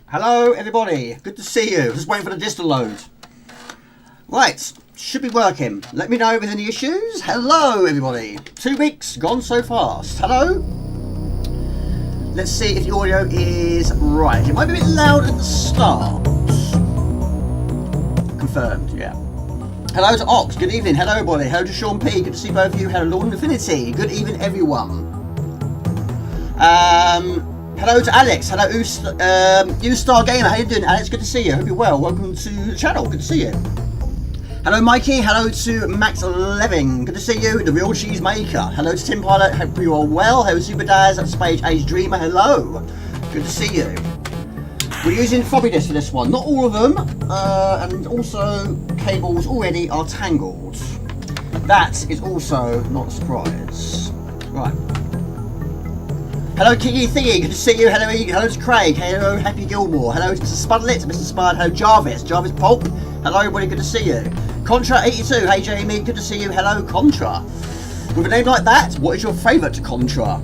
Hello, everybody. Good to see you. Just waiting for the disc to load. Right, should be working. Let me know if there's any issues. Hello, everybody. 2 weeks gone so fast. Hello. Let's see if the audio is right. It might be a bit loud at the start. Confirmed, yeah. Hello to Ox. Good evening. Hello, everybody. Hello to Sean P. Good to see both of you. Hello, Lord Infinity. Good evening, everyone. Hello to Alex. Hello, U-Star Gamer. How you doing, Alex? Good to see you. Hope you're well. Welcome to the channel. Good to see you. Hello, Mikey. Hello to Max Leving. Good to see you. The Real Cheese Maker. Hello to Tim Pilot. Hope you are well. Hello, Super Daz. That's Spage Age Dreamer. Hello. Good to see you. We're using floppy disks for this one. Not all of them. And also, cables already are tangled. That is also not a surprise. Right. Hello, Kiggy Thingy, good to see you. Hello to Craig. Hello, Happy Gilmore. Hello to Mr. Spudlet, Mr. Spud. Hello, Jarvis Pulp. Hello, everybody, good to see you. Contra82, hey Jamie, good to see you. Hello, Contra. With a name like that, what is your favourite Contra?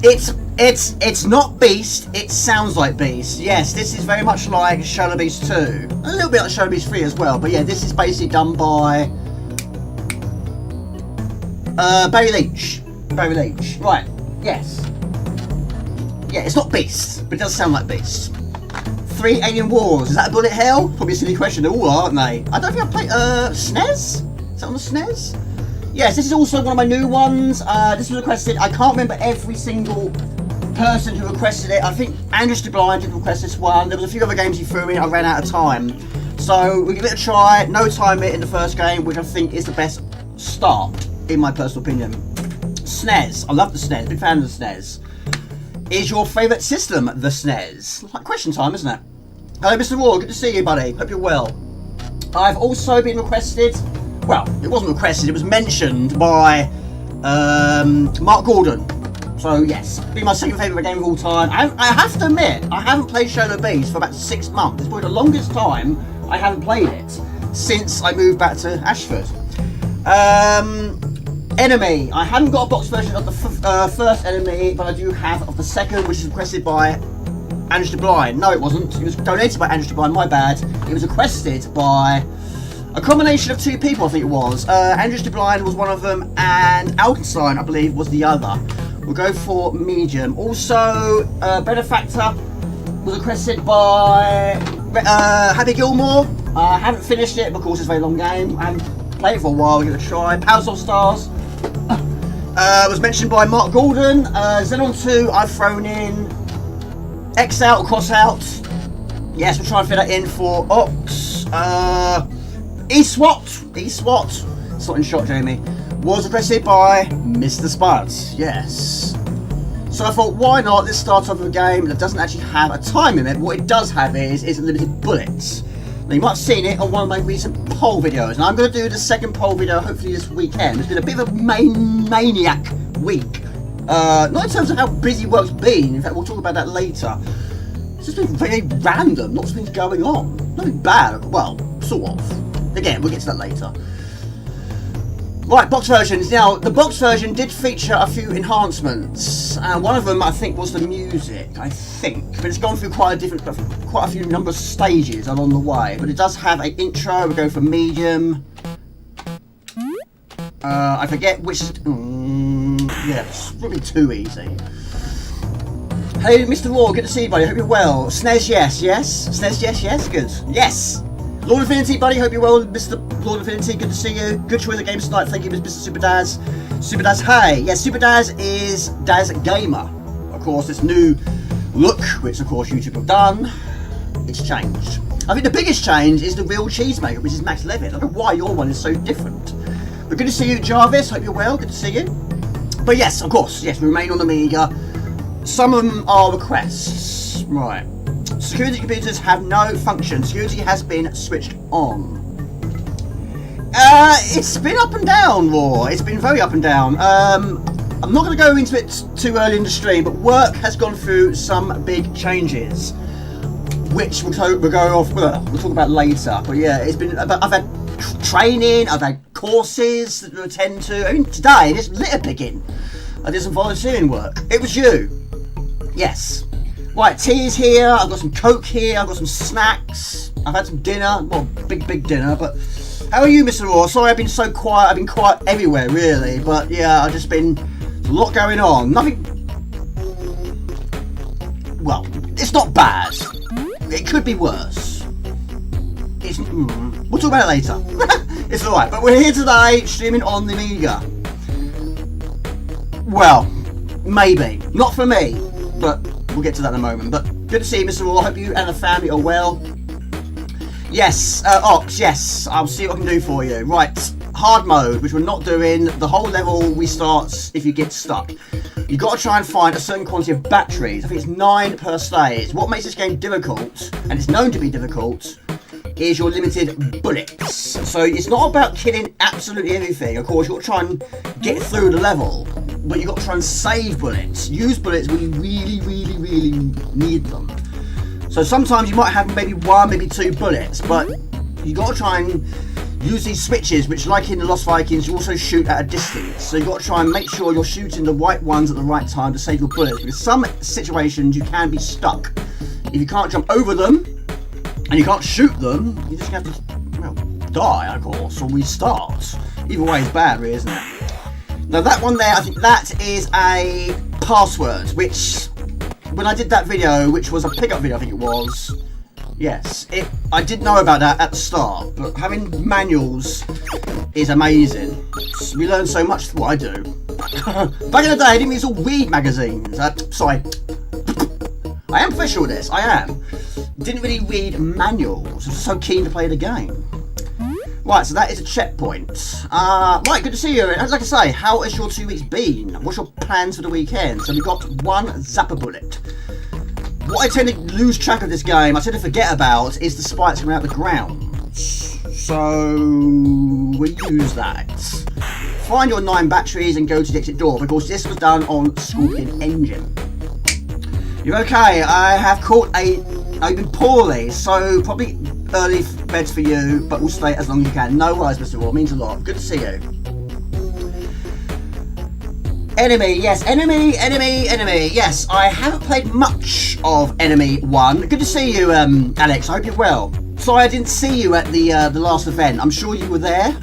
It's not Beast, it sounds like Beast. Yes, this is very much like Shadow Beast 2. A little bit like Shadow Beast 3 as well, but yeah, this is basically done by Barry Leach. Right. Yes. Yeah, it's not Beast, but it does sound like Beast. 3 Alien Wars. Is that a bullet hell? Probably a silly question. They all are, aren't they? I don't think I played SNES? Is that on the SNES? Yes, this is also one of my new ones. This was requested. I can't remember every single person who requested it. I think Andrew Blind did request this one. There was a few other games he threw in. I ran out of time. So we'll give it a try. No time limit in the first game, which I think is the best start, in my personal opinion. SNES. I love the SNES. Big fan of the SNES. Is your favourite system the SNES? Like question time, isn't it? Hello, Mr. Raw. Good to see you, buddy. Hope you're well. I've also been requested. Well, it wasn't requested. It was mentioned by Mark Gordon. So yes, be my second favourite game of all time. I have to admit, I haven't played Shadow Beast for about 6 months. It's probably the longest time I haven't played it since I moved back to Ashford. Enemy. I haven't got a box version of the first Enemy, but I do have of the second, which is requested by Andrew Blind. No, it wasn't. It was donated by Andrew Blind. My bad. It was requested by a combination of 2 people. I think it was. Andrew Blind was one of them, and Alkenstein, I believe, was the other. We'll go for medium. Also, Benefactor was requested by Happy Gilmore. I haven't finished it, but of course it's a very long game. I haven't played it for a while. Give it a try. Powers of Stars. Was mentioned by Mark Gordon. Xenon 2, I've thrown in. X out, cross out. Yes, we'll try and fit that in for Ox. Eswat. It's not in shot, Jamie. Was requested by Mr. Spuds. Yes. So I thought, why not? Let's start off with a game that doesn't actually have a time limit. What it does have is limited bullets. Now, you might have seen it on one of my recent poll videos, and I'm going to do the second poll video hopefully this weekend. It's been a bit of a maniac week. Not in terms of how busy work's been, in fact we'll talk about that later. It's just been very random, lots of things going on. Nothing bad, well, sort of. Again, we'll get to that later. Right, box versions. Now, the box version did feature a few enhancements, and one of them I think was the music, I think. But it's gone through quite a few number of stages along the way. But it does have an intro. We go for medium. I forget which. Yeah, it's probably too easy. Hey, Mr. Raw, good to see you, buddy. Hope you're well. SNES, yes. SNES, yes. Good. Yes. Lord Infinity, buddy, hope you're well, Mr. Lord Infinity, good to see you. Good choice of games tonight, thank you, Mr. Super Daz. Super Daz, hey. Yes, Super Daz is Daz Gamer. Of course, this new look, which of course YouTube have done, it's changed. I think the biggest change is the Real Cheesemaker, which is Max Levin. I don't know why your one is so different. But good to see you, Jarvis, hope you're well, good to see you. But yes, of course, yes, we remain on Amiga. Some of them are requests, right. Security computers have no function. Security has been switched on. It's been up and down, Raw. It's been very up and down. I'm not going to go into it too early in the stream, but work has gone through some big changes, which we'll talk about later. But yeah, it's been. I've had training. I've had courses to attend to. I mean, today, this litter picking. I did some volunteering work. It was you. Yes. Right, tea is here, I've got some Coke here, I've got some snacks, I've had some dinner, well, big dinner, but how are you, Mr. Raw? Sorry I've been so quiet, I've been quiet everywhere, really, but yeah, I've just been, a lot going on, nothing, well, it's not bad, it could be worse, it's, we'll talk about it later, it's alright, but we're here today, streaming on the Amiga. Well, maybe, not for me, but we'll get to that in a moment. But good to see you, Mr. Raw. I hope you and the family are well. Yes, Ox, yes, I'll see what I can do for you. Right, hard mode, which we're not doing. The whole level we start if you get stuck. You've got to try and find a certain quantity of batteries. I think it's 9 per stage. What makes this game difficult, and it's known to be difficult, is your limited bullets. So it's not about killing absolutely everything. Of course, you've got to try and get through the level, but you've got to try and save bullets. Use bullets when you really need them. So sometimes you might have maybe 1, maybe 2 bullets, but you've got to try and use these switches, which like in the Lost Vikings, you also shoot at a distance. So you've got to try and make sure you're shooting the right ones at the right time to save your bullets. Because some situations you can be stuck. If you can't jump over them, and you can't shoot them, you just have to, well, die, of course, or restart. Either way is bad, really, isn't it? Now that one there, I think that is a password, which, when I did that video, which was a pickup video, I think it was, yes, I did know about that at the start, but having manuals is amazing. We learn so much through what I do. Back in the day, I didn't use all weed magazines. Sorry. I am official with this, I am. Didn't really read manuals, I was so keen to play the game. Right, so that is a checkpoint. Right, good to see you. Like I say, how has your 2 weeks been? What's your plans for the weekend? So we've got 1 zapper bullet. What I tend to lose track of this game, I tend to forget about, is the spikes coming out of the ground. So we'll use that. Find your 9 batteries and go to the exit door. Of course, this was done on Scorpion Engine. You're okay. I have caught I've been poorly, so probably early beds for you, but we'll stay as long as you can. No worries, Mr. Raw, means a lot. Good to see you. Enemy, yes, enemy. Yes, I haven't played much of Enemy 1. Good to see you, Alex. I hope you're well. Sorry I didn't see you at the last event. I'm sure you were there.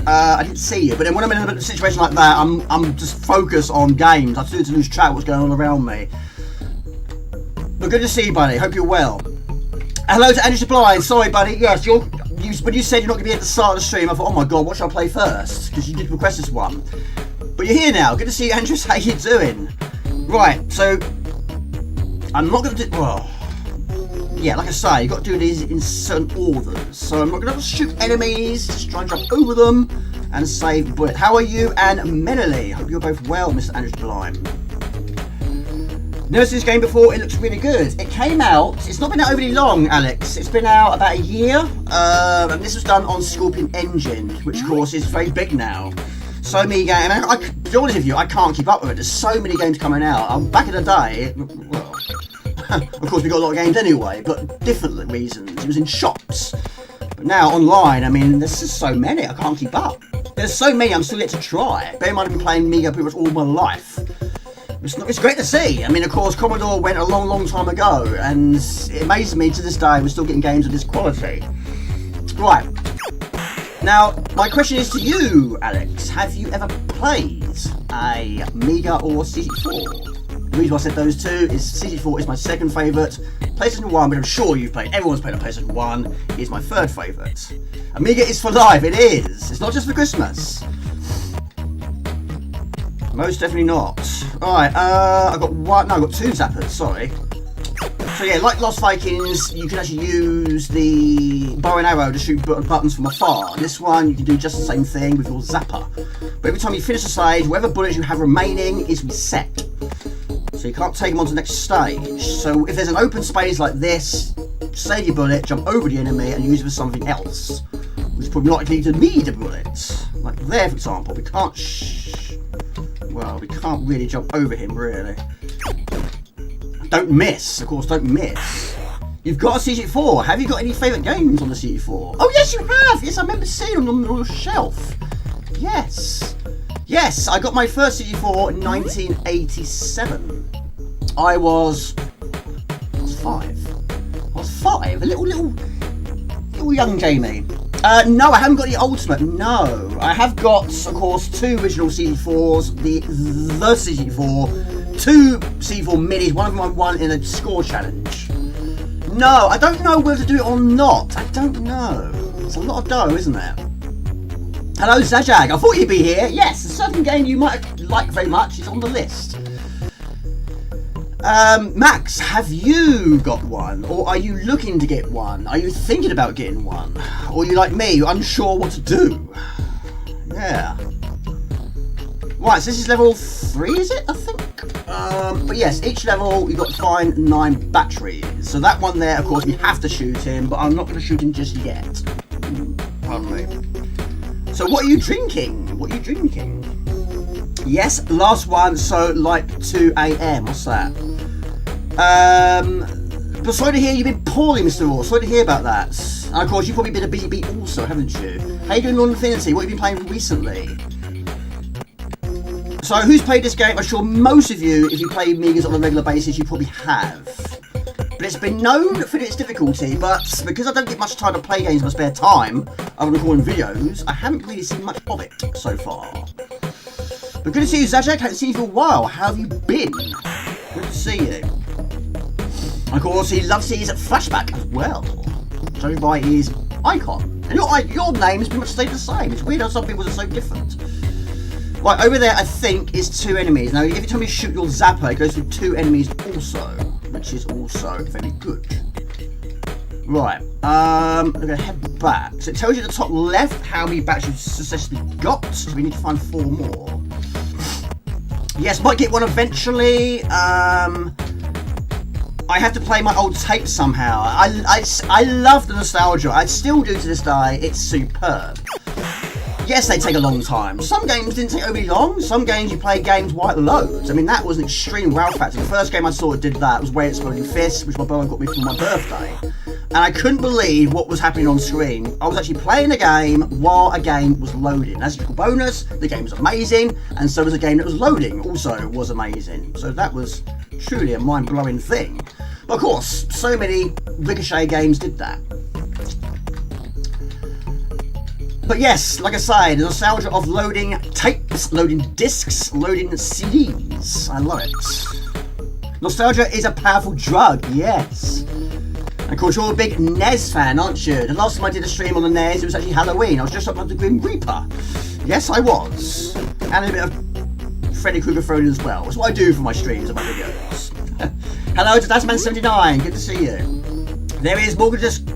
I didn't see you, but then when I'm in a situation like that, I'm just focused on games. I tend to lose track of what's going on around me. But good to see you, buddy. Hope you're well. Hello to Andrew Sublime. Sorry, buddy. Yes, when you said you're not going to be at the start of the stream, I thought, oh my god, what should I play first? Because you did request this one. But you're here now. Good to see you, Andrew. How you doing? Right, so I'm not going to do. Well, yeah, like I say, you've got to do these in certain orders. So I'm not going to shoot enemies. Just try and jump over them and save bullet. How are you and Menely? Hope you're both well, Mr. Andrew Sublime. Never seen this game before, it looks really good. It came out, it's not been out overly long, Alex. It's been out about a year, and this was done on Scorpion Engine, which of course is very big now. So many games, and to be honest with you, I can't keep up with it. There's so many games coming out. Back in the day, well, of course we got a lot of games anyway, but different reasons. It was in shops. But now online, I mean, there's just so many, I can't keep up. There's so many I'm still yet to try. Bear in mind I've been playing Amiga pretty much all my life. It's great to see. I mean, of course, Commodore went a long time ago, and it amazes me to this day we're still getting games of this quality. Right. Now, my question is to you, Alex. Have you ever played a Amiga or CC4? The reason why I said those two is CC4 is my second favourite. PlayStation 1, but I'm sure you've played. Everyone's played on PlayStation 1. Is my third favourite. Amiga is for life. It is. It's not just for Christmas. Most definitely not. Alright, I've got 2 zappers, sorry. So yeah, like Lost Vikings, you can actually use the bow and arrow to shoot buttons from afar. This one, you can do just the same thing with your zapper. But every time you finish a stage, whatever bullets you have remaining is reset. So you can't take them on to the next stage. So if there's an open space like this, save your bullet, jump over the enemy and use it for something else. Which is probably likely to need a bullet. Like there, for example, we can't really jump over him, really. Don't miss, of course, don't miss. You've got a CG4. Have you got any favourite games on the CG4? Oh, yes, you have. Yes, I remember seeing them on the shelf. Yes. Yes, I got my first CG4 in 1987. I was 5. I was 5. A little young Jamie. No, I haven't got the Ultimate. No, I have got, of course, 2 original CD4s, the CD4, 2 CD4 minis. One of them I won in a score challenge. No, I don't know whether to do it or not. I don't know. It's a lot of dough, isn't it? Hello, Zajag. I thought you'd be here. Yes, a certain game you might like very much is on the list. Max, have you got one? Or are you looking to get one? Are you thinking about getting one? Or are you like me, you're unsure what to do? Yeah. Right, so this is level 3, is it? I think. But yes, each level you've got to find 9 batteries. So that one there, of course, we have to shoot him, but I'm not going to shoot him just yet. Pardon me. So what are you drinking? What are you drinking? Yes, last one, so like 2 AM. What's that? But sorry to hear you've been poorly, Mr. Raw. Sorry to hear about that. And of course, you've probably been a busy beat also, haven't you? How you doing on Infinity? What have you been playing recently? So, who's played this game? I'm sure most of you, if you play Amigas on a regular basis, you probably have. But it's been known for its difficulty, but because I don't get much time to play games in my spare time, I'm recording videos, I haven't really seen much of it so far. But good to see you, Zajak. Haven't seen you for a while. How have you been? Good to see you. Of course, he loves his flashback as well, shown by his icon. And your name has pretty much stayed the same. It's weird how some people are so different. Right, over there, I think, is 2 enemies. Now, every time you shoot your zapper, it goes through 2 enemies also, which is also very good. Right, I'm going to head back. So it tells you at the top left how many batteries you've successfully got. So we need to find 4 more. Yes, might get one eventually. I have to play my old tapes somehow. I love the nostalgia. I still do to this day. It's superb. Yes, they take a long time. Some games didn't take overly long. Some games you play games white loads. I mean, that was an extreme wow factor. The first game I saw that did that was Way Exploding Fists, which my brother got me for my birthday. And I couldn't believe what was happening on screen. I was actually playing a game while a game was loading. As a little bonus, the game was amazing, and so was the game that was loading also was amazing. So that was truly a mind-blowing thing. But of course, so many Ricochet games did that. But yes, like I say, the nostalgia of loading tapes, loading discs, loading CDs. I love it. Nostalgia is a powerful drug, yes. And of course, you're a big NES fan, aren't you? The last time I did a stream on the NES, it was actually Halloween. I was just up with the Grim Reaper. Yes, I was. And a bit of Freddy Krueger thrown in as well. That's what I do for my streams and my videos. Hello to Dasman79, good to see you. There is Morgan just...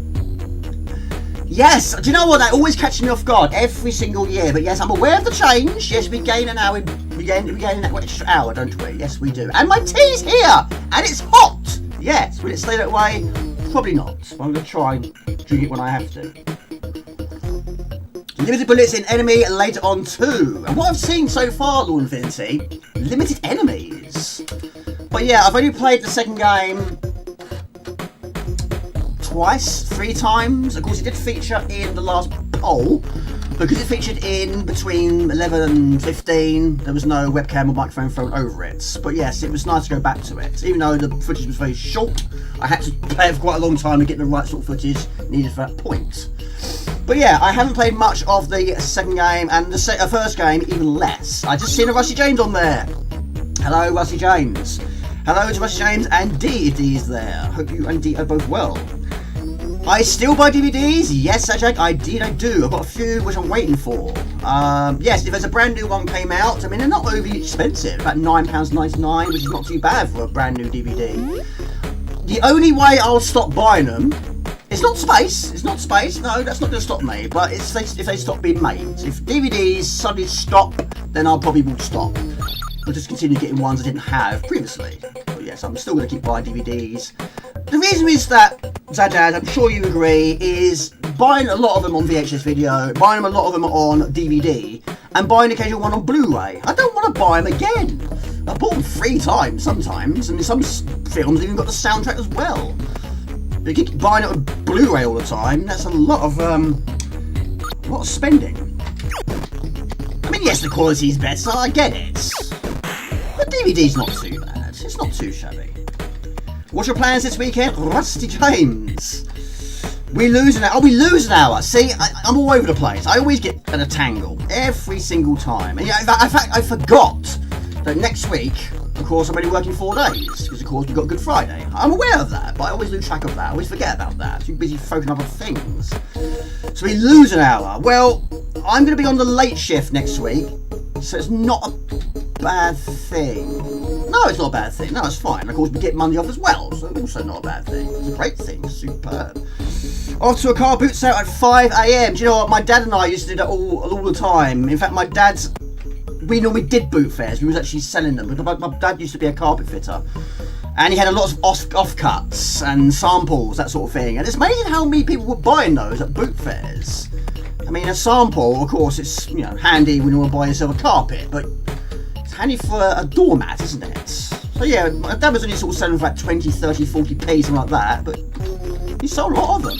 Yes, do you know what? That always catches me off guard every single year. But yes, I'm aware of the change. Yes, we gain an hour. We gain that extra hour, don't we? Yes, we do. And my tea's here, and it's hot. Yes, will it stay that way? Probably not. I'm going to try and drink it when I have to. Limited bullets in enemy later on too. And what I've seen so far, Lord Infinity, limited enemies. But yeah, I've only played the second game twice, 3 times. Of course, it did feature in the last poll. Because it featured in between 11 and 15, there was no webcam or microphone thrown over it. But yes, it was nice to go back to it. Even though the footage was very short, I had to play it for quite a long time to get the right sort of footage needed for that point. But yeah, I haven't played much of the second game, and the first game even less. I just seen a Rusty James on there. Hello, Rusty James. Hello to Rusty James and D if D is there. Hope you and D are both well. I still buy DVDs? Yes, Sajak, I do. I've got a few which I'm waiting for. Yes, if there's a brand new one came out, I mean, they're not overly expensive, about £9.99, which is not too bad for a brand new DVD. The only way I'll stop buying them, it's not space, no, that's not going to stop me, but it's if they stop being made. If DVDs suddenly stop, then I'll probably will stop. I'll just continue getting ones I didn't have previously. But yes, I'm still going to keep buying DVDs. The reason is that, Zajad, I'm sure you agree, is buying a lot of them on VHS video, buying them a lot of them on DVD, and buying occasional one on Blu-ray. I don't want to buy them again. I've bought them 3 times sometimes, and some films even got the soundtrack as well. But you keep buying it on Blu-ray all the time, that's a lot of spending. I mean, yes, the quality's better, I get it. But DVD's not too bad. It's not too shabby. What's your plans this weekend? Rusty James. We lose an hour. Oh, we lose an hour. See, I'm all over the place. I always get in a tangle every single time. And yeah, in fact, I forgot that next week, of course, I'm only working 4 days because, of course, we've got Good Friday. I'm aware of that, but I always lose track of that. I always forget about that. Too busy focusing on other things. So we lose an hour. Well, I'm going to be on the late shift next week, so it's not a bad thing. No, it's not a bad thing. No, it's fine. Of course, we get Monday off as well, so also not a bad thing. It's a great thing. Superb. Off to a car boot sale at 5 AM. Do you know what? My dad and I used to do that all the time. In fact, we normally did boot fairs. We was actually selling them. My dad used to be a carpet fitter. And he had a lot of offcuts and samples, that sort of thing. And it's amazing how many people were buying those at boot fairs. I mean, a sample, of course, it's handy when you want to buy yourself a carpet, but it's handy for a doormat, isn't it? So yeah, my dad was only sort of selling for about 20, 30, 40p, something like that, but he sold a lot of them.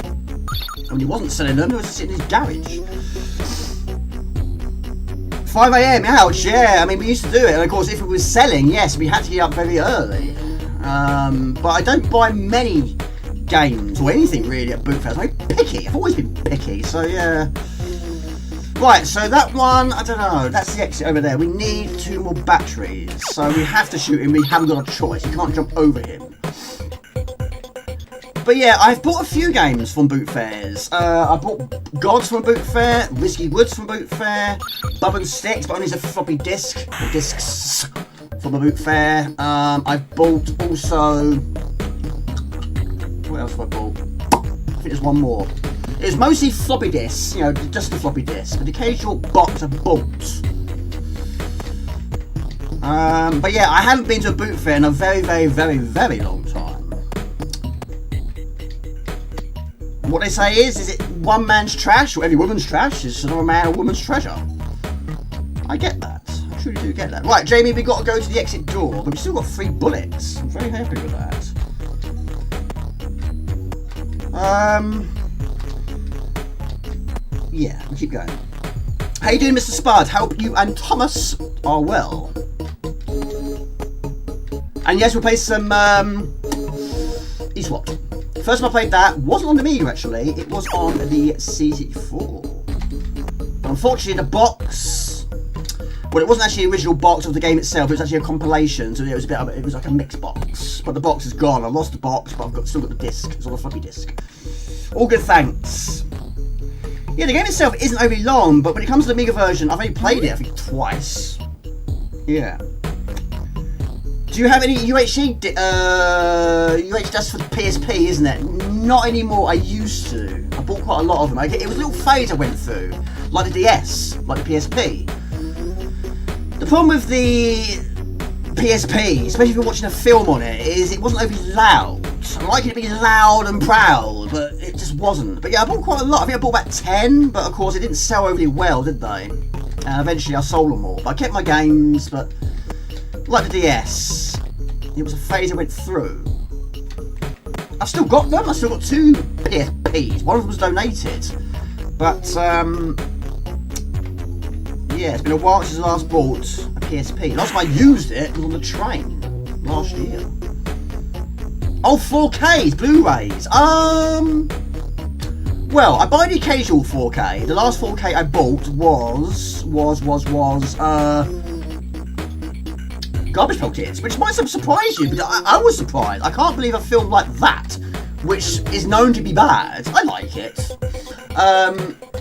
When he wasn't selling them, he was sitting in his garage. 5 AM, ouch, yeah, I mean, we used to do it, and of course, if it was selling, yes, we had to get up very early. But I don't buy many games, or anything really, at boot fairs. I'm picky, I've always been picky, so yeah. Right, so that one, I don't know, that's the exit over there. We need 2 more batteries, so we have to shoot him, we haven't got a choice, you can't jump over him. But yeah, I've bought a few games from boot fairs. I bought Gods from a boot fair, Whiskey Woods from a boot fair, Bub and Sticks, but only as a floppy disk, or discs from a boot fair. I've bought also, what else have I bought? I think there's one more. It's mostly floppy disks, just the floppy disk, but the occasional box of bolts. But yeah, I haven't been to a boot fair in a very, very, very, very long time. What they say is it one man's trash, or every woman's trash is another man or woman's treasure. I get that. I truly do get that. Right, Jamie, we've got to go to the exit door, but we've still got 3 bullets. I'm very happy with that. Yeah, we'll keep going. How you doing, Mr. Spud? Hope you and Thomas are well. And yes, we'll play some Eswat. First time I played that wasn't on the Amiga actually, it was on the CT4. But unfortunately the box, well, it wasn't actually the original box of the game itself, it was actually a compilation, so it was like a mixed box. But the box is gone, I lost the box, but I've still got the disc, it's on a floppy disk. All good, thanks. Yeah, the game itself isn't overly long, but when it comes to the Amiga version, I've only played it I think twice. Yeah. Do you have any UHD? That's for the PSP, isn't it? Not anymore. I used to. I bought quite a lot of them. It was a little phase I went through, like the DS, like the PSP. The problem with the PSP, especially if you're watching a film on it, is it wasn't overly loud. I like it to be loud and proud, but it just wasn't. But yeah, I bought quite a lot. I think I bought about 10, but of course it didn't sell overly well, did they? And eventually I sold them all. But I kept my games, but like the DS, it was a phase I went through. I've still got them. I've still got 2 PSPs. One of them was donated. But, yeah, it's been a while since I last bought a PSP. Last time I used it was on the train last year. Oh, 4Ks, Blu-rays. Well, I buy the occasional 4K. The last 4K I bought was Garbage Pail Kids, which might surprise you, but I was surprised. I can't believe a film like that, which is known to be bad. I like it. I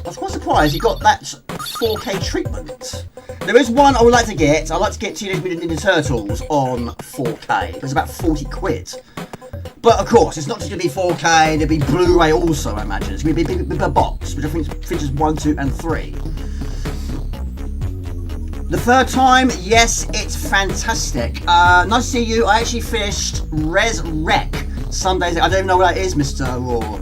was quite surprised he got that 4K treatment. There is one I would like to get. I'd like to get Teenage Mutant Ninja Turtles on 4K. It's about 40 quid. But of course, it's not just going to be 4K, there'll be Blu-ray also, I imagine. It's going to be a big box, which I think features 1, 2, and 3. The third time, yes, it's fantastic. Nice to see you. I actually finished Res Rec some days ago. I don't even know what that is, Mr. Raw.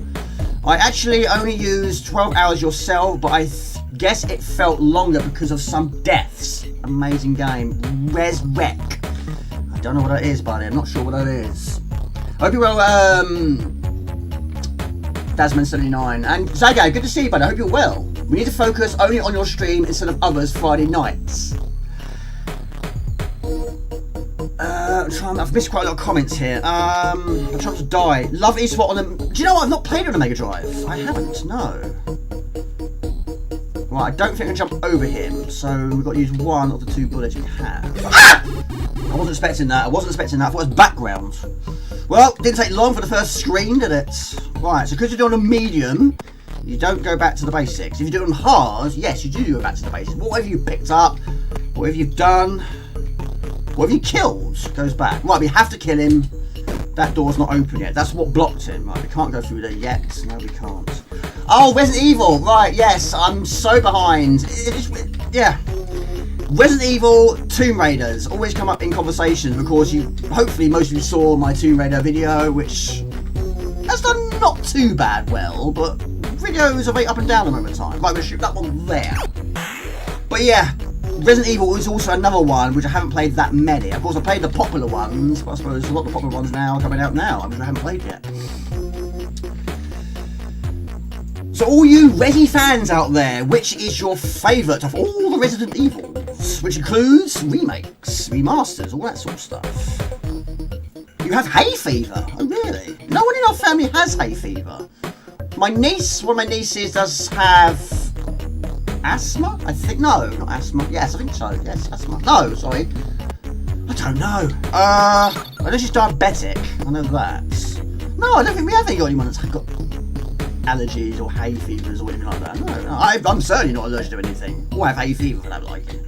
I actually only used 12 hours yourself, but I guess it felt longer because of some deaths. Amazing game. Res Rec. I don't know what that is, buddy. I'm not sure what that is. I hope you're well, Dasman79. And Zago, good to see you, buddy. I hope you're well. We need to focus only on your stream instead of others Friday nights. I've missed quite a lot of comments here. I'm trying not to die. Love Eswat on the... Do you know what? I've not played it on a Mega Drive. I haven't, no. Right, I don't think I can jump over him, so we've got to use one of the 2 bullets we have. Ah! I wasn't expecting that. I thought it was background. Well, it didn't take long for the first screen, did it? Right, so because you're doing a medium, you don't go back to the basics. If you're doing hard, yes, you do go back to the basics. Whatever you picked up, whatever you've done, whatever you killed, goes back. Right, we have to kill him. That door's not open yet. That's what blocked him. Right, we can't go through there yet. No, we can't. Oh, Resident Evil. Right, yes, I'm so behind. Yeah. Resident Evil, Tomb Raiders always come up in conversation because hopefully most of you saw my Tomb Raider video, which has done not too bad well, but videos are very up and down a moment of time. Right, we'll shoot that one there. But yeah, Resident Evil is also another one which I haven't played that many. Of course, I played the popular ones, but I suppose a lot of the popular ones now are coming out now, which I haven't played yet. So all you Resi fans out there, which is your favourite of all the Resident Evils? Which includes remakes, remasters, all that sort of stuff. You have hay fever? Oh really? No one in our family has hay fever. My niece, one of my nieces does have asthma? I think, no, not asthma. Yes, I think so. Yes, asthma. No, sorry. I don't know. I know she's diabetic. I know that. No, I don't think we have anyone that's got allergies or hay fevers or anything like that. No. I'm certainly not allergic to anything. Or have hay fever for that liking.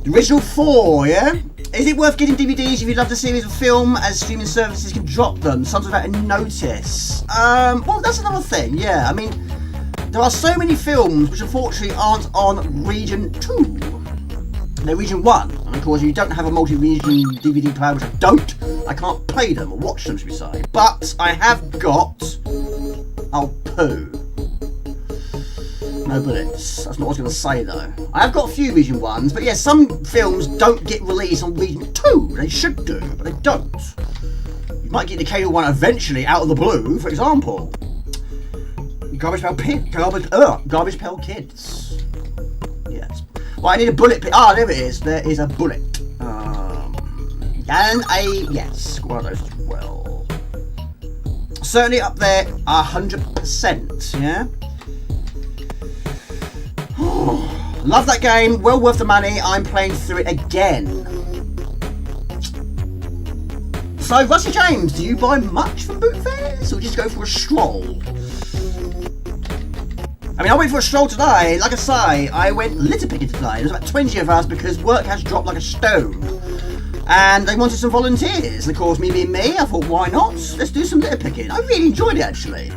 The original 4, yeah? Is it worth getting DVDs if you love the series of film, as streaming services can drop them? Sometimes without a notice. Well, that's another thing, yeah. I mean, there are so many films which unfortunately aren't on Region 2. They're Region 1. And of course, if you don't have a multi-region DVD player, which I don't, I can't play them or watch them, should we say. But I have got... Oh, poo. No bullets. That's not what I was going to say, though. I have got a few Region 1s, but yeah, some films don't get released on Region 2. They should do, but they don't. You might get the occasional one eventually out of the blue, for example. Garbage Pail Kids. Yes. Well, I need a bullet. Ah, there it is. There is a bullet. And a... Yes, one of those as well. Certainly up there, 100%, yeah? Love that game, well worth the money. I'm playing through it again. So, Rusty James, do you buy much from boot fairs or just go for a stroll? I mean, I went for a stroll today. Like I say, I went litter picking today. There was about 20 of us because work has dropped like a stone. And they wanted some volunteers. And of course, me being me, I thought, why not? Let's do some litter picking. I really enjoyed it, actually.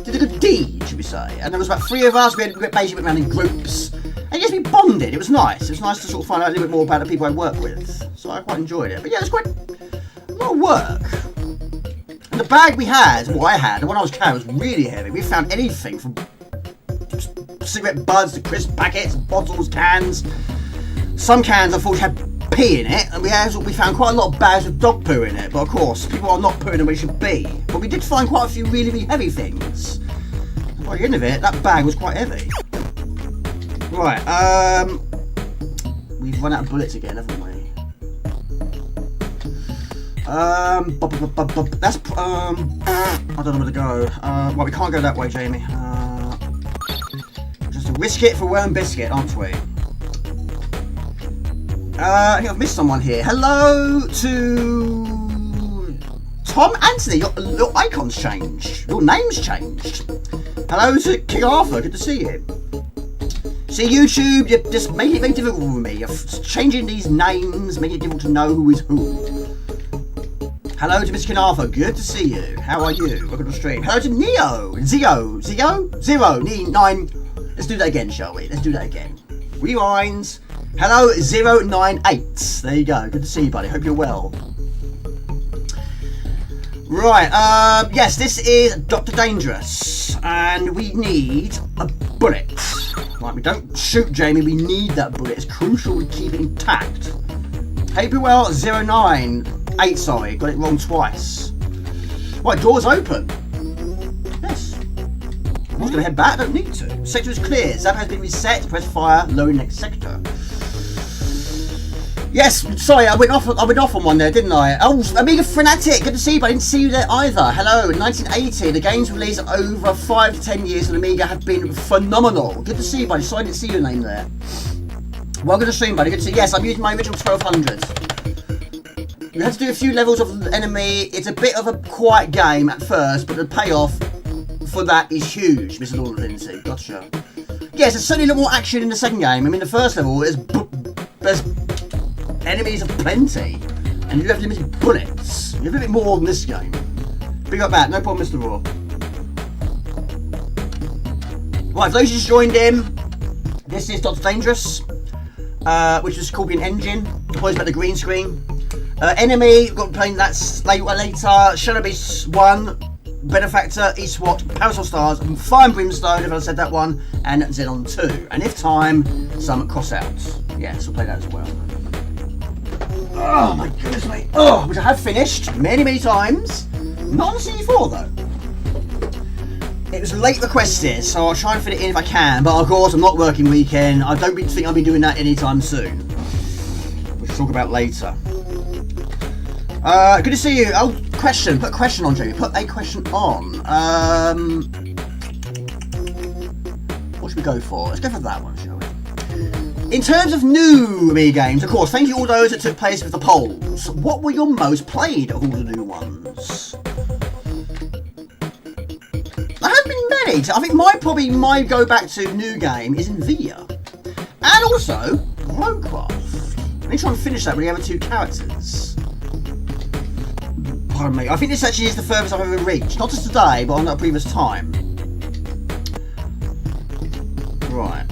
Did a good deed, should we say. And there was about 3 of us. We basically went around in groups. And yes, we bonded. It was nice. It was nice to sort of find out a little bit more about the people I work with. So I quite enjoyed it. But yeah, it was quite a lot of work. And the bag we had, what I had, the one I was carrying was really heavy. We found anything from cigarette butts to crisp packets, bottles, cans. Some cans, unfortunately, had pee in it, and we found quite a lot of bags with dog poo in it. But of course, people are not pooing the way they should be. But we did find quite a few really, really heavy things. And by the end of it, that bag was quite heavy. Right, we've run out of bullets again, haven't we? That's I don't know where to go. Well, we can't go that way, Jamie. Just a risk it for worm biscuit, aren't we? I think I've missed someone here. Hello to Tom Anthony. Your icon's changed. Your name's changed. Hello to King Arthur. Good to see you. See, YouTube, you just make it very difficult for me. You're changing these names, making it difficult to know who is who. Hello to Mr. King Arthur. Good to see you. How are you? Welcome to the stream. Hello to Neo. Zero9. Let's do that again, shall we? Let's do that again. Rewinds. Hello, 098. There you go. Good to see you, buddy. Hope you're well. Right. Yes, this is Dr. Dangerous, and we need a bullet. Right, we don't shoot Jamie. We need that bullet. It's crucial we keep it intact. Hope you're well. 098. Sorry, got it wrong twice. Right, door's open. Yes. I'm just gonna head back. I don't need to. Sector is clear. Zap has been reset. Press fire. Lower next sector. Yes, sorry, I went off on one there, didn't I? Oh, Amiga Fanatic, good to see you, but I didn't see you there either. Hello, in 1980, the games released over 5 to 10 years on Amiga have been phenomenal. Good to see you, buddy. Sorry I didn't see your name there. Welcome to the stream, buddy. Good to see you. Yes, I'm using my original 1200. You have to do a few levels of the enemy. It's a bit of a quiet game at first, but the payoff for that is huge, Mr. Lord of Lindsay. Gotcha. Yes, there's certainly a lot more action in the second game. I mean, the first level, there's enemies of plenty, and you have limited bullets. You have a bit more than this game. Big up that, no problem, Mr. Raw. Right, for those who just joined in, this is Dr. Dangerous, which is Scorpion Engine. Always about the green screen. Enemy, we've got playing that later. Shadow Beast 1, Benefactor, Eswat, Parasol Stars, Fire and Brimstone, if I said that one, and Xenon 2. And if time, some crossouts. Yes, we'll play that as well. Oh my goodness, mate. Oh, which I have finished many times. Not on CD4 though. It was late requested, so I'll try and fit it in if I can. But of course, I'm not working weekend. I don't think I'll be doing that anytime soon. Which we'll talk about later. Good to see you. Oh, question. Put a question on, Jamie. Put a question on. What should we go for? Let's go for that one, shall we? In terms of new Amiga games, of course, thank you all those that took place with the polls. What were your most played of all the new ones? There have been many. I think my go back to new game is Via. And also, Roguecraft. I need to try and finish that with the other two characters. Pardon me. I think this actually is the furthest I've ever reached. Not just today, but on a previous time. Right,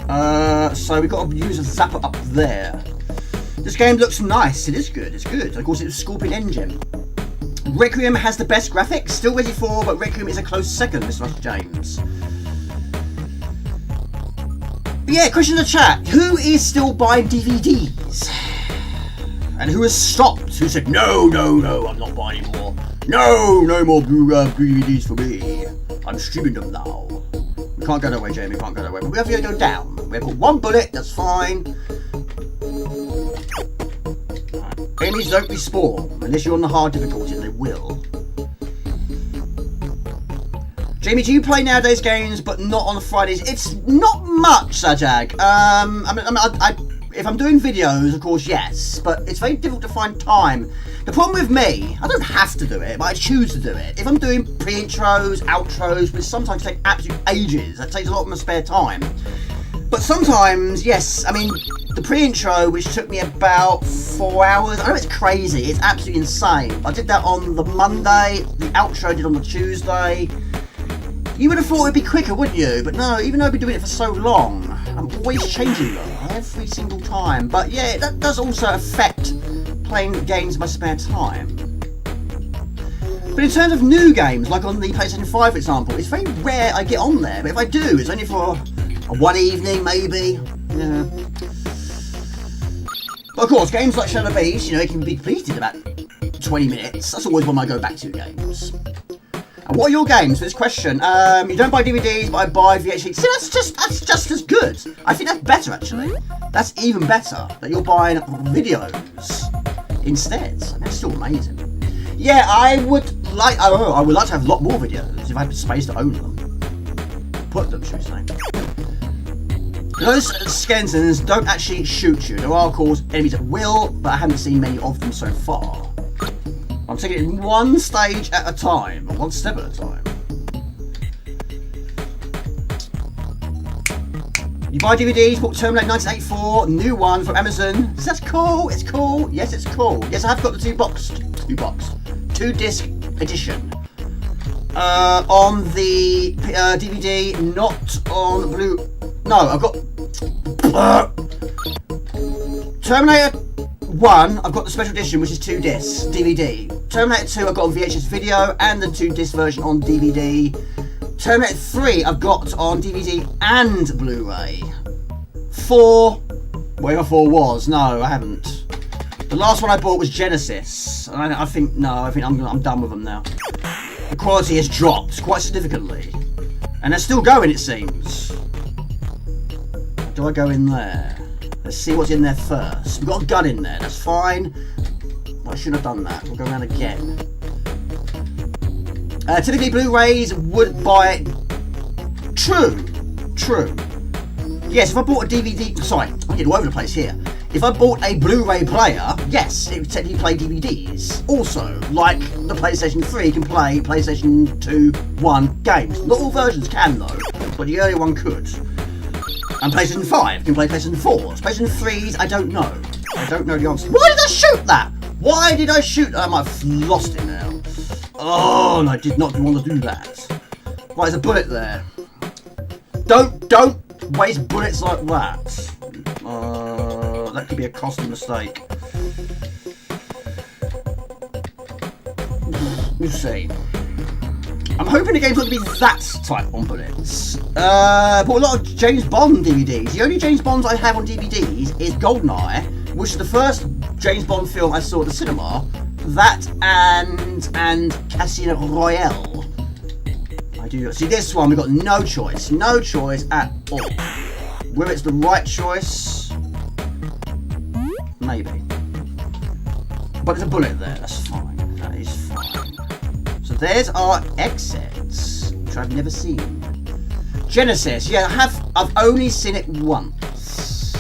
so we've got to use a zapper up there. This game looks nice, it is good, it's good. Of course, it's Scorpion Engine. Requiem has the best graphics, still Resi 4, but Requiem is a close second, Mr. Russell James. But yeah, question in the chat, who is still buying DVDs? And who has stopped? Who said, no, I'm not buying anymore. No more DVDs for me. I'm streaming them now. We can't go that way, Jamie, we can't go that way. But we have to go down. We have got one bullet, that's fine. Enemies don't respawn, unless you're on the hard difficulty, and they will. Jamie, do you play nowadays games, but not on Fridays? It's not much, Sajag. If I'm doing videos, of course, yes. But it's very difficult to find time. The problem with me, I don't have to do it, but I choose to do it. If I'm doing pre-intros, outros, which sometimes take absolute ages, that takes a lot of my spare time. But sometimes, yes, I mean, the pre-intro, which took me about 4 hours, I know it's crazy, it's absolutely insane. I did that on the Monday, the outro I did on the Tuesday. You would have thought it'd be quicker, wouldn't you? But no, even though I've been doing it for so long, I'm always changing them every single time. But yeah, that does also affect playing games in my spare time. But in terms of new games, like on the PlayStation 5 for example, it's very rare I get on there. But if I do, it's only for one evening maybe. Yeah. But of course, games like Shadow Beast, you know, it can be completed in about 20 minutes. That's always one of my go back to games. And what are your games for this question? You don't buy DVDs, but I buy VHS. See, that's just as good. I think that's better actually. That's even better that you're buying videos instead. That's still amazing. Yeah, I would like to have a lot more videos if I had the space to own them. Put them, should we say. Those skeletons don't actually shoot you. There are, of course, enemies that will, but I haven't seen many of them so far. I'm taking it in one stage at a time, or one step at a time. You buy DVDs, bought Terminator 1984, new one from Amazon. So that's cool, it's cool. Yes, it's cool. Yes, I have got the two disc edition. On the DVD, not on Blue. No, I've got Terminator 1, I've got the special edition, which is 2 discs, DVD. Terminator 2, I've got on VHS video, and the 2 disc version on DVD. Terminator 3, I've got on DVD and Blu-ray. 4, whatever 4 was, no, I haven't. The last one I bought was Genesis, and I think I'm done with them now. The quality has dropped quite significantly, and they're still going, it seems. Do I go in there? Let's see what's in there first. We've got a gun in there, that's fine. Well, I shouldn't have done that. We'll go around again. Typically, Blu-rays would buy it. True. Yes, if I bought a DVD... Sorry, I'm getting all over the place here. If I bought a Blu-ray player, yes, it would technically play DVDs. Also, like the PlayStation 3 can play PlayStation 2, 1 games. Not all versions can, though, but the earlier one could. And PlayStation 5 can play PlayStation 4s. PlayStation 3s, I don't know. I don't know the answer. Why did I shoot that? Why did I shoot that? I might have lost it now. Oh, and I did not want to do that. Right, there's a bullet there. Don't waste bullets like that. That could be a costly mistake. We'll see. I'm hoping the game's not going to be that tight on bullets. Bought a lot of James Bond DVDs. The only James Bonds I have on DVDs is GoldenEye, which is the first James Bond film I saw at the cinema. That and Casino Royale. I do see this one. We've got no choice at all. Whether it's the right choice, maybe. But there's a bullet there. That's fine. That is fine. So there's our exits, which I've never seen. Genesis. Yeah, I've only seen it once.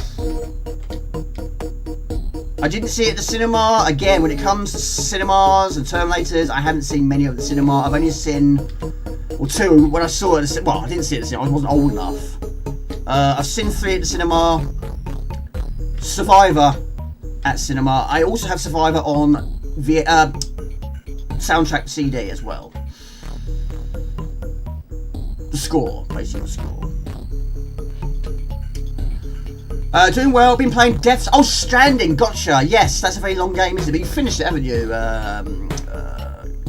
I didn't see it at the cinema. Again, when it comes to cinemas and Terminators, I haven't seen many of the cinema. I've only seen, well, 2 when I saw it at the cinema. Well, I didn't see it at the cinema. I wasn't old enough. I've seen 3 at the cinema. Survivor at cinema. I also have Survivor on soundtrack CD as well. The score, basically the score. Doing well, been playing Death's... Oh, Stranding, gotcha. Yes, that's a very long game, isn't it? But you finished it, haven't you,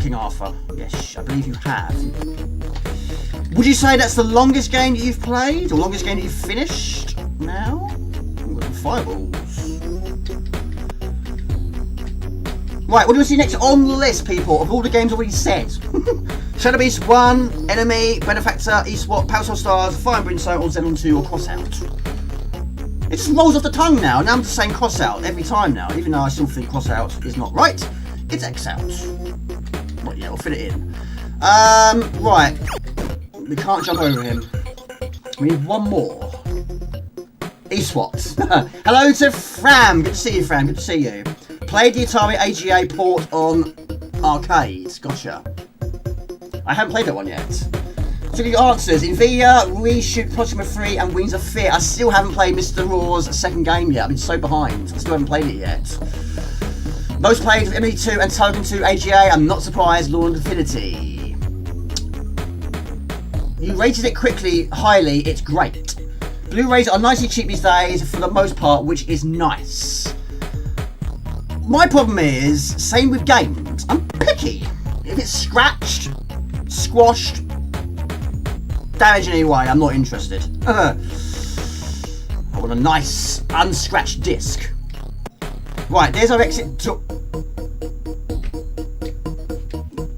King Arthur? Yes, I believe you have. Would you say that's the longest game that you've played? Or longest game that you've finished now? Ooh, got some fireballs. Right, what do we see next on the list, people, of all the games already said? Shadow Beast 1, Enemy, Benefactor, Eswat, Power Soul Stars, Fire Brimstone, or Xenon 2, or Crossout. It just rolls off the tongue now. Now I'm just saying Crossout every time now, even though I still think Crossout is not right. It's X-Out. Well, yeah, we'll fit it in. Right. We can't jump over him. We need one more. Eswat. Hello to Fram. Good to see you, Fram. Good to see you. Played the Atari AGA port on arcade. Gotcha. I haven't played that one yet. So the answers: Nvidia, Reshoot, Proxima 3, and Wings of Fear. I still haven't played Mr. Raw's second game yet. I've been so behind. I still haven't played it yet. Most played with ME2 and Token 2 AGA. I'm not surprised. Law and Infinity. You rated it highly. It's great. Blu-rays are nicely cheap these days for the most part, which is nice. My problem is, same with games. I'm picky. If it's scratched, squashed, damaged in any way, I'm not interested. I want a nice, unscratched disc. Right, there's our exit to...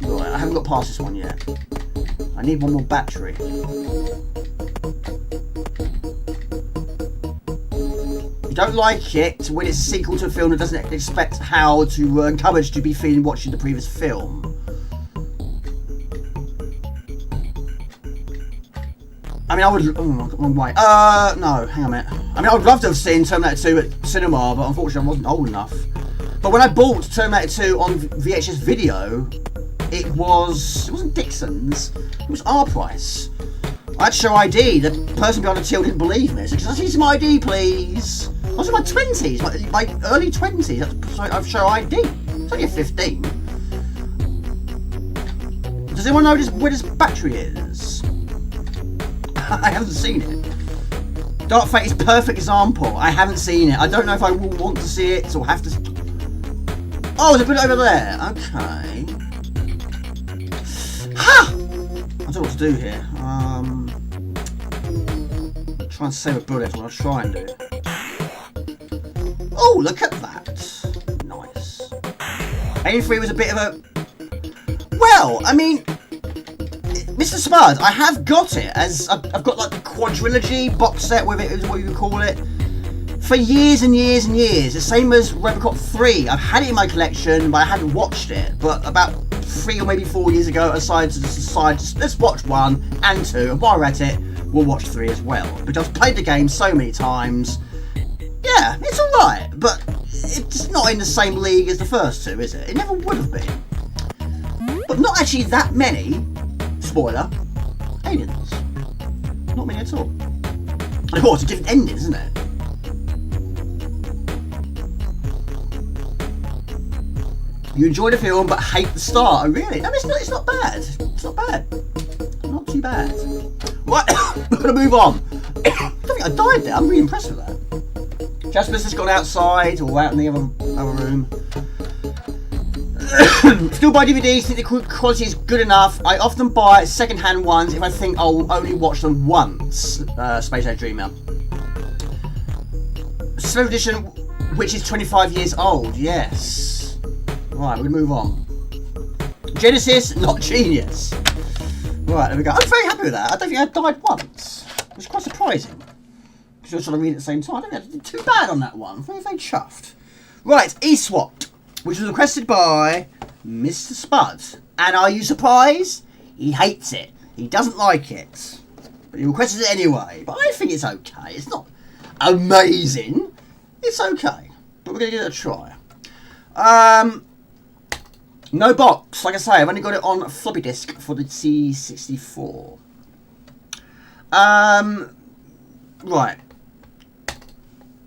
Right, I haven't got past this one yet. I need one more battery. You don't like it when it's a sequel to a film that doesn't expect how to encourage to be feeling watching the previous film. I mean, I would... Oh, wrong way. No, hang on a minute. I mean, I would love to have seen Terminator 2 at cinema, but unfortunately I wasn't old enough. But when I bought Terminator 2 on VHS video, it wasn't Dixon's, it was our price. I had to show ID. The person behind the till didn't believe me. So, can I see some ID, please? I was in my 20s, my early 20s. So I show ID. It's only a 15. Does anyone know where this battery is? I haven't seen it. Dark Fate is a perfect example. I haven't seen it. I don't know if I will want to see it or have to... Oh, there's a bit over there. Okay. Ha! I don't know what to do here. Try and save a bullet. What I'll try and do. Oh, look at that. Nice. Alien 3 was a bit of a... Well, I mean... Mr. Spud, I have got it as... I've got like the quadrilogy box set with it, is what you would call it. For years and years and years. The same as Robocop 3. I've had it in my collection, but I hadn't watched it. But about 3 or maybe 4 years ago, I decided to decide, let's watch 1 and 2. And while we're at it, we'll watch 3 as well. Because I've played the game so many times. Yeah, it's alright. But it's not in the same league as the first 2, is it? It never would have been. But not actually that many, spoiler, aliens. Not many at all. And of course, a different ending, isn't it? You enjoy the film but hate the start. Oh, really? No, it's not bad. It's not bad. Not too bad. Right, we're going to move on. I don't think I died there. I'm really impressed with that. Jasper's just gone outside or out in the other room. Still buy DVDs, think the quality is good enough. I often buy second-hand ones if I think I'll only watch them once. Space Age Dreamer. Slow edition, which is 25 years old. Yes. Right, we'll move on. Genesis, not Genius. Right, there we go. I'm very happy with that. I don't think I died once. It was quite surprising. Because I was trying to read at the same time. I don't think I did too bad on that one. I'm very chuffed. Right, Eswat, which was requested by Mr. Spud. And are you surprised? He hates it. He doesn't like it. But he requested it anyway. But I think it's okay. It's not amazing. It's okay. But we're going to give it a try. No box. Like I say, I've only got it on floppy disk for the C64. Right.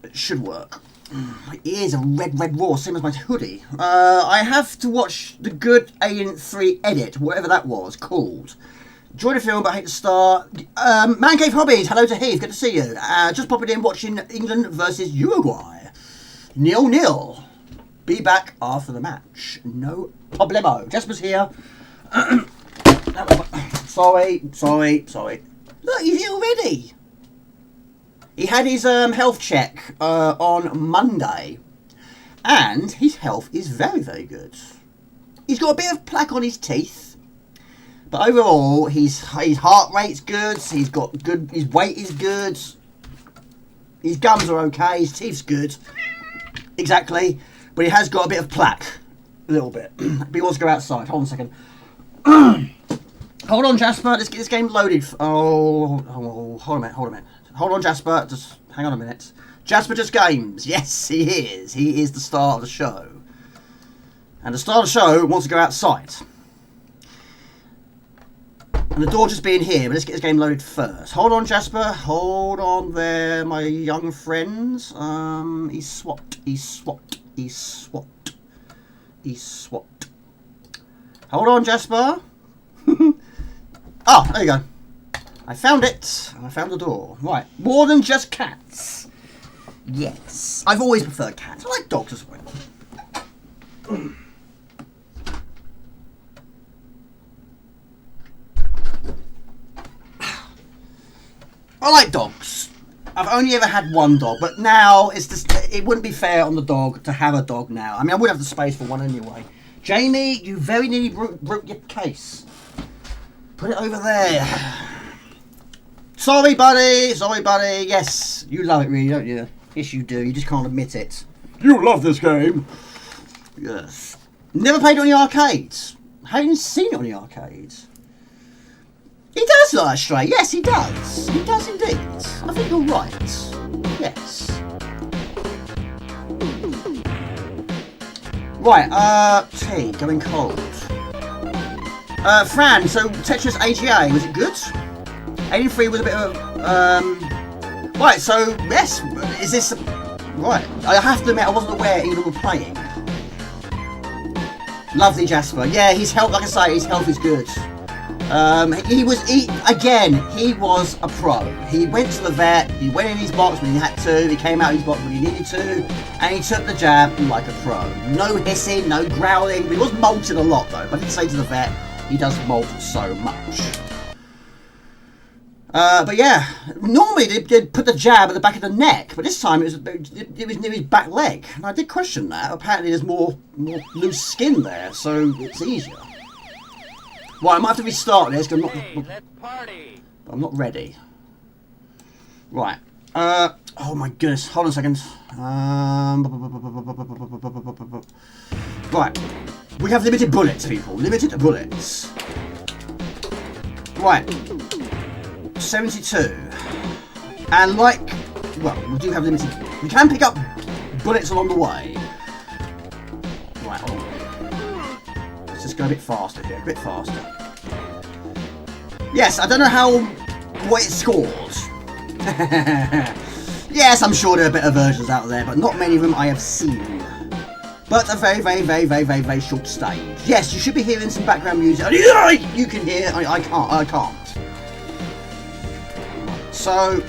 It should work. My ears are red raw, same as my hoodie. I have to watch the Good Alien 3 edit, whatever that was called. Enjoy the film, but I hate the star. Man Cave Hobbies, hello to Heath, good to see you. Just popping in watching England versus Uruguay. 0-0. Be back after the match. No problemo. Jasper's here. Sorry. Look, he's here already. He had his health check on Monday, and his health is very, very good. He's got a bit of plaque on his teeth, but overall, his heart rate's good. He's got good. His weight is good. His gums are okay. His teeth's good. Exactly, but he has got a bit of plaque, a little bit. But he wants to go outside. Hold on a second. Hold on, Jasper. Let's get this game loaded. Oh, hold a minute. Hold on, Jasper. Just hang on a minute. Jasper Just Games. Yes, he is. He is the star of the show. And the star of the show wants to go outside. And the door just being here, but let's get this game loaded first. Hold on, Jasper. Hold on there, my young friends. Eswat. Hold on, Jasper. Oh, there you go. I found it. I found the door. Right. More than just cats. Yes. I've always preferred cats. I like dogs as well. I like dogs. I've only ever had one dog, but now it's just, it wouldn't be fair on the dog to have a dog now. I mean, I would have the space for one anyway. Jamie, you very nearly broke your case. Put it over there. Sorry, buddy. Yes, you love it, really, don't you? Yes, you do. You just can't admit it. You love this game. Yes. Never played it on the arcades. Haven't even seen it on the arcades. He does like Stray. Yes, he does. He does indeed. I think you're right. Yes. Right, tea, going cold. Fran, so Tetris AGA, was it good? Alien 3 was a bit of, right, so, yes, is this, right, I have to admit I wasn't aware either were playing. Lovely Jasper, yeah, his health, like I say, his health is good. He was a pro. He went to the vet, he went in his box when he had to, he came out of his box when he needed to, and he took the jab like a pro. No hissing, no growling, he was molting a lot though, but I did say to the vet, he does molt so much. But yeah, normally they'd put the jab at the back of the neck, but this time it was near his back leg, and I did question that. Apparently there's more loose skin there, so it's easier. Right, I might have to restart this because I'm not ready. Right, Oh my goodness, hold on a second. Right, we have limited bullets, people. Limited bullets. Right, 72. And like, well, we do have limited. We can pick up bullets along the way. Right, hold on. Let's just go a bit faster here, a bit faster. Yes, I don't know what it scores. Yes, I'm sure there are better versions out there, but not many of them I have seen. But a very, very, very, very, very, very short stage. Yes, you should be hearing some background music. You can hear. I can't. So,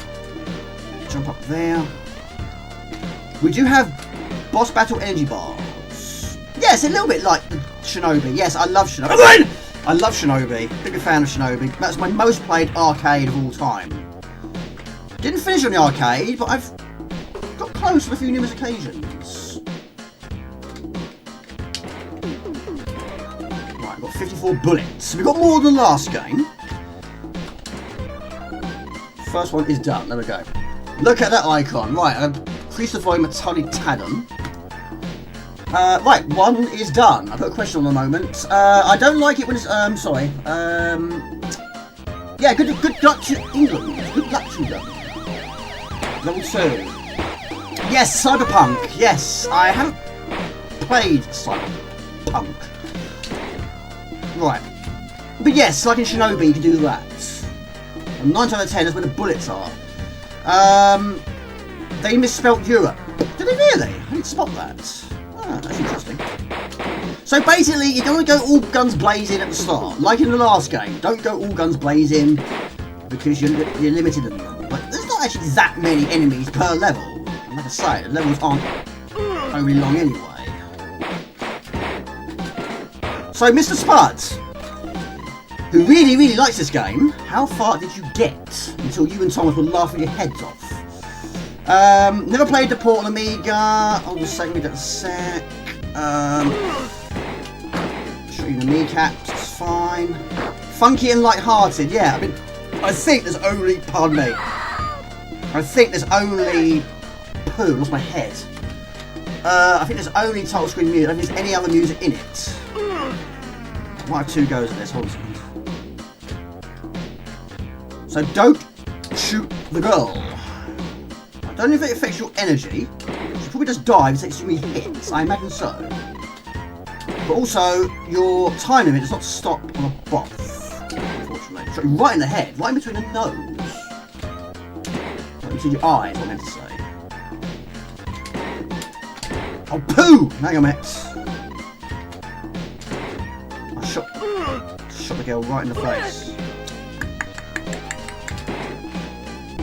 jump up there. We do have boss battle energy bars. Yes, a little bit like Shinobi. Yes, I love Shinobi. I love Shinobi. Big fan of Shinobi. That's my most played arcade of all time. Didn't finish on the arcade, but I've got close on a few numerous occasions. Right, I've got 54 bullets. We've got more than the last game. First one is done. There we go. Look at that icon. Right, I've increased the volume a tiny tad on. Right, one is done. I put a question on the moment. I don't like it when it's, sorry. Yeah, good luck to England. Good luck to them. Level 2. Yes, Cyberpunk. Yes, I haven't played Cyberpunk. Right. But yes, like in Shinobi, you can do that. And 9 out of 10 is where the bullets are. They misspelt Europe. Did they really? I didn't spot that. Ah, that's interesting. So basically, you don't want to go all guns blazing at the start. Like in the last game. Don't go all guns blazing because you're limited in them. But there's not actually that many enemies per level. And like I say, the levels aren't overly long anyway. So, Mr. Spud, who really, really likes this game, how far did you get until you and Thomas were laughing your heads off? Never played the port on Amiga. I'll just say, give me that a sec. Show you the kneecaps, it's fine. Funky and light-hearted, yeah. I mean, I think there's only, pardon me. I think there's only, lost my head. I think there's only title screen music. I don't think there's any other music in it. I might have 2 goes at this, hold on a second. So don't shoot the girl. I don't know if it affects your energy. She probably just dives if it takes too many hits. I imagine so. But also, your time limit does not stop on a boss, unfortunately. So right in the head, right in between the nose. Right between your eyes, I meant to say. Oh, poo! Hang on a minute. I shot the girl right in the face.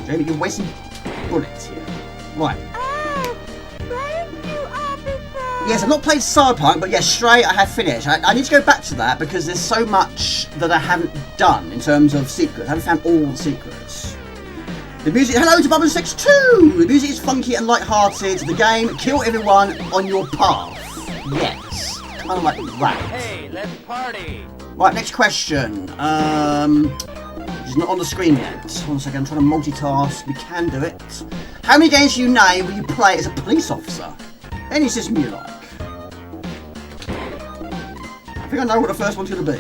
Jamie, you're wasting bullets here. Right. Yes, I've not played Cyberpunk, but yes, Stray I have finished. I need to go back to that because there's so much that I haven't done in terms of secrets. I haven't found all the secrets. The music, hello to Bubble62! The music is funky and light-hearted. The game, kill everyone on your path. Yes, kind of like that. Hey, let's party! Right, next question. It's not on the screen yet. Hold on a second, I'm trying to multitask. We can do it. How many games do you name will you play as a police officer? Any system you like. I think I know what the first one's going to be.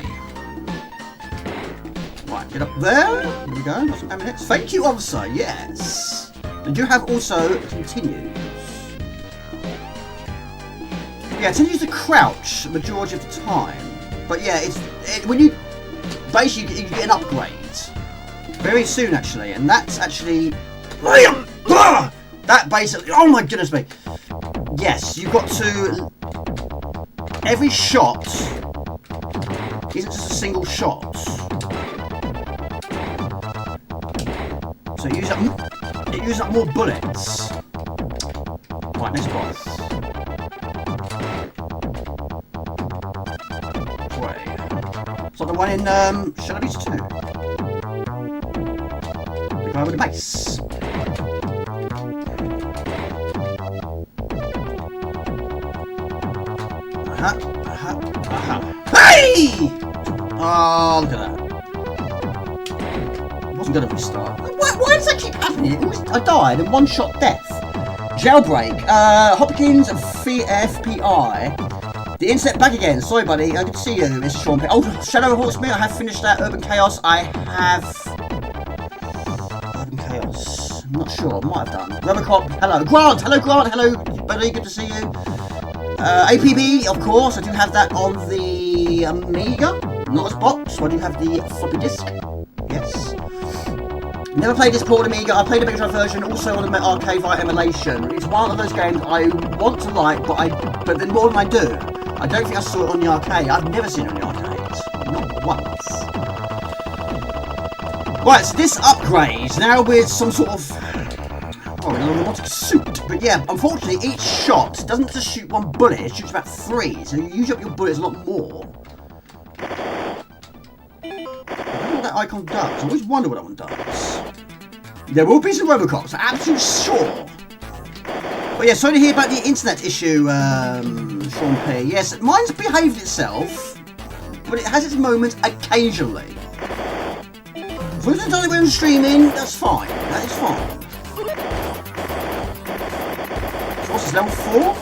Right, get up there. There we go. Got some ammunition. Thank you, officer. Yes. Did you have also continues? Yeah, it tends to use the crouch the majority of the time. But yeah, when you basically you get an upgrade very soon actually, and that's actually that basically. Oh my goodness me! Yes, you've got to. Every shot isn't just a single shot. So it uses up more bullets. Right, next boss. It's like the one in Shinobi 2. The guy with the base. Hey! Oh, look at that. Wasn't going to restart. Why does that keep happening? I died in one-shot death. Jailbreak. Hopkins FPI. The internet back again. Sorry, buddy. Good to see you, Mr. Sean P. Oh, Shadow Horseman. I have finished that. Urban Chaos. I have... Urban Chaos. I'm not sure. Might have done. Robocop. Hello. Grant. Hello, Grant. Hello, buddy. Good to see you. APB, of course. I do have that on the Amiga. Not as box. So I do have the floppy disk. Yes. Never played this port Amiga. I played the Mega Drive version, also on the arcade via emulation. It's one of those games I want to like, but then more than I do, I don't think I saw it on the arcade. I've never seen it on the arcade. Not once. Right, so this upgrade, now with some sort of... Oh, an robotic suit. But yeah, unfortunately, each shot doesn't just shoot one bullet, it shoots about 3. So you use up your bullets a lot more. I don't know what that icon does. I always wonder what that one does. There will be some Robocops, I'm absolutely sure. But yeah, sorry to hear about the internet issue, Sean P. Yes, mine's behaved itself, but it has its moments occasionally. If we've done it when I'm streaming, that's fine. That is fine. So what's this, level 4?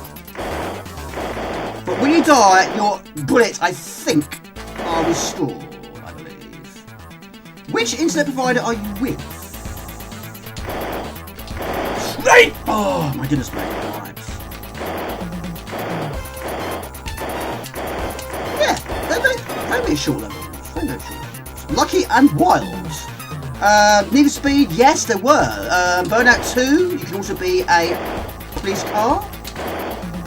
But when you die, your bullets, I think, are restored, I believe. Which internet provider are you with? Right! Oh my goodness, mate. Right. Yeah, they're very short levels. Very short levels. Lucky and Wild. Need for Speed, yes, there were. Burnout 2, you can also be a police car.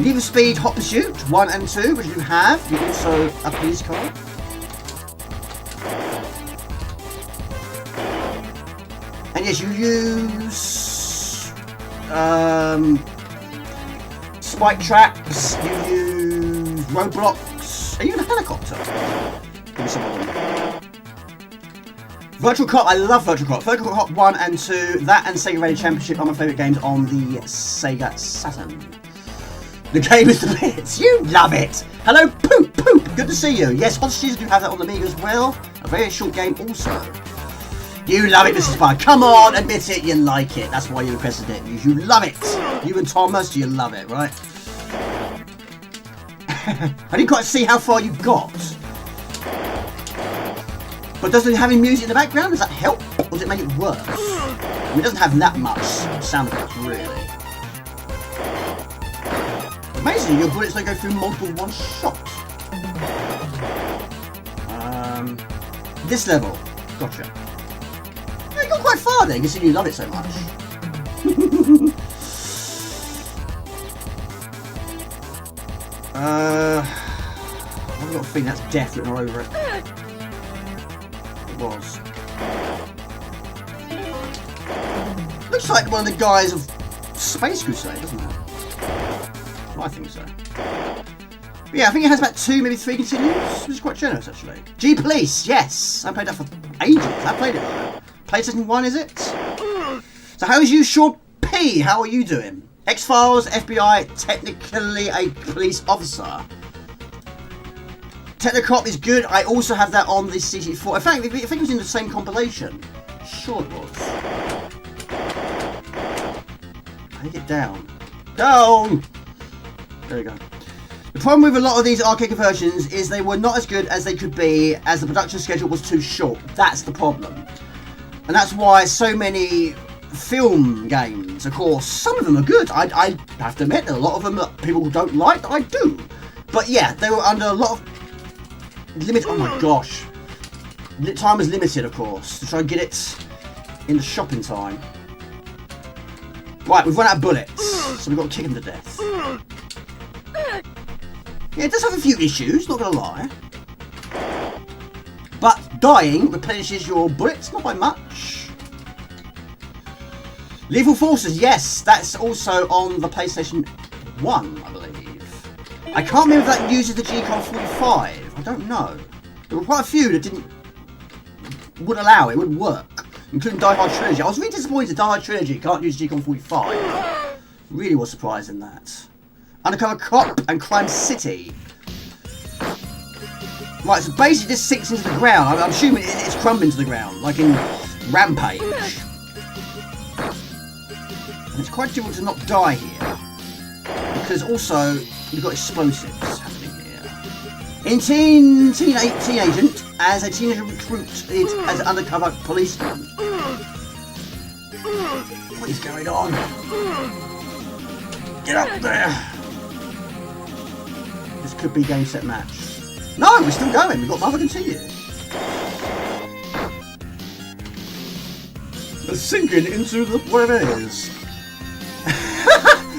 Need for Speed Hot Pursuit 1 and 2, which you have. You're also a police car. And yes, you use spike traps, you use roadblocks, and you use a helicopter. Give me some of them. Virtual Cop, I love Virtual Cop. Virtual Cop 1 and 2, that and Sega Radio Championship are my favourite games on the Sega Saturn. The game is the bits. You love it. Hello, Poop. Good to see you. Yes, Hostages do have that on the Amiga as well. A very short game also. You love it, Mrs. Pye. Come on, admit it, you like it. That's why you requested it. You love it. You and Thomas, you love it, right? I didn't quite see how far you got. But does it have any music in the background? Does that help? Or does it make it worse? I mean, it doesn't have that much sound effects, really. Amazingly, your bullets don't go through multiple one shots. This level. Gotcha. You got quite far there, considering you love it so much. I've got a feeling that's death written all over it. It was. Looks like one of the guys of Space Crusade, doesn't it? Well, I think so. But yeah, I think it has about 2, maybe 3 continues, which is quite generous actually. G-Police, yes! I played that for ages. I played it though. PlayStation 1, is it? So how is you, Sean P? How are you doing? X-Files, FBI, technically a police officer. Technocop is good. I also have that on the CC4. In fact, I think it was in the same compilation. Sure it was. Take it down. Down! There we go. The problem with a lot of these arcade conversions is they were not as good as they could be, as the production schedule was too short. That's the problem. And that's why so many film games, of course, some of them are good. I have to admit, there are a lot of them that people don't like that I do. But yeah, they were under a lot of limit. Oh my gosh. Time is limited, of course, to try and get it in the shop in time. Right, we've run out of bullets, so we've got to kick him to death. Yeah, it does have a few issues, not gonna lie. But dying replenishes your bullets, not by much. Lethal Forces, yes, that's also on the PlayStation 1, I believe. I can't remember if that uses the G-Con 45. I don't know. There were quite a few that wouldn't allow it, wouldn't work. Including Die Hard Trilogy. I was really disappointed Die Hard Trilogy can't use G-Con 45. Really was surprised in that. Undercover Cop and Crime City. Right, so basically this sinks into the ground. I'm assuming it's crumbling to the ground, like in Rampage. And it's quite difficult to not die here. Because also, you've got explosives happening here. In Teen Agent, as a teenager recruited as an undercover policeman. What is going on? Get up there! This could be game, set, match. No, we're still going. We've got another continue. We're sinking into the whatever it is.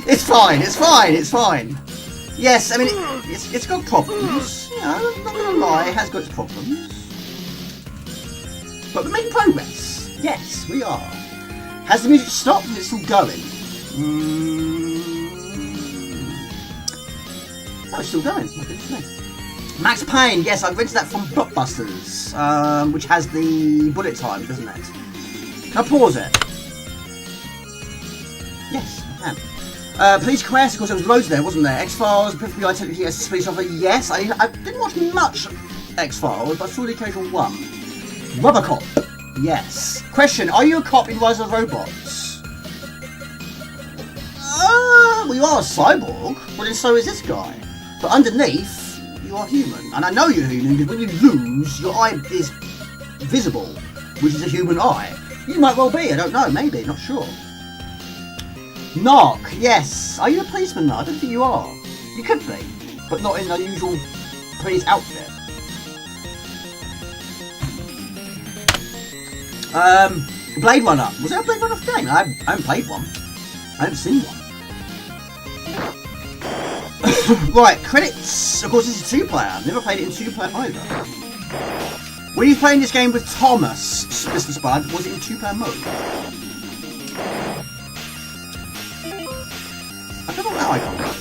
It's fine. It's fine. It's fine. Yes, I mean it's got problems. You know, I'm not gonna lie, it has got its problems. But we're making progress. Yes, we are. Has the music stopped? Is it still going? No, it's still going. Max Payne, yes, I rented that from Blockbusters, which has the bullet time, doesn't it? Can I pause it? Yes, I can. Police Quest, of course, there was loads there, wasn't there? X-Files, Perfectly Identity as a police officer, yes. I didn't watch much X-Files, but I saw the occasional one. Robocop, yes. Question, are you a cop in Rise of the Robots? Well, you are a cyborg, but then so is this guy. But underneath, you are human. And I know you're human, because when you lose, your eye is visible, which is a human eye. You might well be, I don't know, maybe, not sure. Knock, yes. Are you a policeman now? I don't think you are. You could be, but not in the usual police outfit. Blade Runner. Was there a Blade Runner game? I haven't played one. I haven't seen one. Right, credits. Of course, this is 2-player. I've never played it in 2-player either. When you playing this game with Thomas, Mr. Spud, was it in 2-player mode? I don't know what that icon is.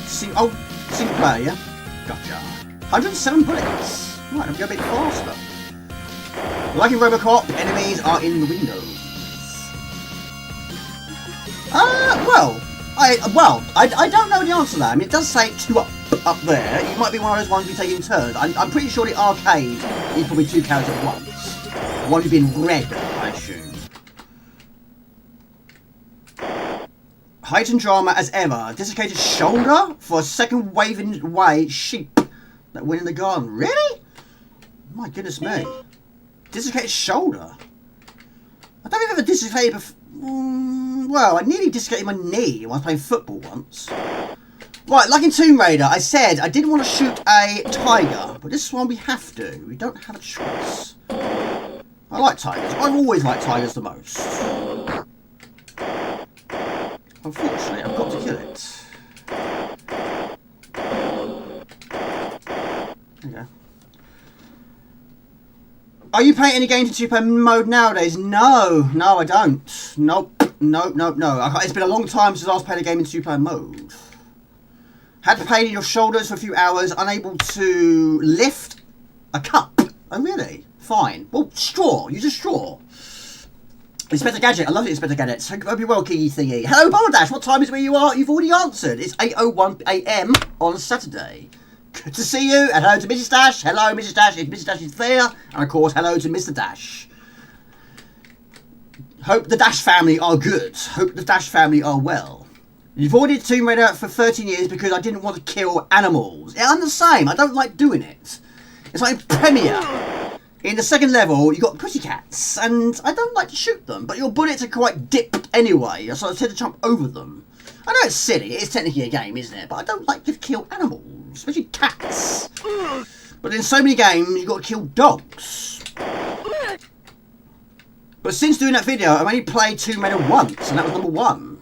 Single player, yeah? Gotcha. 107 bullets. Right, I'm going a bit faster. Like in Robocop, enemies are in the windows. I don't know the answer to that. I mean, it does say 2 up there. It might be one of those ones we take in turns. I'm pretty sure the arcade is probably 2 characters at once. One who's been red, I assume. Heightened drama as ever. Dislocated shoulder for a second waving away sheep that went in the garden. Really? My goodness me. Dislocated shoulder. I don't think I've ever dislocated before. Well, I nearly dislocated my knee when I was playing football once. Right, like in Tomb Raider, I said I didn't want to shoot a tiger, but this one we have to. We don't have a choice. I like tigers. I've always liked tigers the most. Unfortunately, I've got to kill it. Okay. Are you playing any games in 2-player mode nowadays? No, I don't. Nope. No. It's been a long time since I was playing a game in 2-player mode. Had pain in your shoulders for a few hours, unable to lift a cup. Oh, really? Fine. Well, straw. Use a straw. Inspector Gadget. I love it, Inspector Gadget. So, hope you're well, Kiggy Thingy. Hello, Baldash. What time is it where you are? You've already answered. It's 8:01 AM on Saturday. Good to see you. And hello to Mrs. Dash. Hello, Mrs. Dash. If Mrs. Dash is there. And, of course, hello to Mr. Dash. Hope the Dash family are good. Hope the Dash family are well. You've avoided Tomb Raider for 13 years because I didn't want to kill animals. Yeah, I'm the same. I don't like doing it. It's like in Premiere. In the second level, you got pussycats, and I don't like to shoot them, but your bullets are quite dipped anyway, so I tend to jump over them. I know it's silly, it's technically a game, isn't it? But I don't like to kill animals, especially cats. But in so many games, you've got to kill dogs. But since doing that video, I've only played Tomb Raider once, and that was number 1.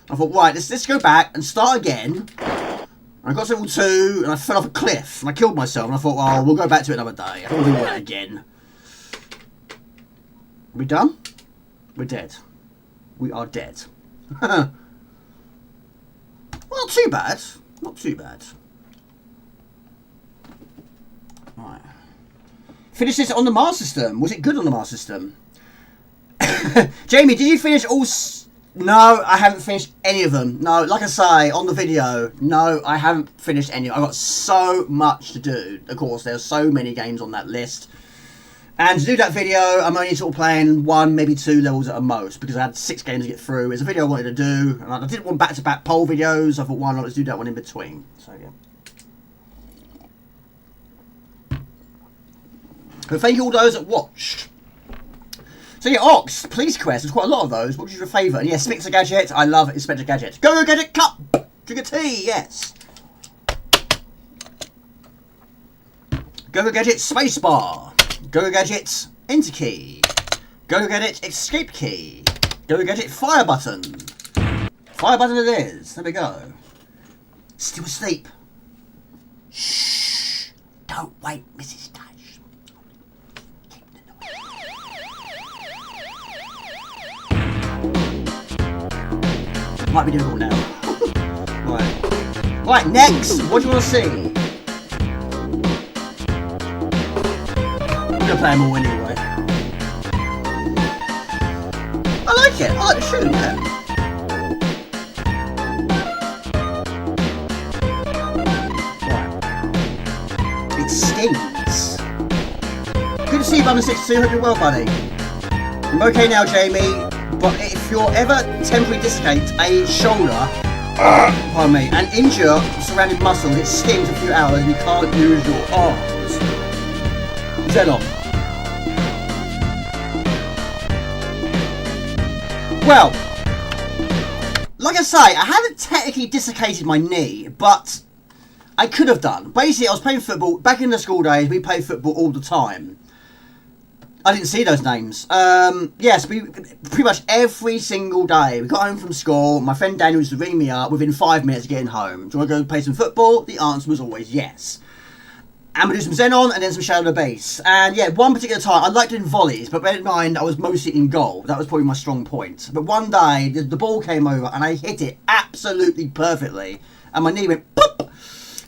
I thought, right, let's go back and start again. And I got to level 2, and I fell off a cliff, and I killed myself, and I thought, well, we'll go back to it another day. I don't want to do that again. Are we done? We're dead. We are dead. Well, not too bad. Not too bad. Right. Finish this on the Mars system. Was it good on the Mars system? Jamie, did you finish all No, I haven't finished any of them. No, like I say on the video, no, I haven't finished any. I've got so much to do. Of course, there's so many games on that list. And to do that video, I'm only sort of playing 1, maybe 2 levels at a most, because I had 6 games to get through. It's a video I wanted to do, and I didn't want back-to-back poll videos. I thought, why not, let's do that one in between. So, yeah. But thank you all those that watched. So yeah, Ox, Police Quest, there's quite a lot of those. What was your favourite? And yeah, Inspector Gadget, I love Inspector Gadget. Go Gadget Cup! Drink a tea, yes. Go Gadget Spacebar. Go Gadget Enter Key. Go Gadget Escape Key. Go Gadget Fire Button. Fire Button it is. There we go. Still asleep. Shh. Don't wake Mrs. Dash. Might be difficult now. Right, next, what do you want to see? I'm gonna play them all anyway. I like it. I like the shoe, yeah. Right. It stings. Good to see you, Bummer62. Hope you're well, buddy. I'm okay now, Jamie. But if you're ever temporarily dislocate a shoulder, pardon me, and injure surrounding muscles, it stings for a few hours and you can't use your arms. Xenon. Well, like I say, I haven't technically dislocated my knee, but I could have done. Basically, I was playing football. Back in the school days, we played football all the time. I didn't see those names. Yes, pretty much every single day. We got home from school. My friend Daniel used to ring me up within 5 minutes of getting home. Do you want to go play some football? The answer was always yes. And we do some Xenon and then some Shadow Base. And yeah, one particular time, I liked doing volleys, but bear in mind, I was mostly in goal. That was probably my strong point. But one day, the ball came over and I hit it absolutely perfectly. And my knee went, boop!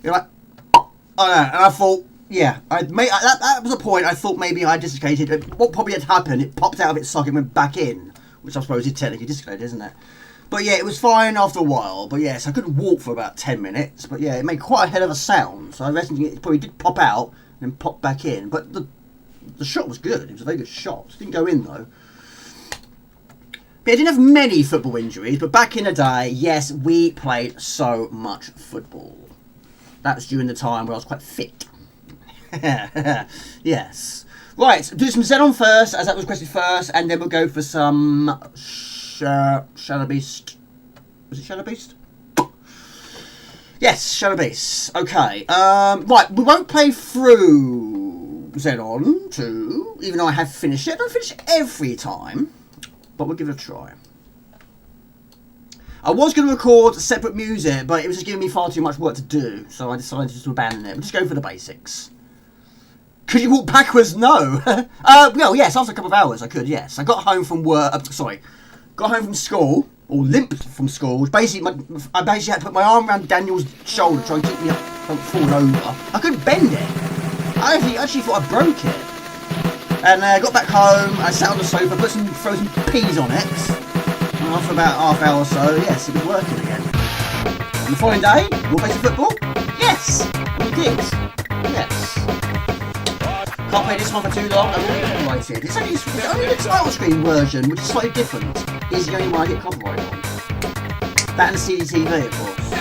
You're like, oh no. And I thought, yeah, that was a point I thought maybe I dislocated. What probably had happened, it popped out of its socket and went back in, which I suppose is technically dislocated, isn't it? But yeah, it was fine after a while. But yes, I couldn't walk for about 10 minutes. But yeah, it made quite a hell of a sound. So I reckon it probably did pop out and then pop back in. But the shot was good. It was a very good shot. It didn't go in though. But I didn't have many football injuries. But back in the day, yes, we played so much football. That was during the time where I was quite fit. Yes. Right, do some Xenon first, as that was requested first, and then we'll go for some Shadow Beast. Was it Shadow Beast? Yes, Shadow Beast. Okay. Right, we won't play through Xenon 2, even though I have finished it. I don't finish it every time, but we'll give it a try. I was going to record separate music, but it was just giving me far too much work to do, so I decided just to abandon it. We'll just go for the basics. Could you walk backwards? No. Well, yes, after a couple of hours I could, yes. I got home from work, got home from school, or limped from school, which basically, I basically had to put my arm around Daniel's shoulder to try and keep me up from falling over. I couldn't bend it. I actually thought I broke it. And I got back home, I sat on the sofa, put some frozen peas on it, and after about half hour or so, yes, it was working again. On the following day, we'll play some football? Yes, we did. Yes. Can't play this one for too long, I'm really copyrighted. It's only the title screen version, which is slightly different, is the only one I get copyright on. That and the CDTV, of course.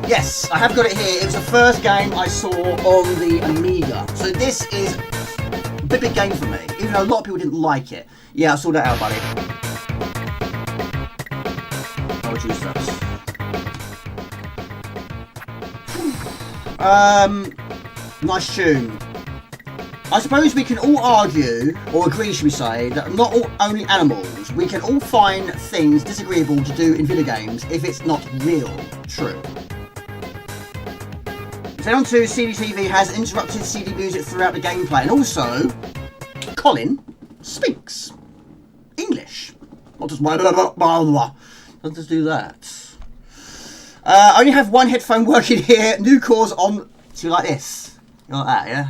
Yes, I have got it here. It was the first game I saw on the Amiga. So this is a big game for me, even though a lot of people didn't like it. Yeah, I saw that out, buddy. I would choose that. Nice tune. I suppose we can all argue, or agree should we say, that not only animals, we can all find things disagreeable to do in video games if it's not real true. Xenon 2 CDTV has interrupted CD music throughout the gameplay, and also, Colin speaks English. Not just blah, blah, blah, blah, blah. Doesn't just do that. I only have one headphone working here, new cores on, so like this. You like that, yeah?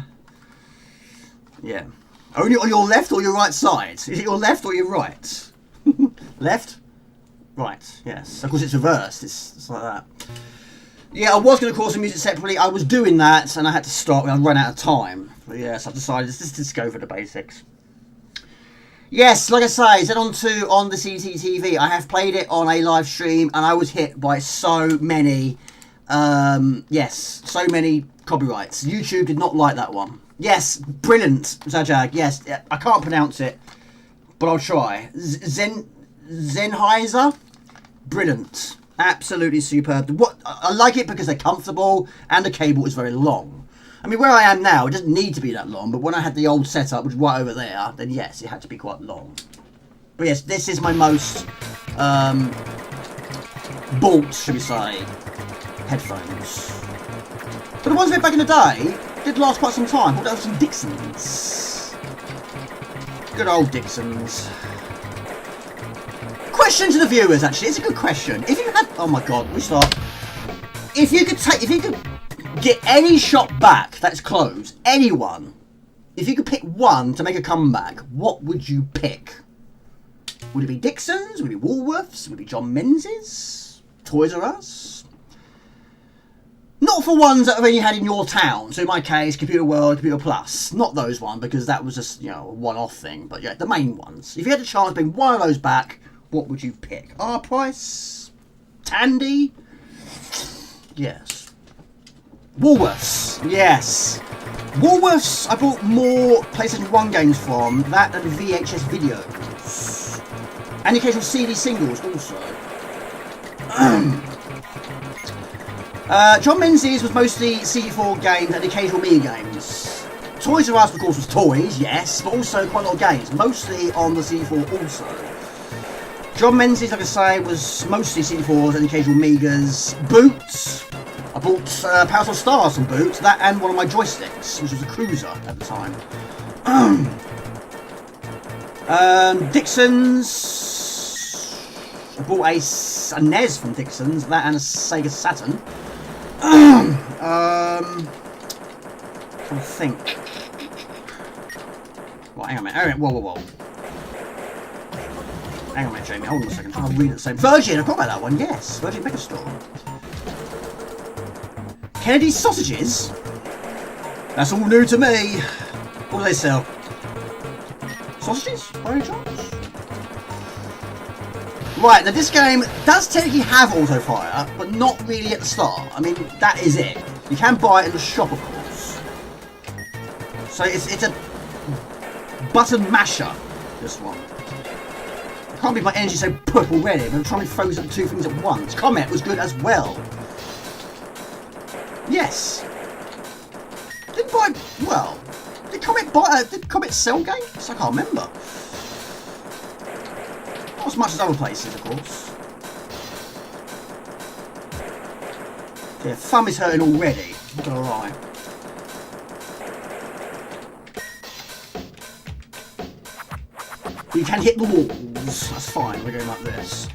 Yeah. Only on your left or your right side? Is it your left or your right? Left? Right, yes. Of course it's reversed, it's like that. Yeah, I was going to record some music separately. I was doing that, and I had to stop when I ran out of time. But yes, I've decided let's just go for the basics. Yes, like I say, Xenon 2 on the CCTV. I have played it on a live stream, and I was hit by so many, so many copyrights. YouTube did not like that one. Yes, brilliant, Zajag. Yes, I can't pronounce it, but I'll try. Sennheiser, brilliant. Absolutely superb. I like it because they're comfortable and the cable is very long. I mean, where I am now, it doesn't need to be that long, but when I had the old setup, which was right over there, then yes, it had to be quite long. But yes, this is my most bought, should we say, headphones. But the ones we had back in the day did last quite some time. What else? Some Dixons. Good old Dixons. Question to the viewers, actually. It's a good question. If you had... Oh my god, we start. If you could get any shop back that's closed, anyone, if you could pick one to make a comeback, what would you pick? Would it be Dixon's? Would it be Woolworths? Would it be John Menzies? Toys R Us? Not for ones that have only had in your town. So in my case, Computer World, Computer Plus. Not those ones, because that was just, you know, a one-off thing. But yeah, the main ones. If you had the chance to bring one of those back, what would you pick? R-Price? Tandy? Yes. Woolworths. Yes. Woolworths, I bought more PlayStation 1 games from that than VHS videos. And occasional CD singles also. John Menzies was mostly CD4 games and occasional Amiga games. Toys R Us, of course, was toys, yes, but also quite a lot of games. Mostly on the CD4 also. John Menzies, like I say, was mostly CD4s and occasional Amigas. Boots. I bought Power Stars from Boots, that and one of my joysticks, which was a Cruiser at the time. Dixon's. I bought a NES from Dixon's, that and a Sega Saturn. I think. Well, hang on a minute. Whoa. Hang on a minute, Jamie. Hold on a second. I'll read it the same. Virgin. I forgot about that one. Yes, Virgin Megastore. Kennedy's sausages. That's all new to me. What do they sell? Sausages? By any chance? Right, now this game does technically have auto fire, but not really at the start. I mean, that is it. You can buy it in the shop, of course. So it's a button masher, this one. I can't believe my energy's so put already, but I'm trying to focus on two things at once. Comet was good as well. Yes. Did Comet sell games? I can't remember. Not as much as other places, of course. Yeah, thumb is hurting already. Alright. You can hit the walls. That's fine. We're going like this.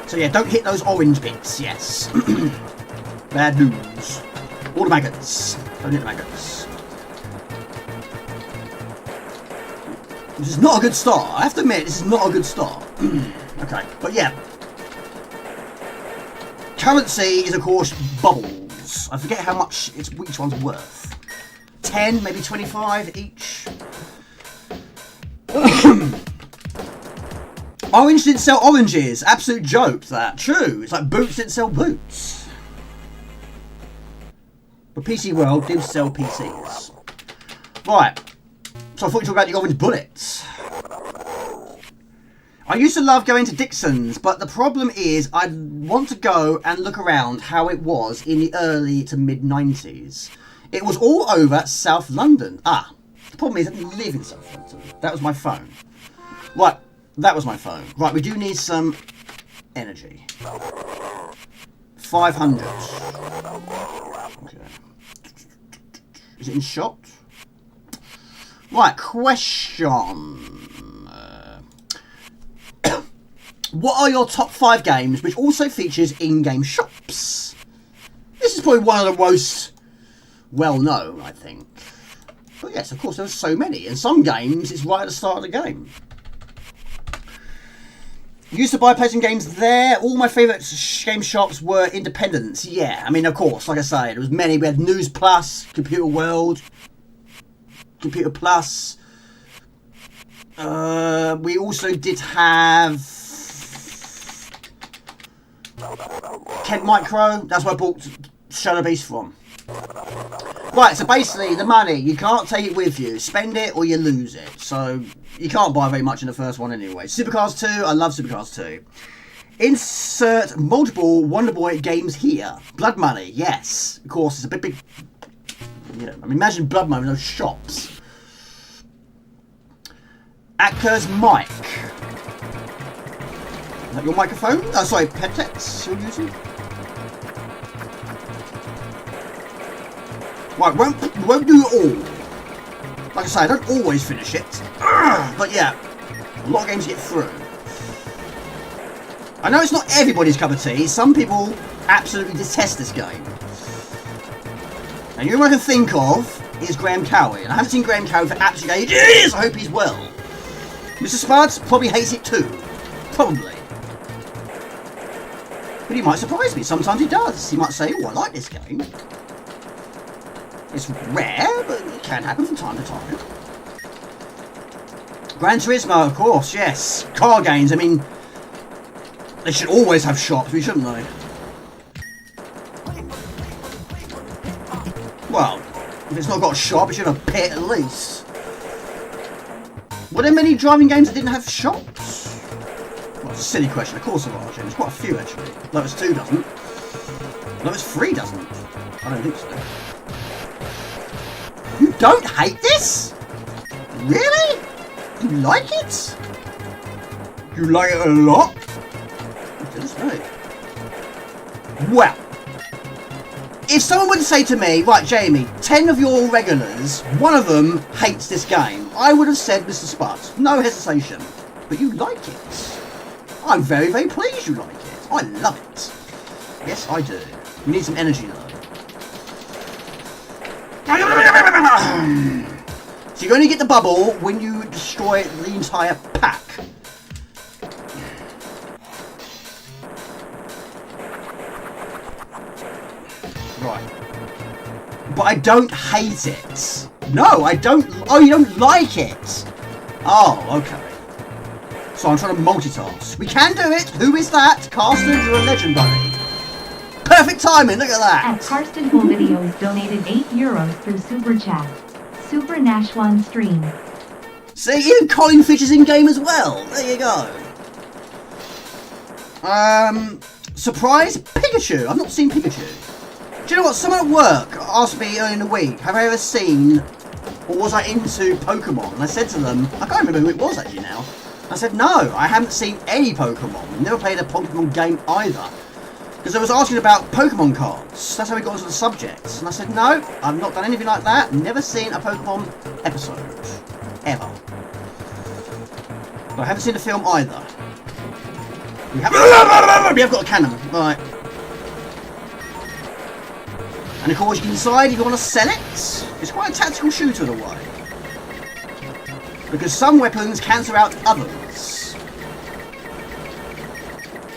So yeah, don't hit those orange bits. Yes. Bad news. All the maggots. Don't hit the maggots. This is not a good start. I have to admit, this is not a good start. Okay, but yeah. Currency is, of course, bubbles. I forget how much each one's worth. 10, maybe 25 each. Orange didn't sell oranges. Absolute joke, that. True. It's like Boots didn't sell boots. But PC World did sell PCs. Right. So I thought you talked about the orange bullets. I used to love going to Dixon's, but the problem is I'd want to go and look around how it was in the early to mid-90s. It was all over South London. Ah, the problem is I didn't live in South London. That was my phone. Right, that was my phone. Right, we do need some energy. 500. Okay. Is it in shot? Right, question. What are your top 5 games which also features in-game shops? This is probably one of the most well-known, I think. Well, yes, of course, there's so many. In some games, it's right at the start of the game. Used to buy PlayStation games there. All my favourite game shops were independents. Yeah, I mean, of course, like I say, there was many. We had News Plus, Computer World, Computer Plus. We also did have Kent Micro. That's where I bought Shadow Beast from. Right, so basically, the money, you can't take it with you. Spend it or you lose it. So, you can't buy very much in the first one anyway. Supercars 2, I love Supercars 2. Insert multiple Wonder Boy games here. Blood Money, yes. Of course, it's a big... You know, I mean, imagine Blood Money in those shops. Acker's mic. Is that your microphone? Oh, sorry, headsets you're using? Right, won't do it all. Like I say, I don't always finish it. But yeah, a lot of games get through. I know it's not everybody's cup of tea. Some people absolutely detest this game. And the only one I can think of is Graham Cowie. And I haven't seen Graham Cowie for absolutely ages. I hope he's well. Mr. Spuds probably hates it too. Probably. But he might surprise me. Sometimes he does. He might say, oh, I like this game. It's rare, but it can happen from time to time. Gran Turismo, of course, yes. Car games, I mean, they should always have shops, shouldn't they? Well, if it's not got a shop, it should have a pit at least. Were there many driving games that didn't have shops? Well, it's a silly question, of course there are, James. Quite a few, actually. Lotus 2 doesn't. Lotus 3 doesn't. I don't think so. You don't hate this? Really? You like it? You like it a lot? Goodness me. Well, if someone would say to me, right, Jamie, 10 of your regulars, one of them hates this game, I would have said Mr. Spuds. No hesitation. But you like it. I'm very, very pleased you like it. I love it. Yes, I do. You need some energy, though. So you only get the bubble when you destroy the entire pack. Right. But I don't hate it. No, I don't. Oh, you don't like it. Oh, okay. So I'm trying to multitask. We can do it. Who is that? Carsten, you're a legend, buddy. Perfect timing, look at that! At Karsten Who Videos donated €8 through Super Chat. Super Nashwan stream. See, even Colin Fish is in game as well. There you go. Surprise Pikachu. I've not seen Pikachu. Do you know what? Someone at work asked me earlier in the week, have I ever seen or was I into Pokemon? And I said to them, I can't remember who it was actually now. I said, no, I haven't seen any Pokemon. Never played a Pokemon game either. Because I was asking about Pokemon cards. That's how we got onto the subject. And I said, no, I've not done anything like that. Never seen a Pokemon episode. Ever. But I haven't seen the film either. We have got a cannon. Right. And of course you can decide if you want to sell it. It's quite a tactical shooter in a way. Because some weapons cancel out others.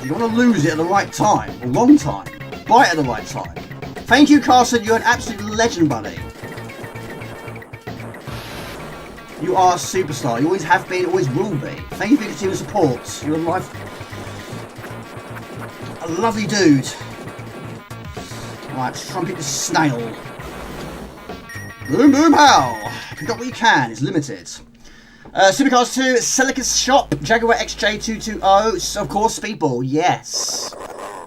You want to lose it at the right time, or wrong time. Buy it at the right time. Thank you, Carson. You're an absolute legend, buddy. You are a superstar. You always have been, always will be. Thank you for your continued support. You're a lovely dude. Right, let's try and pick the snail. Boom, boom, pow. Pick up what you can. It's limited. Supercars 2, Celicus Shop, Jaguar XJ220, so of course Speedball, yes.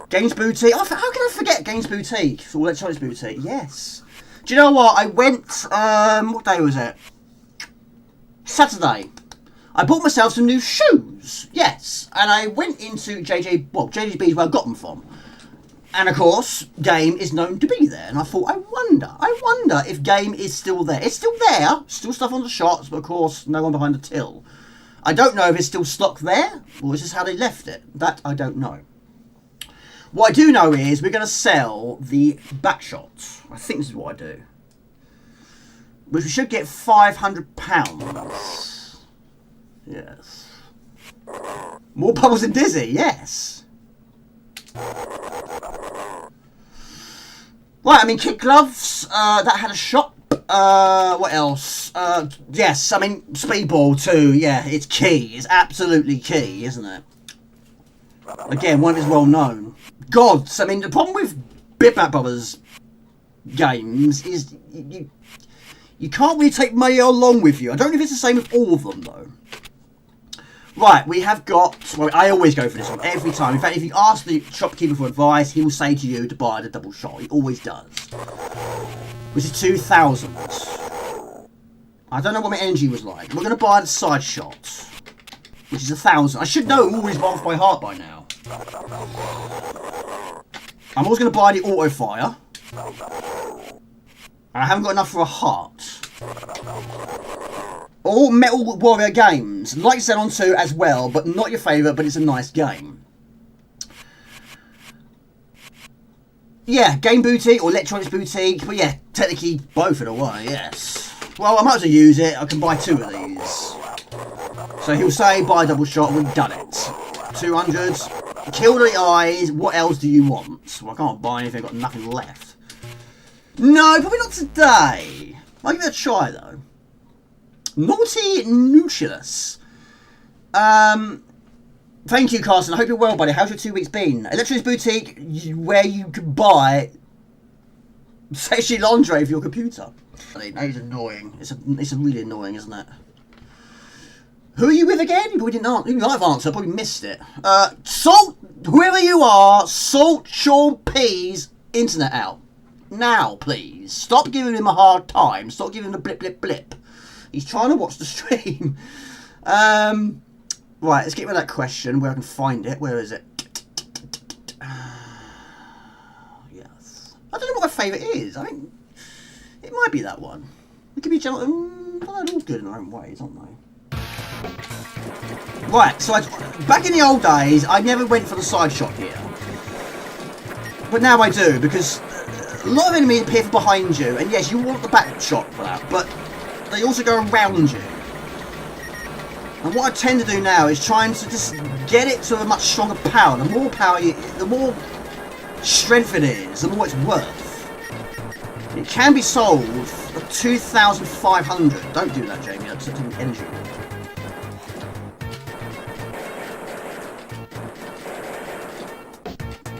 Games Boutique, oh, how can I forget Games Boutique? All Electronics Boutique, yes. Do you know what, I went, what day was it? Saturday. I bought myself some new shoes, yes. And I went into JJB is where I got them from. And of course, Game is known to be there. And I thought, I wonder if Game is still there. It's still there. Still stuff on the shots, but of course, no one behind the till. I don't know if it's still stock there, or is this how they left it? That I don't know. What I do know is we're going to sell the back shots. I think this is what I do. which we should get £500. Yes. More bubbles than Dizzy, yes. Right, I mean, kit gloves, that had a shop. What else? Yes, I mean, Speedball too, yeah, it's key. It's absolutely key, isn't it? Again, one of his well known. Gods, I mean, the problem with Bitmap Brothers games is you can't really take money along with you. I don't know if it's the same with all of them, though. Right, we have got... Well, I always go for this one, every time. In fact, if you ask the shopkeeper for advice, he will say to you to buy the double shot. He always does. Which is 2,000. I don't know what my energy was like. We're going to buy the side shot, which is 1,000. I should know all these ones by heart by now. I'm always going to buy the auto fire. I haven't got enough for a heart. All Metal Warrior games, like Xenon 2 as well, but not your favourite, but it's a nice game. Yeah, Game Boutique or Electronics Boutique, but yeah, technically both in a way, yes. Well, I might as well use it, I can buy 2 of these. So he'll say, buy a double shot, we've done it. 200, kill the eyes, what else do you want? Well, I can't buy anything, I've got nothing left. No, probably not today. I'll give it a try though. Naughty Nucleus. Thank you, Carson. I hope you're well, buddy. How's your 2 weeks been? Electronics Boutique, where you can buy sexy lingerie for your computer. That is annoying. It's really annoying, isn't it? Who are you with again? You probably didn't answer. You might have answered. Probably missed it. Salt, whoever you are, sort Sean P's internet out now, please. Stop giving him a hard time. Stop giving him a blip, blip, blip. He's trying to watch the stream. Right, let's get rid of that question where I can find it. Where is it? Yes. I don't know what my favourite is. I think it might be that one. It could be they're all good in their own ways, aren't they? Right, so back in the old days, I never went for the side shot here. But now I do, because a lot of enemies appear from behind you, and yes, you want the back shot for that, but they also go around you. And what I tend to do now is trying to just get it to a much stronger power. The more power, the more strength it is, the more it's worth. It can be sold for 2,500. Don't do that, Jamie. That's taking energy.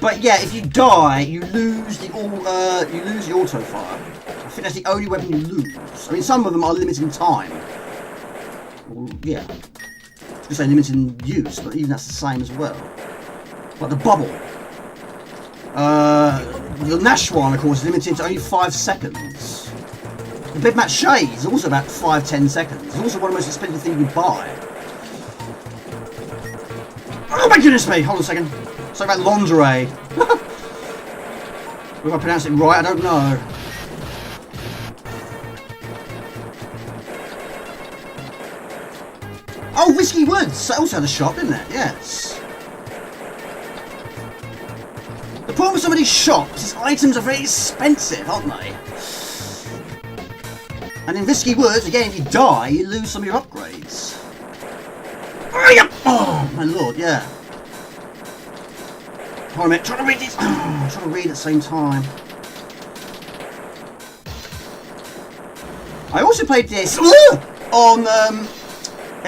But yeah, if you die, you lose the auto fire. I think that's the only weapon you lose. I mean, some of them are limited in time. Well, yeah. I was going to say limited in use, but even that's the same as well. Like the bubble. The Nash one, of course, is limited to only 5 seconds. The Big Match Shade is also about 5-10 seconds. It's also one of the most expensive things you buy. Oh my goodness me! Hold on a second. Sorry about lingerie. If I pronounce it right, I don't know. Oh, Whiskey Woods! That also had a shop, didn't it? Yes. The problem with some of these shops is items are very expensive, aren't they? And in Whiskey Woods, again, if you die, you lose some of your upgrades. Oh, my lord, yeah. Hold on a minute, trying to read this. I'm trying to read at the same time. I also played this on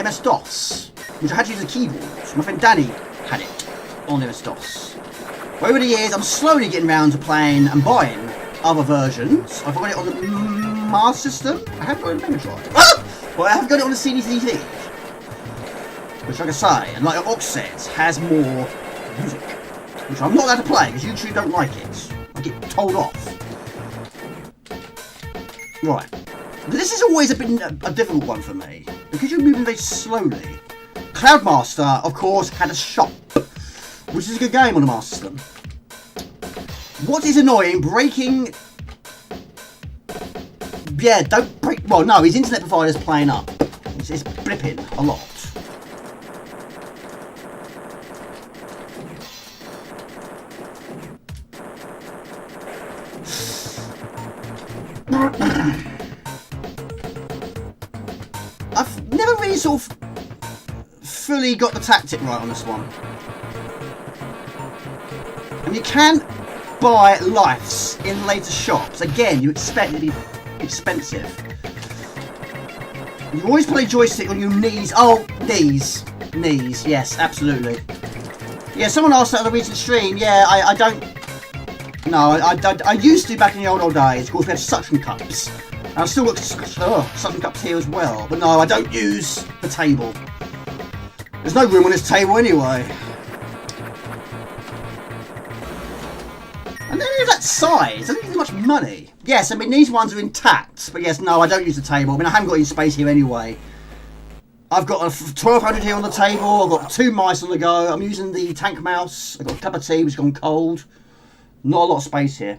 MS-DOS, which I had to use the keyboard. My friend Danny had it on MS-DOS. But over the years, I'm slowly getting around to playing and buying other versions. I've got it on the Master System. I haven't got it on the Mega Drive. But I have got it on the CD-CD. Which, like I say, and like Ox says, has more music. Which I'm not allowed to play because YouTube don't like it. I get told off. Right. This has always been a difficult one for me. Because you're moving very slowly. Cloudmaster, of course, had a shop. Which is a good game on the Master System. What is annoying, breaking... Yeah, don't break... Well, no, his internet provider's playing up. It's blipping a lot. sort of fully got the tactic right on this one. And you can buy lifes in later shops. Again, you expect it to be expensive. You always play joystick on your knees. Oh, knees. Knees, yes, absolutely. Yeah, someone asked that on a recent stream. Yeah, I don't... No, I used to back in the old days. Of course, we had suction cups. And I've still got suction cups here as well. But no, I don't use the table. There's no room on this table anyway. And they're that size. I don't need much money. Yes, I mean, these ones are intact. But yes, no, I don't use the table. I mean, I haven't got any space here anyway. I've got a 1200 here on the table. I've got 2 mice on the go. I'm using the tank mouse. I've got a cup of tea which has gone cold. Not a lot of space here.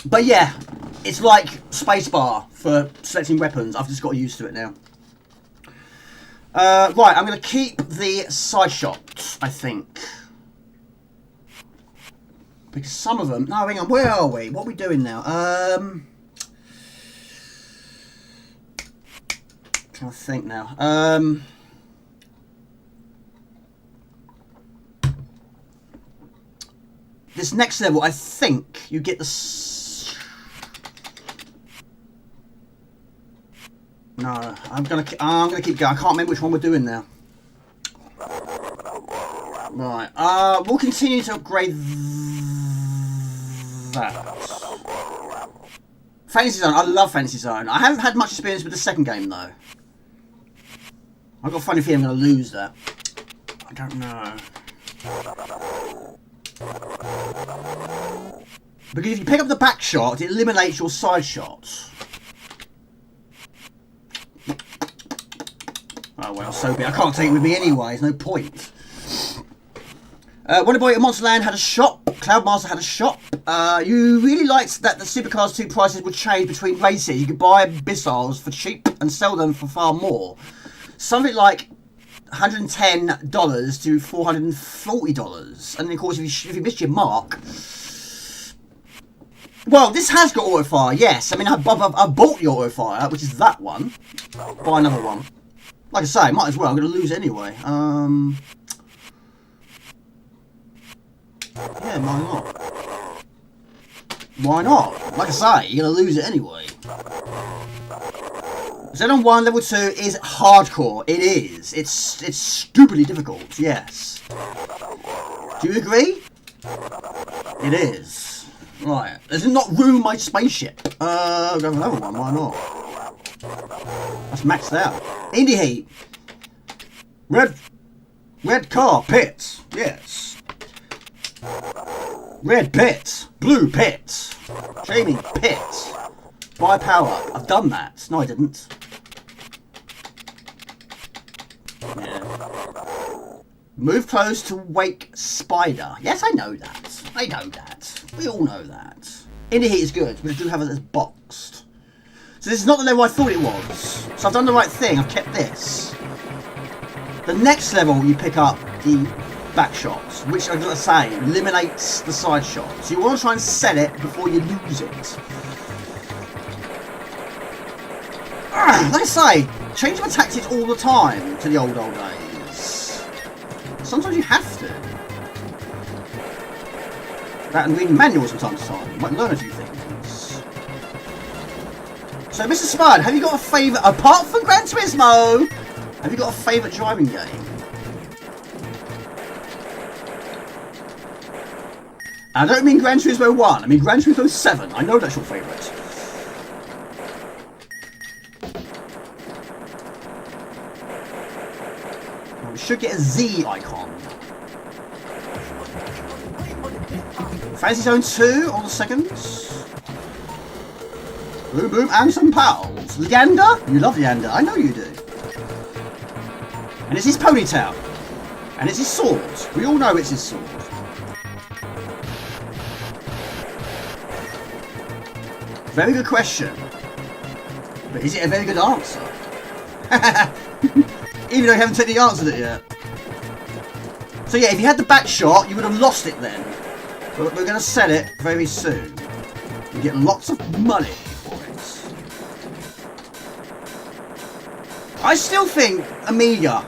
But yeah, it's like spacebar for selecting weapons. I've just got used to it now. Right, I'm going to keep the side shot, I think. Because some of them... No, hang on, where are we? What are we doing now? Trying to think now. This next level, I think you get the... No, I'm gonna keep going. I can't remember which one we're doing now. Right. We'll continue to upgrade that. Fantasy Zone. I love Fantasy Zone. I haven't had much experience with the second game though. I've got a funny feeling I'm going to lose that. I don't know. Because if you pick up the back shot, it eliminates your side shots. Oh well, so be it. I can't take it with me anyway, there's no point. Wonderboy at Monsterland had a shop. Cloudmaster had a shop. You really liked that the Supercars 2 prices would change between races. You could buy missiles for cheap and sell them for far more. Something like $110 to $440. And then of course if you missed your mark... Well, this has got auto fire, yes. I mean, I bought the auto fire, which is that one. Buy another one. Like I say, might as well. I'm going to lose anyway. Yeah, why not? Why not? Like I say, you're going to lose it anyway. Xenon 1 level 2 is hardcore. It is. It's stupidly difficult, yes. Do you agree? It is. Right. Does it not ruin my spaceship? I'll go for another one, why not? That's maxed out. Indie Heat. Red car, pits. Yes. Red pits. Blue pits. Jamie pits. Buy power. I've done that. No, I didn't. Yeah. Move close to wake spider. Yes, I know that. I know that. We all know that. Indie Heat is good, but I do have it as boxed. So this is not the level I thought it was. So I've done the right thing. I've kept this. The next level, you pick up the back shots, which I've got to say, eliminates the side shots. So you want to try and set it before you lose it. Like I say, change my tactics all the time to the old days. Sometimes you have to. That and reading manuals from time to time. You might learn a few things. So, Mr. Spud, have you got a favourite, apart from Gran Turismo, have you got a favourite driving game? I don't mean Gran Turismo 1, I mean Gran Turismo 7. I know that's your favourite. Well, we should get a Z icon. Fantasy Zone 2 on the seconds. Boom boom and some pals. Leander? You love Leander, I know you do. And it's his ponytail. And it's his sword. We all know it's his sword. Very good question. But is it a very good answer? Even though you haven't technically answered it yet. So yeah, if you had the back shot, you would have lost it then. But we're going to sell it very soon. You get lots of money for it. I still think Amiga.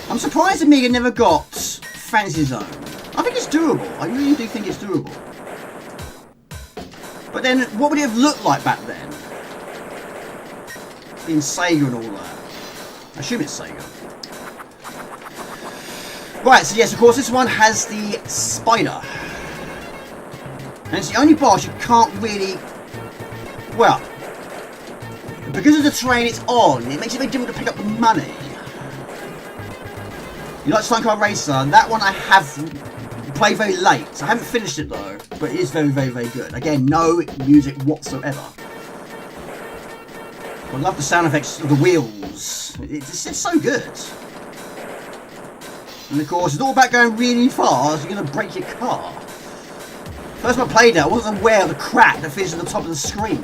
I'm surprised Amiga never got Fantasy Zone. I think it's doable. I really do think it's doable. But then, what would it have looked like back then? Being Sega and all that. I assume it's Sega. Right, so yes, of course, this one has the spider. And it's the only boss you can't really... Well, because of the terrain it's on, it makes it very difficult to pick up the money. You like Stunt Car Racer? That one I have played very late. I haven't finished it though, but it is very, very, very good. Again, no music whatsoever. I love the sound effects of the wheels. It's so good. And of course, it's all about going really fast. You're going to break your car. First time I played it, I wasn't aware of the crack that finishes at the top of the screen.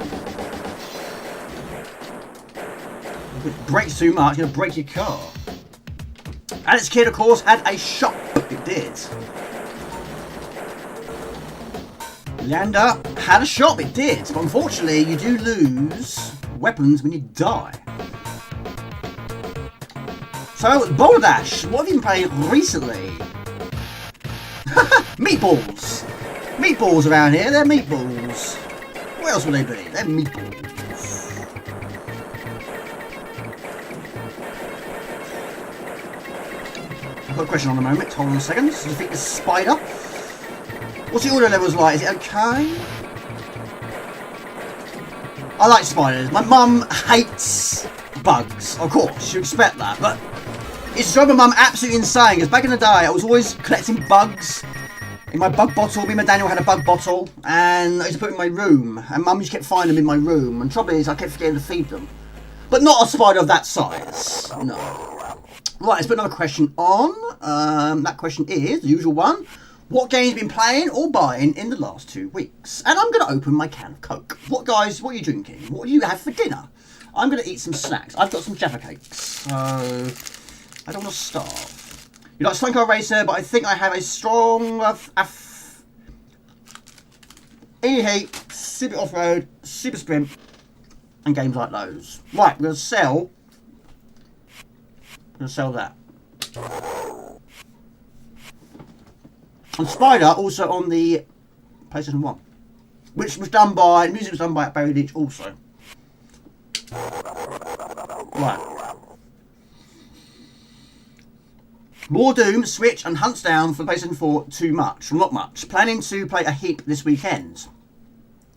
If it breaks too much, you're going to break your car. And its kid, of course, had a shop. It did. Leander had a shop. It did. But unfortunately, you do lose weapons when you die. So, Boulder Dash. What have you been playing recently? Meatballs. Meatballs around here. They're meatballs. What else would they be? They're meatballs. I've got a question on a moment. Hold on a second. So, defeat the spider. What's the audio levels like? Is it okay? I like spiders. My mum hates bugs. Of course, you expect that. But it's drove my mum absolutely insane. Because back in the day, I was always collecting bugs in my bug bottle. Me and my Daniel had a bug bottle. And I used to put it in my room. And mum just kept finding them in my room. And the trouble is, I kept forgetting to feed them. But not a spider of that size. No. Right, let's put another question on. That question is, the usual one. What games have you been playing or buying in the last 2 weeks? And I'm going to open my can of Coke. What are you drinking? What do you have for dinner? I'm going to eat some snacks. I've got some Jaffa cakes, so I don't want to starve. You like Stunt Car Racer, but I think I have a strong... Any Heat, Super Off-Road, Super Sprint, and games like those. Right, I'm going to sell that. And Spider also on the PlayStation 1, which was done by, music was done by Barry Leach also. Right. More Doom, Switch and Hunts Down for PlayStation 4, too much, not much. Planning to play a heap this weekend.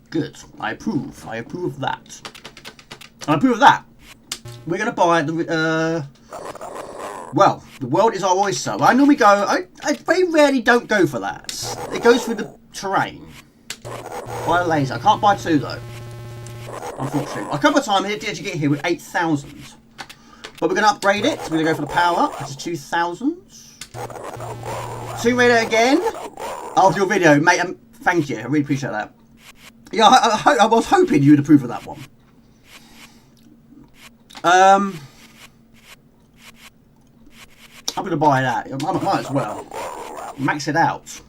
Good, I approve of that. I approve of that. We're going to buy the, well, the world is our oyster. I normally go, I very rarely don't go for that. It goes through the terrain. Buy a laser. I can't buy 2 though. Unfortunately. A couple of times I did actually get here with 8,000. But we're going to upgrade it. We're going to go for the power up, which is 2,000. Tomb Raider again. After your video, mate, thank you. I really appreciate that. Yeah, I was hoping you would approve of that one. I'm going to buy that. I might as well. Max it out.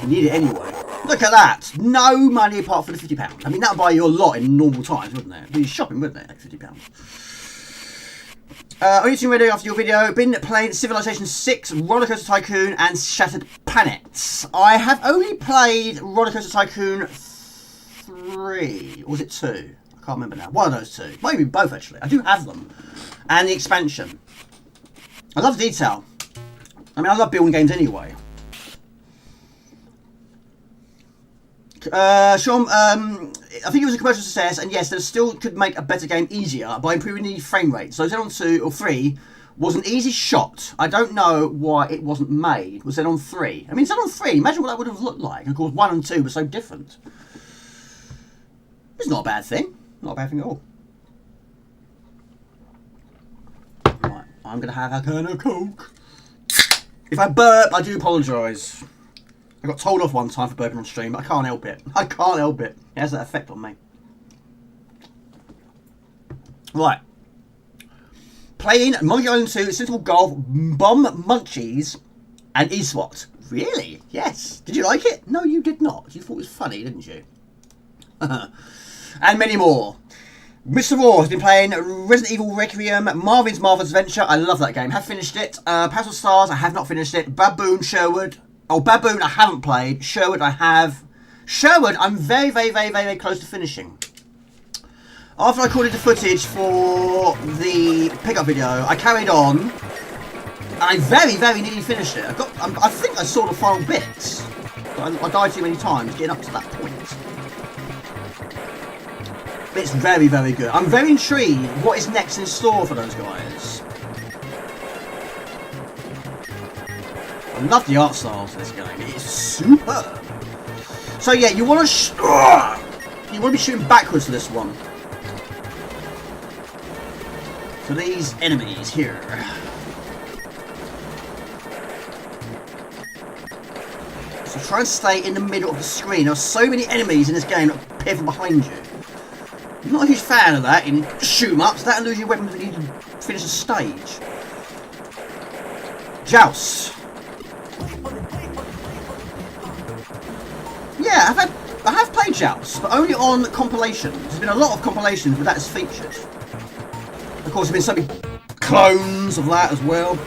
You need it anyway. Look at that. No money apart from the £50. I mean, that would buy you a lot in normal times, wouldn't it? Be shopping, wouldn't it? Like £50. Are you ready after your video? Been playing Civilization 6, Roller Coaster Tycoon, and Shattered Planets. I have only played Roller Coaster Tycoon 3. Or was it 2? I can't remember now. One of those 2. Maybe both, actually. I do have them. And the expansion. I love detail. I mean, I love building games anyway. Sean, I think it was a commercial success, and yes, they still could make a better game easier by improving the frame rate. So Xenon 2 or 3 was an easy shot. I don't know why it wasn't made. Was Xenon 3? I mean, Xenon 3, imagine what that would have looked like. And of course, 1 and 2 were so different. It's not a bad thing. Not a bad thing at all. Right, I'm going to have a can of Coke. If I burp, I do apologise. I got told off one time for burping on stream, but I can't help it. I can't help it. It has that effect on me. Right. Playing Monkey Island 2, Sensible Golf, Bomb Munchies, and Eswat. Really? Yes. Did you like it? No, you did not. You thought it was funny, didn't you? And many more. Mr. Raw has been playing Resident Evil Requiem, Marvin's Marvelous Adventure. I love that game. Have finished it. Puzzle Stars, I have not finished it. Baboon, Sherwood. Oh, Baboon, I haven't played. Sherwood, I have. Sherwood, I'm very, very, very, very, very close to finishing. After I recorded the footage for the pickup video, I carried on. And I very, very nearly finished it. I think I saw the final bits. But I died too many times getting up to that point. It's very, very good. I'm very intrigued what is next in store for those guys. I love the art styles of this game. It's superb. So yeah, you want to be shooting backwards for this one. For these enemies here. So try and stay in the middle of the screen. There are so many enemies in this game that appear from behind you. I'm not a huge fan of that. You shoot them up, so that'll lose your weapons when you finish the stage. Joust. Yeah, I have played Joust, but only on compilations. There's been a lot of compilations where that is featured. Of course, there's been so many clones of that as well.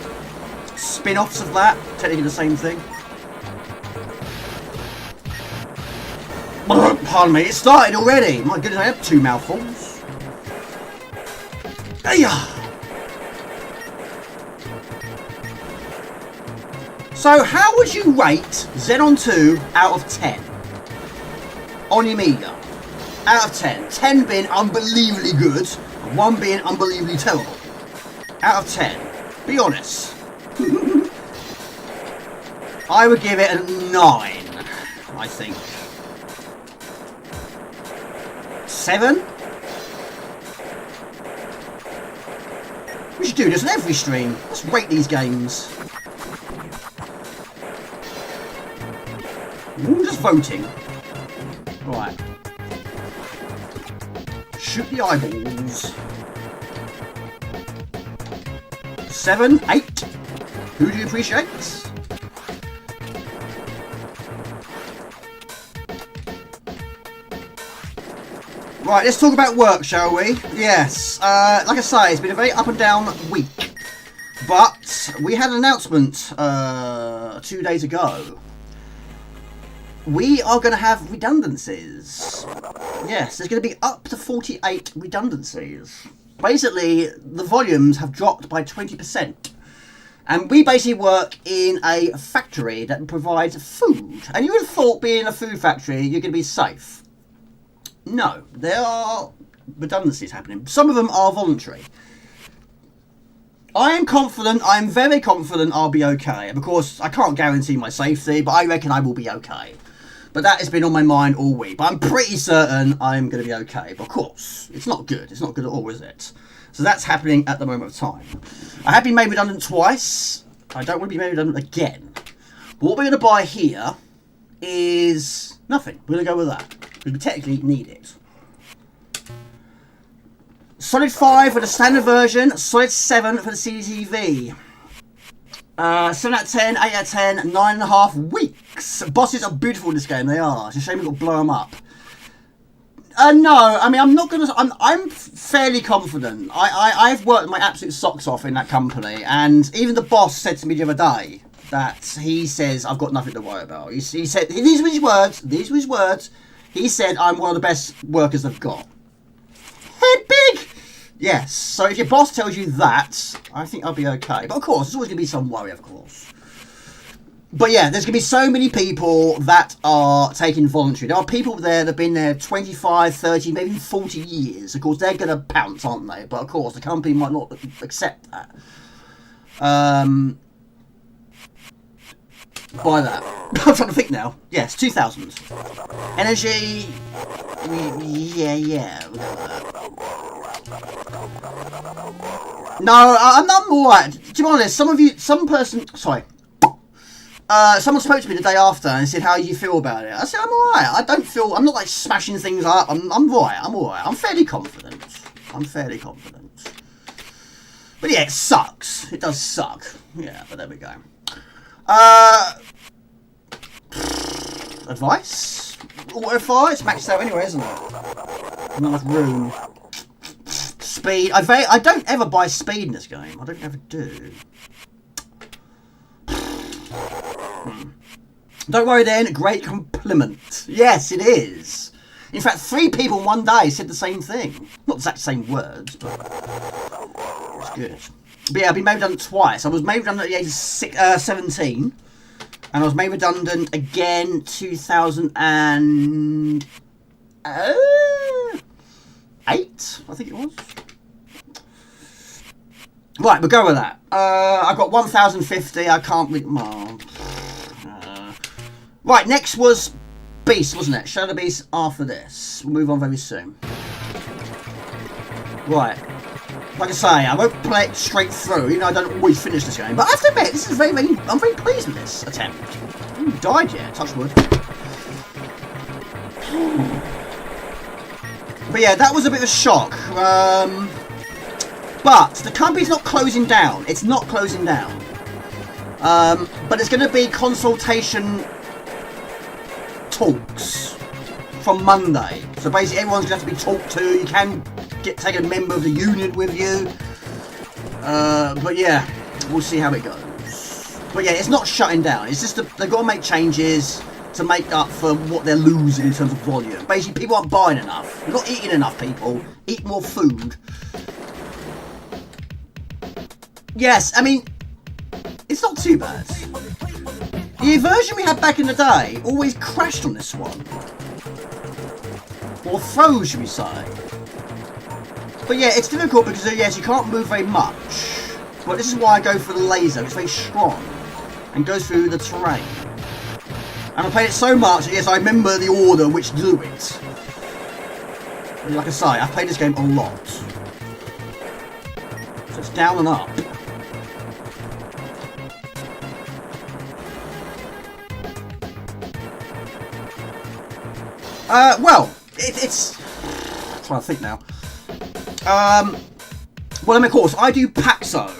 Spin-offs of that, technically the same thing. Pardon me, it started already. My goodness, I have 2 mouthfuls. Hey-ya! So, how would you rate Xenon 2 out of 10? On your Amiga. Out of 10. 10 being unbelievably good, 1 being unbelievably terrible. Out of 10. Be honest. I would give it a 9, I think. 7? We should do this on every stream. Let's rate these games. Ooh, just voting. Right. Shoot the eyeballs. 7, 8. Who do you appreciate? Right, let's talk about work, shall we? Yes, like I say, it's been a very up and down week. But we had an announcement 2 days ago. We are going to have redundancies. Yes, there's going to be up to 48 redundancies. Basically, the volumes have dropped by 20%. And we basically work in a factory that provides food. And you would have thought, being a food factory, you're going to be safe. No, there are redundancies happening. Some of them are voluntary. I am confident, I am very confident I'll be okay. And of course, I can't guarantee my safety, but I reckon I will be okay. But that has been on my mind all week. But I'm pretty certain I'm going to be okay. But of course, it's not good. It's not good at all, is it? So that's happening at the moment of time. I have been made redundant twice. I don't want to be made redundant again. But what we're going to buy here is nothing. We're going to go with that. Because we technically need it. Solid 5 for the standard version. Solid 7 for the CDTV. 7 out of 10, 8 out of 10, 9.5 weeks. Bosses are beautiful in this game, they are. It's a shame we've got to blow them up. No, I mean, I'm not going to... I'm fairly confident. I've worked my absolute socks off in that company, and even the boss said to me the other day that he says, I've got nothing to worry about. He said, these were his words, he said, I'm one of the best workers they've got. Head big! Yes, so if your boss tells you that, I think I'll be okay. But of course, there's always going to be some worry, of course. But yeah, there's going to be so many people that are taking voluntary. There are people there that have been there 25, 30, maybe 40 years. Of course, they're going to pounce, aren't they? But of course, the company might not accept that. Buy that. I'm trying to think now. Yes, 2,000. Energy. Yeah. We'll go with that. No, I'm alright. To be honest, someone spoke to me the day after and said, how do you feel about it? I said, I'm alright. I'm not like smashing things up. I'm alright. I'm fairly confident. But yeah, it sucks. It does suck. Yeah, but there we go. Advice? Auto fire? It's maxed out anyway, isn't it? Not enough room. speed. I don't ever buy speed in this game. I don't ever do. Don't worry then, great compliment. Yes, it is. In fact, 3 people in one day said the same thing. Not the exact same words, but it's good. But yeah, I've been made redundant twice. I was made redundant at the age of 17. And I was made redundant again 2008, I think it was. Right, we'll go with that. I got 1,050. I can't read. Right, next was Beast, wasn't it? Shadow Beast after this. We'll move on very soon. Right. Like I say, I won't play it straight through, even though I don't always finish this game. But I have to admit, this is I'm very pleased with this attempt. I haven't died yet, touch wood. But yeah, that was a bit of a shock. But the company's not closing down. It's not closing down. But it's going to be consultation talks from Monday. So basically everyone's going to have to be talked to. You can take a member of the union with you. But yeah, we'll see how it goes. But yeah, it's not shutting down. It's just they've got to make changes to make up for what they're losing in terms of volume. Basically, people aren't buying enough. They're not eating enough, people. Eat more food. Yes, I mean, it's not too bad. The version we had back in the day always crashed on this one. Or froze, should we say. But yeah, it's difficult because, yes, you can't move very much. But this is why I go for the laser. It's very strong and goes through the terrain. And I played it so much that, yes, I remember the order which to do it. But like I say, I've played this game a lot. So it's down and up. Well, it's... I'm trying to think now. Well, of course, I do Paxo.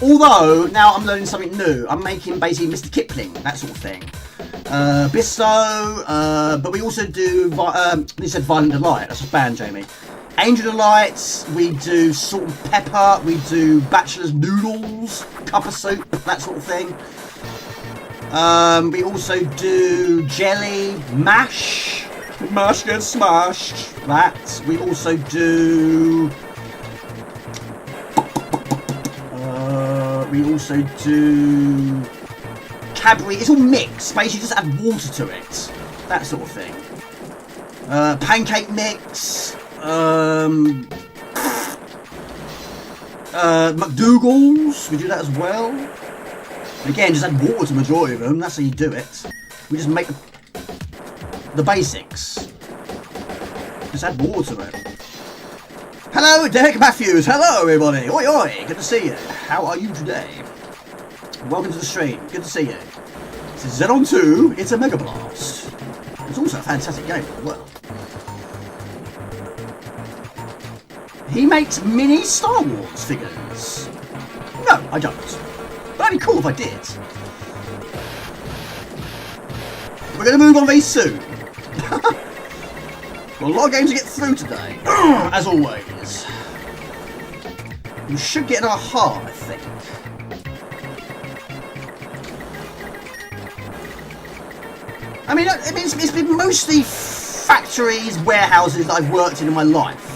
Although, now I'm learning something new. I'm making basically Mr. Kipling, that sort of thing. Bisto, but we also do... you said Violent Delight, that's a band, Jamie. Angel Delights, we do Salt and Pepper, we do Bachelor's Noodles, Cup of Soup, that sort of thing. We also do Jelly, Mash. Mash gets smashed. That. We also do... we also do... Cadbury. It's all mixed. Basically, just add water to it. That sort of thing. Pancake mix. McDougal's. We do that as well. Again, just add water to the majority of them. That's how you do it. We just make the basics. Just add water to it. Hello, Derek Matthews. Hello, everybody. Oi, oi. Good to see you. How are you today? Welcome to the stream. Good to see you. This is Xenon 2. It's a Mega Blast. It's also a fantastic game as well. He makes mini Star Wars figures. No, I don't. But that'd be cool if I did. We're going to move on very soon. Got a lot of games to get through today, as always. We should get in our heart, I think. I mean, it's been mostly factories, warehouses that I've worked in my life.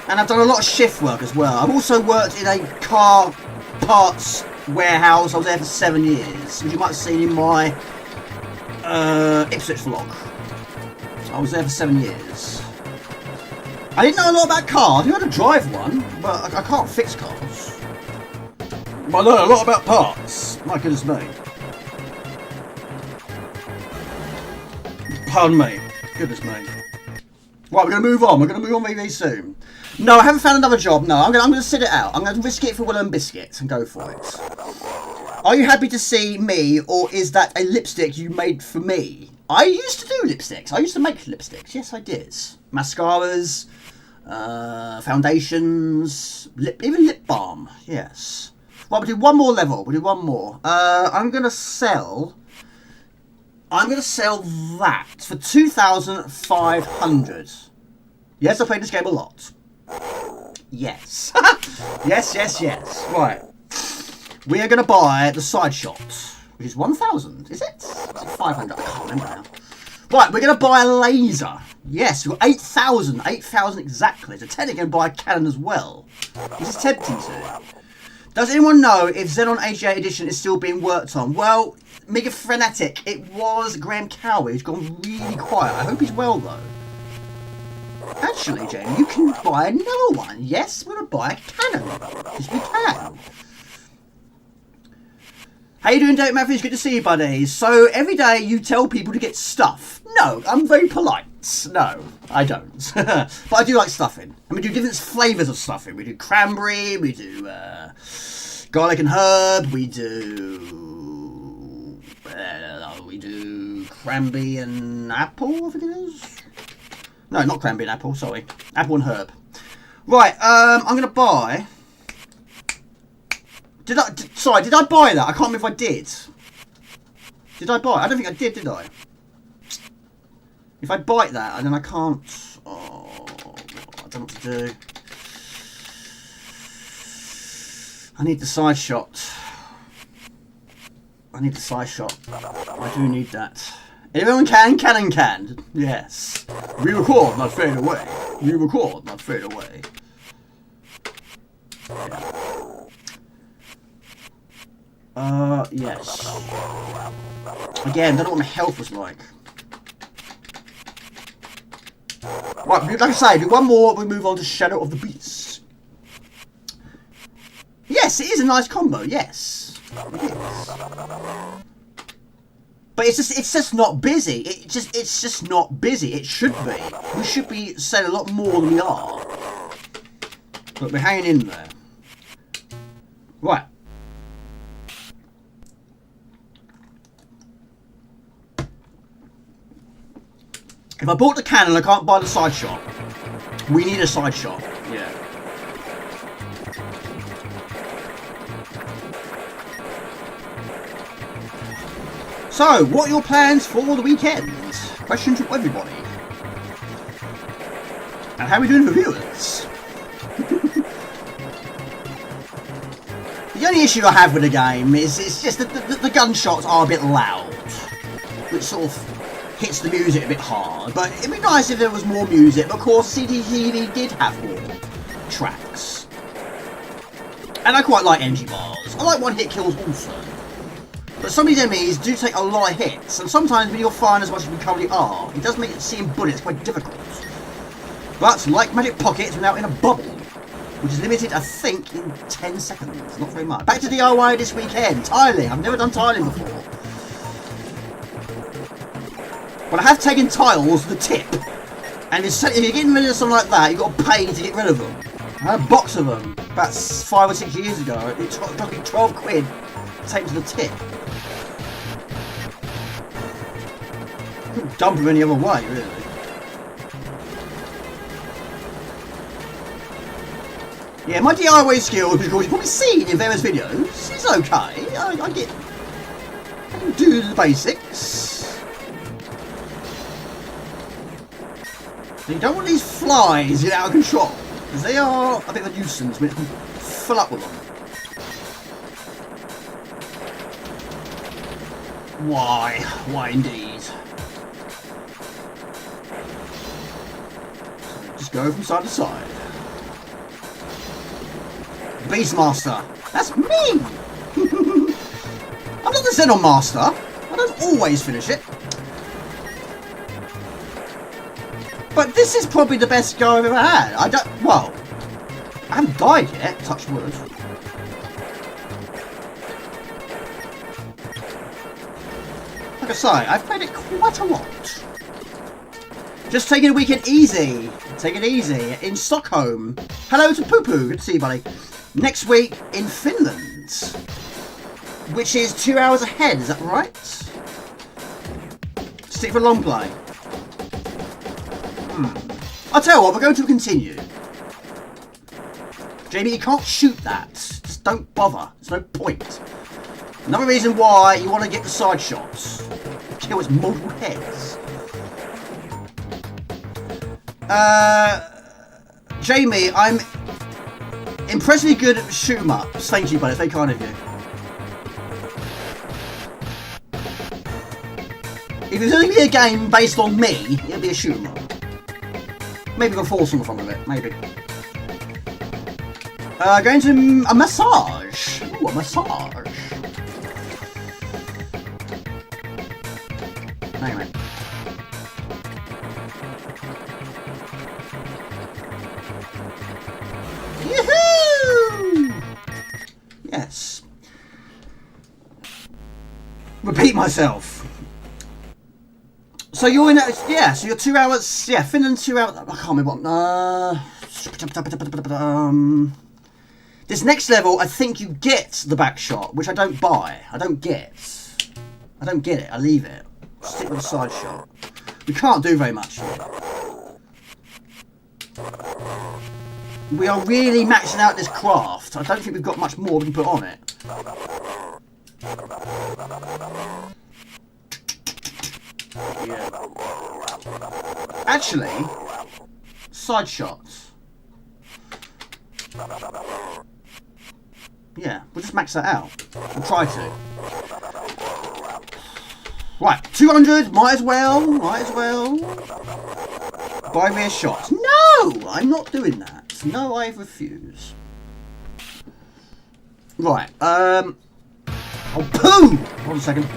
And I've done a lot of shift work as well. I've also worked in a car parts warehouse. I was there for 7 years, which you might have seen in my Ipswich vlog. I was there for 7 years. I didn't know a lot about cars. I knew how to drive one, but I can't fix cars. But I know a lot about parts. My goodness me. Pardon me. Goodness me. Right, we're going to move on. We're going to move on very, very soon. No, I haven't found another job. No, I'm going to sit it out. I'm going to risk it for Will and Biscuit and go for it. Are you happy to see me, or is that a lipstick you made for me? I used to do lipsticks. I used to make lipsticks. Yes, I did. Mascaras, foundations, even lip balm. Yes. Well, we'll do one more level. We'll do one more. I'm going to sell that for 2,500. Yes, I played this game a lot. Yes. yes. Right. We are going to buy the side shot, which is 1,000. Is it? Is it 500? I can't remember now. Right, we're going to buy a laser. Yes, we've got 8,000. 8,000 exactly. So technically going to buy a cannon as well. This is tempting to. Does anyone know if Xenon 88 edition is still being worked on? Well, Mega Frenetic, it was Graham Cowie. He's gone really quiet. I hope he's well, though. Actually, Jamie, you can buy another one. Yes, we're going to buy a cannon. Yes, we can. How you doing, Dave Matthews? Good to see you, buddies. So, every day you tell people to get stuff. No, I'm very polite. No, I don't. But I do like stuffing. And we do different flavours of stuffing. We do cranberry, we do garlic and herb, we do cranberry and apple, I think it is. No, not cranberry and apple, sorry. Apple and herb. Right, I'm going to buy... Sorry, did I buy that? I can't remember if I did. Did I buy it? I don't think I did I? If I bite that, and then I can't... Oh, I don't know what to do. I need the side shot. I need the side shot. I do need that. Everyone can. Yes. We record, not fade away. You record, not fade away. Yeah. Yes. Again, don't know what my health was like. Right, like I say, do one more, we move on to Shadow of the Beast. Yes, it is a nice combo, yes. It is. But it's just not busy. It's just not busy. It should be. We should be selling a lot more than we are. But we're hanging in there. Right. If I bought the cannon, I can't buy the side shot. We need a side shot. Yeah. So, what are your plans for the weekend? Question to everybody. And how are we doing for viewers? The only issue I have with the game is it's just that the gunshots are a bit loud. Which sort of hits the music a bit hard. But it'd be nice if there was more music. But of course, CDTV did have more tracks. And I quite like energy bars. I like one-hit kills also. But some of these enemies do take a lot of hits, and sometimes when you're firing as much as we currently are, it does make seeing bullets quite difficult. But, like Magic Pocket, we're now in a bubble, which is limited, I think, in 10 seconds. Not very much. Back to DIY this weekend. Tiling. I've never done tiling before. But I have taken tiles to the tip, and if you're getting rid of something like that, you've got to pay to get rid of them. I had a box of them about 5 or 6 years ago. It took me 12 quid to take them to the tip. Couldn't dump them any other way, really. Yeah, my DIY skills, which you've probably seen in various videos, is okay. I can do the basics. You don't want these flies get out of control, because they are a bit of a nuisance when you can fill up with them. Why? Why indeed? Just go from side to side. Beastmaster. That's me! I'm not the Xenon Master. I don't always finish it. But this is probably the best go I've ever had. I haven't died yet, touch wood. Like I say, I've played it quite a lot. Just taking a weekend easy. Take it easy. In Stockholm. Hello to Poo Poo. Good to see you, buddy. Next week in Finland. Which is 2 hours ahead, is that right? Stick for long play. I'll tell you what, we're going to continue. Jamie, you can't shoot that. Just don't bother. There's no point. Another reason why you want to get the side shots. Kill its multiple heads. Jamie, I'm impressively good at shoot 'em ups. Thank you, buddy. It's very kind of you. If it's going to be a game based on me, it'll be a shoot 'em up. Maybe we'll force on the front of it. Maybe. Going to a massage. Ooh, a massage. Hang on. Yoo-hoo! Yes. Repeat myself. So you're in a, yeah, so you're 2 hours, yeah, Finland 2 hours, I can't remember what, this next level, I think you get the back shot, which I don't buy, I don't get it, I leave it, stick with the side shot. We can't do very much here. We are really maxing out this craft, I don't think we've got much more we can put on it. Yeah. Actually, side shots. Yeah, we'll just max that out. We'll try to. Right, 200, might as well. Buy me a shot. No, I'm not doing that. No, I refuse. Right, oh, boom! Hold on a second.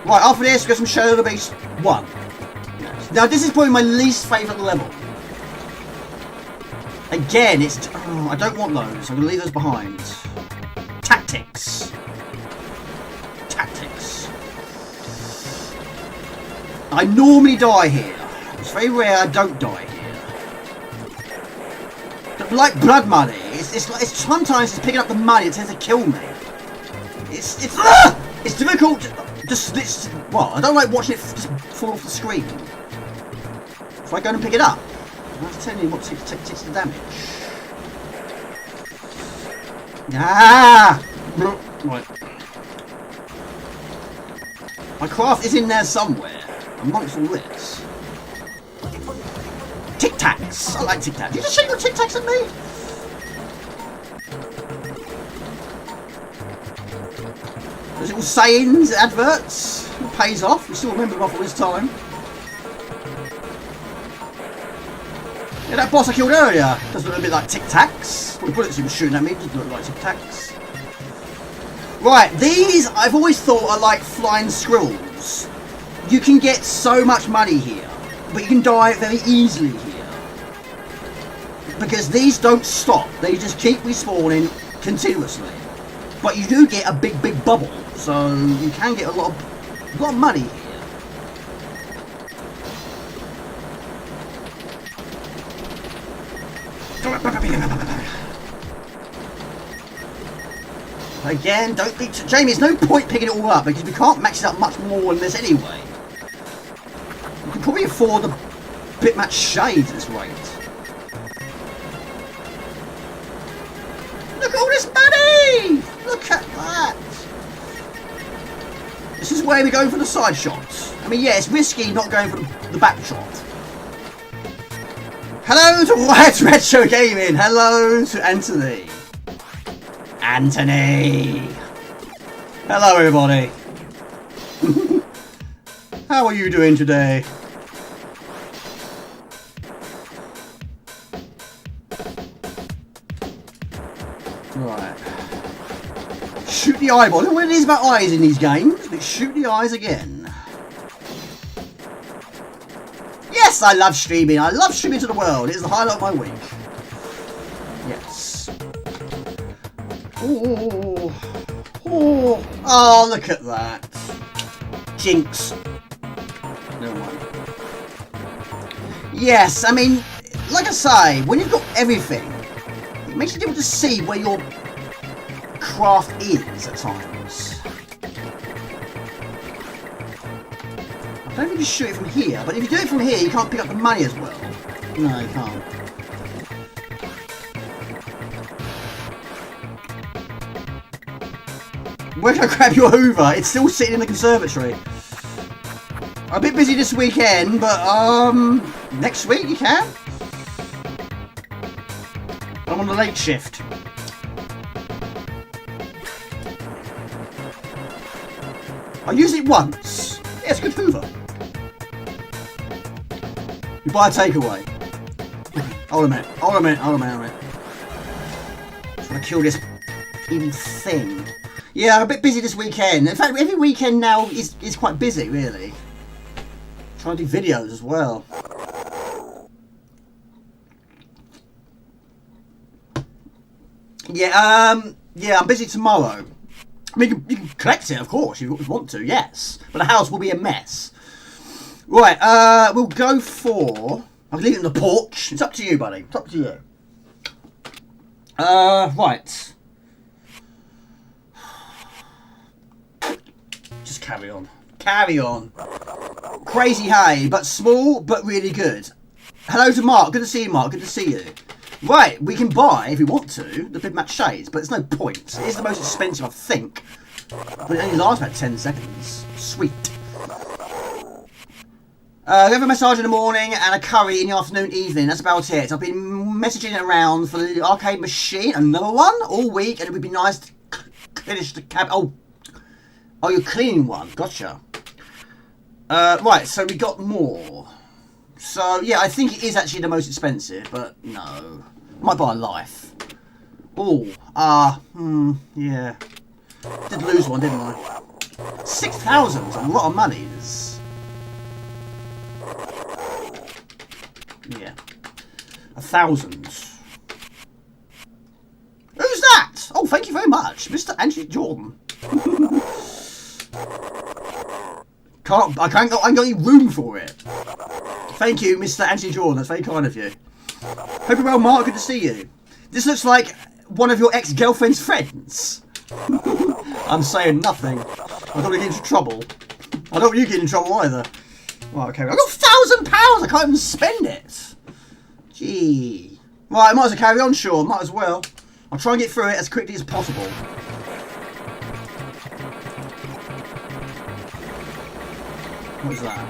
Right, after this, we got some Shadow of the Beast 1. Yes. Now, this is probably my least favourite level. Again, it's... Oh, I don't want those. I'm going to leave those behind. Tactics. I normally die here. It's very rare I don't die here. But like blood money, it's sometimes it's picking up the money that tends to kill me. It's difficult. Well, I don't like watching it just fall off the screen. If I go and pick it up, I have to tell you what takes the damage. Ah! Right. My craft is in there somewhere, amongst all this. Tic Tacs! I like Tic Tacs. You just shake your Tic Tacs at me? There's little sayings, adverts. It pays off. We still remember them off all this time. Yeah, that boss I killed earlier does look a bit like Tic Tacs. Well, the bullets he was shooting at me doesn't look like Tic Tacs. Right, these I've always thought are like flying squirrels. You can get so much money here, but you can die very easily here. Because these don't stop. They just keep respawning continuously. But you do get a big bubble, so you can get a lot of money here. Again, don't be... Jamie, there's no point picking it all up, because we can't max it up much more than this anyway. You can probably afford a bit much shades at this rate. Look at all this money! Look at that! This is where we go for the side shots. I mean, yeah, it's risky not going for the back shot. Hello to White Retro Gaming! Hello to Anthony! Hello, everybody! How are you doing today? Right. Shoot the eyeball. I don't know what it is about eyes in these games, but shoot the eyes again. Yes, I love streaming. I love streaming to the world. It is the highlight of my week. Yes. Oh, look at that. Jinx. Never mind. Yes, I mean, like I say, when you've got everything, it makes it difficult to see where your craft is at times. I don't think you shoot it from here, but if you do it from here, you can't pick up the money as well. No, you can't. Where can I grab your Hoover? It's still sitting in the conservatory. I'm a bit busy this weekend, but Next week you can. I'm on the late shift. I use it once. Yeah, it's a good Hoover. You buy a takeaway. Hold a minute. Trying to kill this even thing. Yeah, I'm a bit busy this weekend. In fact, every weekend now is quite busy, really. Trying to do videos as well. Yeah, I'm busy tomorrow. I mean, you can collect it, of course, if you want to, yes. But the house will be a mess. Right, we'll go for... I'll leave it on the porch. It's up to you, buddy. It's up to you. Right. Just carry on. Carry on. Crazy hay, but small, but really good. Hello to Mark. Good to see you, Mark. Good to see you. Right, we can buy, if we want to, the Big Mac Shades, but there's no point. It is the most expensive, I think. But it only lasts about 10 seconds. Sweet. We have a massage in the morning and a curry in the afternoon, evening. That's about it. I've been messaging around for the arcade machine, another one, all week, and it would be nice to finish the cab. Oh, you're cleaning one. Gotcha. Right, so we got more. So, yeah, I think it is actually the most expensive, but no. Might buy a life. Oh, yeah. Did lose one, didn't I? 6,000 is a lot of money. Yeah. 1,000. Who's that? Oh, thank you very much. Mr. Angie Jordan. I ain't got any room for it. Thank you, Mr. Angie Jordan. That's very kind of you. Hope you're well, Mark. Good to see you. This looks like one of your ex-girlfriend's friends. I'm saying nothing. I don't want to get into trouble. I don't want you to get in trouble either. Right, okay. I've got £1,000! I can't even spend it. Gee. Right, I might as well carry on, sure. Might as well. I'll try and get through it as quickly as possible. What was that?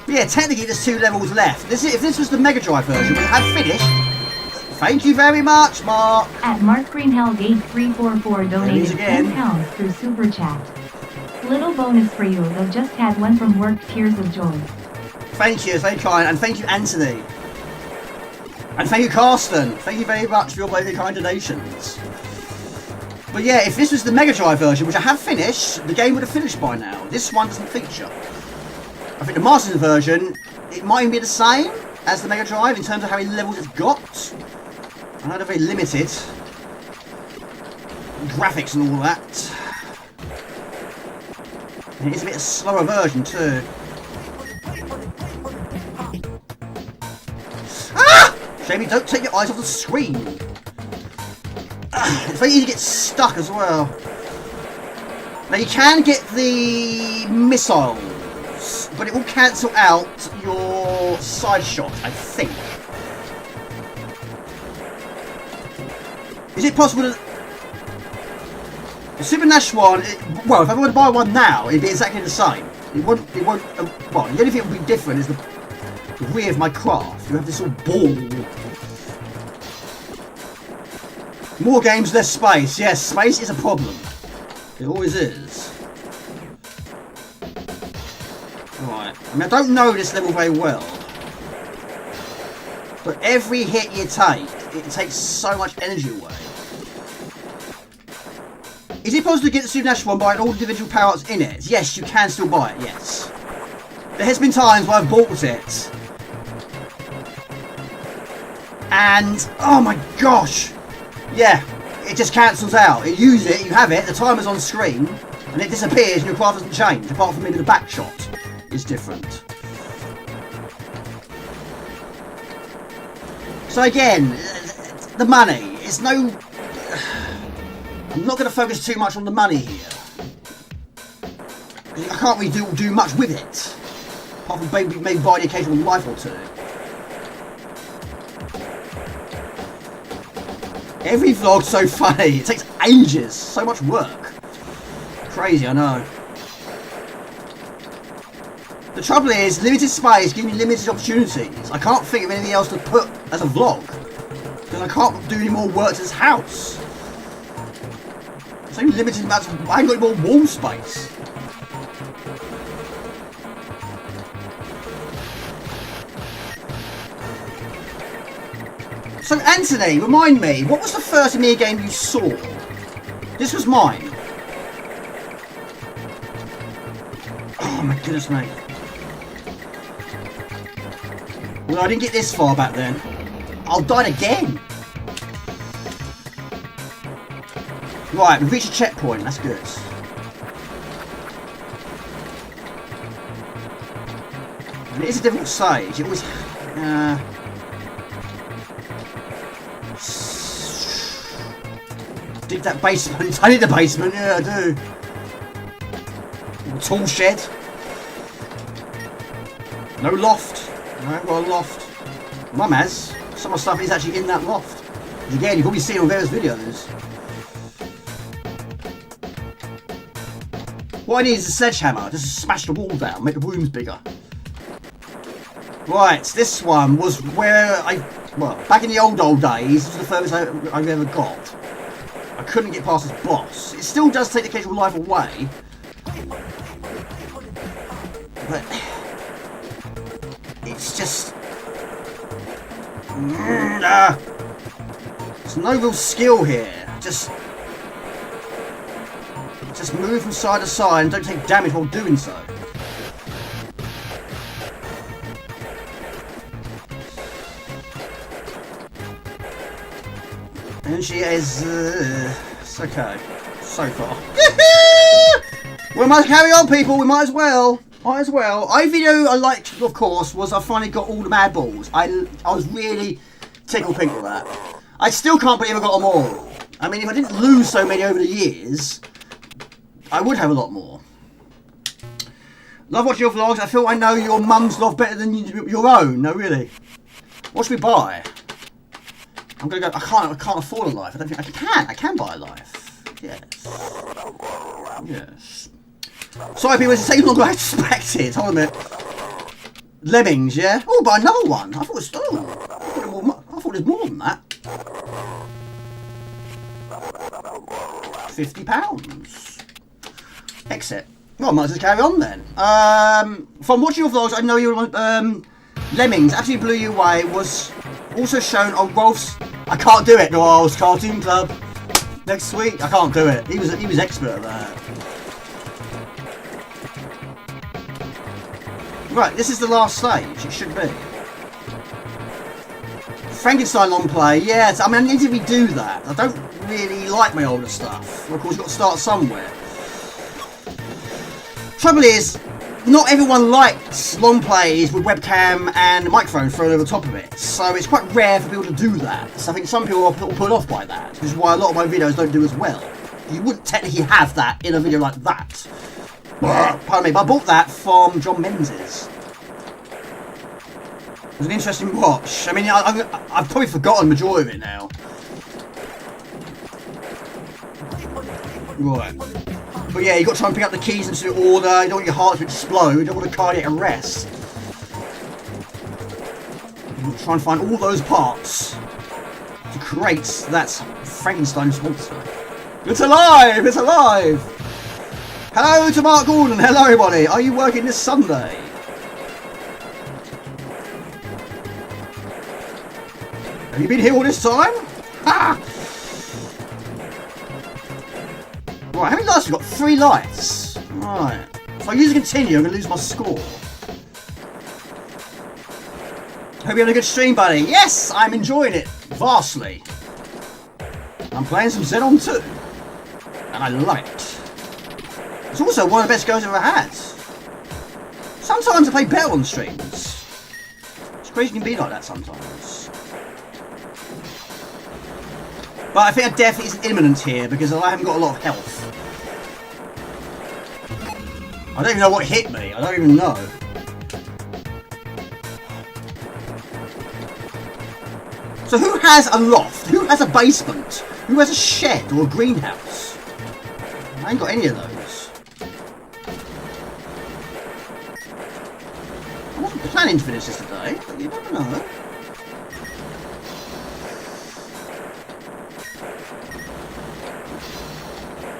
Yeah, technically there's 2 levels left. If this was the Mega Drive version, we had finished. Thank you very much, Mark. At Mark Greenheld 8344 donated £10 through Super Chat. Little bonus for you, I've just had one from work, tears of joy. Thank you, it's very kind, and thank you, Anthony. And thank you, Carsten. Thank you very much for your very kind donations. But yeah, if this was the Mega Drive version, which I have finished, the game would have finished by now. This one doesn't feature. I think the Master version, it might even be the same as the Mega Drive in terms of how many levels it's got. I know they're very limited. Graphics and all that. And it is a bit of a slower version too. Ah! Shame you don't take your eyes off the screen. It's very easy to get stuck as well. Now you can get the missiles, but it will cancel out your side shot, I think. Is it possible to... The Super NAS one, well, if I were to buy one now, it'd be exactly the same. Well, the only thing that would be different is the rear of my craft. You have this sort of ball. More games, less space. Yes, space is a problem. It always is. Right. I mean, I don't know this level very well. But every hit you take, it takes so much energy away. Is it possible to get the Super NAS one buying all the individual power-ups in it? Yes, you can still buy it, yes. There has been times where I've bought it. And, oh my gosh. Yeah, it just cancels out. You use it, you have it, the timer's on screen, and it disappears and your craft doesn't change, apart from maybe the back shot is different. So again, the money, it's no... I'm not going to focus too much on the money here. I can't really do much with it. Apart from maybe buy the occasional life or two. Every vlog's so funny. It takes ages. So much work. Crazy, I know. The trouble is, limited space gives me limited opportunities. I can't think of anything else to put as a vlog. Because I can't do any more work to this house. It's only limited amounts of... I ain't got any more wall space. So Anthony, remind me, what was the first Amiga game you saw? This was mine. Oh my goodness me. Well, I didn't get this far back then. I'll die again. Right, we've reached a checkpoint, that's good. And it is a difficult stage, it always... dig that basement, I need the basement, yeah I do. Tool shed. No loft. No, I haven't got a loft. Mum has. Some of the stuff is actually in that loft. Again, you've probably seen on various videos. What I need is a sledgehammer, just to smash the wall down, make the rooms bigger. Right, this one was where well, back in the old days, this was the furthest I've ever got. I couldn't get past this boss. It still does take the occasional life away. But it's just there's no real skill here. Just move from side to side and don't take damage while doing so. And she is it's okay so far. We might carry on, people. We might as well. A video I liked, of course, was I finally got all the mad balls. I was really tickled pink with that. I still can't believe I got them all. I mean, if I didn't lose so many over the years, I would have a lot more. Love watching your vlogs. I feel I know your mum's love better than your own. No, really. What should we buy? I'm gonna go. I can't afford a life. I don't think I can. I can buy a life. Yes. Yes. Sorry, people. It's taking longer than I expected. Hold on a minute. Lemmings, yeah. Oh, buy another one. I thought it was. Oh, I thought it was more than that. £50. Exit. Well, I might as well carry on then. From watching your vlogs, I know you were Lemmings. Absolutely blew you away. Was also shown on Rolf's. I can't do it. Rolf's Cartoon Club next week. I can't do it. He was expert at that. Right, this is the last stage. It should be. Frankenstein long play. Yes, I mean I need to redo that. I don't really like my older stuff. Of course, you've got to start somewhere. Trouble is, not everyone likes long plays with webcam and microphone thrown over the top of it, so it's quite rare for people to do that. So I think some people are put off by that, which is why a lot of my videos don't do as well. You wouldn't technically have that in a video like that. Pardon me, but I bought that from John Menzies. It was an interesting watch. I mean, I've probably forgotten the majority of it now. Right. But yeah, you've got to try and pick up the keys into order. You don't want your heart to explode. You don't want to cardiac arrest. You've got to try and find all those parts to create that Frankenstein's monster. It's alive! It's alive! Hello to Mark Gordon. Hello, everybody. Are you working this Sunday? Have you been here all this time? Ha! Right, how many lives have we got? 3 lives. Right. If I use to continue, I'm going to lose my score. Hope you're having a good stream, buddy. Yes, I'm enjoying it. Vastly. I'm playing some Xenon 2. And I love it. It's also one of the best goes I've ever had. Sometimes I play better on streams. It's crazy it can be like that sometimes. But I think a death is imminent here because I haven't got a lot of health. I don't even know what hit me. I don't even know. So who has a loft? Who has a basement? Who has a shed or a greenhouse? I ain't got any of those. planning to finish this today, but you never know.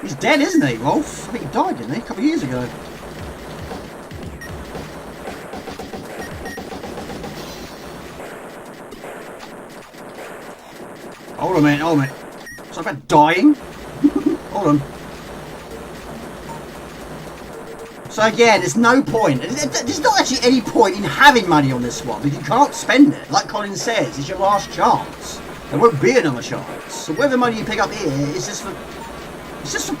He's dead, isn't he, Rolf? I think he died, didn't he? A couple of years ago. Hold on a minute, hold on a minute. It's not about dying. Hold on. So again, there's no point. There's not actually any point in having money on this one, because you can't spend it. Like Colin says, it's your last chance. There won't be another chance. So whatever money you pick up here is just for... It's just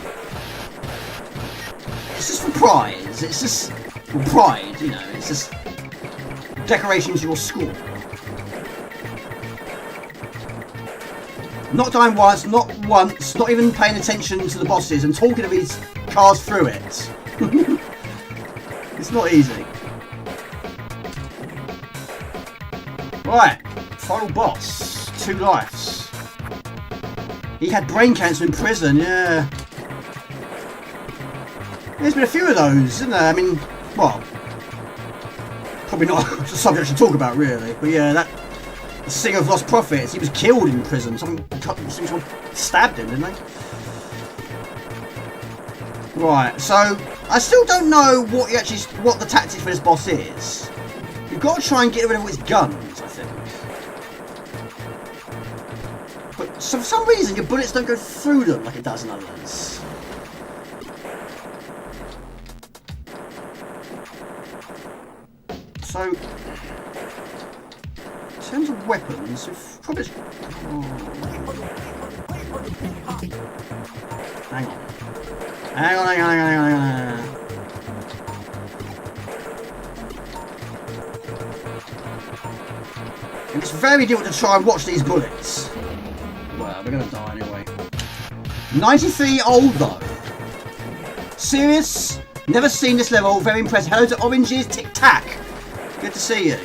for prize. It's just for pride, you know. It's just decorations to your school. Not dying once, not even paying attention to the bosses and talking to these cars through it. It's not easy. Right, final boss. 2 lives. He had brain cancer in prison, yeah. There's been a few of those, isn't there? I mean, well, probably not a subject I should talk about, really. But yeah, that the Singer of Lost Prophets, he was killed in prison. Someone stabbed him, didn't they? Right, so I still don't know what the tactic for this boss is. You've got to try and get rid of all his guns, I think. But so for some reason, your bullets don't go through them like it does in others. So, in terms of weapons, we've probably... Hang on. Hang on. It's very difficult to try and watch these bullets. Well, we're gonna die anyway. 93 old though. Serious? Never seen this level. Very impressive. Hello to Oranges Tic Tac. Good to see you.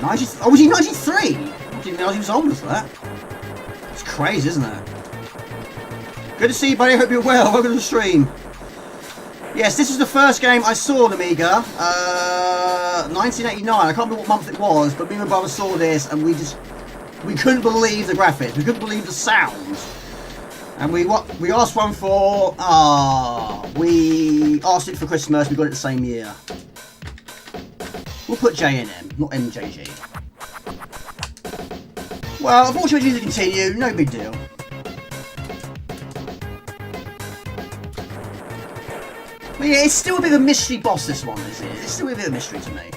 90, oh, was he 93? I didn't realise he was old as that. It's crazy, isn't it? Good to see you, buddy. I hope you're well. Welcome to the stream. Yes, this was the first game I saw on Amiga. 1989. I can't remember what month it was, but me and my brother saw this, and we couldn't believe the graphics. We couldn't believe the sound. And we asked one for... we asked it for Christmas. We got it the same year. We'll put JNM, not MJG. Well, unfortunately, we need to continue. No big deal. But yeah, it's still a bit of a mystery boss, this one, isn't it? It's still a bit of a mystery to me.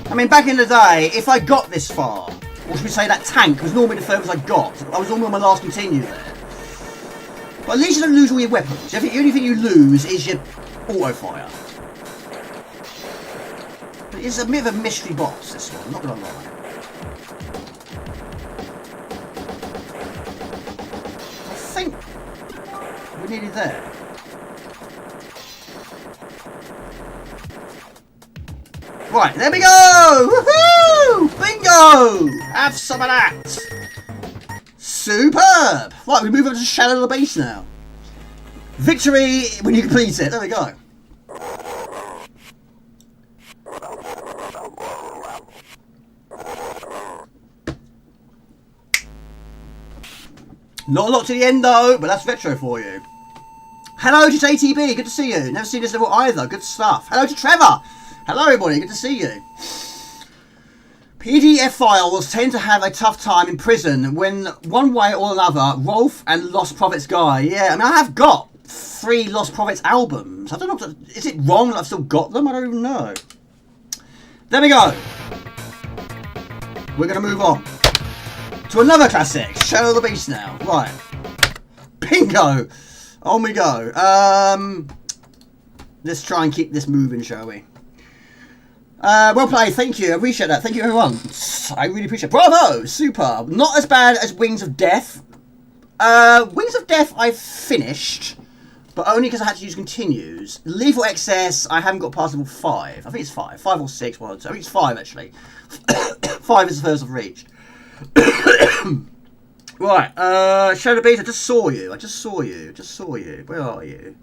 I mean, back in the day, if I got this far, or should we say that tank was normally the furthest I got. I was normally on my last continue there. But at least you don't lose all your weapons. The only thing you lose is your auto-fire. But it's a bit of a mystery boss, this one, not gonna lie. I think we're nearly there. Right, there we go! Woohoo! Bingo! Have some of that! Superb! Right, we move on to Shadow of the Beast now. Victory when you complete it. There we go. Not a lot to the end though, but that's retro for you. Hello to ATB, good to see you. Never seen this level either, good stuff. Hello to Trevor. Hello everybody, good to see you. PDF files tend to have a tough time in prison when one way or another, Rolf and Lost Prophets guy. Yeah, I mean I have got 3 Lost Prophets albums. I don't know, is it wrong that I've still got them? I don't even know. There we go. We're going to move on to another classic, Shadow of the Beast now. Right. Bingo. On we go. Let's try and keep this moving, shall we? Well played, thank you, I appreciate that, thank you everyone. I really appreciate it. Bravo! Superb. Not as bad as Wings of Death. Wings of Death I finished, but only because I had to use continues. Lethal Excess, I haven't got past level 5. I think it's 5. 5 or 6, one or two. I think it's 5 actually. 5 is the first I've reached. Right, Shadow Beast, I just saw you. Where are you?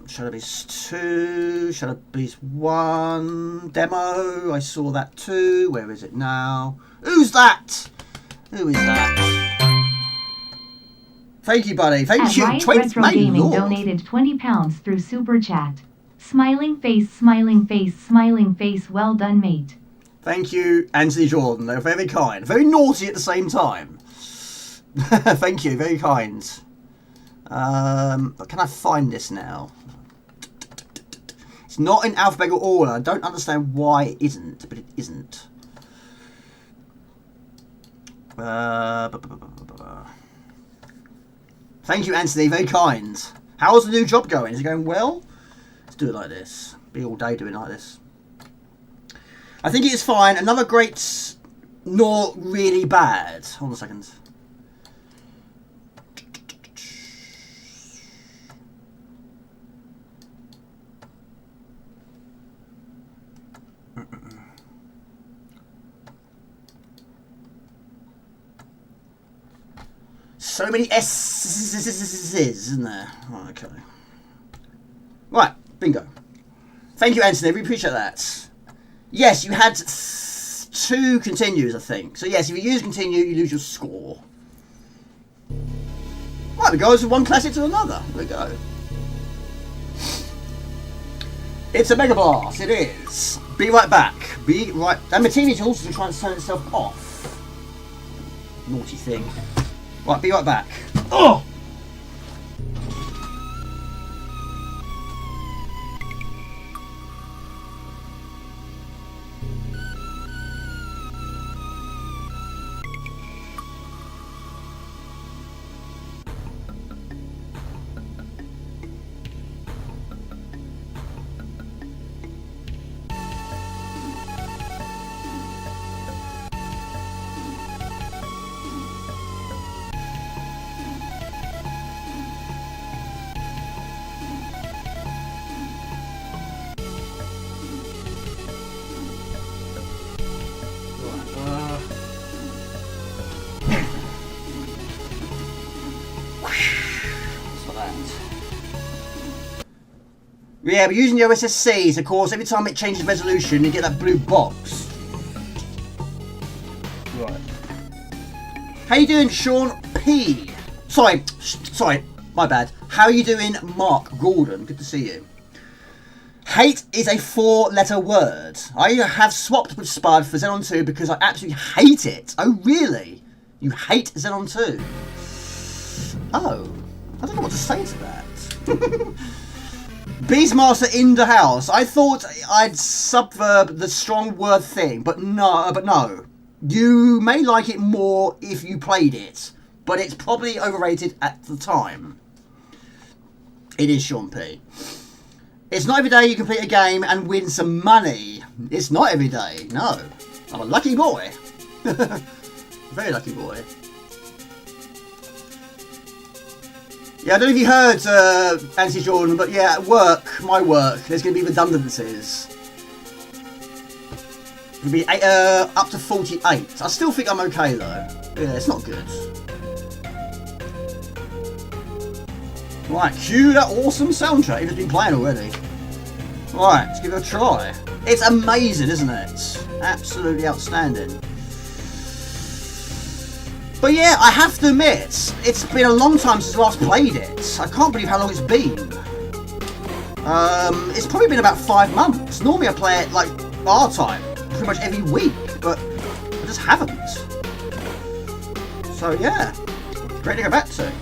Shadow Beast 2, Shadow Beast 1, demo, I saw that too. Where is it now? Who's that? Who is that? Thank you, buddy. Thank you. Riot Retro Gaming donated £20 through Super Chat. Smiling face, smiling face, smiling face. Well done, mate. Thank you, Anthony Jordan. They're very kind. Very naughty at the same time. Thank you. Very kind. Can I find this now? It's not in alphabetical order. I don't understand why it isn't, but it isn't. Thank you, Anthony. Very kind. How's the new job going? Is it going well? Let's do it like this. Be all day doing it like this. I think it is fine. Another great, not really bad. Hold on a second. So many S's, isn't there? Oh, okay. Right, bingo. Thank you, Anthony. We appreciate that. Yes, you had 2 continues, I think. So yes, if you use continue, you lose your score. Right, we go from one classic to another. There we go. It's a Mega Blast. It is. Be right back. Be right. And Martini's also trying to turn itself off. Naughty thing. Right, be right back. Oh! Yeah, but using the OSSCs, of course, every time it changes resolution, you get that blue box. Right. How you doing, Sean P? Sorry, my bad. How you doing, Mark Gordon? Good to see you. Hate is a 4-letter word. I have swapped with Spud for Xenon 2 because I absolutely hate it. Oh, really? You hate Xenon 2? Oh, I don't know what to say to that. Beastmaster in the house. I thought I'd subverb the strong word thing, but no. You may like it more if you played it, but it's probably overrated at the time. It is Sean P. It's not every day you complete a game and win some money. It's not every day, no. I'm a lucky boy. Very lucky boy. Yeah, I don't know if you heard, Anthony Jordan, but yeah, at work, my work, there's going to be redundancies. It'll be up to 48. I still think I'm okay, though. Yeah, it's not good. Right, cue that awesome soundtrack. It's been playing already. Right, let's give it a try. It's amazing, isn't it? Absolutely outstanding. But yeah, I have to admit, it's been a long time since I last played it. I can't believe how long it's been. It's probably been about 5 months. Normally I play it like our time, pretty much every week, but I just haven't. So yeah, great to go back to.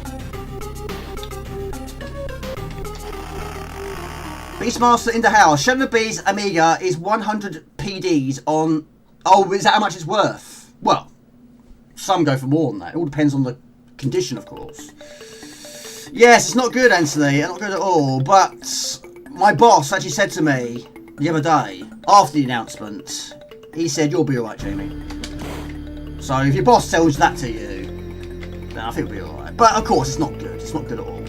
Beastmaster in the house. Shadow of the Beast Amiga is 100 PDs on... Oh, is that how much it's worth? Well, some go for more than that. It all depends on the condition, of course. Yes, it's not good, Anthony. Not good at all. But my boss actually said to me the other day, after the announcement, he said, "You'll be alright, Jamie." So if your boss tells that to you, then I think we'll be alright. But of course, it's not good. It's not good at all.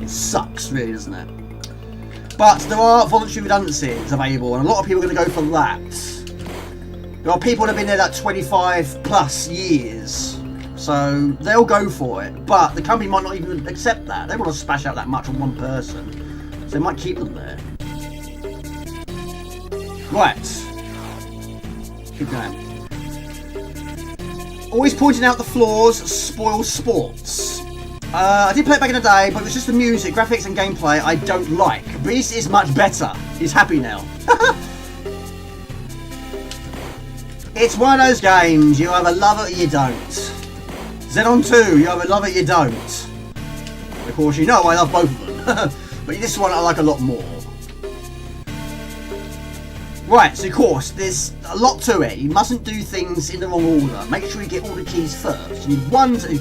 It sucks, really, doesn't it? But there are voluntary redundancies available, and a lot of people are going to go for that. There are people that have been there like 25 plus years. So they'll go for it. But the company might not even accept that. They want to splash out that much on one person. So they might keep them there. Right. Keep going. Always pointing out the flaws spoils sports. I did play it back in the day, but it was just the music, graphics and gameplay I don't like. Beast is much better. He's happy now. It's one of those games, you either love it or you don't. Xenon 2, you either love it or you don't. Of course, you know I love both of them. But this one I like a lot more. Right, so of course, there's a lot to it. You mustn't do things in the wrong order. Make sure you get all the keys first. You need 1 to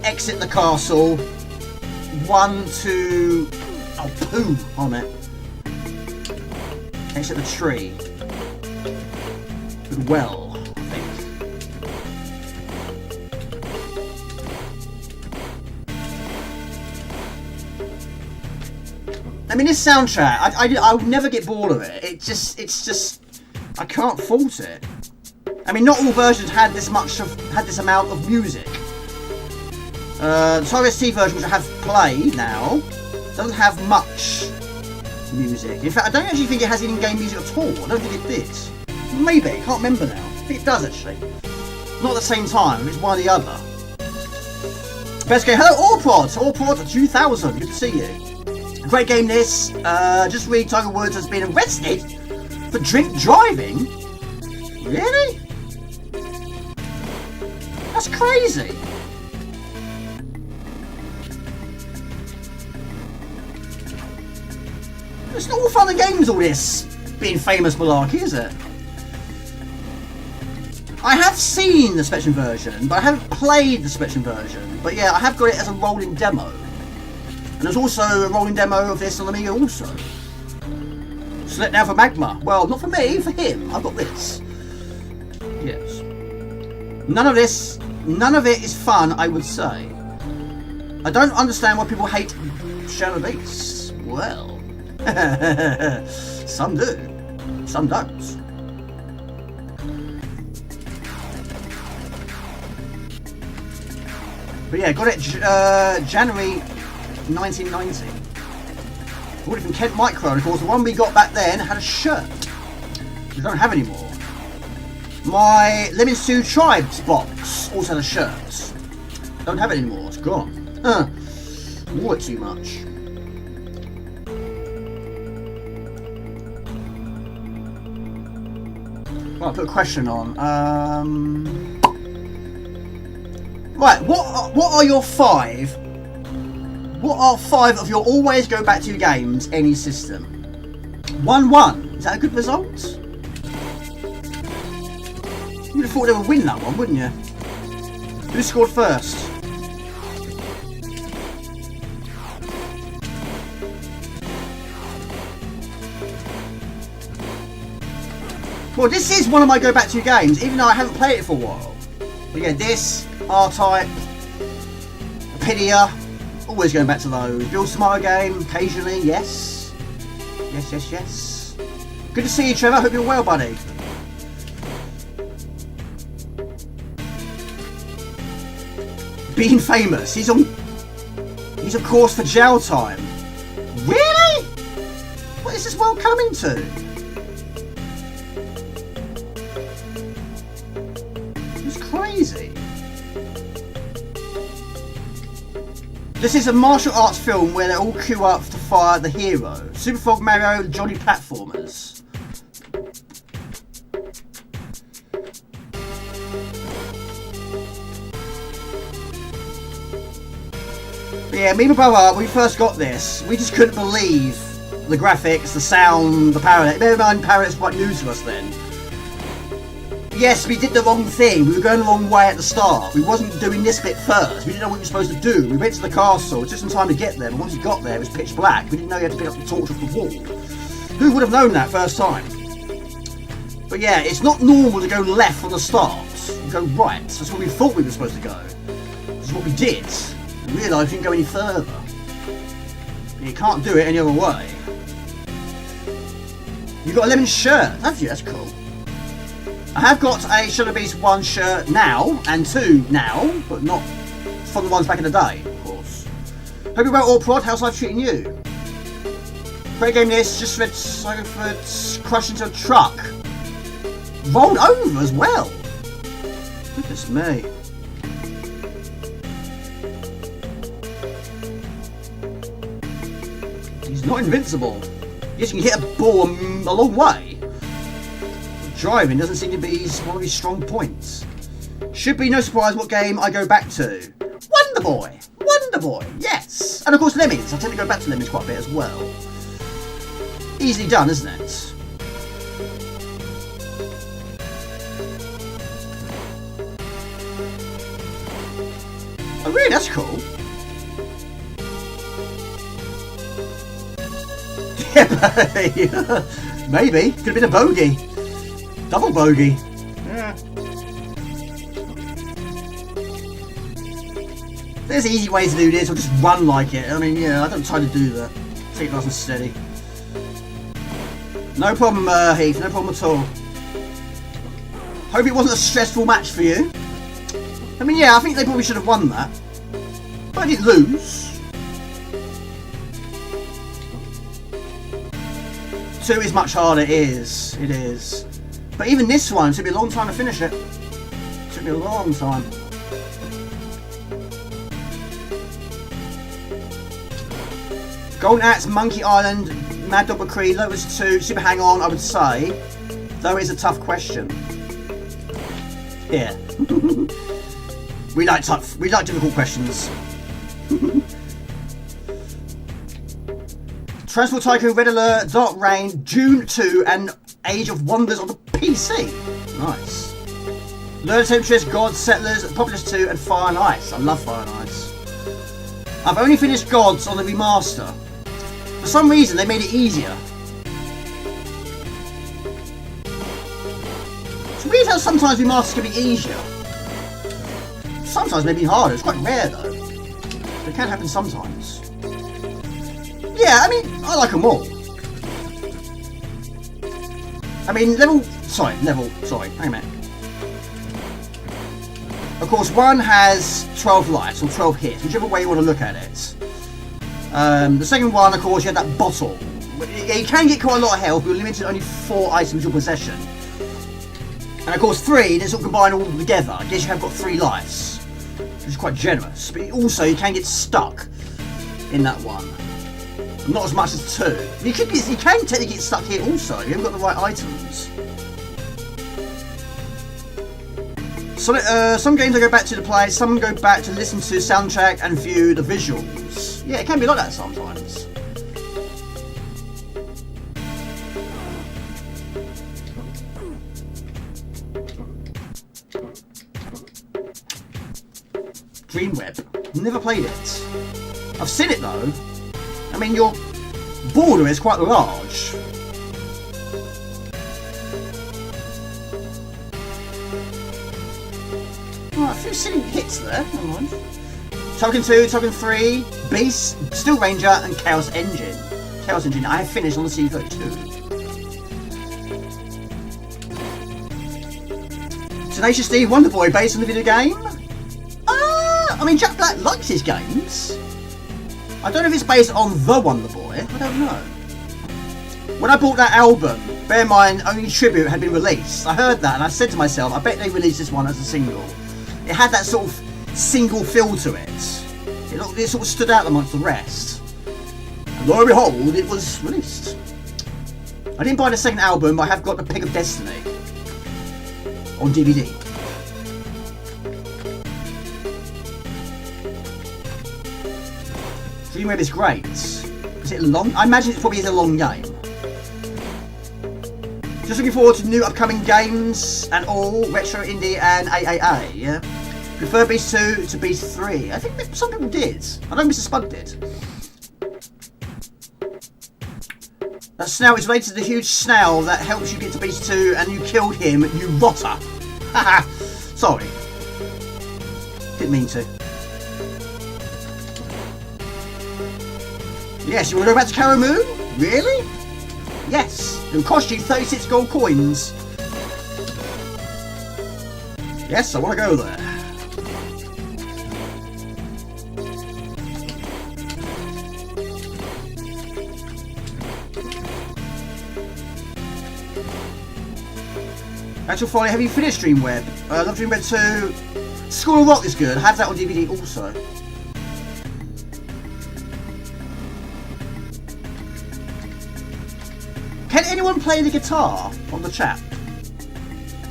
exit the castle. 1 to... oh, poo on it. Exit the tree. To the well, I think. I mean, this soundtrack, I would never get bored of it. It's just, I can't fault it. I mean, not all versions had this amount of music. The OST version, which I have played now, doesn't have much music. In fact, I don't actually think it has any in-game music at all. I don't think it did. Maybe, I can't remember now. I think it does actually. Not at the same time, it's one or the other. Best game, hello Allprod! Allprod 2000, good to see you. Great game this. Just read Tiger Woods has been arrested for drink driving. Really? That's crazy. It's not all fun and games, all this being famous malarkey, is it? I have seen the Spectrum version, but I haven't played the Spectrum version. But yeah, I have got it as a rolling demo. And there's also a rolling demo of this on Amiga also. Select now for Magma. Well, not for me, for him. I've got this. Yes. None of it is fun, I would say. I don't understand why people hate Shadow of the Beast. Well, some do, some don't. But yeah, got it January 1990. Bought it from Kent Micro, and of course the one we got back then had a shirt, which I don't have anymore. My Lemons 2 Tribes box also had a shirt. Don't have it anymore, it's gone. Wore it too much. Well, I'll put a question on. Right, what are your 5? What are 5 of your always go back to games, any system? 1-1. Is that a good result? You'd have thought they would win that one, wouldn't you? Who scored first? Well, this is one of my go back to games, even though I haven't played it for a while. But yeah, this, R-Type, Apidia, always going back to those. Build Tomorrow game, occasionally, yes. Yes, yes, yes. Good to see you, Trevor. Hope you're well, buddy. Being famous. He's on course for jail time. Really? What is this world coming to? It's crazy. This is a martial arts film where they all queue up to fire the hero. Super Frog Mario, Jolly Platformers. But yeah, me and my brother, when we first got this, we just couldn't believe the graphics, the sound, the parallel. Bear in mind, parallel's quite new to us then. Yes, we did the wrong thing. We were going the wrong way at the start. We wasn't doing this bit first. We didn't know what we were supposed to do. We went to the castle. It took some time to get there, but once we got there, it was pitch black. We didn't know you had to pick up the torch off the wall. Who would have known that first time? But yeah, it's not normal to go left from the start. You go right. That's where we thought we were supposed to go. This is what we did. We realised we didn't go any further. You can't do it any other way. You've got a lemon shirt, have you? That's cool. I have got a Shadow Beast 1 shirt now, and 2 now, but not from the ones back in the day, of course. Hope you're well, all prod. How's life treating you? Great game this, just read Psychofoot crushed into a truck. Rolled over as well. Goodness me. He's not invincible. Yes, you can hit a ball a long way. Driving doesn't seem to be one of his strong points. Should be no surprise what game I go back to. Wonder Boy! Wonder Boy, yes! And of course Lemmings. I tend to go back to Lemmings quite a bit as well. Easily done, isn't it? Oh really? That's cool. Yeah, maybe. Could have been a bogey. Double bogey. Yeah. There's easy ways to do this, or just run like it. I mean, yeah, I don't try to do that. Take it nice and steady. No problem, Heath. No problem at all. Hope it wasn't a stressful match for you. I mean, yeah, I think they probably should have won that. But I didn't lose. 2 is much harder, it is. It is. But even this one, it took me a long time to finish it. It took me a long time. Golden Axe, Monkey Island, Mad Dog McCree, Lotus 2, Super Hang On, I would say. Though it's a tough question. Yeah. we like difficult questions. Transport Tycoon, Red Alert, Dark Rain, June 2, and Age of Wonders on the PC. Nice. Learn Temptress, Gods, Settlers, Populous 2, and Fire and Ice. I love Fire and Ice. I've only finished Gods on the remaster. For some reason, they made it easier. It's weird how sometimes remasters can be easier. Sometimes maybe harder. It's quite rare though. It can happen sometimes. Yeah, I mean, I like them all. I mean, sorry, hang a minute. Of course, one has 12 lives, or 12 hits, whichever way you want to look at it. The second one, of course, you had that bottle. Yeah, you can get quite a lot of health, but you're limited to only 4 items in your possession. And of course, 3, they sort of combine all together. I guess you have got 3 lives, which is quite generous. But also, you can get stuck in that one. Not as much as 2. You can technically get stuck here also. You haven't got the right items. Some games I go back to play, some go back to listen to soundtrack and view the visuals. Yeah, it can be like that sometimes. Dreamweb. Never played it. I've seen it though. I mean, your border is quite large. Oh, a few silly hits there. Never mind. Token 2, Token 3, Beast, Steel Ranger, and Chaos Engine. Chaos Engine, I have finished on the C32. Tenacious D, Wonder Boy, based on the video game? I mean, Jack Black likes his games. I don't know if it's based on the Wonder Boy, I don't know. When I bought that album, bear in mind, only Tribute had been released. I heard that and I said to myself, I bet they released this one as a single. It had that sort of single feel to it. It sort of stood out amongst the rest. And lo and behold, it was released. I didn't buy the second album, but I have got The Pig of Destiny on DVD. Dreamweb is great. Is it long? I imagine it probably is a long game. Just looking forward to new upcoming games and all, Retro Indie and AAA, yeah? Prefer Beast 2 to Beast 3. I think some people did. I know Mr. Spud did. That snail is related to the huge snail that helps you get to Beast 2 and you killed him, you rotter. Haha. Sorry. Didn't mean to. Yes, you want to go back to Karamu? Really? Yes. It'll cost you 36 gold coins. Yes, I want to go there. Actual Friday, have you finished Dreamweb? I love Dreamweb 2. School of Rock is good. I have that on DVD also. Can anyone play the guitar on the chat?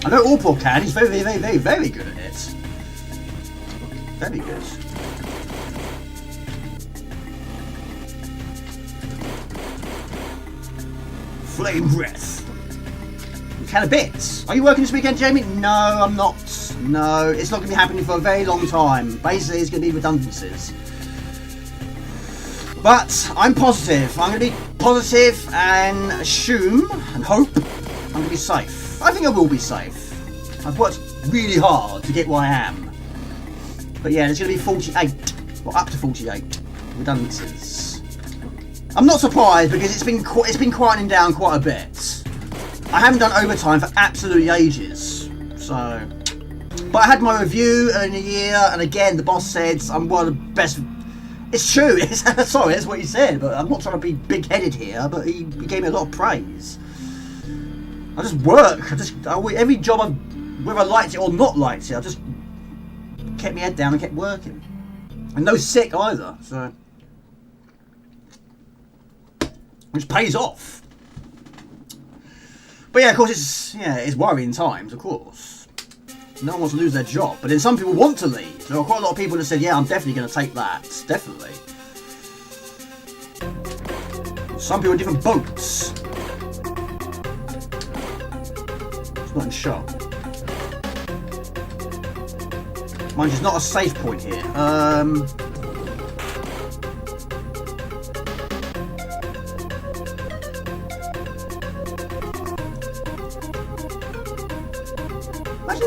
I know Allport can. He's very, very, very, very good at it. Very good. Flame Breath. Can a bit. Are you working this weekend, Jamie? No, I'm not. No, it's not going to be happening for a very long time. Basically, it's going to be redundancies. But I'm positive. I'm going to be positive and assume and hope I'm going to be safe. I think I will be safe. I've worked really hard to get where I am. But yeah, there's going to be 48, or up to 48 redundancies. I'm not surprised because it's been quieting down quite a bit. I haven't done overtime for absolutely ages, so. But I had my review earlier in the year, and again, the boss said I'm one of the best. It's true. Sorry, that's what he said. But I'm not trying to be big-headed here. But he gave me a lot of praise. I just work. Every job, whether I liked it or not liked it, I just kept my head down and kept working, and no sick either. So, which pays off. But yeah, of course, it's worrying times, of course. No one wants to lose their job, but then some people want to leave. There are quite a lot of people that said, yeah, I'm definitely going to take that. Definitely. Some people in different boats. It's not in shop. Mind you, it's not a safe point here.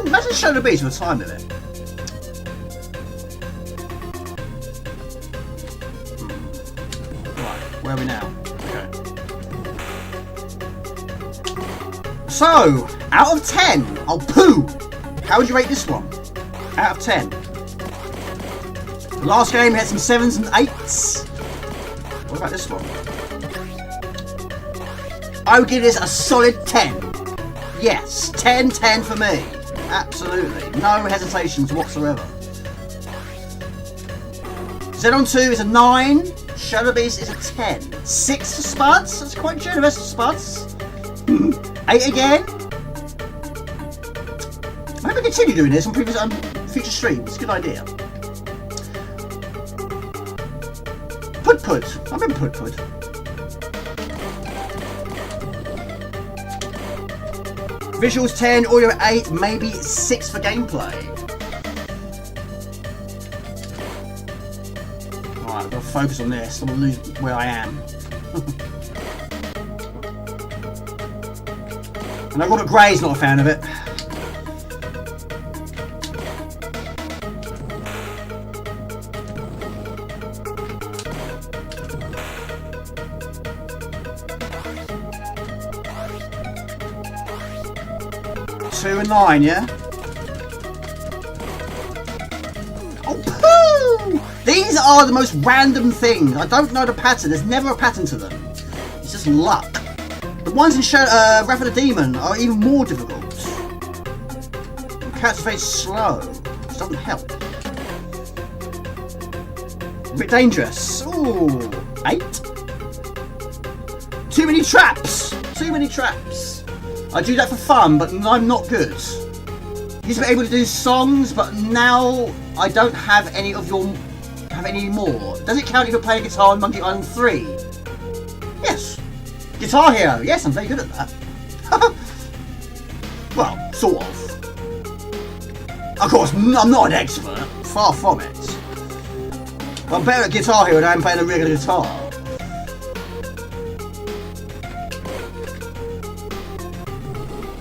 Imagine showing the beach with a time limit. Right, where are we now? Okay. So, out of 10, I'll poo. How would you rate this one? Out of 10. The last game had some 7s and 8s. What about this one? I would give this a solid 10. Yes, 10 for me. Absolutely. No hesitations whatsoever. Xenon 2 is a 9. Shadow Beast is a 10. 6 for Spuds. That's quite generous for Spuds. 8 again. I hope I continue doing this on previous future streams. Good idea. Pud. I remember Pud. Visuals 10, audio 8, maybe 6 for gameplay. Alright, I've got to focus on this. I'm going to lose where I am. And I've got a Grey's not a fan of it. Two and 9, yeah? Oh, poo! These are the most random things. I don't know the pattern. There's never a pattern to them. It's just luck. The ones in Wrath of the Demon are even more difficult. The cats are very slow, which doesn't help. A bit dangerous. Ooh, 8. Too many traps. Too many traps. I do that for fun, but I'm not good. Used to be able to do songs, but now I don't have any more. Does it count if you're playing guitar in Monkey Island 3? Yes. Guitar Hero. Yes, I'm very good at that. Well, sort of. Of course, I'm not an expert. Far from it. But I'm better at Guitar Hero than I am playing a regular guitar.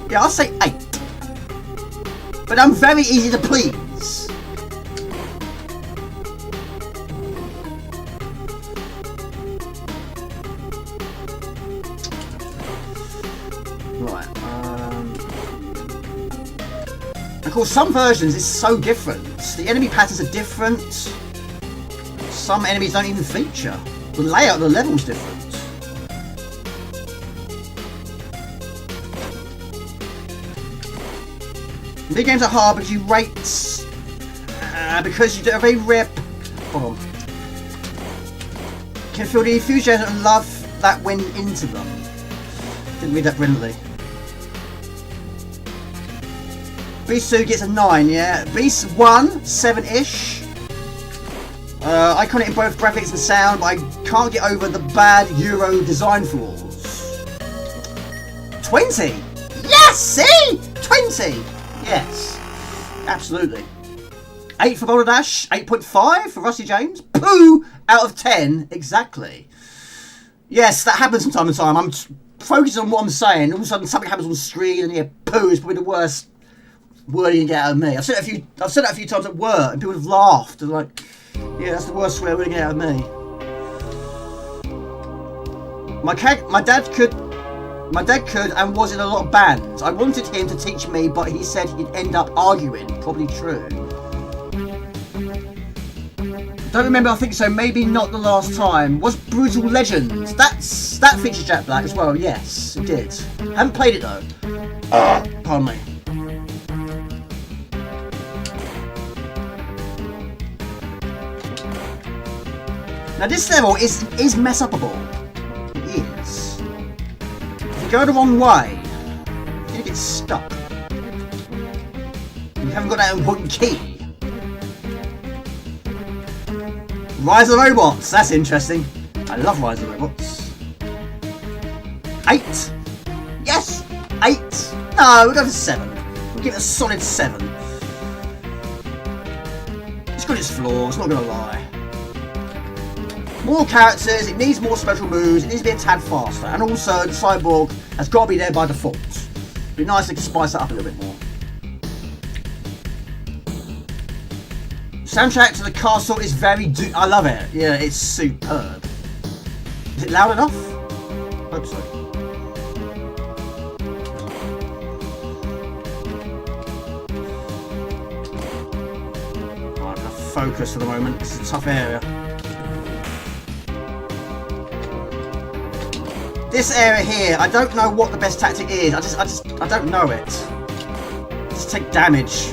Yeah, I'll say 8. But I'm very easy to please. Right, Of course, some versions it's so different. The enemy patterns are different. Some enemies don't even feature. The layout of the level's different. Big games are hard because you rate because you do a very rare. Hold on. Can feel the enthusiasm and love that went into them. Didn't read that brilliantly. Beast 2 gets a 9, yeah. Beast 1, 7-ish. Iconic in both graphics and sound, but I can't get over the bad Euro design flaws. 20! Yes! See? 20! Yes. Absolutely. 8 for Boulder Dash, 8.5 for Rusty James. Pooh! Out of 10, exactly. Yes, that happens from time to time. I'm focused on what I'm saying. All of a sudden something happens on the screen and poo is probably the worst word you can get out of me. I've said that a few times at work and people have laughed. They're like, yeah, that's the worst swear word you can get out of me. My dad could and was in a lot of bands. I wanted him to teach me, but he said he'd end up arguing. Probably true. Don't remember, I think so, maybe not the last time. Was Brutal Legends? That features Jack Black as well, yes, it did. Haven't played it though. Pardon me. Now this level is mess upable. It is. If you go the wrong way, you're gonna get stuck. You haven't got that important key. Rise of the Robots, that's interesting. I love Rise of the Robots. 8. Yes, 8. No, we'll go for 7. We'll give it a solid 7. It's got its flaws, not gonna lie. More characters, it needs more special moves, it needs to be a tad faster, and also the cyborg has got to be there by default. It'd be nice to spice that up a little bit more. Soundtrack to the castle is very I love it. Yeah, it's superb. Is it loud enough? Hope so. Right, I'm gonna focus for the moment. This is a tough area. This area here, I don't know what the best tactic is. I don't know it. Just take damage.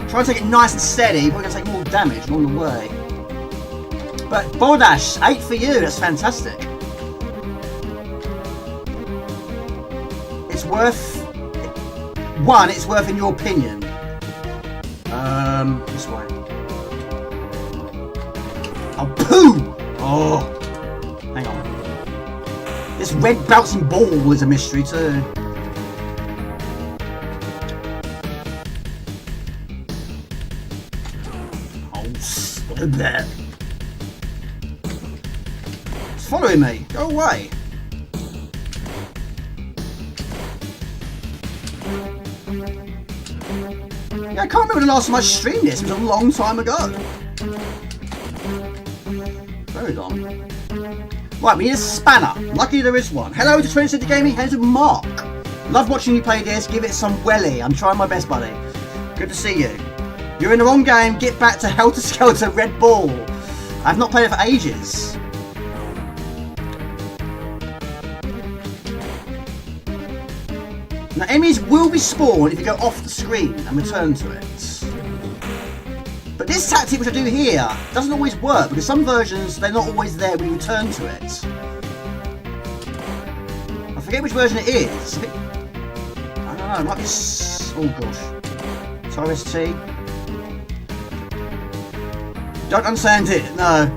Try and take it nice and steady, but we're going to take more damage along the way. But Boldash, 8 for you, that's fantastic. It's worth... 1, it's worth in your opinion. This way. Oh, poo! Oh, hang on. This red bouncing ball is a mystery too. There. It's following me. Go away. Yeah, I can't remember the last time I streamed this. It was a long time ago. Very long. Right, we need a spanner. Luckily there is one. Hello to Twin City Gaming. Hello to Mark. Love watching you play this. Give it some welly. I'm trying my best, buddy. Good to see you. You're in the wrong game, get back to Helter Skelter Red Ball. I've not played it for ages. Now enemies will be spawned if you go off the screen and return to it. But this tactic which I do here doesn't always work because some versions they're not always there when you return to it. I forget which version it is. I don't know, it might be... oh gosh. Taurus T. Don't understand it, no.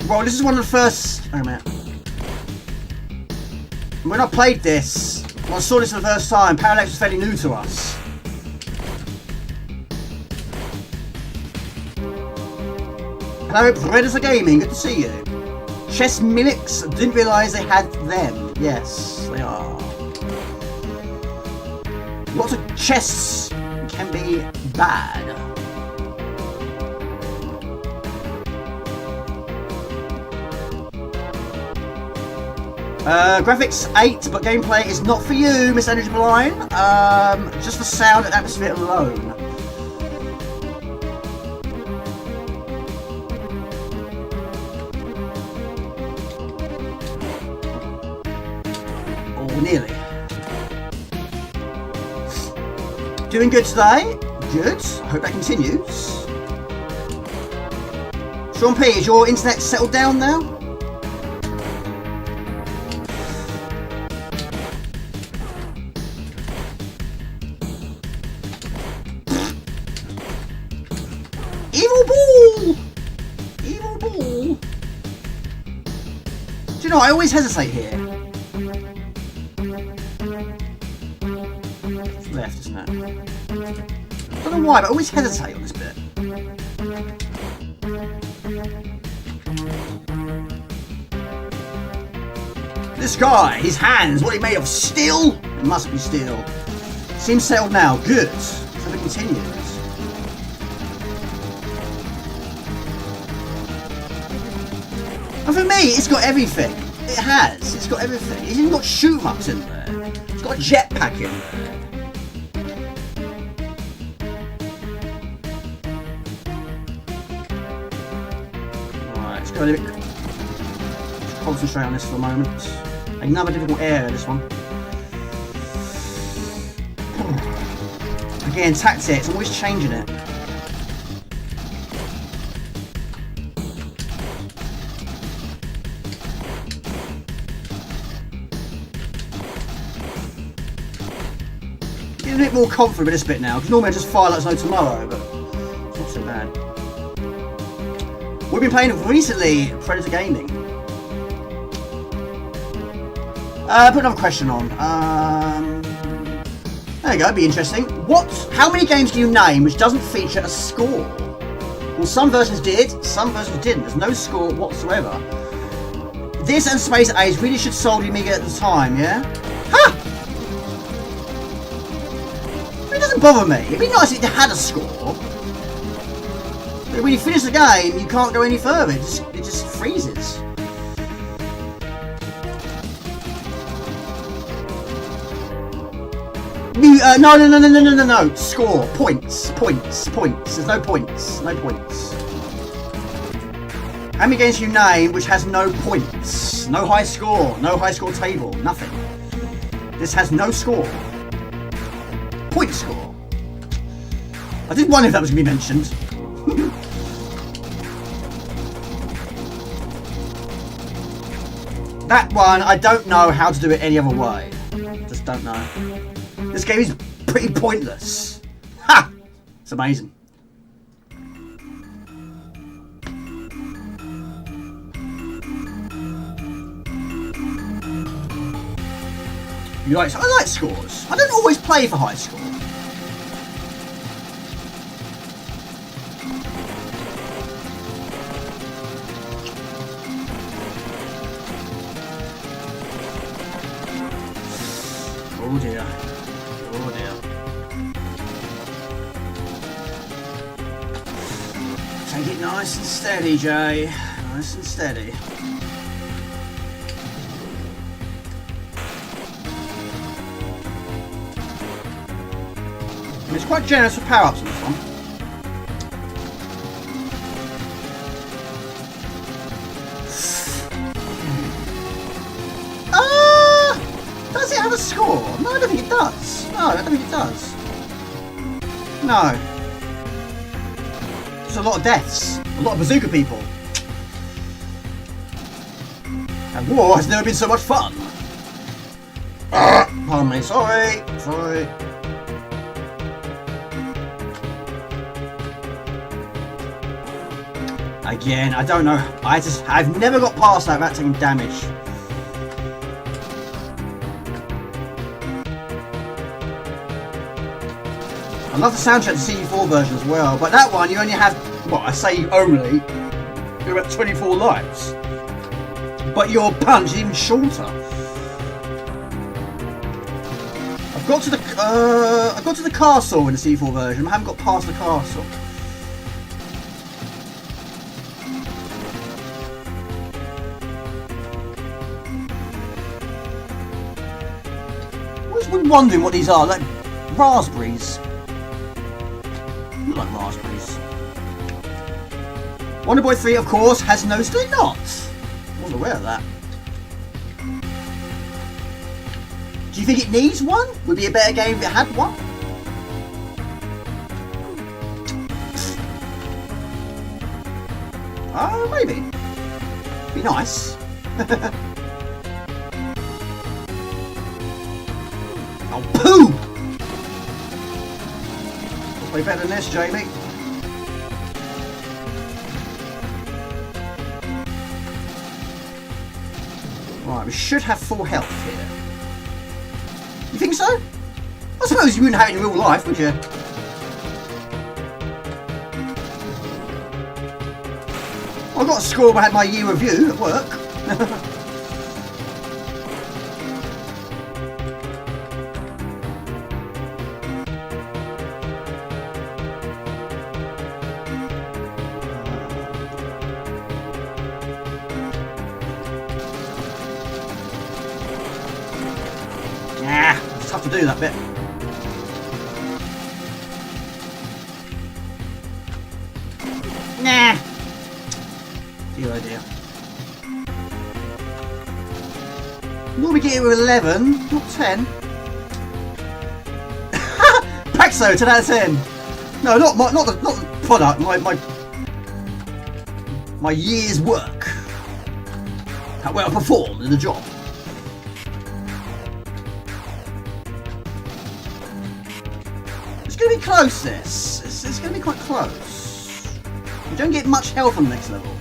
Well, this is one of the first... hang on a minute. When I played this, when I saw this for the first time, Parallax was fairly new to us. Hello, Predator Gaming, good to see you. Chess Minix, didn't realise they had them. Yes, they are. Lots of chests can be bad. Graphics 8, but gameplay is not for you, Miss Energy Blind. Just the sound and atmosphere alone. Oh, nearly. Doing good today. Good. I hope that continues. Sean P, is your internet settled down now? Evil ball! Evil ball! Do you know, I always hesitate here. It's left, isn't it? I don't know why, but I always hesitate on this bit. This guy, his hands, what are they made of? Steel? It must be steel. Seems settled now. Good. So it continues. And for me, it's got everything. It has. It's got everything. It's even got shoot 'em ups in there. It's got a jetpack in there. Alright, let's go a little bit. Let's concentrate on this for a moment. Another difficult area, this one. Again, tactics, I'm always changing it. Getting a bit more confident with this bit now, because normally I just fire like there's no tomorrow, but it's not so bad. We've been playing recently Predator Gaming. Put another question on. There you go, be interesting. How many games can you name which doesn't feature a score? Well, some versions did, some versions didn't. There's no score whatsoever. This and Space Age really should sold the Amiga at the time, yeah? Ha! It doesn't bother me. It'd be nice if it had a score. But when you finish the game, you can't go any further. It just freezes. No. Score. Points. There's no points. No points. How many games do you name which has no points? No high score. No high score table. Nothing. This has no score. Point score. I did wonder if that was going to be mentioned. That one, I don't know how to do it any other way. Just don't know. This game is pretty pointless. Ha! It's amazing. I like scores. I don't always play for high score. Oh dear. Oh dear. Take it nice and steady, Jay. Nice and steady. It's quite generous with power-ups on this one. Does it have a score? No, I don't think it does. No, I don't think it does. No. There's a lot of deaths. A lot of bazooka people. And war has never been so much fun. Pardon me, sorry. Again, I don't know. I've never got past that without taking damage. I love the soundtrack to CD4 version as well, but that one you only have, well, I say only, you're about 24 lives. But your punch is even shorter. I got to the castle in the CD4 version. I haven't got past the castle. always been wondering what these are, like raspberries. Look like raspberries. Wonder Boy 3, of course, has no stick knots. I wasn't aware of that. Do you think it needs one? Would it be a better game if it had one? Maybe. Be nice. Oh, poo! Way better than this, Jamie. Right, we should have full health here. You think so? I suppose you wouldn't have it in real life, would you? I got a score when I had my year review at work. It's tough to do that bit. Nah. Deal idea. Normally get it with 11, not 10. Paxo, 10 out of 10. No, not the product. My year's work. How well I performed in the job. It's going to be close. It's going to be quite close. You don't get much health on the next level.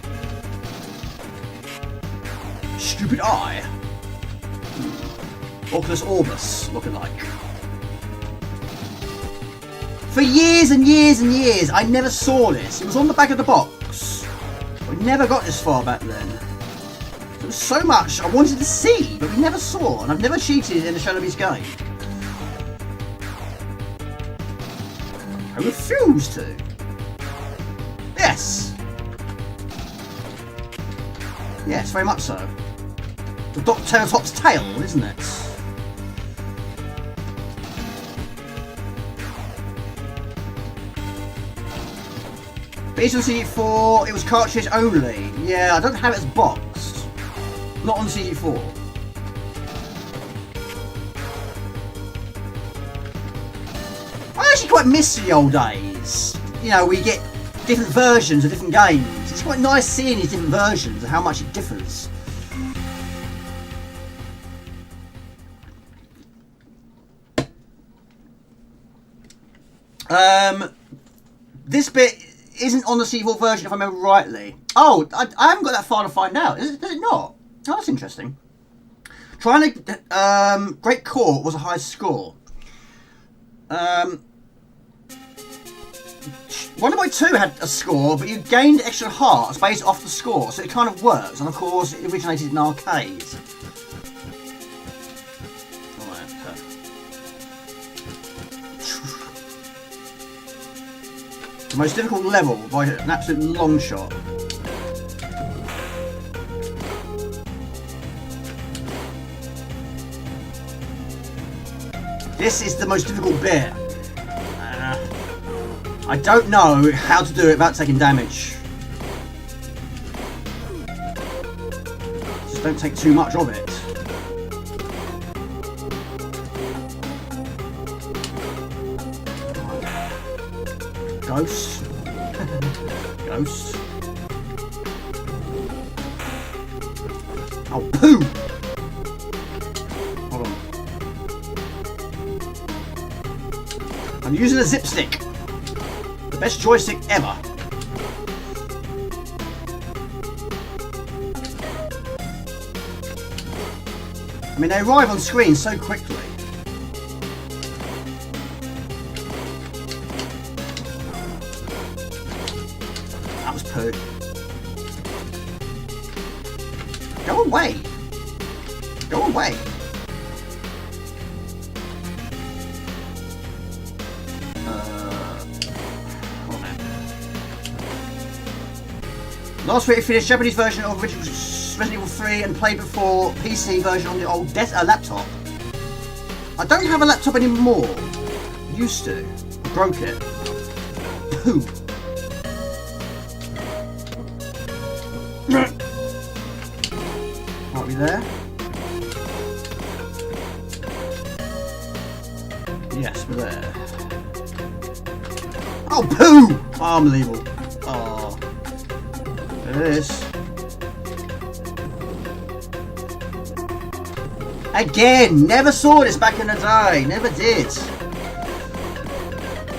Stupid eye. Oculus Orbis, looking like. For years and years and years, I never saw this. It was on the back of the box. We never got this far back then. There was so much I wanted to see, but we never saw, and I've never cheated in a Shadow Beast game. I refuse to. Yes. Yes, very much so. The Triceratop's tail, isn't it? Based on CD4, it was cartridge only. Yeah, I don't have it as boxed. Not on CD4. I actually quite miss the old days. You know, we get different versions of different games. It's quite nice seeing these different versions and how much it differs. This bit isn't on the CD4 version if I remember rightly. Oh, I haven't got that far to find out. Does it not? Oh, that's interesting. Trying to Great Court was a high score. Wonder Boy 2 had a score, but you gained extra hearts based off the score, so it kind of works. And of course, it originated in arcades. The most difficult level by an absolute long shot. This is the most difficult bit. I don't know how to do it without taking damage. Just don't take too much of it. Ghost. Ghost. Oh, poo! Hold on. I'm using a zip stick. The best joystick ever. I mean, they arrive on screen so quickly. That was poo. Go away. Go away. Last week I finished Japanese version of Resident Evil 3 and played before PC version on the old laptop. I don't have a laptop anymore. Used to. Broke it. Pooh. Are we there? Yes, we're there. Oh, poo! Oh, unbelievable. Oh. There it is. Again! Never saw this back in the day. Never did.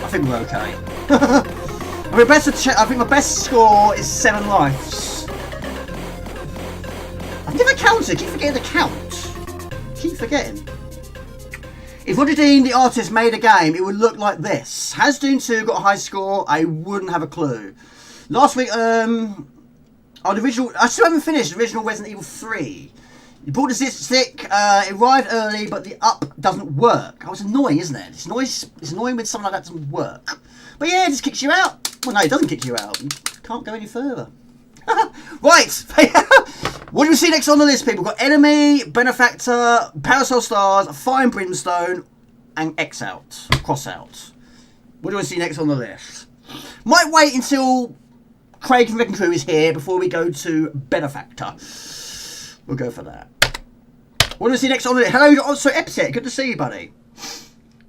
I think we're okay. I think my best score is 7 lives. I've never counted. Keep forgetting to count. Keep forgetting. If Roger Dean, the artist, made a game, it would look like this. Has Doom 2 got a high score? I wouldn't have a clue. Last week, on the original, I still haven't finished the original Resident Evil 3. You bought the stick, it arrived early, but the up doesn't work. Oh, it's annoying, isn't it? It's annoying when something like that doesn't work. But yeah, it just kicks you out. Well, no, it doesn't kick you out. You can't go any further. Right. What do we see next on the list, people? We've got Enemy, Benefactor, Parasol Stars, Fire Brimstone, and X out. Cross out. What do we see next on the list? Might wait until Craig and Rick and Crew is here before we go to Benefactor. We'll go for that. What do we see next on the list? Hello, also Epitech. Good to see you, buddy.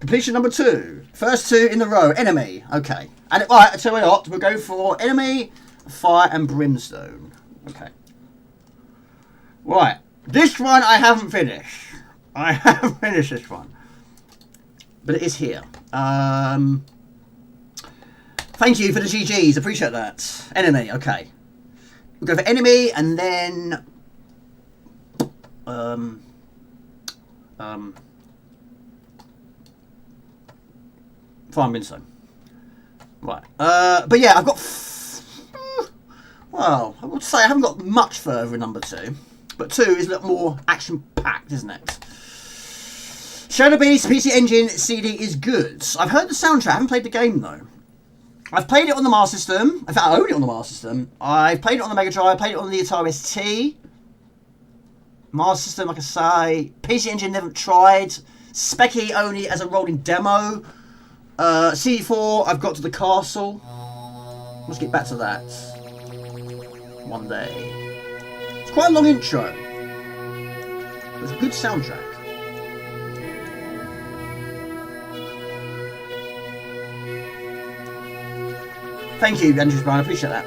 Completion number 2. First 2 in the row. Enemy. Okay. And right, I tell you what, we'll go for Enemy, Fire and Brimstone. Okay. Right. This one I haven't finished. I haven't finished this one. But it is here. Thank you for the GGs. Appreciate that. Enemy. Okay. We'll go for Enemy and then... Fire Brimstone. Right. But yeah, I've got... well, I would say I haven't got much further in number 2. But 2 is a little more action-packed, isn't it? Shadow Beast PC Engine CD is good. I've heard the soundtrack. I haven't played the game, though. I've played it on the Master System. In fact, I own it on the Master System. I've played it on the Mega Drive. Played it on the Atari ST. Master System, like I say. PC Engine, never tried. Specky only as a rolling demo. CD4, I've got to the castle. Let's get back to that one day. It's quite a long intro. It's a good soundtrack. Thank you, Andrews Brian. I appreciate that.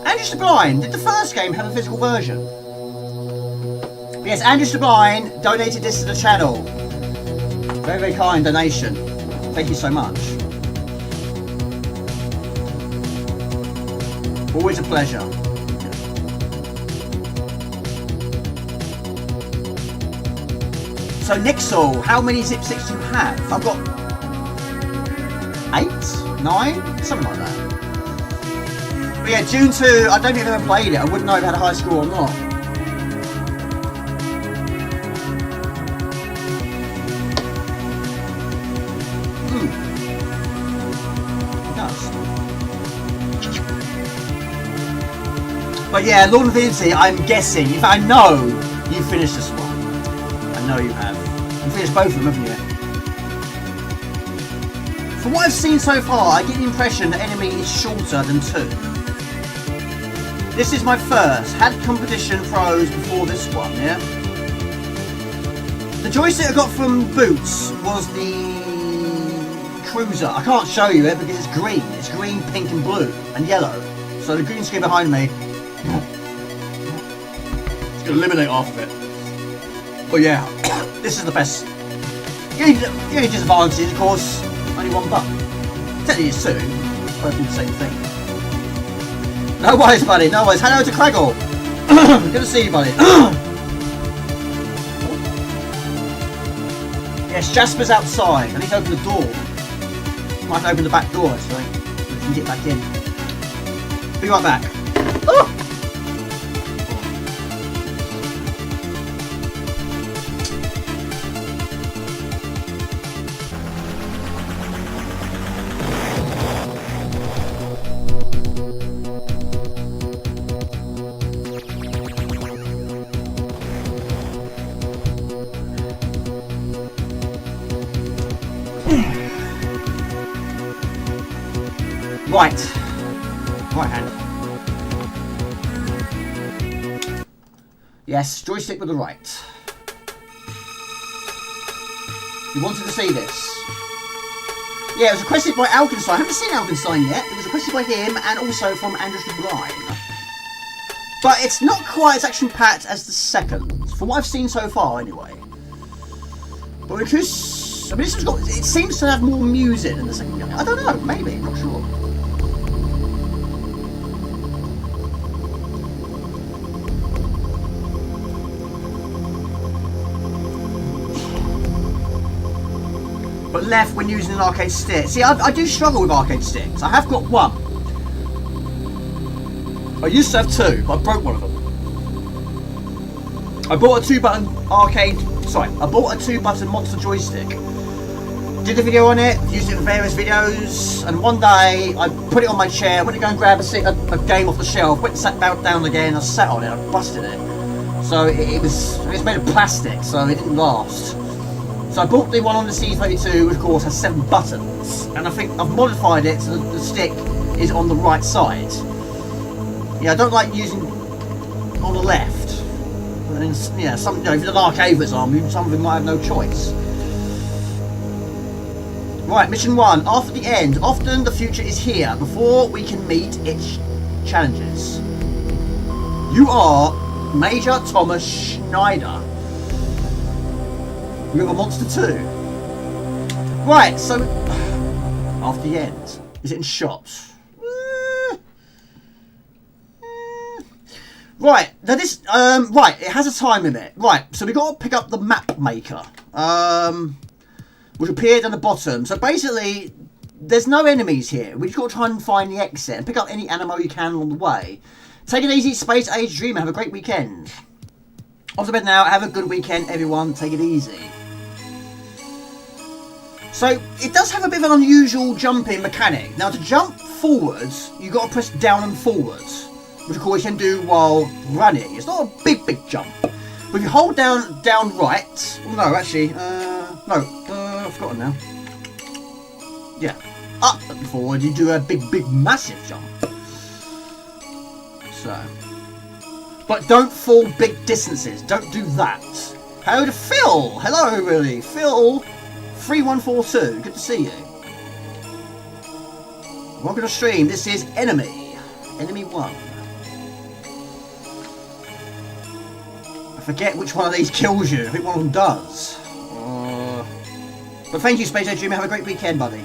Andrew Sublime, did the first game have a physical version? Yes, Andrew Sublime donated this to the channel. Very, very kind donation. Thank you so much. Always a pleasure. So Nixel, how many zip sticks do you have? I've got 8, 9, something like that. But yeah, Dune 2, I don't think I've ever played it. I wouldn't know if it had a high score or not. It does. But yeah, Lord of Infinity, I'm guessing. In fact, I know you finished this one. I know you have. You finished both of them, haven't you? From what I've seen so far, I get the impression that Enemy is shorter than 2. This is my first. Had Competition Pros before this one, yeah? The joystick I got from Boots was the Cruiser. I can't show you it because it's green. It's green, pink and blue and yellow. So the green screen behind me, it's going to eliminate half of it. But yeah, this is the best. The only disadvantage, of course, only one button. Technically it's 2, both do the same thing. No worries, buddy, no worries. Hello to Craggle. Good to see you, buddy. Yes, Jasper's outside. I need to open the door. Might have to open the back door, actually. So we can get back in. Be right back. Oh. Right. Right hand. Yes, joystick with the right. You wanted to see this. Yeah, it was requested by Alkenstein. I haven't seen Alkenstein yet. It was requested by him and also from Andrew Brine. But it's not quite as action-packed as the second, from what I've seen so far, anyway. But because I mean, this has got, it seems to have more music than the second game. I don't know, maybe, I'm not sure. But left when using an arcade stick. See, I do struggle with arcade sticks. I have got one. I used to have two, but I broke one of them. I bought a two-button monster joystick. Did a video on it, used it for various videos, and one day I put it on my chair, went to go and grab a game off the shelf, went and sat down again, I sat on it, I busted it. So it's made of plastic, so it didn't last. So I bought the one on the C32, which of course has 7 buttons, and I think I've modified it so the stick is on the right side. Yeah, I don't like using on the left. And then, yeah, if it's an arcade for example, some of them might have no choice. Right, mission 1. After the end, often the future is here before we can meet its challenges. You are Major Thomas Schneider. We have a Monster 2. Right, so after the end, is it in shots? Right, now this, right, it has a time limit. Right, so we got to pick up the map maker, which appeared on the bottom. So basically, there's no enemies here. We just got to try and find the exit and pick up any ammo you can along the way. Take it easy, Space Age Dreamer. Have a great weekend. Off to bed now. Have a good weekend, everyone. Take it easy. So it does have a bit of an unusual jumping mechanic. Now to jump forwards, you got to press down and forwards, which of course you can do while running. It's not a big jump. But if you hold down right... Oh, no, actually, no, I've forgotten now. Yeah, up and forward, you do a big, massive jump. So... But don't fall big distances. Don't do that. Hello to Phil. Hello, really. Phil 3142. Good to see you. Welcome to stream. This is Enemy 1. I forget which one of these kills you. I think one of them does. But thank you, Space Age Dreamer. Have a great weekend, buddy.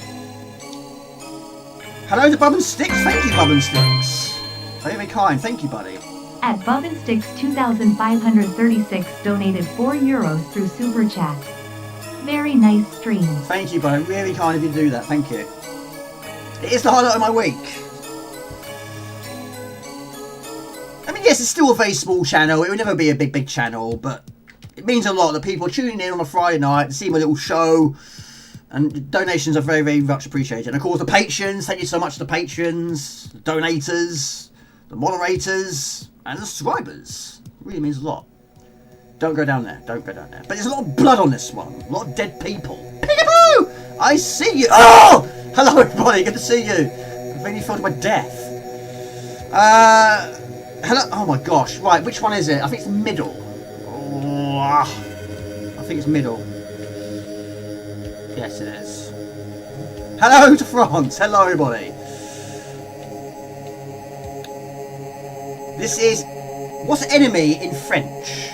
Hello to Bub and Sticks. Thank you, Bub and Sticks. Very kind. Thank you, buddy. At Bub and Sticks 2536 donated €4 through Super Chat. Very nice stream. Thank you, buddy. Really kind of you to do that. Thank you. It is the highlight of my week. I mean, yes, it's still a very small channel. It will never be a big channel, but it means a lot that people are tuning in on a Friday night to see my little show, and donations are very much appreciated. And of course, the patrons, thank you so much to the patrons, the donators, the moderators, and the subscribers. It really means a lot. Don't go down there. Don't go down there. But there's a lot of blood on this one. A lot of dead people. Peekaboo! I see you. Oh! Hello, everybody. Good to see you. I've only felt my death. Hello. Oh my gosh. Right, which one is it? I think it's middle. Oh, I think it's middle. Yes, it is. Hello to France. Hello, everybody. This is... What's enemy in French?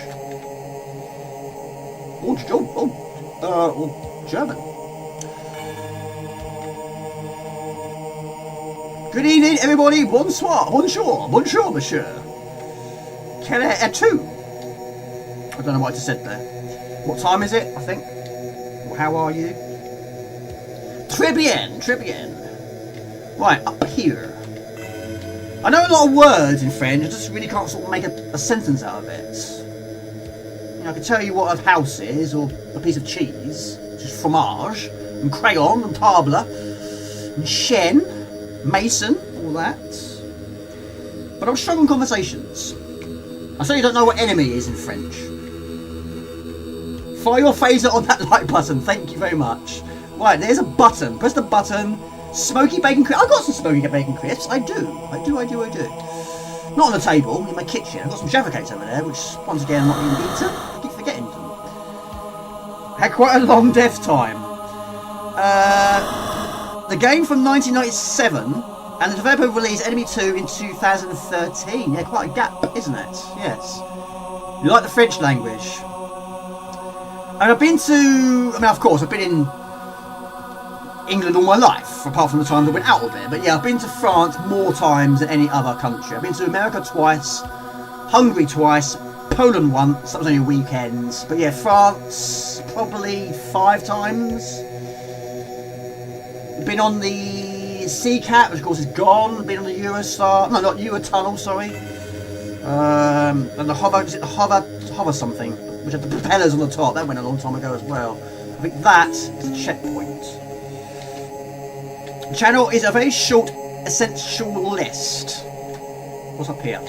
Oh, German. Good evening, everybody. Bonsoir. Bonjour, monsieur. Quelle est-tu? I don't know what I just said there. What time is it, I think? Well, how are you? Très bien. Right, up here. I know a lot of words in French, I just really can't sort of make a sentence out of it. You know, I can tell you what a house is, or a piece of cheese, which is fromage, and crayon, and table, and chêne, mason, all that. But I'm struggling in conversations. I certainly don't know what enemy is in French. Fire your phaser on that like button, thank you very much. Right, there's a button. Press the button Smoky bacon crisps. I've got some smoky bacon crisps. I do. Not on the table, in my kitchen. I've got some Jaffa cakes over there, which, once again, I'm not even eating. I keep forgetting them. Had quite a long death time. The game from 1997, and the developer released Enemy 2 in 2013. Yeah, quite a gap, isn't it? Yes. You like the French language. And I've been to... I mean, of course, I've been in England all my life, apart from the time that I went out of there. But yeah, I've been to France more times than any other country. I've been to America twice, Hungary twice, Poland once. That was only a weekend. But yeah, France probably 5 times. Been on the Sea Cat, which of course is gone. Been on the Eurostar. No, not Eurotunnel, sorry. And the hover something, which had the propellers on the top. That went a long time ago as well. I think that is a checkpoint. The channel is a very short, essential list. What's up here?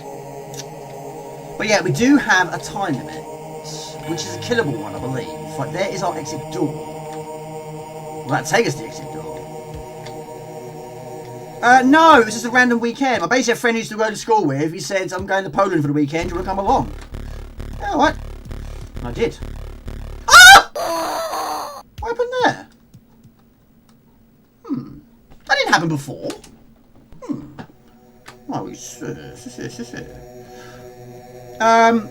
But yeah, we do have a time limit, which is a killable one, I believe. Right, there is our exit door. Will that take us to the exit door? No, it was just a random weekend. I basically had a friend who used to go to school with. He said, I'm going to Poland for the weekend. Do you want to come along? Yeah, alright. I did. Ah! What happened there? That didn't happen before. Oh,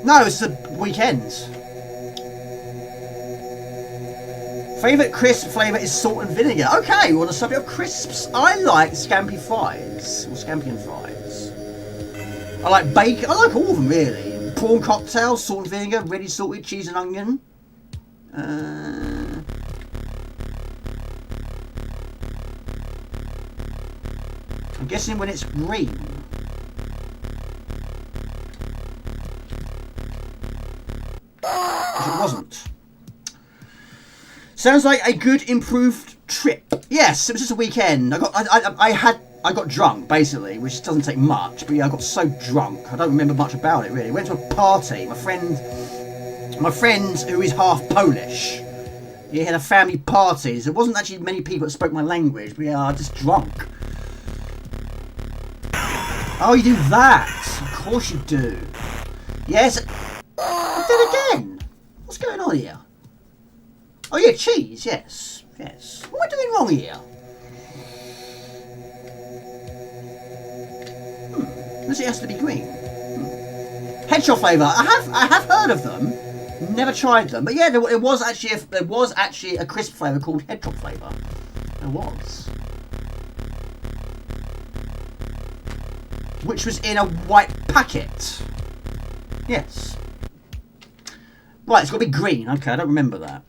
no, it's a weekend. Favourite crisp flavour is salt and vinegar. Okay, we're on the subject of crisps. I like scampi fries. Or scampion fries. I like bacon. I like all of them, really. Prawn cocktail, salt and vinegar, ready salted cheese and onion. I'm guessing when it's green. Because it wasn't. Sounds like a good improved trip. Yes, it was just a weekend. I got drunk basically, which doesn't take much, but yeah, I got so drunk. I don't remember much about it really. Went to a party. My friend who is half Polish. He had a family party. There wasn't actually many people that spoke my language, but yeah, I was just drunk. Oh, you do that? Of course you do. Yes. I did again. What's going on here? Oh yeah, cheese, yes. Yes. What am I doing wrong here? Does it has to be green? Hedgehog flavour. I have heard of them. Never tried them. But yeah, there was actually a crisp flavour called hedgehog flavour. There was. Which was in a white packet. Yes. Right, it's got to be green. Okay, I don't remember that.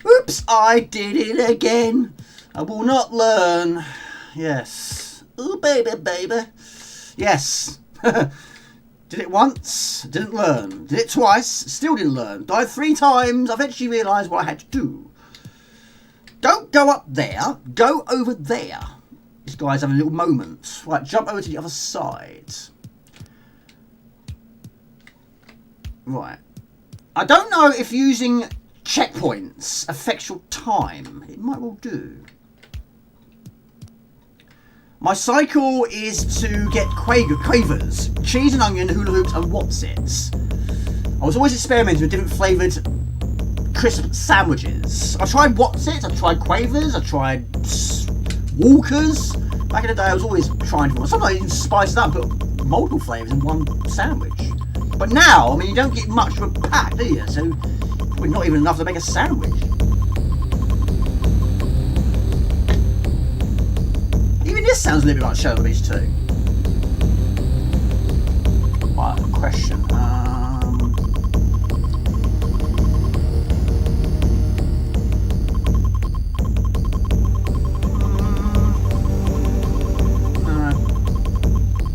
Oops, I did it again. I will not learn. Yes. Ooh, baby, baby. Yes. Did it once, didn't learn. Did it twice, still didn't learn. Died 3 times, I eventually realised what I had to do. Don't go up there, go over there. This guy's having a little moment. Right, jump over to the other side. Right. I don't know if using checkpoints affects your time. It might well do. My cycle is to get quavers, cheese and onion, hula hoops and Wotsits. I was always experimenting with different flavoured crisp sandwiches. I tried Wotsits, I tried quavers, I tried Walkers. Back in the day I was always trying to. Sometimes I even spiced it up and put multiple flavours in one sandwich. But now, I mean, you don't get much of a pack, do you? So, probably not even enough to make a sandwich. Even this sounds a little bit like Show the Beast too. Right, question.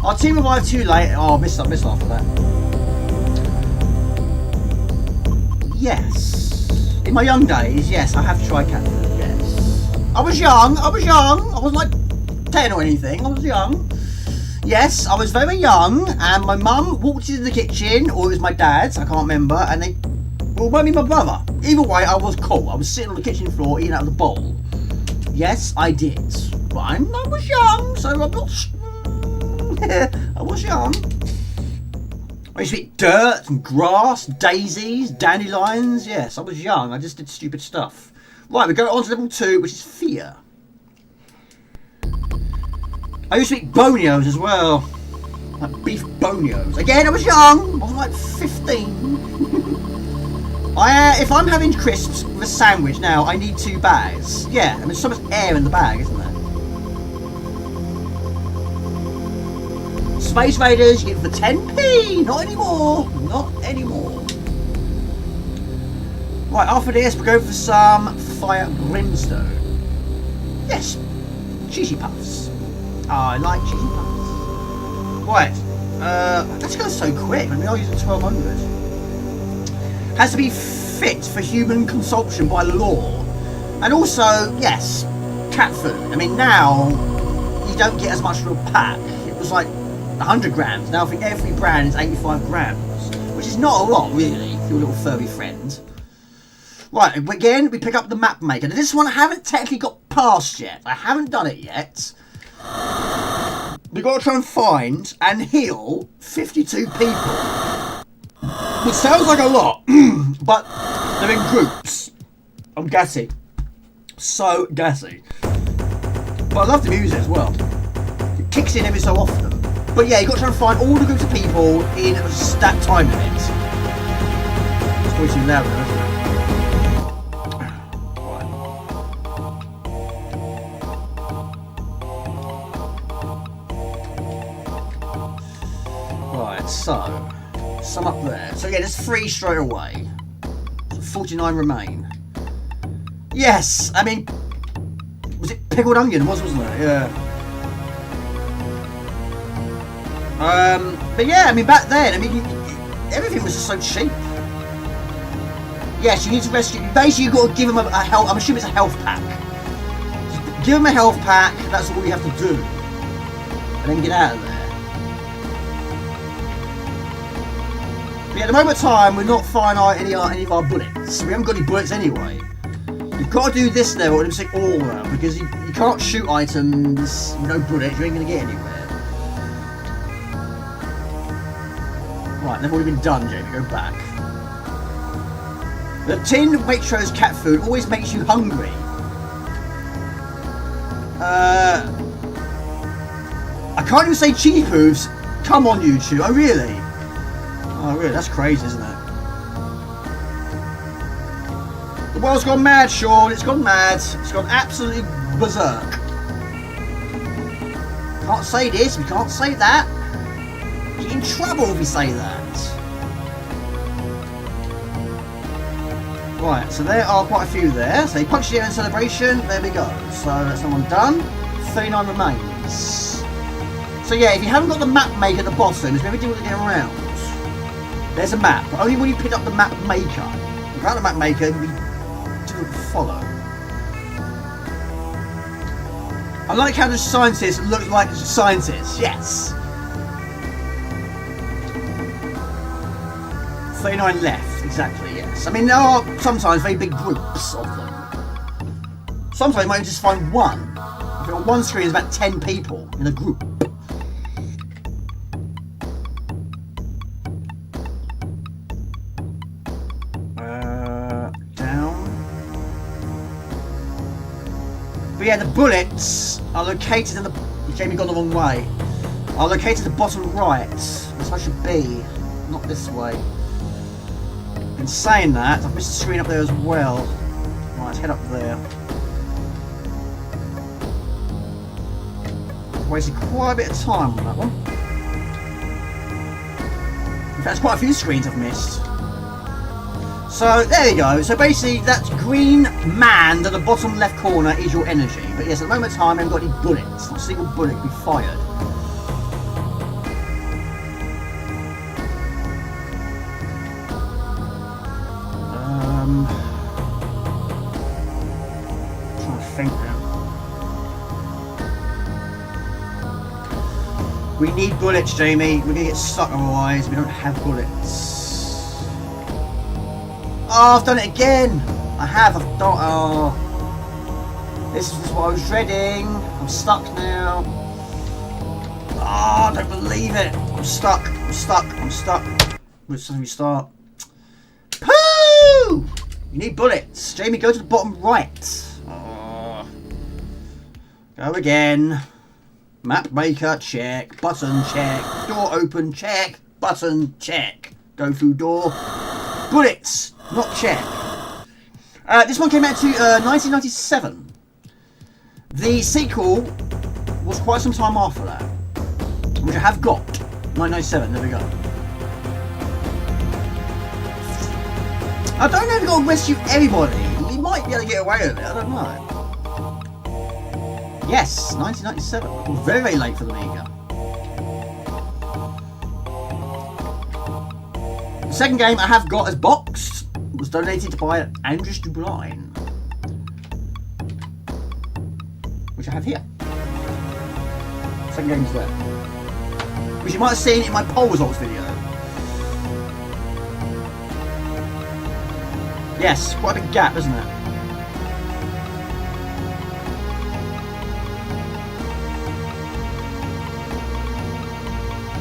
Our team arrived too late. Oh, I missed off of that. Yes. In my young days, yes, I have tried cat food, yes. I was young. I was like 10 or anything. I was young. Yes, I was very young, and my mum walked into the kitchen, or it was my dad's, I can't remember, and they, well, maybe my brother. Either way, I was cool. I was sitting on the kitchen floor eating out of the bowl. Yes, I did. fine. I was young, so I'm not... I was young. I used to eat dirt and grass, daisies, dandelions. Yes, I was young. I just did stupid stuff. Right, we go on to level 2, which is fear. I used to eat bonios as well. Like beef bonios. Again, I was young. I was like 15. If I'm having crisps with a sandwich now, I need 2 bags. Yeah, I mean, there's so much air in the bag, isn't there? Space Raiders, you get it for 10p. Not anymore. Not anymore. Right, after this, we'll go for some Fire Brimstone. Yes, cheesy puffs. Oh, I like cheesy puffs. Right, let's go so quick. I mean, I'll use it 1200. Has to be fit for human consumption by law. And also, yes, cat food. I mean, now you don't get as much for a pack. It was like 100 grams. Now I think every brand is 85 grams, which is not a lot, really, for your little furry friend. Right, again, we pick up the map maker. Now, this one I haven't technically got past yet. I haven't done it yet. We've got to try and find and heal 52 people. Which sounds like a lot, but they're in groups. I'm gassy. So gassy. But I love the music as well. It kicks in every so often. But yeah, you've got to try and find all the groups of people in that time limit. It's way too loud, isn't it? Right, so some up there. So yeah, there's 3 straight away. 49 remain. Yes, I mean, was it pickled onion? Wasn't it? Yeah. But yeah, I mean, back then, I mean, everything was just so cheap. Yes, you need to rescue. Basically, you've got to give them a health. I'm assuming it's a health pack. Just give them a health pack. That's all you have to do, and then get out of there. But yeah, at the moment of time, we're not firing any of our bullets. We haven't got any bullets anyway. You've got to do this level and say aura, because you can't shoot items with no bullets. You ain't going to get anywhere. Right, they've already been done, Jamie. Go back. The tin Waitrose cat food always makes you hungry. I can't even say cheese hooves. Come on, YouTube. Oh, really? Oh, really? That's crazy, isn't it? The world's gone mad, Sean. It's gone mad. It's gone absolutely berserk. Can't say this. We can't say that. Get in trouble if we say that. Right, so there are quite a few there. So he punched it in celebration. There we go. So that's someone done. 39 remains. So yeah, if you haven't got the map maker at the bottom, it's very difficult to get around. There's a map, but only when you pick up the map maker. Without the map maker, it can be difficult to follow. I like how the scientist looks like a scientist. Yes. 39 left, exactly, yes. I mean, there are sometimes very big groups of them. Sometimes you might just find one. I think on one screen there's about 10 people in a group. Down. But yeah, the bullets are located in the... Jamie got the wrong way. Are located at the bottom right. That's where I should be. Not this way. In saying that, I've missed the screen up there as well. Right, let's head up there. I've wasted quite a bit of time on that one. In fact, there's quite a few screens I've missed. So, there you go. So basically, that green man at the bottom left corner is your energy. But yes, at the moment of time, I haven't got any bullets. Not a single bullet can be fired. We need bullets, Jamie. We're gonna get stuck otherwise. We don't have bullets. Oh, I've done it again. I have. I've done. Oh, this is what I was dreading. I've I'm stuck now. Oh, I don't believe it. I'm stuck. I'm stuck. I'm stuck. Let's start. Pooh! You need bullets. Jamie, go to the bottom right. Oh. Go again. Map maker, check. Button, check. Door open, check. Button, check. Go through door. Bullets, not check. This one came out to 1997. The sequel was quite some time after that, which I have got. 1997, there we go. I don't know if you've got to rescue everybody. You might be able to get away with it, I don't know. Yes, 1997. It was very, very late for the Amiga. The second game I have got as boxed was donated by Andrews Dublin, which I have here. Second game's there, which you might have seen in my poll results video. Yes, quite a big gap, isn't it?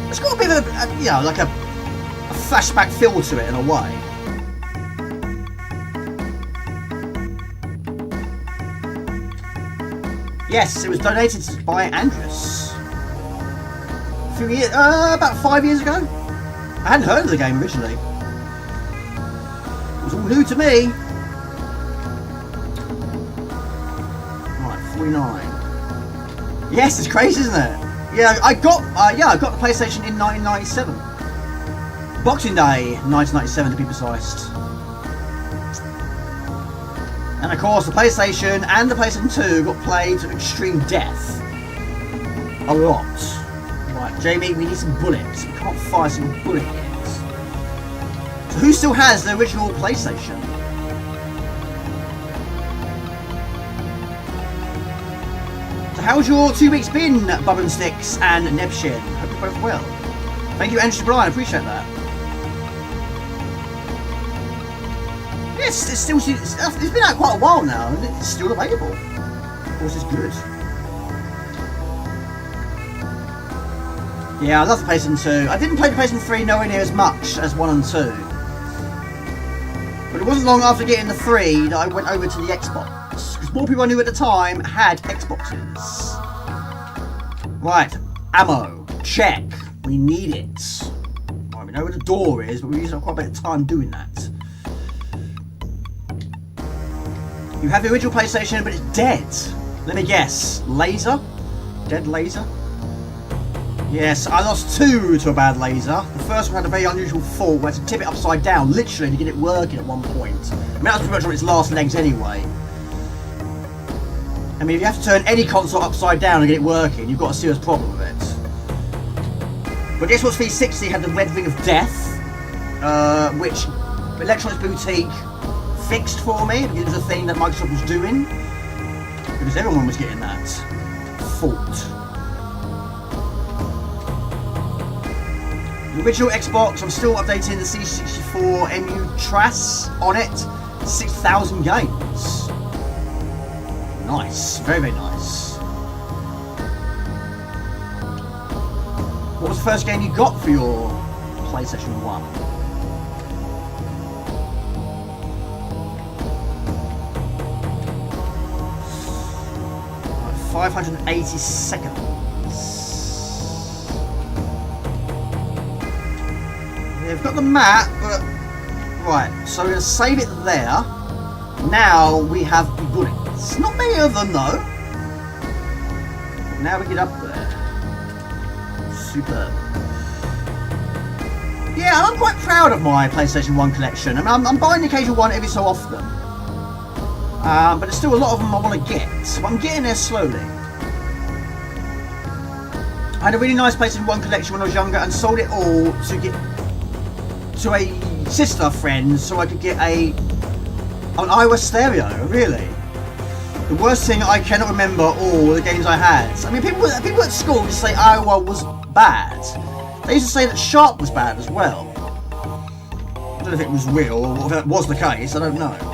It's got a bit of a, you know, like a flashback feel to it in a way. Yes, it was donated by Andrews a few years, about 5 years ago. I hadn't heard of the game originally. It was all new to me. Right, 49. Yes, it's crazy, isn't it? Yeah, I got the PlayStation in 1997. Boxing Day, 1997 to be precise. And of course, the PlayStation and the PlayStation 2 got played to extreme death. A lot. Right, Jamie, we need some bullets. We can't fire some bullet yet. So who still has the original PlayStation? So how's your 2 weeks been, Bub and Sticks and Nebshin? Hope you're both well. Thank you, Andrew Bryan, I appreciate that. Yes, it's been out quite a while now, and it's still available. Of course, it's good. Yeah, I love the PlayStation 2. I didn't play the PlayStation 3 nowhere near as much as 1 and 2. But it wasn't long after getting the 3 that I went over to the Xbox. Because more people I knew at the time had Xboxes. Right, ammo. Check. We need it. Right, we know where the door is, but we're using quite a bit of time doing that. You have the original PlayStation, but it's dead. Let me guess. Laser? Dead laser? Yes, I lost 2 to a bad laser. The first one had a very unusual fall where I had to tip it upside down, literally, to get it working at one point. I mean, that was pretty much on its last legs anyway. I mean, if you have to turn any console upside down and get it working, you've got a serious problem with it. But Xbox 360 had the Red Ring of Death, which Electronics Boutique fixed for me because it was a thing that Microsoft was doing, because everyone was getting that fault. The original Xbox, I'm still updating the C64 MU TRAS on it. 6,000 games. Nice, very, very nice. What was the first game you got for your PlayStation 1? 580 seconds. We've got the map, but right, so we're going to save it there. Now we have the bullets. Not many of them though. Now we get up there. Superb. Yeah, I'm quite proud of my PlayStation 1 collection. I mean, I'm buying the occasional one every so often. But there's still a lot of them I want to get, so I'm getting there slowly. I had a really nice PlayStation 1 collection when I was younger and sold it all to get to a sister friend so I could get an iOS stereo, really. The worst thing, I cannot remember all the games I had. I mean, people at school just say Iowa was bad. They used to say that Sharp was bad as well. I don't know if it was real or if that was the case, I don't know.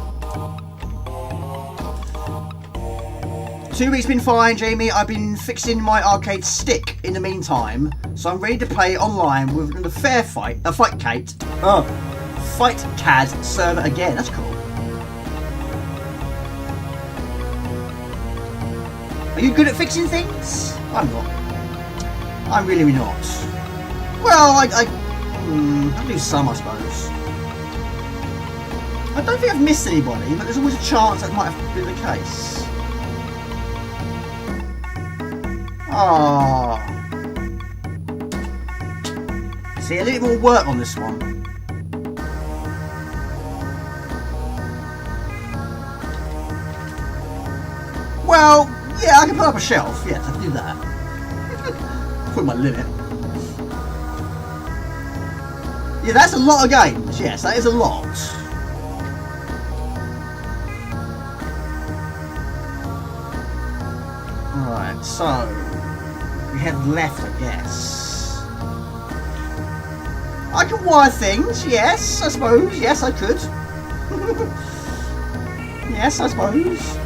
2 weeks been fine, Jamie. I've been fixing my arcade stick in the meantime, so I'm ready to play online with the Fight CAD server again. That's cool. Are you good at fixing things? I'm not. I'm really not. Well, I do some, I suppose. I don't think I've missed anybody, but there's always a chance that might have been the case. Ah. See, a little bit more work on this one. Well, yeah, I can put up a shelf. Yes, I can do that. Put my limit. Yeah, that's a lot of games. Yes, that is a lot. Alright, so we head left, I guess. I can wire things, yes, I suppose. Yes, I could. Yes, I suppose.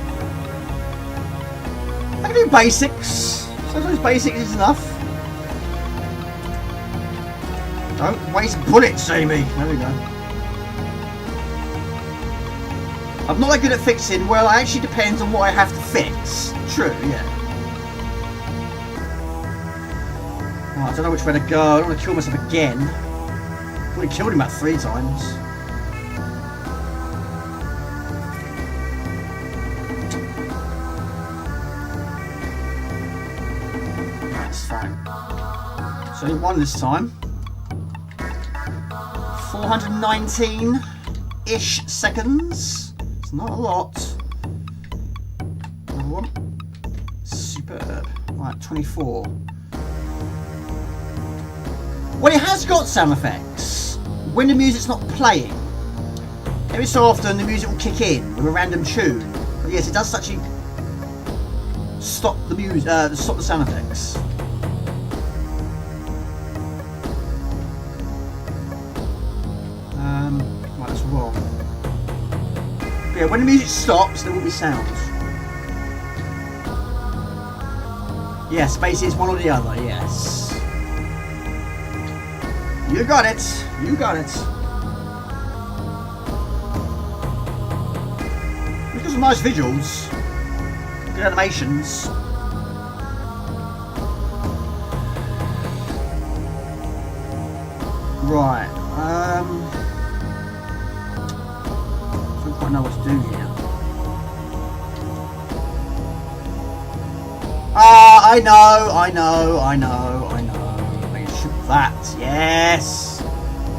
I can do basics. Sometimes basics is enough. Don't waste bullets, Jamie. There we go. I'm not that good at fixing. Well, it actually depends on what I have to fix. True, yeah. Oh, I don't know which way to go. I don't want to kill myself again. I've already killed him about 3 times. That's fine. So only 1 this time. 419-ish seconds. It's not a lot. Another one. Superb. Right, 24. Well, it has got sound effects when the music's not playing. Every so often the music will kick in with a random tune. But yes, it does actually stop the music, stop the sound effects. Right, that's wrong. But yeah, when the music stops, there will be sound. Yes, basically it's one or the other, yes. You got it. You got it. We've got some nice visuals. Good animations. Right. I don't quite know what to do here. Ah, I know. That, yes, of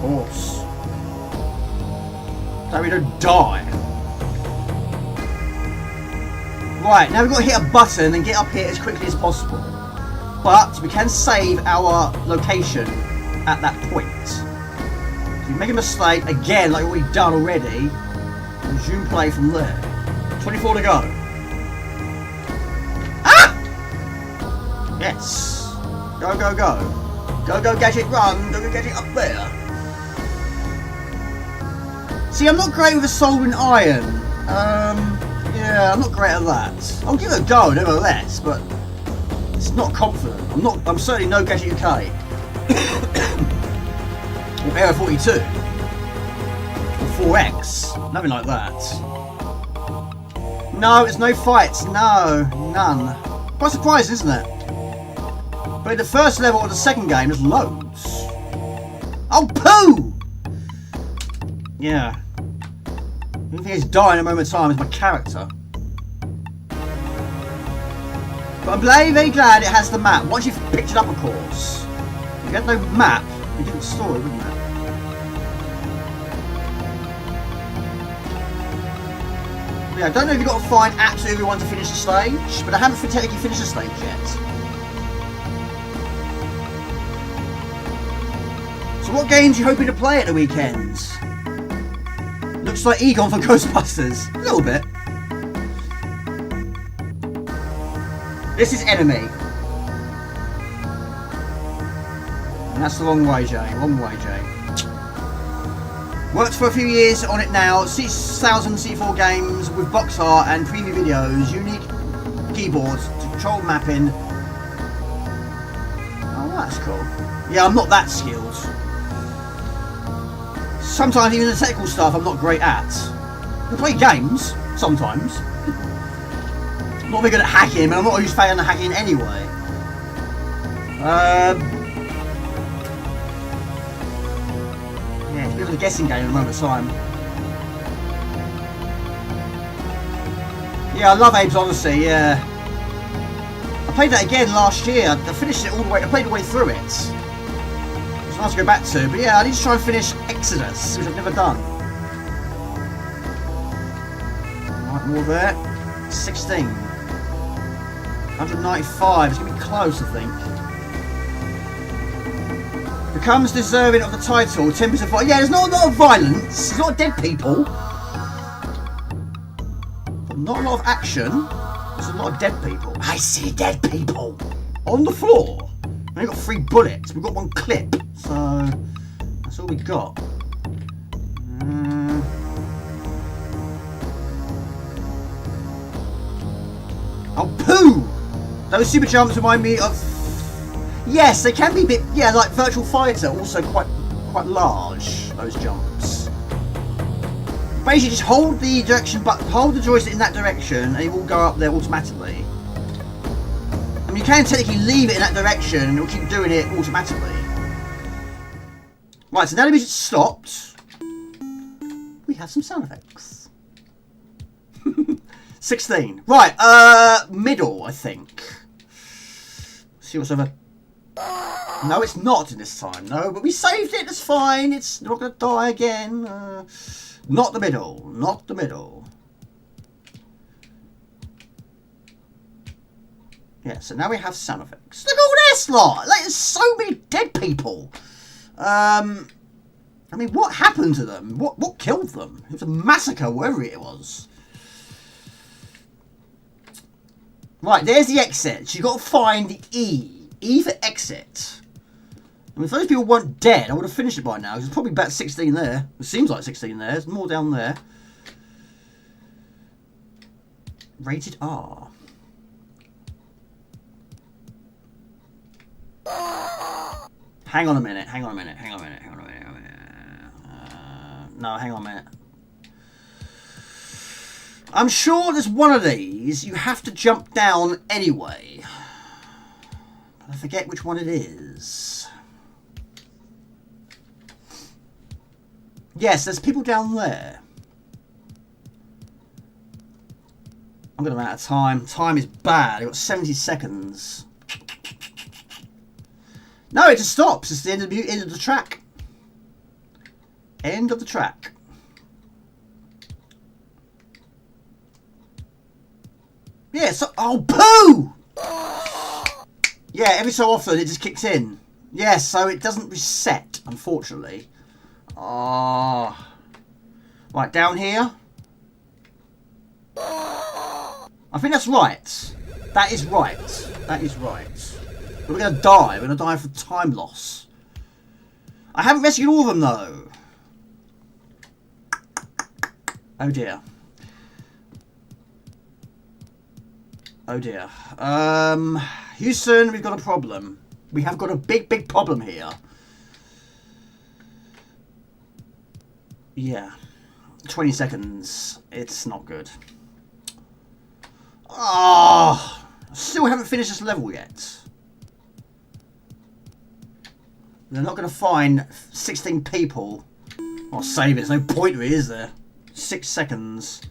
course. So we don't die. Right, now we've got to hit a button and get up here as quickly as possible. But we can save our location at that point. If you make a mistake, again, like we've done already, resume play from there. 24 to go. Ah! Yes. Go, go, go. Go, go, gadget, run. Go, go, gadget, up there. See, I'm not great with a soldering iron. Yeah, I'm not great at that. I'll give it a go, nevertheless, but it's not confident. I'm certainly no Gadget UK. Or Era 42. Or 4X. Nothing like that. No, it's no fights. No, none. Quite surprising, isn't it? But in the first level of the second game, there's loads. Oh, poo! Yeah. The only thing is dying a moment of time is my character. But I'm very glad it has the map. Once you've picked it up, of course. If you had no map, you didn't store it, wouldn't it? But yeah, I don't know if you've got to find absolutely everyone to finish the stage, but I haven't technically finished the stage yet. So what games are you hoping to play at the weekend? Looks like Egon from Ghostbusters. A little bit. This is Enemy. And that's the long way, Jay. Long way, Jay. Worked for a few years on it now. 6,000 C4 games with box art and preview videos. Unique keyboard to control mapping. Oh, that's cool. Yeah, I'm not that skilled. Sometimes even the technical stuff I'm not great at. I play games, sometimes. I'm not very good at hacking, and I'm not a huge fan of hacking anyway. Yeah, it's a bit of a guessing game at the moment of time. Yeah, I love Abe's Odyssey, yeah. I played that again last year. I finished it all the way, I played the way through it. It's nice to go back to, but yeah, I need to try and finish Exodus, which I've never done. Right, more there. 16. 195, it's going to be close, I think. Becomes deserving of the title, 10% fight. Yeah, there's not a lot of violence, there's not dead people. Not a lot of action, there's a lot of dead people. I see dead people on the floor. We've got 3 bullets, we've got 1 clip, so that's all we got. Oh, poo! Those super jumps remind me of... Yes, they can be a bit... Yeah, like Virtual Fighter, also quite large, those jumps. Basically, just hold the direction, but hold the joystick in that direction, and it will go up there automatically. I mean, you can technically leave it in that direction, and it will keep doing it automatically. Right, so now the music stopped. We have some sound effects. 16. Right, middle, I think. See what's over. No, it's not in this time. No, but we saved it. That's fine. It's not going to die again. Not the middle. Not the middle. Yeah, so now we have sound effects. Look at all this lot! Like, there's so many dead people. I mean, what happened to them? What killed them? It was a massacre, whatever it was. Right, there's the exit. So you've got to find the E. E for exit. I mean, if those people weren't dead, I would have finished it by now. There's probably about 16 there. It seems like 16 there. There's more down there. Rated R. Hang on a minute. Hang on a minute. Hang on a minute. Hang on a minute. Hang on a minute. No, hang on a minute. I'm sure there's one of these you have to jump down anyway. But I forget which one it is. Yes, there's people down there. I'm going to run out of time. Time is bad. I've got 70 seconds. No, it just stops. It's the end of the track. End of the track. Yeah, so... Oh, poo! Yeah, every so often it just kicks in. Yeah, so it doesn't reset, unfortunately. Oh. Right, down here. I think that's right. That is right. That is right. But we're going to die. We're going to die from time loss. I haven't rescued all of them, though. Oh, dear. Oh, dear. Houston, we've got a problem. We have got a big, big problem here. Yeah. 20 seconds. It's not good. Oh, still haven't finished this level yet. They're not going to find 16 people. I'll save it. There's no point really, is there? 6 seconds.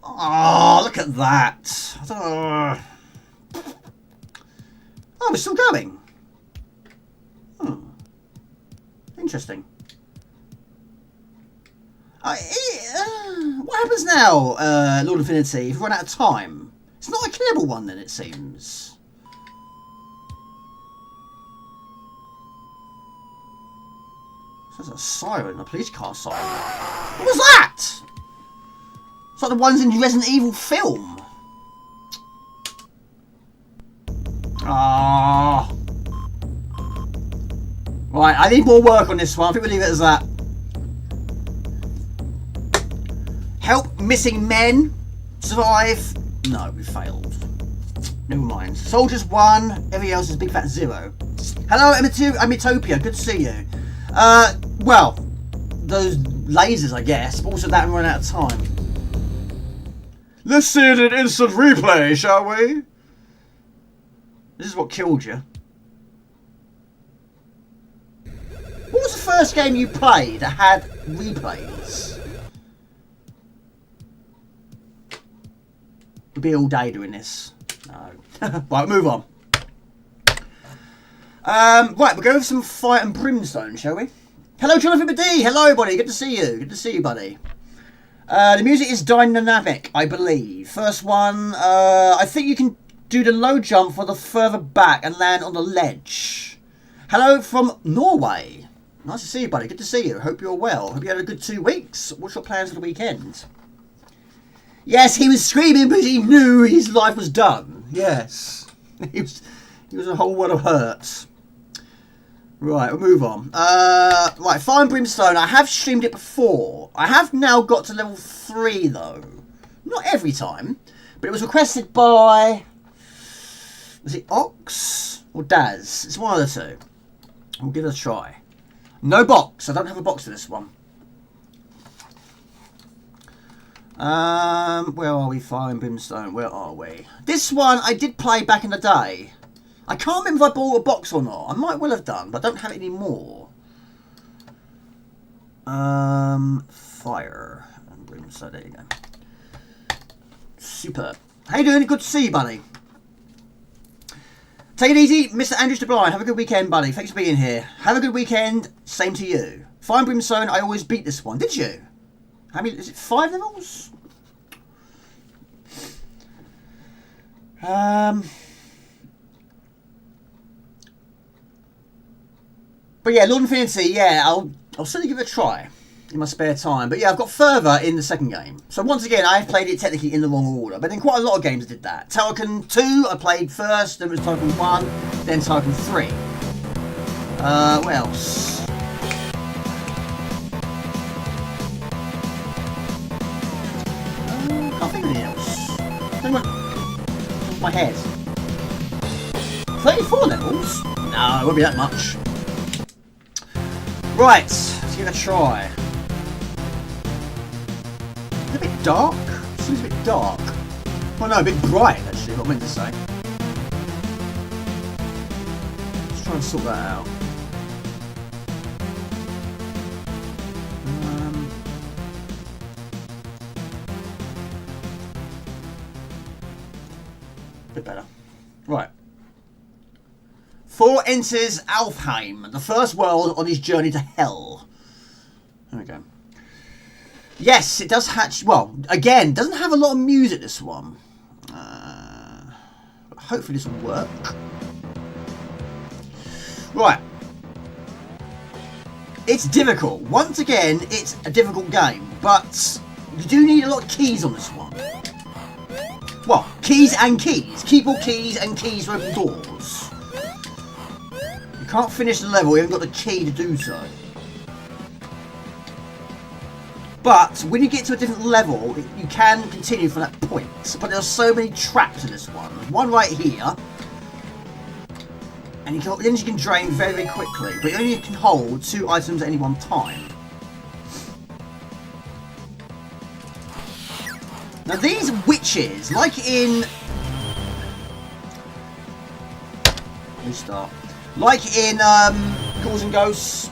Oh, look at that. I don't know. Oh, we're still going. Interesting. What happens now, Lord Infinity, if we run out of time? It's not a killable one then, it seems. There's a siren, a police car siren. What was that? It's like the ones in Resident Evil film. Ah. Right, I need more work on this one. I think we'll leave it as that. Help missing men survive. No, we failed. Never mind. Soldiers 1. Everything else is big fat 0. Hello, Amitopia. Good to see you. Well, those lasers, I guess. But also that and run out of time. Let's see it in instant replay, shall we? This is what killed you. What was the first game you played that had replays? We'll be all day doing this. No. Right, move on. Right, we'll go with some Fire and Brimstone, shall we? Hello, Jonathan B. Hello, buddy. Good to see you. Good to see you, buddy. The music is dynamic, I believe. First one, I think you can do the low jump for the further back and land on the ledge. Hello from Norway. Nice to see you, buddy. Good to see you. Hope you're well. Hope you had a good 2 weeks. What's your plans for the weekend? Yes, he was screaming because he knew his life was done. Yes. He was a whole world of hurt. Right, we'll move on. Right, Fire and Brimstone. I have streamed it before. I have now got to level 3, though. Not every time. But it was requested by... Was it Ox or Daz? It's one of the two. We'll give it a try. No box. I don't have a box for this one. Where are we? Fire and Brimstone. Where are we? This one I did play back in the day. I can't remember if I bought a box or not. I might well have done, but I don't have it anymore. Fire and Brimstone. There you go. Super. How you doing? Good to see you, buddy. Take it easy, Mr. Andrews DeBrine. Have a good weekend, buddy. Thanks for being here. Have a good weekend. Same to you. Fire and Brimstone, I always beat this one. Did you? How many? Is it 5 levels? But yeah, Lord Infinity, yeah, I'll certainly give it a try in my spare time. But yeah, I've got further in the second game. So once again, I've played it technically in the wrong order. But in quite a lot of games I did that. Talokan 2 I played first, then it was Talokan 1, then Talokan 3. What else? Can't think of anything else. My head. 34 levels? No, it won't be that much. Right, let's give it a try. It's a bit dark. It seems a bit dark. Well, no, a bit bright, actually, what I meant to say. Let's try and sort that out. Bit better. Right. 4 enters Alfheim, the first world on his journey to hell. There we go. Yes, it does hatch. Well, again, doesn't have a lot of music, this one. But hopefully this will work. Right. It's difficult. Once again, it's a difficult game, but you do need a lot of keys on this one. Well, keys and keys. Keyboard keys and keys to open doors. You can't finish the level, you haven't got the key to do so. But when you get to a different level, you can continue from that point. But there are so many traps in this one. There's one right here. And you can drain very, very quickly. But you only can hold 2 items at any one time. Now these witches, like in... Restart. Like in Ghouls and Ghosts.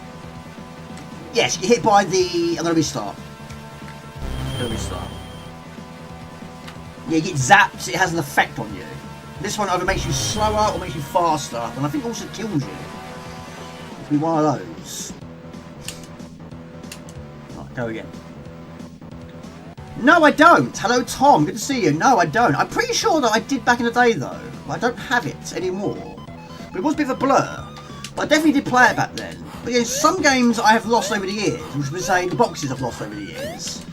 Yes, you get hit by the... I'm going to restart. Yeah, you get zapped, it has an effect on you. This one either makes you slower or makes you faster, and I think also kills you. It'll be one of those. Right, go again. No, I don't. Hello, Tom. Good to see you. No, I don't. I'm pretty sure that I did back in the day, though. But I don't have it anymore. But it was a bit of a blur. But I definitely did play it back then. But yeah, some games I have lost over the years, which would say the boxes I've lost over the years.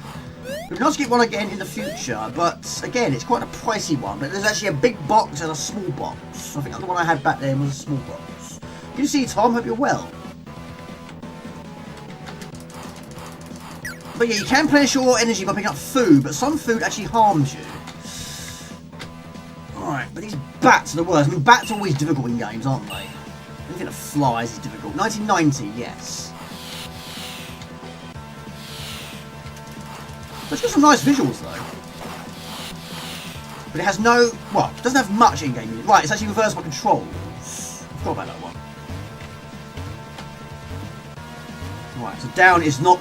It would be nice to get one again in the future, but again, it's quite a pricey one. But there's actually a big box and a small box. I think the one I had back then was a small box. Good to see you, Tom. Hope you're well. But yeah, you can replenish your energy by picking up food, but some food actually harms you. Alright, but these bats are the worst. I mean, bats are always difficult in games, aren't they? Anything that flies is difficult. 1990, yes. It's got some nice visuals, though. But it has no... Well, it doesn't have much in-game music. Right, it's actually reversible controls. I forgot about that one. Right, so down is not...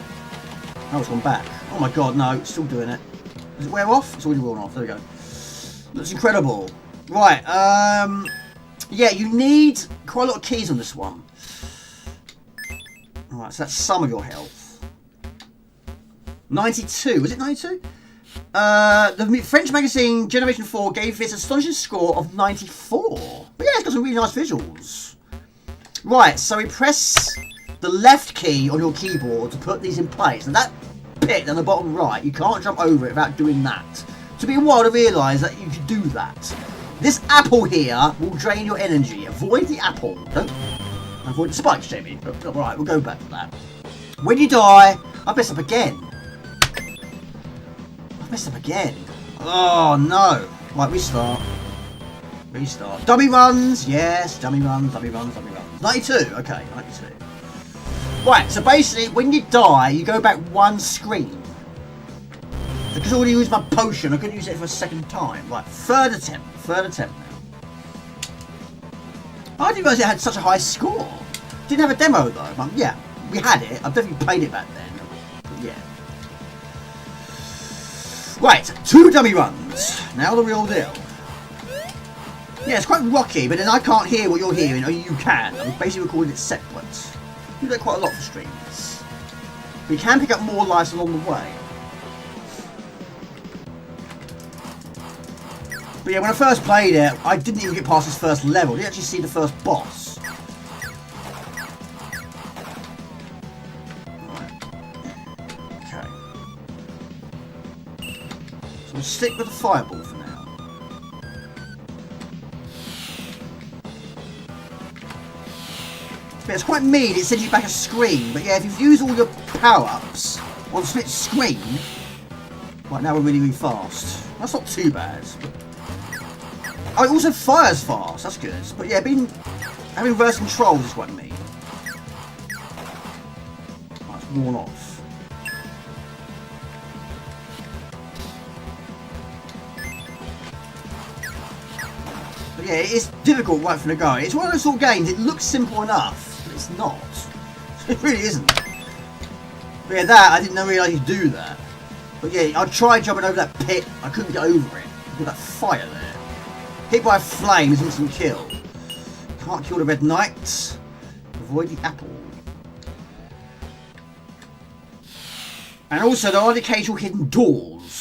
Oh, it's gone back. Oh my god, no, it's still doing it. Does it wear off? It's already worn off. There we go. Looks incredible. Right, yeah, you need quite a lot of keys on this one. Alright, so that's some of your health. 92, was it 92? The French magazine Generation 4 gave this astonishing score of 94. But yeah, it's got some really nice visuals. Right, so we press the left key on your keyboard to put these in place. And that bit on the bottom right, you can't jump over it without doing that. To be a while to realise that you could do that. This apple here will drain your energy. Avoid the apple. Don't avoid the spikes, Jamie. Alright, we'll go back to that. When you die, I messed up again. Oh no. Right, restart. Restart. Dummy runs. Yes, dummy runs. 92. Okay, 92. Right, so basically, when you die, you go back one screen. Because I already used my potion, I couldn't use it for a second time. Right, third attempt now. I didn't realise it had such a high score. Didn't have a demo though. But yeah, we had it. I've definitely played it back then. But yeah. Right, 2 dummy runs. Now the real deal. Yeah, it's quite rocky, but then I can't hear what you're hearing, or you can. I'm basically recording it separate. You do that quite a lot for streams. But you can pick up more lives along the way. But yeah, when I first played it, I didn't even get past this first level. I didn't actually see the first boss. Right. Okay. So we'll stick with the fireball for now. But it's quite mean, it sends you back a screen. But yeah, if you've used all your power-ups on split screen... Right, now we're really fast. That's not too bad. Oh, it also fires fast, that's good. But yeah, having reverse controls is quite mean. Right, it's worn off. But yeah, it is difficult right from the go. It's one of those sort of games, it looks simple enough, but it's not. It really isn't. But yeah, that, I didn't realise you do that. But yeah, I tried jumping over that pit, I couldn't get over it. Look at that fire there. Hit by a flame is instant kill. Can't kill the Red Knight. Avoid the apple. And also there are the occasional hidden doors.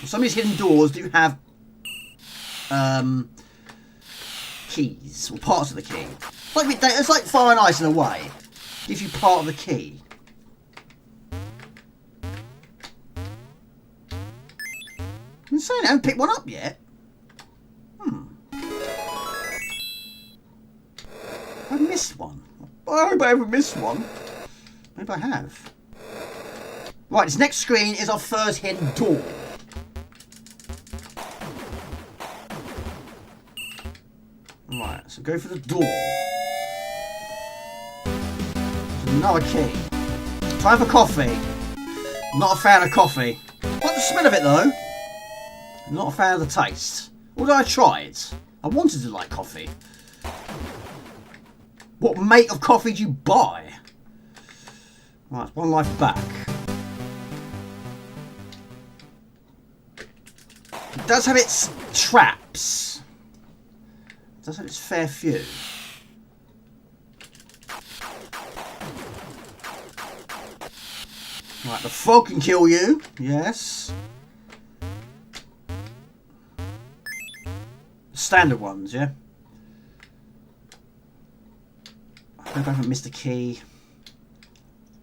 Some of these hidden doors do have keys, or parts of the key. It's like Fire and Ice in a way. Gives you part of the key. I'm saying I haven't picked one up yet. I missed one. I hope I haven't missed one. Maybe I have. Right, this next screen is our first hidden door. Right, so go for the door. There's another key. Time for coffee. Not a fan of coffee. Like the smell of it though. Not a fan of the taste. Although I tried. I wanted to like coffee. What make of coffee do you buy? Right, one life back. It does have its traps. It does have its fair few. Right, the frog can kill you. Yes. Standard ones, yeah? I hope I haven't missed a key.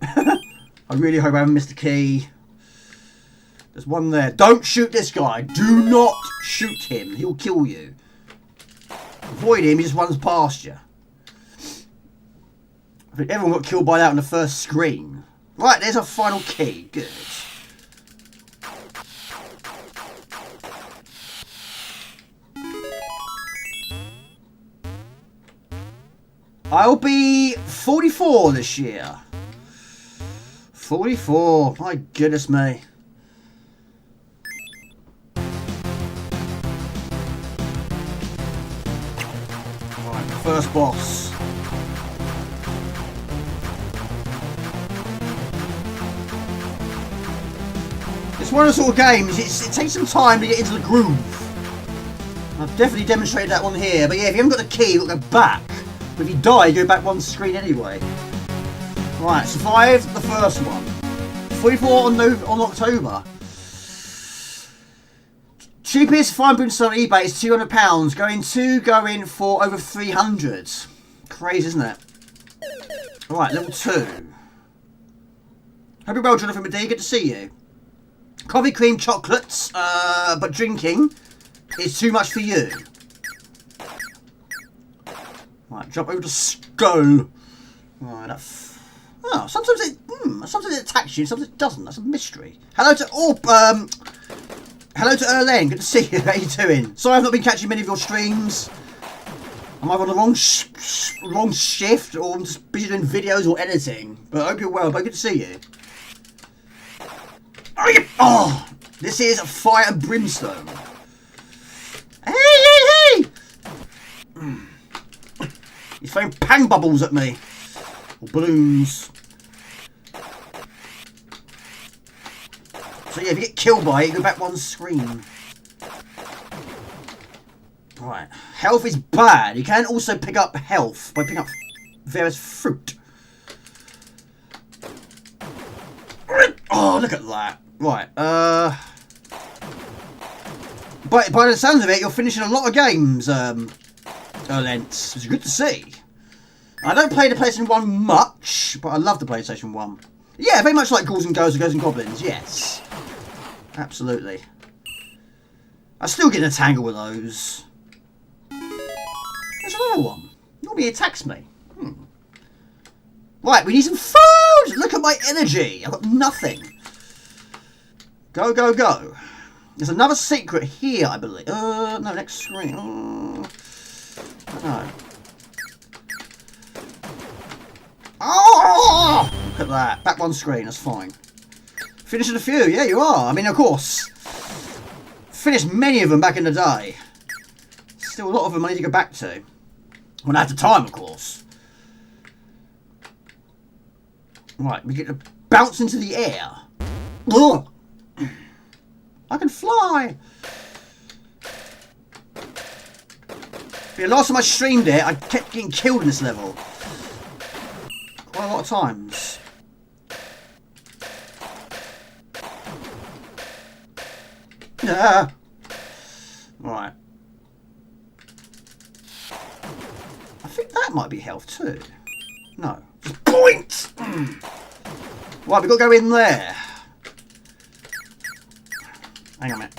I really hope I haven't missed a key. There's one there. Don't shoot this guy. Do not shoot him. He'll kill you. Avoid him. He just runs past you. I think everyone got killed by that on the first screen. Right, there's our final key. Good. I'll be 44 this year. 44. My goodness me. Right, first boss. It's one of the sort of games, it takes some time to get into the groove. I've definitely demonstrated that one here, but yeah, if you haven't got the key, you've got to go back. But if you die, you go back one screen anyway. Right, survived the first one. 44 on October. Cheapest fine Brimstone on eBay is £200, going for over 300. Crazy, isn't it? Alright, level 2. Hope you're well, Jonathan Medea, good to see you. Coffee cream chocolates, but drinking is too much for you. Right, jump over to skull. Right, that's... Oh, sometimes it attacks you, sometimes it doesn't. That's a mystery. Hello to hello to Erlen, good to see you. How you doing? Sorry I've not been catching many of your streams. I'm either on the wrong shift, or I'm just busy doing videos or editing. But I hope you're well, but good to see you. Oh, this is Fire and Brimstone. Hey! He's throwing pang bubbles at me. Or balloons. So yeah, if you get killed by it, you go back one screen. Right. Health is bad. You can also pick up health by picking up various fruit. Oh, look at that. Right, by the sounds of it, you're finishing a lot of games, Lentz. It's good to see. I don't play the PlayStation 1 much, but I love the PlayStation 1. Yeah, very much like Ghouls and Ghosts and Goblins, yes. Absolutely. I still get in a tangle with those. There's another one. Normally he attacks me. Right, we need some food! Look at my energy! I've got nothing. Go, go, go. There's another secret here, I believe. No, next screen. No. Oh! Look at that. Back one screen, that's fine. Finishing a few, yeah, you are. I mean, of course. Finished many of them back in the day. Still a lot of them I need to go back to. When I have the time, of course. Right, we get to bounce into the air. Ugh. I can fly! Yeah, last time I streamed it, I kept getting killed in this level. Quite a lot of times. Yeah. Right. I think that might be health too. No. Just point! Right, we've got to go in there. Hang on a minute.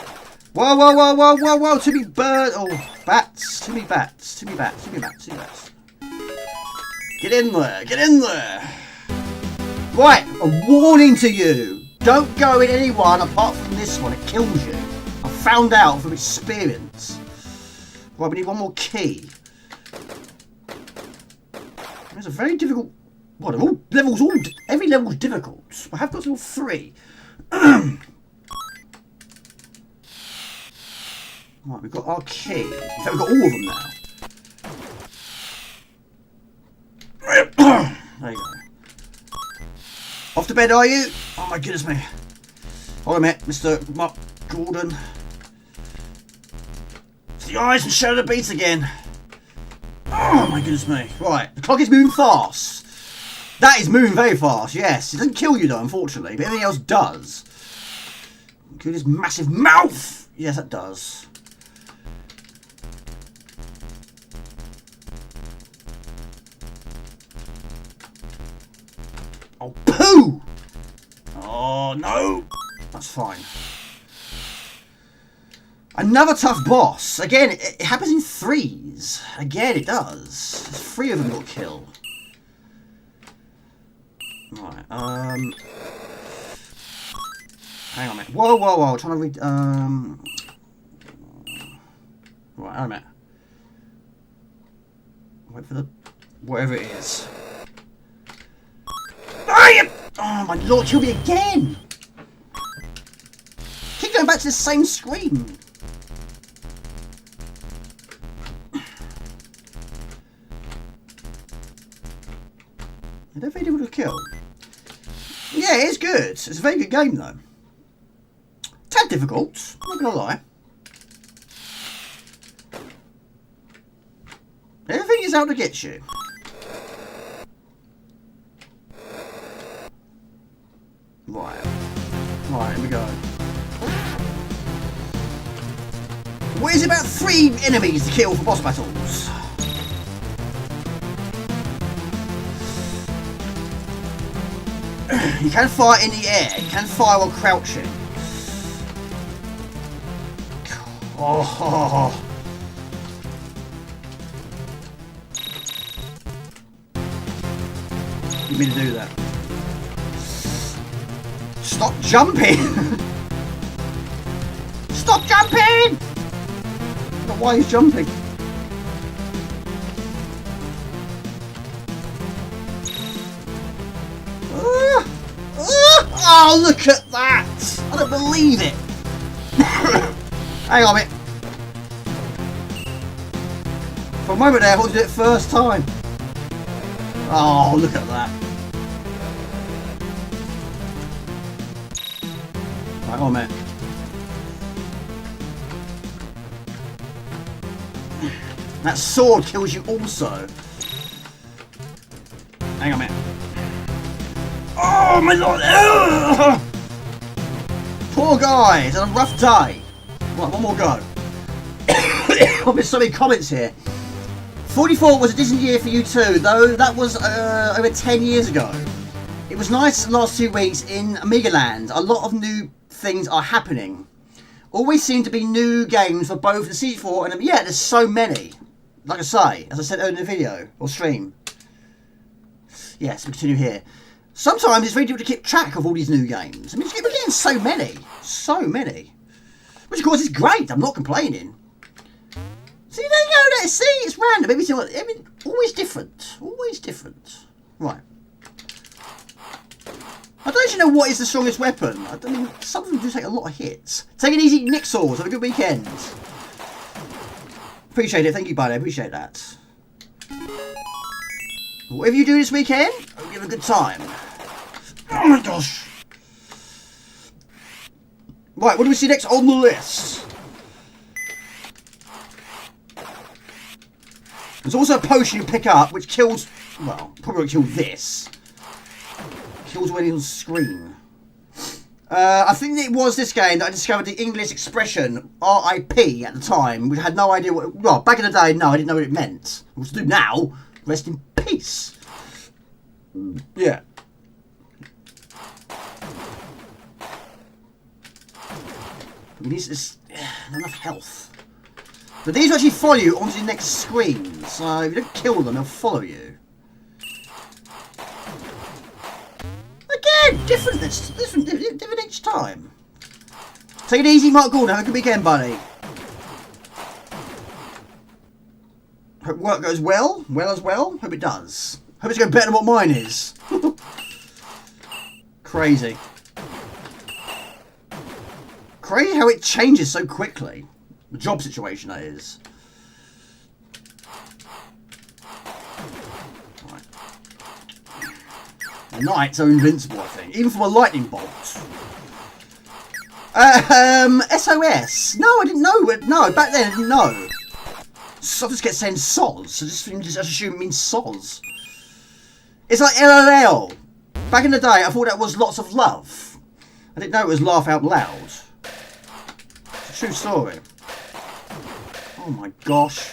Whoa, whoa, whoa, whoa, whoa, whoa, too many birds. Oh, bats. Too many bats. Too many bats. Too many bats. Too many bats. Get in there. Get in there. Right, a warning to you. Don't go in anyone apart from this one. It kills you. I found out from experience. Right, we need one more key. It's a very difficult... What, all levels, every level's difficult. I have got all 3. Right, we've got our key. In fact, we've got all of them now. There you go. Off to bed, are you? Oh my goodness me. Hold on a minute, Mr. Mark Gordon. It's the eyes and shadow the beats again. Oh my goodness me. Right, the clock is moving fast. That is moving very fast, yes. It doesn't kill you though, unfortunately, but everything else does. Including his massive mouth. Yes, that does. Oh, poo! Oh, no! That's fine. Another tough boss. Again, it happens in 3s. Again, it does. There's 3 of them got killed. Right, hang on a minute. Whoa, whoa, whoa. I'm trying to read, Right, hang on a minute. Wait for the Whatever it is. Oh my lord, kill me again! Keep going back to the same screen. I don't think he would have killed. Yeah, it's good. It's a very good game though. Tad difficult, I'm not gonna lie. Everything is out to get you. Right. Right, here we go. What is it about 3 enemies to kill for boss battles? You can fire in the air, you can fire while crouching. Oh. You mean to do that? Stop jumping! Stop jumping! But why he's jumping? Oh, look at that! I don't believe it! Hang on a minute. For a moment there, I thought to do it first time. Oh, look at that. Hang on a minute. That sword kills you also. Hang on a minute. Oh my lord! Ugh! Poor guy, he's had a rough day. Right, one more go. There's so many comments here. 44 was a distant year for you too, though that was over 10 years ago. It was nice the last 2 weeks in Amiga land. A lot of new things are happening. Always seem to be new games for both the C4 and yeah, there's so many. Like I say, as I said earlier in the video or stream. Yes, we continue here. Sometimes it's very difficult to keep track of all these new games. I mean, we're getting so many. So many. Which of course is great, I'm not complaining. See, there you go, there. See, it's random. I mean, always different. Always different. Right. I don't actually know what is the strongest weapon. I mean, some of them do take a lot of hits. Take it easy, Nixels. Have a good weekend. Appreciate it. Thank you, buddy. I appreciate that. Whatever you do this weekend, I'll give a good time. Oh my gosh. Right, what do we see next on the list? There's also a potion you pick up which kills, well, probably won't kill this. Kills when on screen. I think it was this game that I discovered the English expression RIP at the time, which I had no idea what, well, back in the day, no, I didn't know what it meant. What to do now, rest in peace. Yeah. We need this, not enough health. But these actually follow you onto the next screen, so if you don't kill them, they'll follow you. Again, different each time. Take it easy, Mark Gordon. Have a good weekend, buddy. Hope work goes well. Well as well. Hope it does. Hope it's going better than what mine is. Crazy. Crazy how it changes so quickly. The job situation, that is. Right. The knights are invincible, I think. Even from a lightning bolt. SOS. No, I didn't know. No, back then I didn't know. So I just kept saying soz. So just assume it means soz. It's like LOL. Back in the day, I thought that was lots of love. I didn't know it was laugh out loud. It's a true story. Oh my gosh.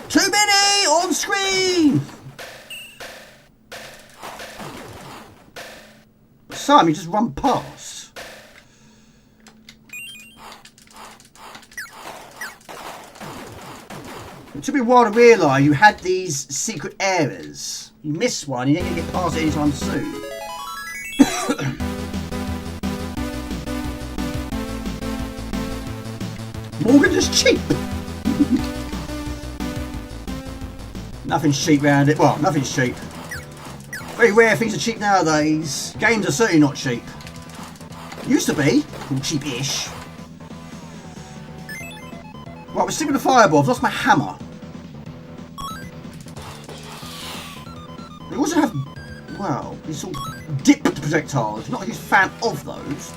Too many on screen! Some you just run past. It took me a while to realise you had these secret areas. You miss one, you ain't gonna get past it anytime soon. Morgan is cheap. Nothing's cheap round it. Well, nothing's cheap. Very rare things are cheap nowadays. Games are certainly not cheap. Used to be. Cheap-ish. Right, we're sticking with the fireball. I've lost my hammer. We also have, well, these sort of dipped projectiles. I'm not a huge fan of those.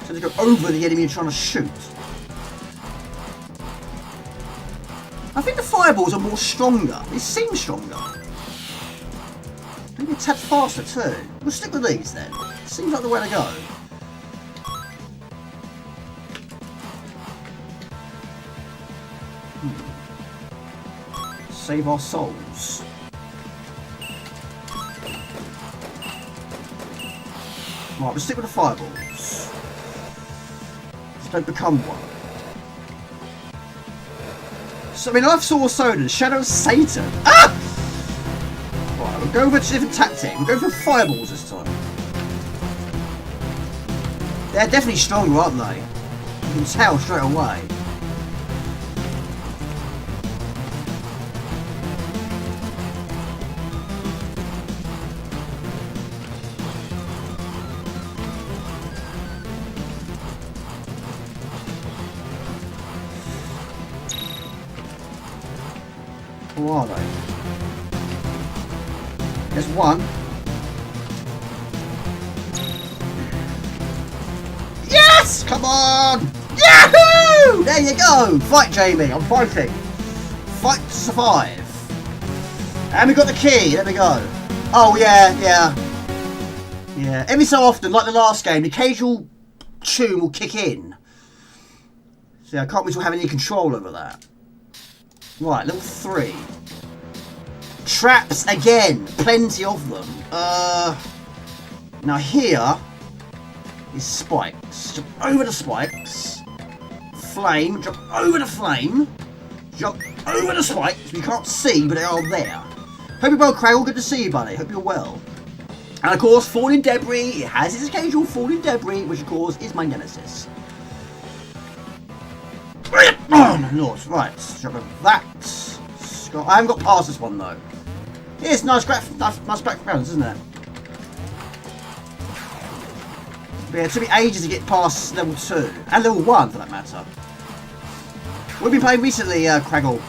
So they go over the enemy you're trying to shoot. I think the fireballs are more stronger. They seem stronger. Maybe a tad faster too. We'll stick with these then. Seems like the way to go. Save our souls. Right, we'll stick with the fireballs. Just don't become one. So, I mean, I've saw Soda, Shadow of Satan. Ah! Right, we'll go with a different tactic. We'll go for fireballs this time. They're definitely stronger, aren't they? You can tell straight away. Who are they? There's one. Yes! Come on! Yahoo! There you go! Fight, Jamie. I'm fighting. Fight to survive. And we got the key. There we go. Oh, yeah. Yeah. Every so often, like the last game, the occasional tune will kick in. So I can't really have any control over that. Right, level 3. Traps again. Plenty of them. Now here is spikes. Jump over the spikes. Flame. Jump over the flame. Jump over the spikes. We can't see, but they are there. Hope you're well, Craggle. Good to see you, buddy. Hope you're well. And of course, falling debris. It has its occasional falling debris, which of course is my nemesis. Oh my lord, right, jump over that. I haven't got past this one though. It's nice backgrounds, isn't it? But yeah, it took me ages to get past level 2. And level 1 for that matter. We've been playing recently, Craggle.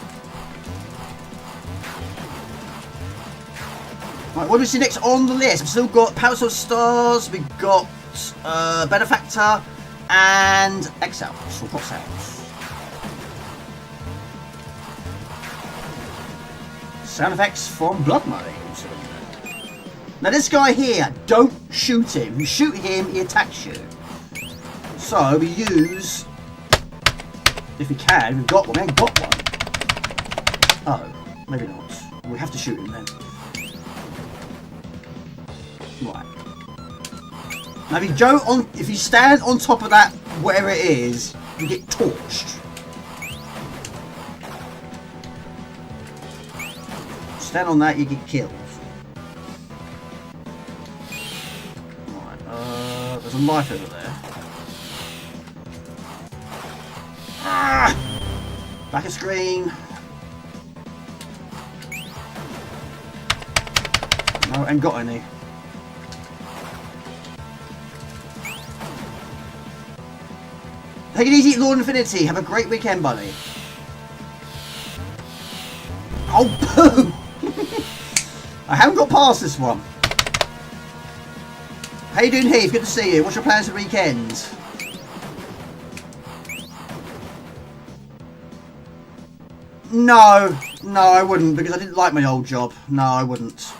Right, what do we see next on the list? We've still got Palace of Stars, we've got Benefactor, and Excel. So we've got Cells. Sound effects from Blood Money. Now this guy here, don't shoot him. If you shoot him, he attacks you. So we use, if we can, we've got one. We ain't got one. Oh, maybe not. We have to shoot him then. Right. Now if you stand on top of that, whatever it is, you get torched. Stand on that, you get killed. Right, there's a knife over there. Ah! Back of screen. No, ain't got any. Take it easy, Lord Infinity. Have a great weekend, buddy. Oh, poo! I haven't got past this one. How you doing, Heath? Good to see you. What's your plans for the weekend? No, I wouldn't, because I didn't like my old job. No, I wouldn't.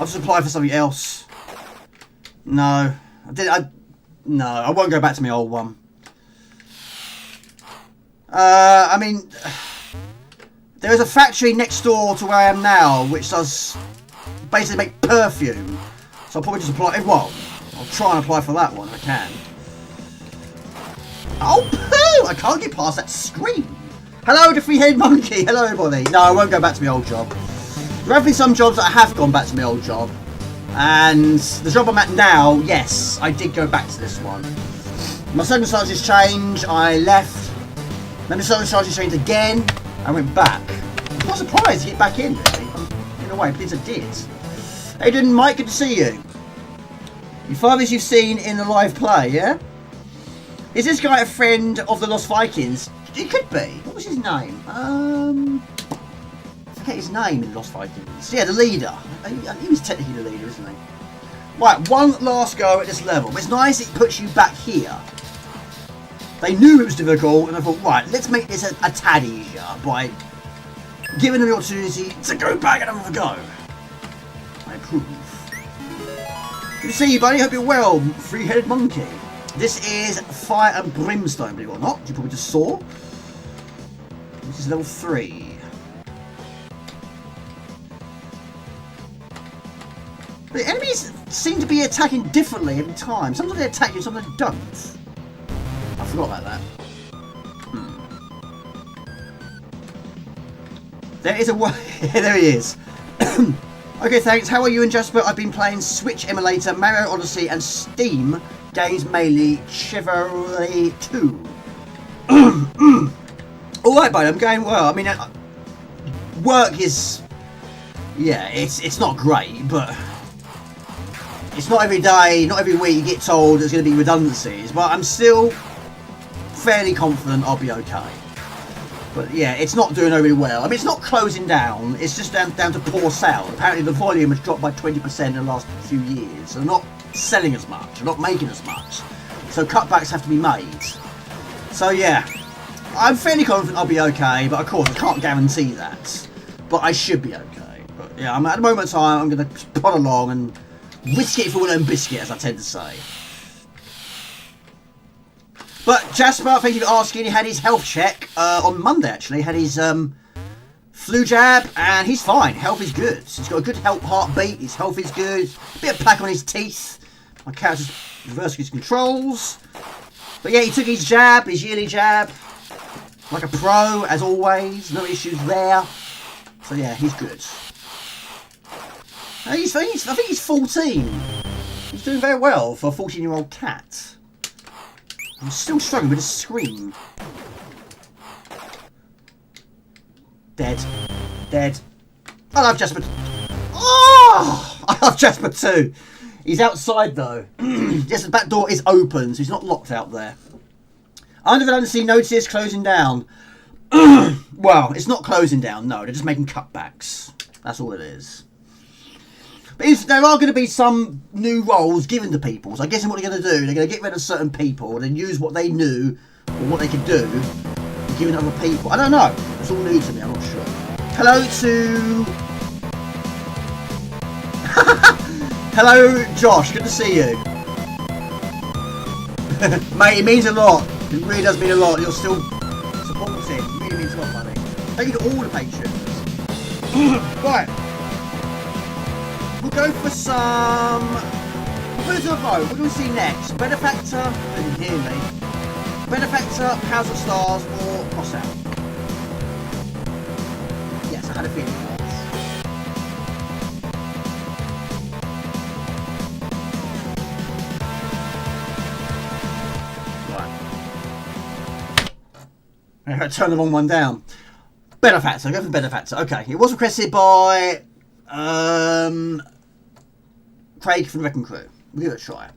I'll just apply for something else. No, no, I won't go back to my old one. I mean, there is a factory next door to where I am now, which does basically make perfume. So I'll probably just apply. Well, I'll try and apply for that one if I can. Oh, poo! I can't get past that screen. Hello, the three-headed monkey. Hello, everybody. No, I won't go back to my old job. There have been some jobs that I have gone back to my old job. And the job I'm at now, yes, I did go back to this one. My circumstances changed. I left. Then the circumstances changed again. I went back. I'm not surprised to get back in, really. In a way, but it's a did. Aiden, Mike, good to see you. You fathers you've seen in the live play, yeah? Is this guy a friend of the Lost Vikings? It could be. What was his name? I forget his name in Lost Vikings. Yeah, the leader. He was technically the leader, isn't he? Right, one last go at this level. It's nice it puts you back here. They knew it was difficult, and I thought, right, let's make this a tad easier by giving them the opportunity to go back and have a go. I approve. Good to see you, buddy. Hope you're well, three-headed monkey. This is Fire and Brimstone, believe it or not. You probably just saw. This is level 3. The enemies seem to be attacking differently every time. Sometimes they attack you, sometimes they don't. I forgot about that. There is a way. There he is. Okay, thanks. How are you and Jasper? I've been playing Switch Emulator, Mario Odyssey, and Steam games mainly. Chevrolet 2. Alright, buddy. I'm going well. I mean, work is. Yeah, it's not great, but. It's not every day, not every week you get told there's going to be redundancies, but I'm still fairly confident I'll be okay. But yeah, it's not doing overly well. I mean, it's not closing down, it's just down to poor sound. Apparently the volume has dropped by 20% in the last few years, so they're not selling as much, they're not making as much. So cutbacks have to be made. So yeah, I'm fairly confident I'll be okay, but of course I can't guarantee that. But I should be okay. But yeah, at the moment in time, I'm going to plod along and risk it for one own biscuit, as I tend to say. But Jasper, thank you for asking. He had his health check on Monday, actually. He had his flu jab, and he's fine. Health is good. He's got a good heartbeat. His health is good. A bit of plaque on his teeth. My character's reversing his controls. But yeah, he took his jab, his yearly jab. Like a pro, as always. No issues there. So yeah, he's good. I think he's 14. He's doing very well for a 14-year-old cat. I'm still struggling with a scream. Dead. Dead. I love Jasper. Oh! I love Jasper too. He's outside though. Yes, the back door is open, so he's not locked out there. Under redundancy notice closing down. Well, it's not closing down, no. They're just making cutbacks. That's all it is. But there are going to be some new roles given to people. So I guess what they're going to do, they're going to get rid of certain people and then use what they knew or what they could do and give it to other people. I don't know. It's all new to me. I'm not sure. Hello to... Hello, Josh. Good to see you. Mate, it means a lot. It really does mean a lot. You're still supporting. It really means a lot, buddy. Thank you to all the patrons. Right. We'll go for some... We'll put it to a vote. What do we see next? Benefactor... You can hear me. Benefactor, House of Stars, or Crossout? Yes, I had a feeling it was. Right. I turn the wrong one down. Benefactor. Go for Benefactor. Okay. It was requested by... Craig from the Wrecking Crew. We'll give it a try.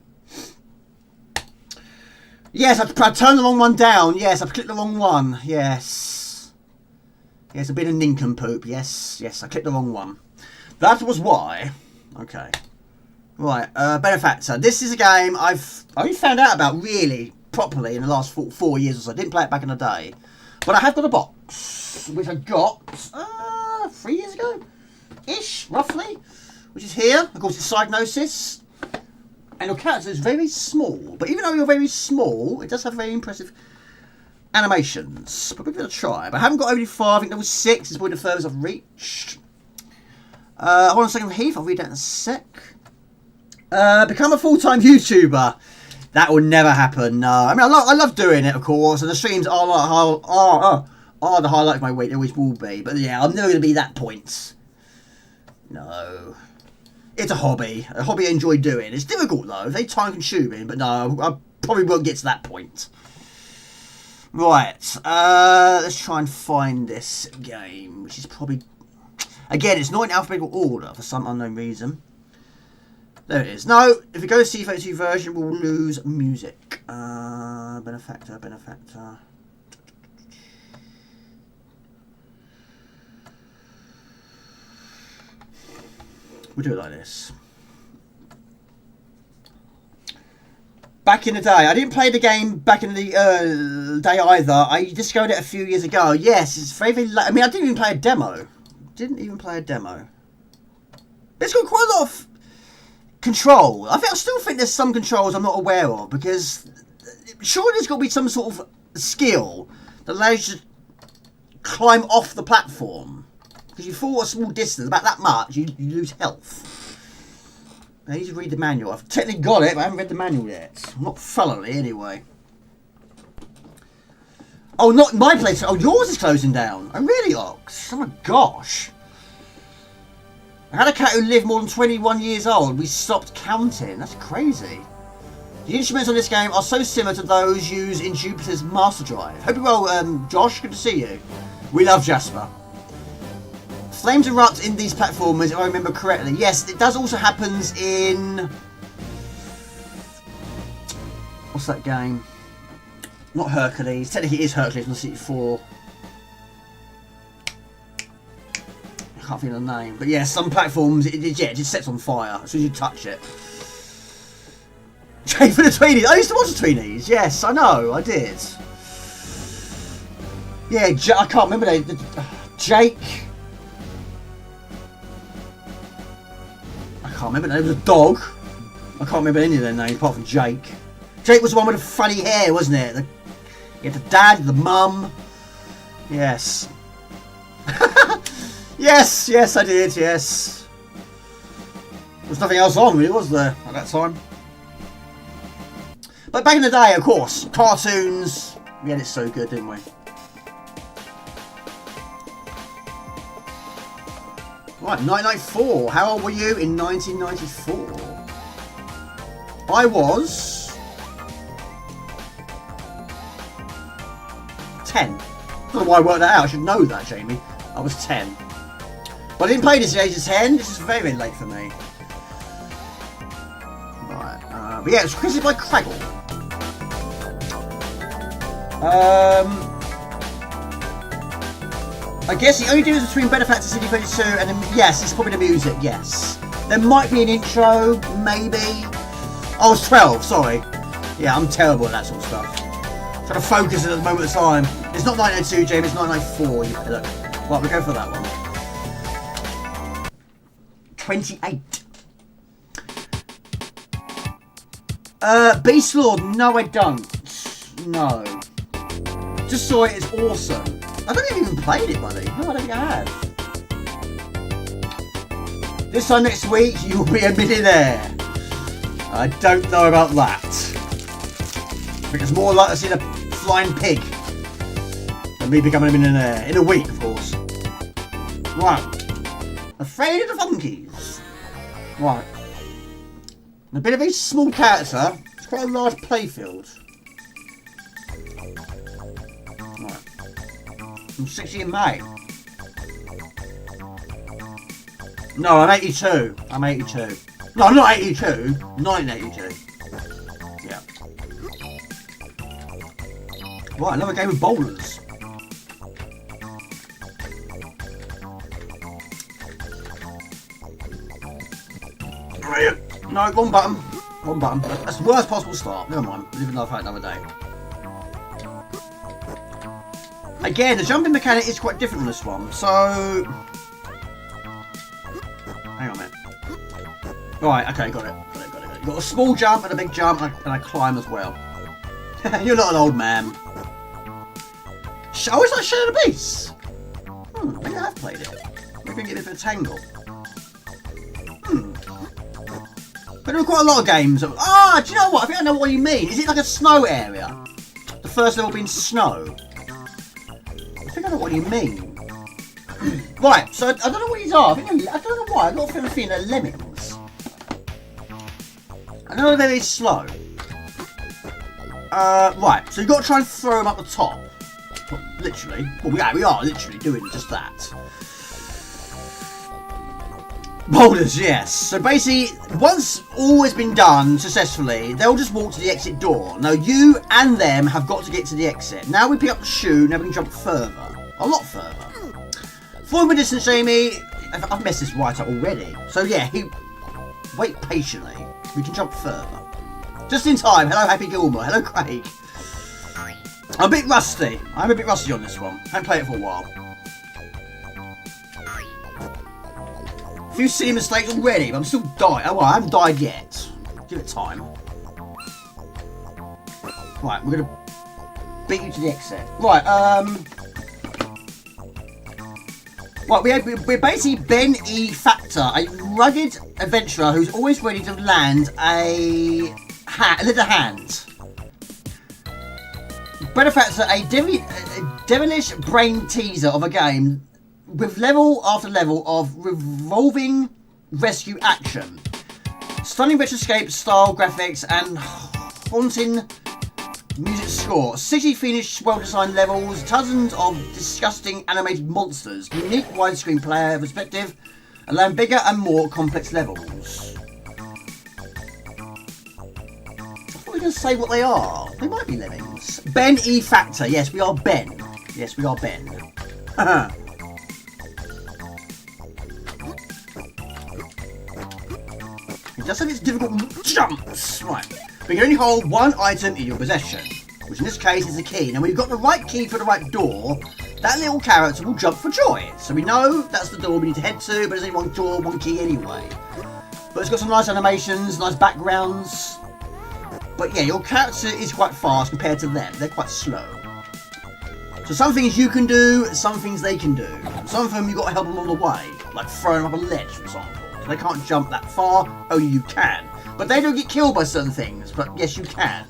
Yes, I turned the wrong one down. Yes, I've clicked the wrong one. Yes. Yes, I've been a nincompoop. Yes, yes, I clicked the wrong one. That was why. Okay. Right, Benefactor. This is a game I've only found out about really properly in the last 4 years or so. I didn't play it back in the day. But I have got a box, which I got 3 years ago? Ish, roughly, which is here. Of course, it's Psygnosis, and your character is very small. But even though you're very small, it does have very impressive animations. But we're going to try. But I haven't got over 5. I think level 6 is probably the furthest I've reached. Hold on a second, Heath. I'll read that in a sec. Become a full-time YouTuber. That will never happen. No, I mean I love doing it, of course, and the streams are the highlight of my week. They always will be. But yeah, I'm never going to be that point. No. It's a hobby I enjoy doing. It's difficult though, very time consuming, but no, I probably won't get to that point. Right, let's try and find this game, which is probably... Again, it's not in alphabetical order for some unknown reason. There it is. No, if we go to C32 version, we'll lose music. Benefactor. We'll do it like this. Back in the day, I didn't play the game back in the day either. I discovered it a few years ago. Yes, it's very, very late. I mean, I didn't even play a demo. It's got quite a lot of control. I still think there's some controls I'm not aware of, because surely there's got to be some sort of skill that allows you to climb off the platform. Because you fall a small distance, about that much, you lose health. I need to read the manual. I've technically got it, but I haven't read the manual yet. Not thoroughly, anyway. Oh, not my place. Oh, yours is closing down. Oh, really, Ox? Oh, my gosh. I had a cat who lived more than 21 years old. We stopped counting. That's crazy. The instruments on this game are so similar to those used in Jupiter's Master Drive. Hope you're well, Josh. Good to see you. We love Jasper. Flames erupt in these platformers, if I remember correctly. Yes, it does also happens in... What's that game? Not Hercules. Technically it is Hercules on the CT4. I can't think of the name. But yeah, some platforms, it just sets on fire as soon as you touch it. Jake for the Tweenies. I used to watch the Tweenies. Yes, I know. I did. Yeah, I can't remember. Jake... I can't remember. There was a dog. I can't remember any of their names apart from Jake. Jake was the one with the funny hair, wasn't it? You had the dad, the mum. Yes. yes, I did, yes. There was nothing else on, really, was there, at that time? But back in the day, of course, cartoons, we had it so good, didn't we? Right, 1994. How old were you in 1994? I was 10. I don't know why I worked that out. I should know that, Jamie. I was 10. But I didn't play this at the age of 10. This is very, very late for me. Right. But yeah, it's created by Craggle. I guess the only difference between Benefactor CD32 and then, yes, it's probably the music, yes. There might be an intro, maybe. Oh, I was 12, sorry. Yeah, I'm terrible at that sort of stuff. Trying to focus at the moment of time. It's not 1992, James, it's 1994. Look. Right, we'll go for that one. 28. Beast Lord, no I don't. No. Just saw it, it's awesome. I don't think I've even played it, buddy. No, I don't think I have. This time next week, you will be a millionaire. I don't know about that. I think it's more like to see a flying pig than me becoming a millionaire. In a week, of course. Right. Afraid of the Funkies. Right. A bit of a small character. It's quite a large playfield. I'm 60 in May. No, I'm 82. I'm 82. No, I'm not 82. 1982. Yeah. Right, another game of bowlers. Brilliant. No, wrong button. Wrong button. That's the worst possible start. Never mind. We'll live another fight another day. Again, the jumping mechanic is quite different on this one, so... Hang on a minute. Right, okay, got it. You've got a small jump and a big jump, and I climb as well. You're not an old man. Oh, it's like Shadow the Beast! Maybe I have played it. Maybe I can get a bit of Tangle. But there are quite a lot of games. Do you know what? I think I know what you mean. Is it like a snow area? The first level being snow? I think I know what you mean. Right, so I don't know what these are. I don't know why. I've got a feeling they're lemmings. I know they're very slow. Right, so you've got to try and throw them up the top. Literally. Well, we are literally doing just that. Boulders, yes. So basically, once all has been done successfully, they'll just walk to the exit door. Now, you and them have got to get to the exit. Now we pick up the shoe, now we can jump further. A lot further. Forward distance, Jamie. I've messed this right up already. So yeah, wait patiently. We can jump further. Just in time. Hello, Happy Gilmore. Hello, Craig. I'm a bit rusty. I'm a bit rusty on this one. I haven't played it for a while. A few silly mistakes already, but I'm still dying. Oh, well, I haven't died yet. Give it time. Right, we're going to beat you to the exit. Right, Right, we're basically Benefactor, a rugged adventurer who's always ready to land a little hand. Benefactor, a devilish brain teaser of a game with level after level of revolving rescue action, stunning retroscape style graphics and haunting music score, 60 finished well-designed levels, dozens of disgusting animated monsters, unique widescreen player perspective, allowing bigger and more complex levels. I thought we were going to say what they are. They might be lemmings. Benefactor. Yes, we are Ben. Yes, we are Ben. It does have its difficult jumps. Right. We can only hold one item in your possession, which in this case is a key. Now, when you've got the right key for the right door, that little character will jump for joy. So we know that's the door we need to head to, but there's only one door, one key anyway. But it's got some nice animations, nice backgrounds. But yeah, your character is quite fast compared to them. They're quite slow. So some things you can do, some things they can do. Some of them you've got to help them on the way, like throwing up a ledge, for example. So they can't jump that far, only you can. But they don't get killed by certain things, but yes, you can.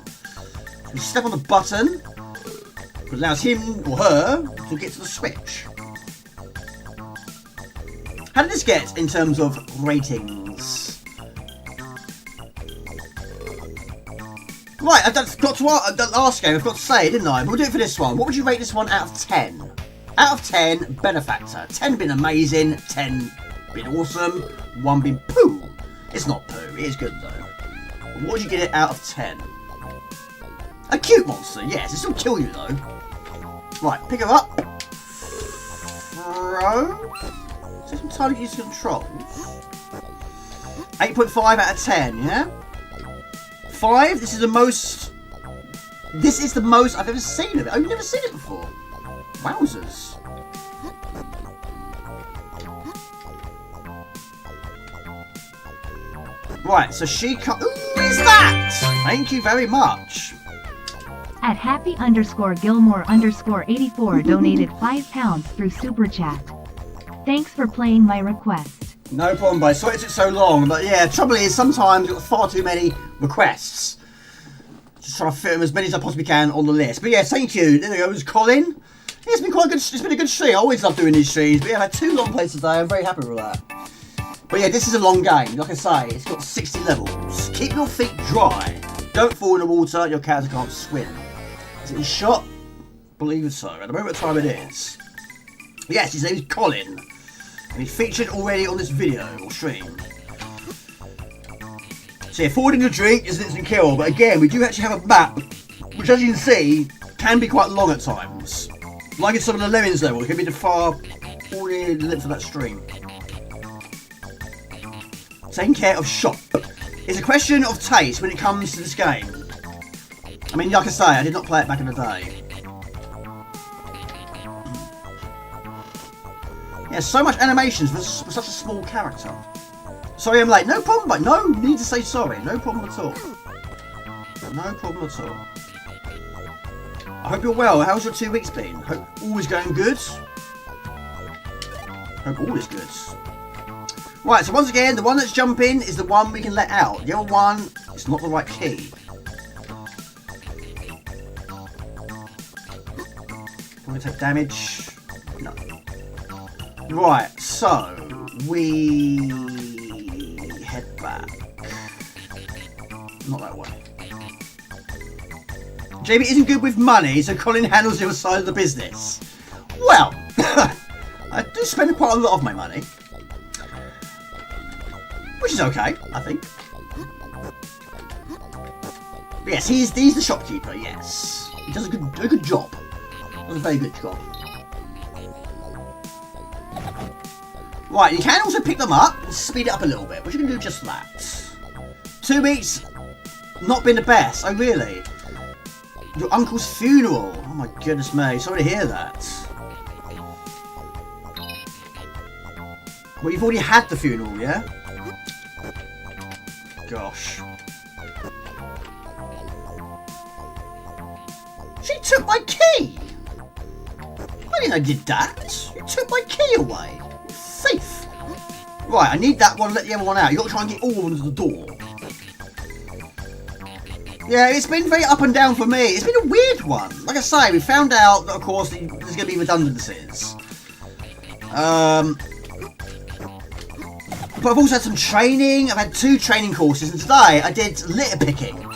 You step on the button, it allows him or her to get to the switch. How did this get in terms of ratings? Right, I've got to the last game, I've got to say, didn't I? But we'll do it for this one. What would you rate this one out of 10? Out of 10, Benefactor. 10 being amazing, 10 being awesome, 1 being poo. It's not poo, it is good though. What would you get it out of 10? A cute monster, yes, it still kill you though. Right, pick her up. Throw. Is this entirely using controls? 8.5 out of 10, yeah? 5, this is the most I've ever seen of it. I've never seen it before. Wowzers. Right, so she can't. Who is that? Thank you very much. At happy_Gilmore_84 donated £5 through Super Chat. Thanks for playing my request. No problem, bud. Sorry it took so long, but yeah, trouble is sometimes you've got far too many requests. Just trying to fit them as many as I possibly can on the list. But yeah, thank you. There we go, it was Colin. Yeah, it's been quite good. It's been a good stream. I always love doing these streams, but yeah, I had 2 long plays today. I'm very happy with that. But yeah, this is a long game. Like I say, it's got 60 levels. Keep your feet dry. Don't fall in the water. Your character can't swim. Is it shot? Believe so. At the moment of time it is. Yes, his name is Colin. And he featured already on this video or stream. So yeah, forwarding a drink is an instant kill. But again, we do actually have a map, which as you can see, can be quite long at times. Like in some of the Lemmings level, it can be the far, all the length of that stream. Taking care of shop. It's a question of taste when it comes to this game. I mean, like I say, I did not play it back in the day. Yeah, so much animations for such a small character. Sorry I'm late. No problem, mate. No need to say sorry. No problem at all. No problem at all. I hope you're well. How's your 2 weeks been? Hope all is going good. Hope all is good. Right, so once again, the one that's jumping is the one we can let out. The other one is not the right key. Want to take damage? No. Right, so we head back. Not that way. Jamie isn't good with money, so Colin handles the other side of the business. Well, I do spend quite a lot of my money. Which is okay, I think. But yes, he's the shopkeeper, yes. He does a good job. Does a very good job. Right, you can also pick them up and speed it up a little bit, but you can do just that. 2 weeks, not been the best. Oh, really? Your uncle's funeral. Oh my goodness me, sorry to hear that. Well, you've already had the funeral, yeah? Gosh. She took my key! I didn't know you did that. You took my key away. You thief. Right, I need that one, let the other one out. You've got to try and get all of them to the door. Yeah, it's been very up and down for me. It's been a weird one. Like I say, we found out that, of course, there's going to be redundancies. But I've also had some training. I've had 2 training courses, and today I did litter picking.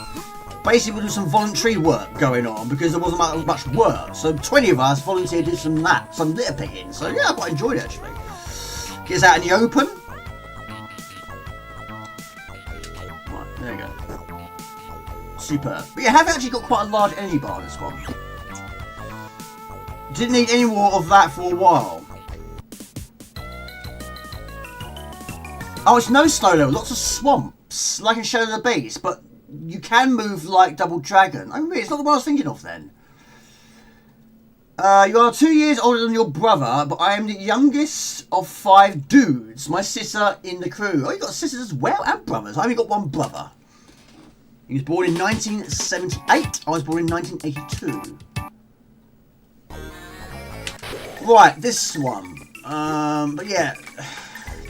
Basically, we did some voluntary work going on because there wasn't much work. So 20 of us volunteered to do some litter picking. So yeah, I quite enjoyed it actually. Get us out in the open. Right, there you go. Superb. But yeah, I have actually got quite a large energy bar in this one. Didn't need any more of that for a while. Oh, it's no slow level. Lots of swamps, like in Shadow of the Beast, but you can move like Double Dragon. I mean, it's not the one I was thinking of then. You are 2 years older than your brother, but I am the youngest of 5 dudes. My sister in the crew. Oh, you got sisters as well and brothers. I only got one brother. He was born in 1978. I was born in 1982. Right, this one. But yeah,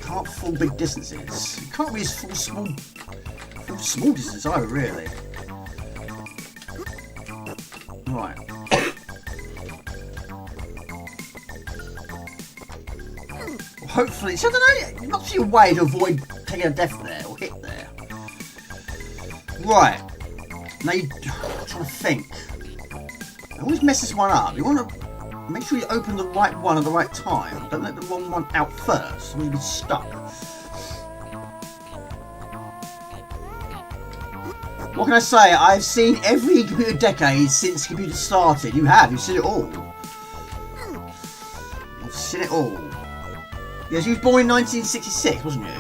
can't fall big distances. You can't really fall small distances either, really. Right. Hopefully, so I don't know, not see a way to avoid taking a death there or hit there. Right. Now I'm trying to think. I always mess this one up. You want to make sure you open the right one at the right time. Don't let the wrong one out first, or you'll be stuck. What can I say? I've seen every computer decade since computers started. You have. You've seen it all. You've seen it all. Yes, you were born in 1966, wasn't you?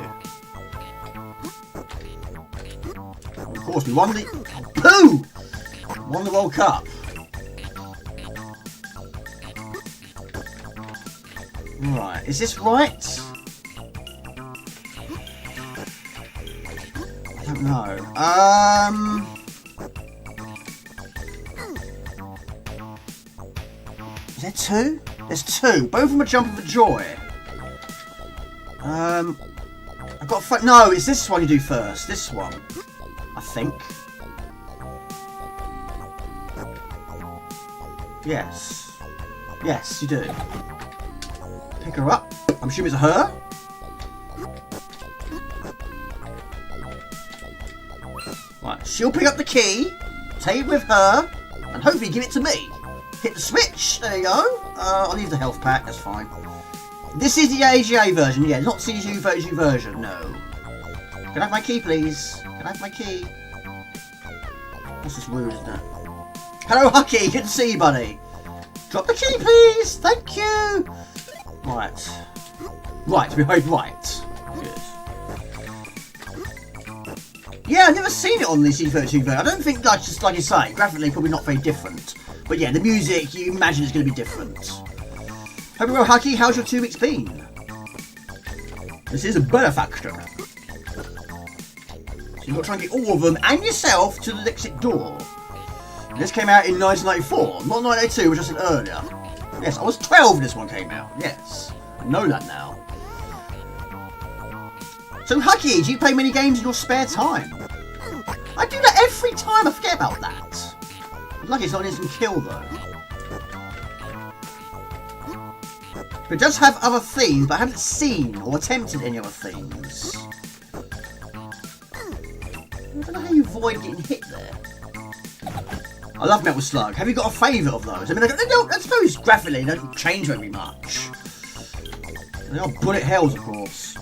Of course, we won the... Pooh! Won the World Cup. Right, is this right? I don't know. Is there 2? There's 2. Both of them are jumping for joy. I've got to no, it's this one you do first. This one, I think. Yes. Yes, you do. Pick her up. I'm assuming it's a her. Right, she'll pick up the key, take it with her, and hopefully give it to me. Hit the switch. There you go. I'll leave the health pack. That's fine. This is the AGA version, yeah, not CG version, no. Can I have my key, please? Can I have my key? This is rude, isn't it? Hello, Hucky, good to see you, buddy. Drop the key, please, thank you. Right. Right, we heard right. Good. Yeah, I've never seen it on the CG version. I don't think, just like you say, graphically probably not very different. But yeah, the music, you imagine it's going to be different. Hope you're well, Hucky. How's your 2 weeks been? This is a Benefactor. So you've got to try and get all of them and yourself to the exit door. This came out in 1994, not 1982, which I said earlier. Yes, I was 12 when this one came out. Yes, I know that now. So, Hucky, do you play many games in your spare time? I do that every time. I forget about that. Lucky it's not an instant kill, though. But it does have other themes, but I haven't seen or attempted any other themes. I don't know how you avoid getting hit there. I love Metal Slug. Have you got a favourite of those? I mean, I suppose graphically they don't change very much. They are bullet hells, of course.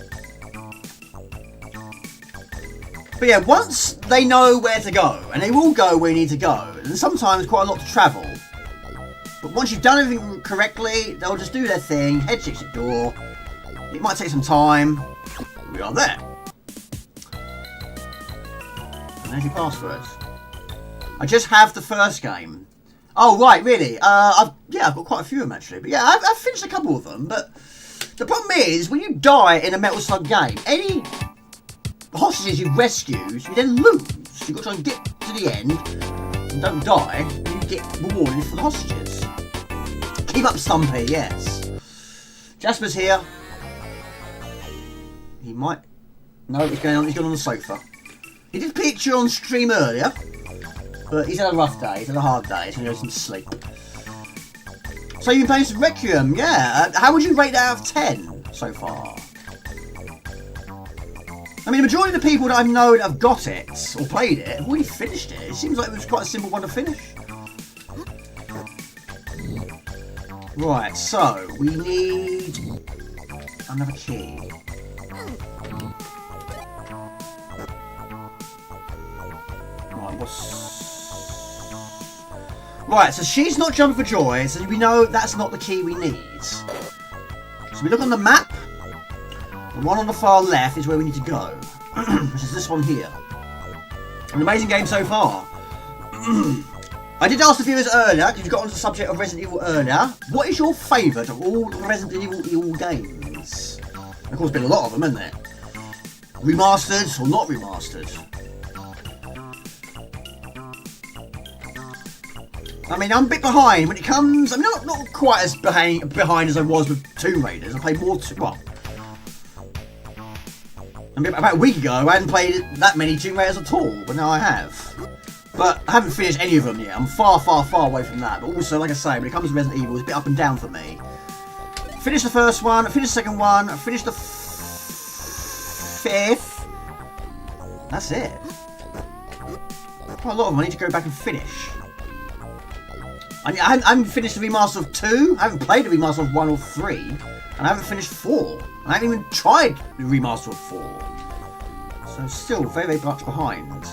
But yeah, once they know where to go, and they will go where you need to go, and sometimes quite a lot to travel. But once you've done everything correctly, they'll just do their thing, head checks your door. It might take some time. We are there. And there's your password. I just have the first game. Oh, right, really? I've got quite a few of them, actually. But yeah, I've finished a couple of them, but the problem is, when you die in a Metal Slug game, any hostages you rescue, you then lose. You've got to try and get to the end, and don't die, and you get rewarded for the hostages. Keep up, Stumpy, yes. Jasper's here. He might... No, he's gone on the sofa. He did picture on stream earlier, but he's had a rough day, he's had a hard day, so he goes to sleep. So you've been playing some Requiem, yeah. How would you rate that out of 10 so far? I mean, the majority of the people that I know that have got it, or played it, have already finished it. It seems like it was quite a simple one to finish. Right, so we need another key. Right, so she's not jumping for joy, so we know that's not the key we need. So we look on the map. The one on the far left is where we need to go, which is this one here. An amazing game so far. I did ask the viewers earlier, because you got onto the subject of Resident Evil earlier, what is your favourite of all the Resident Evil games? And of course, there's been a lot of them, hasn't there? Remastered or not remastered? I mean, I'm a bit behind when it comes. I mean, not quite as behind as I was with Tomb Raiders. I played more. Well, I mean, about a week ago, I hadn't played that many Tomb Raiders at all, but now I have. But I haven't finished any of them yet. I'm far, far, far away from that. But also, like I say, when it comes to Resident Evil, it's a bit up and down for me. Finished the first one. I finished the second one. I finished the fifth. That's it. Quite a lot of them I need to go back and finish. I mean, I haven't finished the remaster of 2, I haven't played the remaster of 1 or 3, and I haven't finished 4. And I haven't even tried the remaster of 4. So still very, very much behind.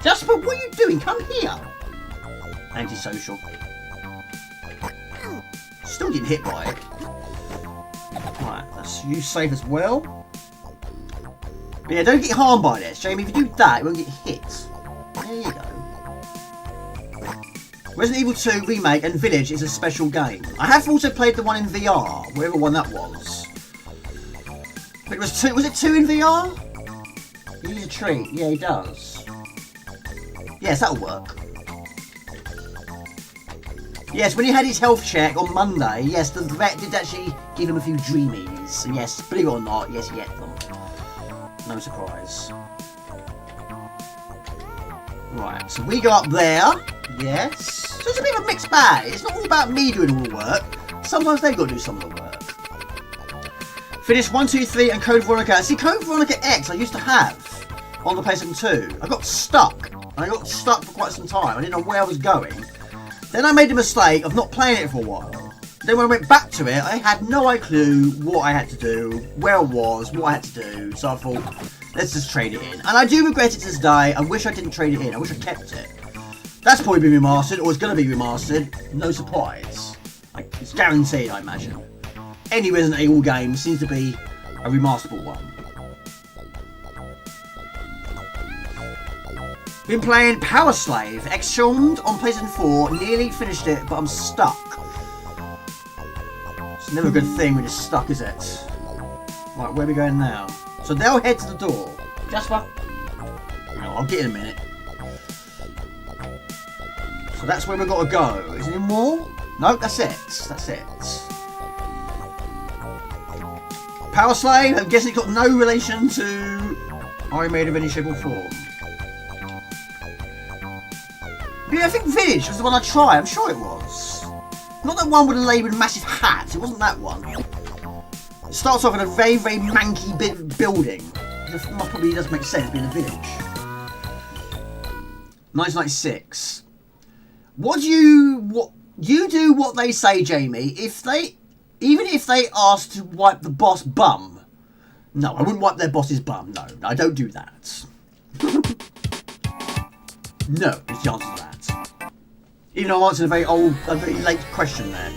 Jasper, what are you doing? Come here! Antisocial. Still getting hit by it. Right, that's you safe as well. But yeah, don't get harmed by this. Jamie, if you do that, you won't get hit. There you go. Resident Evil 2 Remake and Village is a special game. I have also played the one in VR, whatever one that was. But it was 2, was it 2 in VR? He needs a treat. Yeah, he does. Yes, that'll work. Yes, when he had his health check on Monday, yes, the vet did actually give him a few dreamies. So yes, believe it or not, yes, he ate them. No surprise. Right, so we go up there. Yes. So it's a bit of a mixed bag. It's not all about me doing all the work. Sometimes they've got to do some of the work. Finish 1, 2, 3 and Code Veronica. See, Code Veronica X I used to have on the PlayStation 2. I got stuck. And I got stuck for quite some time. I didn't know where I was going. Then I made the mistake of not playing it for a while. Then when I went back to it, I had no clue what I had to do, where I was, what I had to do. So I thought, let's just trade it in. And I do regret it to this day. I wish I didn't trade it in. I wish I kept it. That's probably been remastered, or it's going to be remastered. No surprise. It's guaranteed, I imagine. Any Resident Evil game seems to be a remasterable one. Been playing Power Slave, Xenon on PlayStation 4. Nearly finished it, but I'm stuck. It's never a good thing when you're stuck, is it? Right, where are we going now? So they'll head to the door. Jasper? No, I'll get in a minute. So that's where we've got to go. Is there any more? No, that's it. That's it. Power Slave, I'm guessing it's got no relation to Iron Maiden of any shape or form. But yeah, I think Village was the one I tried. I'm sure it was. Not that one with a lady with a massive hat. It wasn't that one. It starts off in a very, very manky building. It probably doesn't make sense being a village. 1996. What you do what they say, Jamie. Even if they ask to wipe the boss bum. No, I wouldn't wipe their boss's bum. No, I don't do that. No, is the answer to that. Even though I answered a very late question there.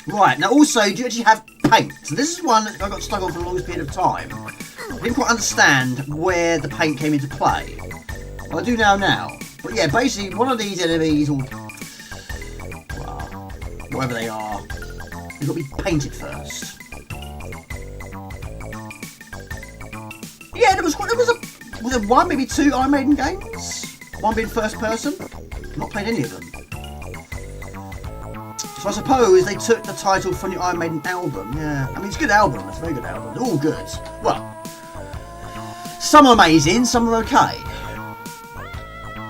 Right, now also, do you actually have paint? So this is one that I got stuck on for the longest period of time. I didn't quite understand where the paint came into play. Well, I do now. But yeah, basically, one of these enemies, or well, whatever they are, they've got to be painted first. Yeah, there was one, maybe two Iron Maiden games? One being first person? I've not played any of them. So I suppose they took the title from the Iron Maiden album. Yeah, I mean, it's a good album. It's a very good album. They're all good. Well, some are amazing, some are okay.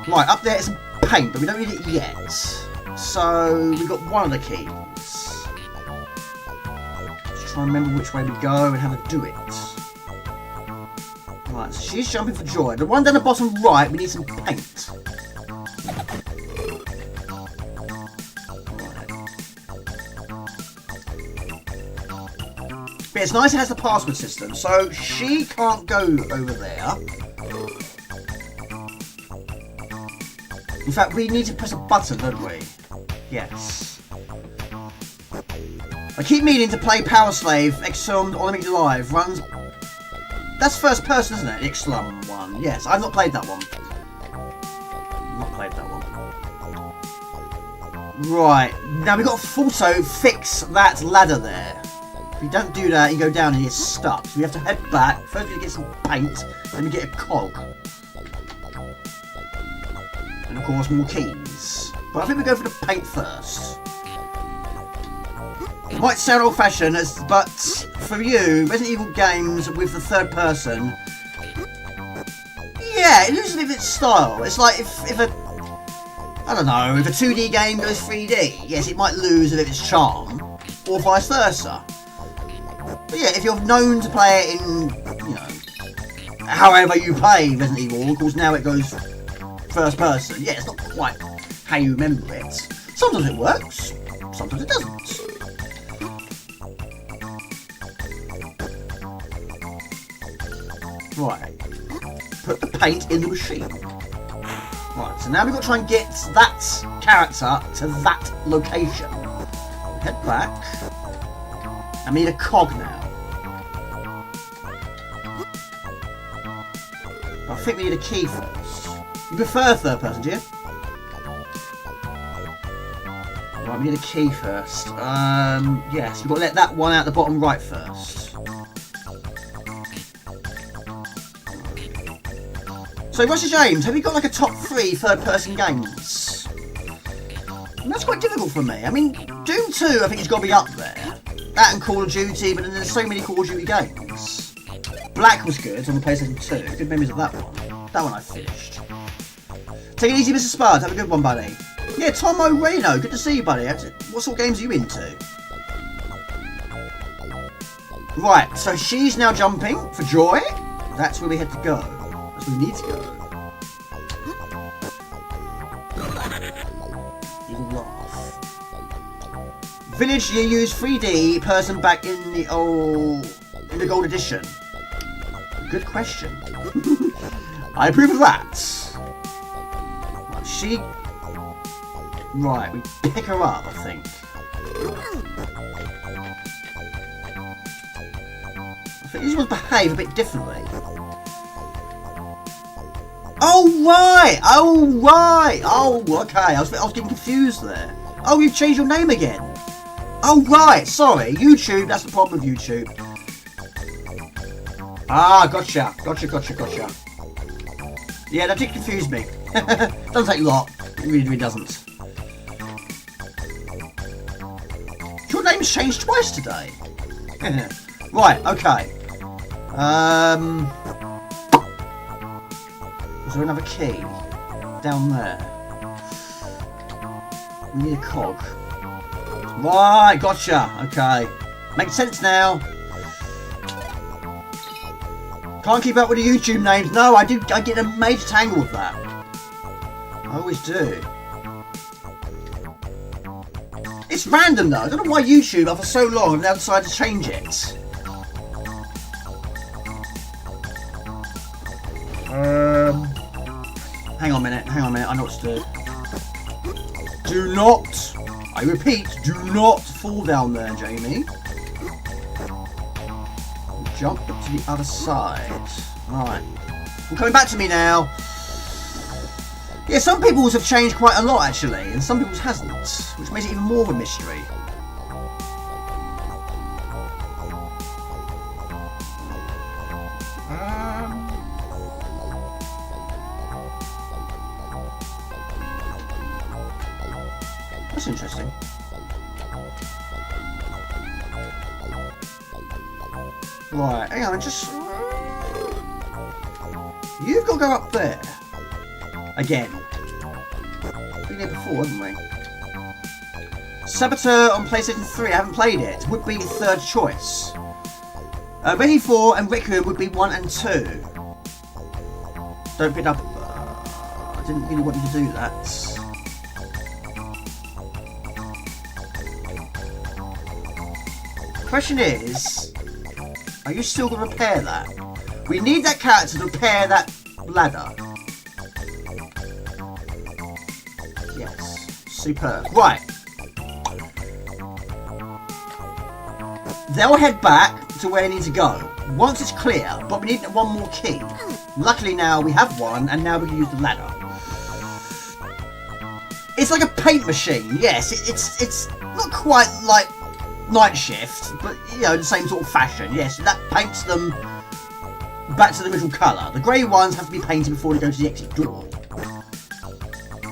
Right, up there is some paint, but we don't need it yet. So we've got one of the keys. Just try and remember which way we go and how to do it. Right, so she's jumping for joy. The one down the bottom right, we need some paint. But it's nice it has the password system, so she can't go over there. In fact, we need to press a button, don't we? Yes. I keep meaning to play Power Slave, Xenon on Amiga Live. Runs... That's first person, isn't it? Xenon one. Yes, I've not played that one. Right, now we've got to also fix that ladder there. If you don't do that, you go down and you're stuck. So we have to head back. First we get some paint, then we get a cog. And of course more keys. But I think we go for the paint first. It might sound old fashioned, but for you, Resident Evil games with the third person, yeah, it loses a bit of its style. It's like if a 2D game goes 3D, yes, it might lose a bit of its charm, or vice versa. But yeah, if you're known to play it in, you know, however you play Resident Evil, of course now it goes first person. Yeah, it's not quite how you remember it. Sometimes it works, sometimes it doesn't. Right, put the paint in the machine. Right, so now we've got to try and get that character to that location. Head back. I need a cog now. I think we need a key first. You prefer third person, do you? Right, we need a key first. Yes, we've got to let that one out the bottom right first. So, Russia James, have you got like a top 3 third-person games? And that's quite difficult for me. I mean, Doom 2 I think has got to be up there. That and Call of Duty, but then there's so many Call of Duty games. Black was good on the PlayStation 2. Good memories of that one. That one I finished. Take it easy, Mr. Spud. Have a good one, buddy. Yeah, Tom O'Reno. Good to see you, buddy. What sort of games are you into? Right, so she's now jumping for joy. That's where we had to go. We need to go. Evil laugh. Village, you use 3D person back in the gold edition. Good question. I approve of that. Right, we pick her up, I think. I think these ones behave a bit differently. Oh right! Oh, okay. I was getting confused there. Oh, you've changed your name again. Oh right, sorry. YouTube, that's the problem with YouTube. Ah, gotcha. Yeah, that did confuse me. Doesn't take a lot. It really doesn't. Your name's changed twice today. Right, okay. Is there another key? Down there. We need a cog. Right, gotcha. Okay. Makes sense now. Can't keep up with the YouTube names. No, I get a major tangle with that. I always do. It's random though. I don't know why YouTube, after so long, have now decided to change it. Hang on a minute. I know what to do. Do not, I repeat, do not fall down there, Jamie. Jump to the other side. Right. You're coming back to me now. Yeah, some people's have changed quite a lot actually, and some people's hasn't, which makes it even more of a mystery. That's interesting. Right, hang on, just... You've got to go up there. Again. We've been here before, haven't we? Saboteur on PlayStation 3, I haven't played it. Would be third choice. Ready 4 and Requiem would be 1 and 2. Don't pick up... I didn't really want you to do that. Question is, are you still going to repair that? We need that character to repair that ladder. Yes, superb. Right. They'll head back to where they need to go once it's clear, but we need one more key. Luckily now we have one, and now we can use the ladder. It's like a paint machine. Yes, it's not quite like Night Shift, but you know, the same sort of fashion. Yes, that paints them back to the original colour. The grey ones have to be painted before they go to the exit door.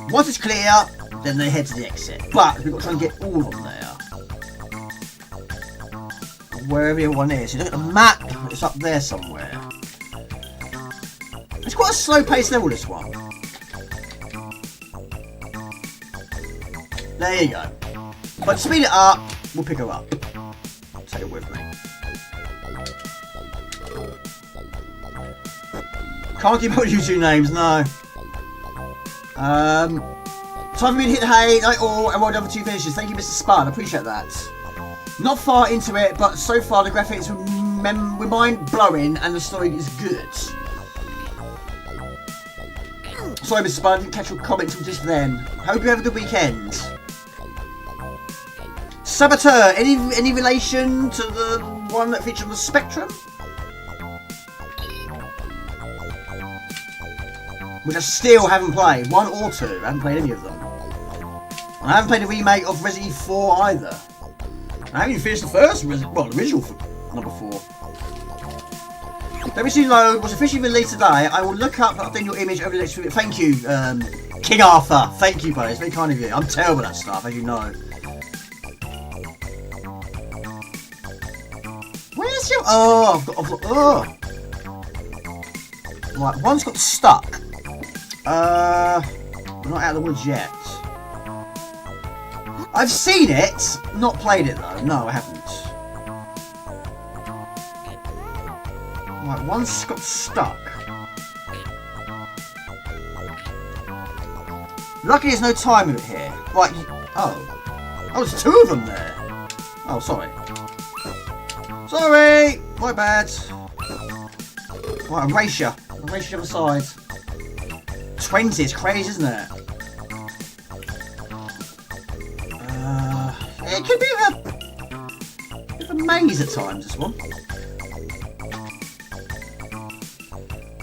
Once it's clear, then they head to the exit. But we've got to try and get all of them there. Wherever everyone is. You look at the map, it's up there somewhere. It's quite a slow paced level, this one. There you go. But to speed it up, we'll pick her up. Take it with me. Can't keep up with you two names, no. Time for me to hit the hay, night all, and well done for 2 finishes. Thank you, Mr. Spud, I appreciate that. Not far into it, but so far the graphics were mind-blowing and the story is good. Sorry, Mr. Spud, I didn't catch your comment until just then. Hope you have a good weekend. Saboteur, any relation to the one that featured on the Spectrum? Which I still haven't played, 1 or 2, I haven't played any of them. I haven't played a remake of Resident Evil 4 either. I haven't even finished the first, the original for number 4. Let me see load, was officially released today. I will look up and update your image over the next few minutes. Thank you, King Arthur. Thank you, buddy, it's very kind of you. I'm terrible at that stuff, as you know. Where's your... Oh, oh. Right, one's got stuck. We're not out of the woods yet. I've seen it, not played it though. No, I haven't. Right, one's got stuck. Luckily there's no time limit here. Right, oh, there's 2 of them there. Oh, sorry. Sorry, my bad. Right, erase you. Erase you to the other side. 20, it's crazy, isn't it? It could be a bit of a maze at times, this one.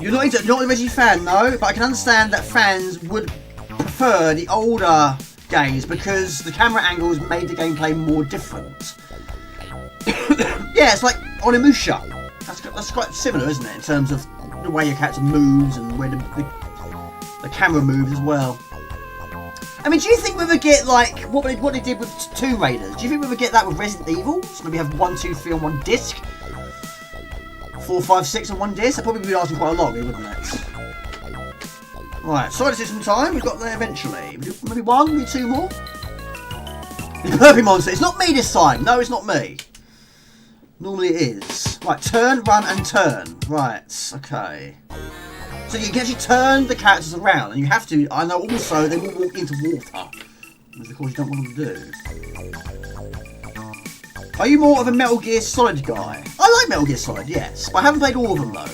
You're not a Reggie fan, no, but I can understand that fans would prefer the older games because the camera angles made the gameplay more different. Yeah, it's like Onimusha. That's quite similar, isn't it, in terms of the way your character moves and where the camera moves as well. I mean, do you think we would get, like, what they did with Tomb Raiders? Do you think we would get that with Resident Evil? So maybe have 1, 2, 3 on one disc? 4, 5, 6 on one disc? That'd probably be asking quite a lot, wouldn't it? Right, sorry to take some time. We got there eventually. Maybe 1, maybe 2 more? The Burpee Monster. It's not me this time. No, it's not me. Normally it is. Right, turn, run, and turn. Right, okay. So you can actually turn the characters around, and you have to. I know also they will walk into water, which of course you don't want them to do. Are you more of a Metal Gear Solid guy? I like Metal Gear Solid, yes, but I haven't played all of them though.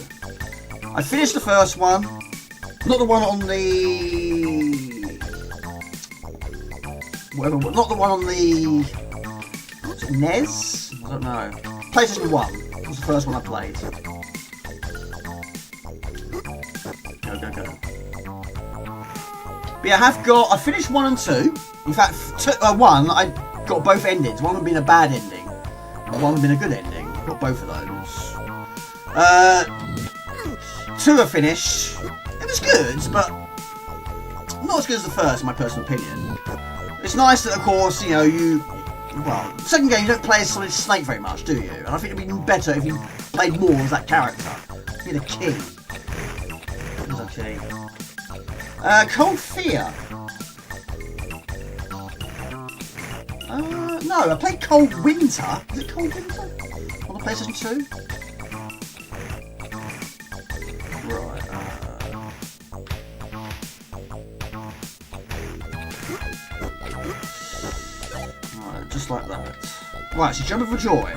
I finished the first one, not the one on the whatever, not the one on the was it NES? I don't know. PlayStation 1 was the first one I played. Go. But yeah, I finished 1 and 2. In fact, 1 I got both endings. One would have been a bad ending, and one would have been a good ending. Got both of those. 2 I finished. It was good, but not as good as the first, in my personal opinion. It's nice that, of course, you know, well, second game you don't play as Solid Snake very much, do you? And I think it'd be better if you played more as that character. Be the king. He's okay. Cold Fear. No, I played Cold Winter. Is it Cold Winter? On the PlayStation 2? Right. Right, just like that. Right, so jumping for joy.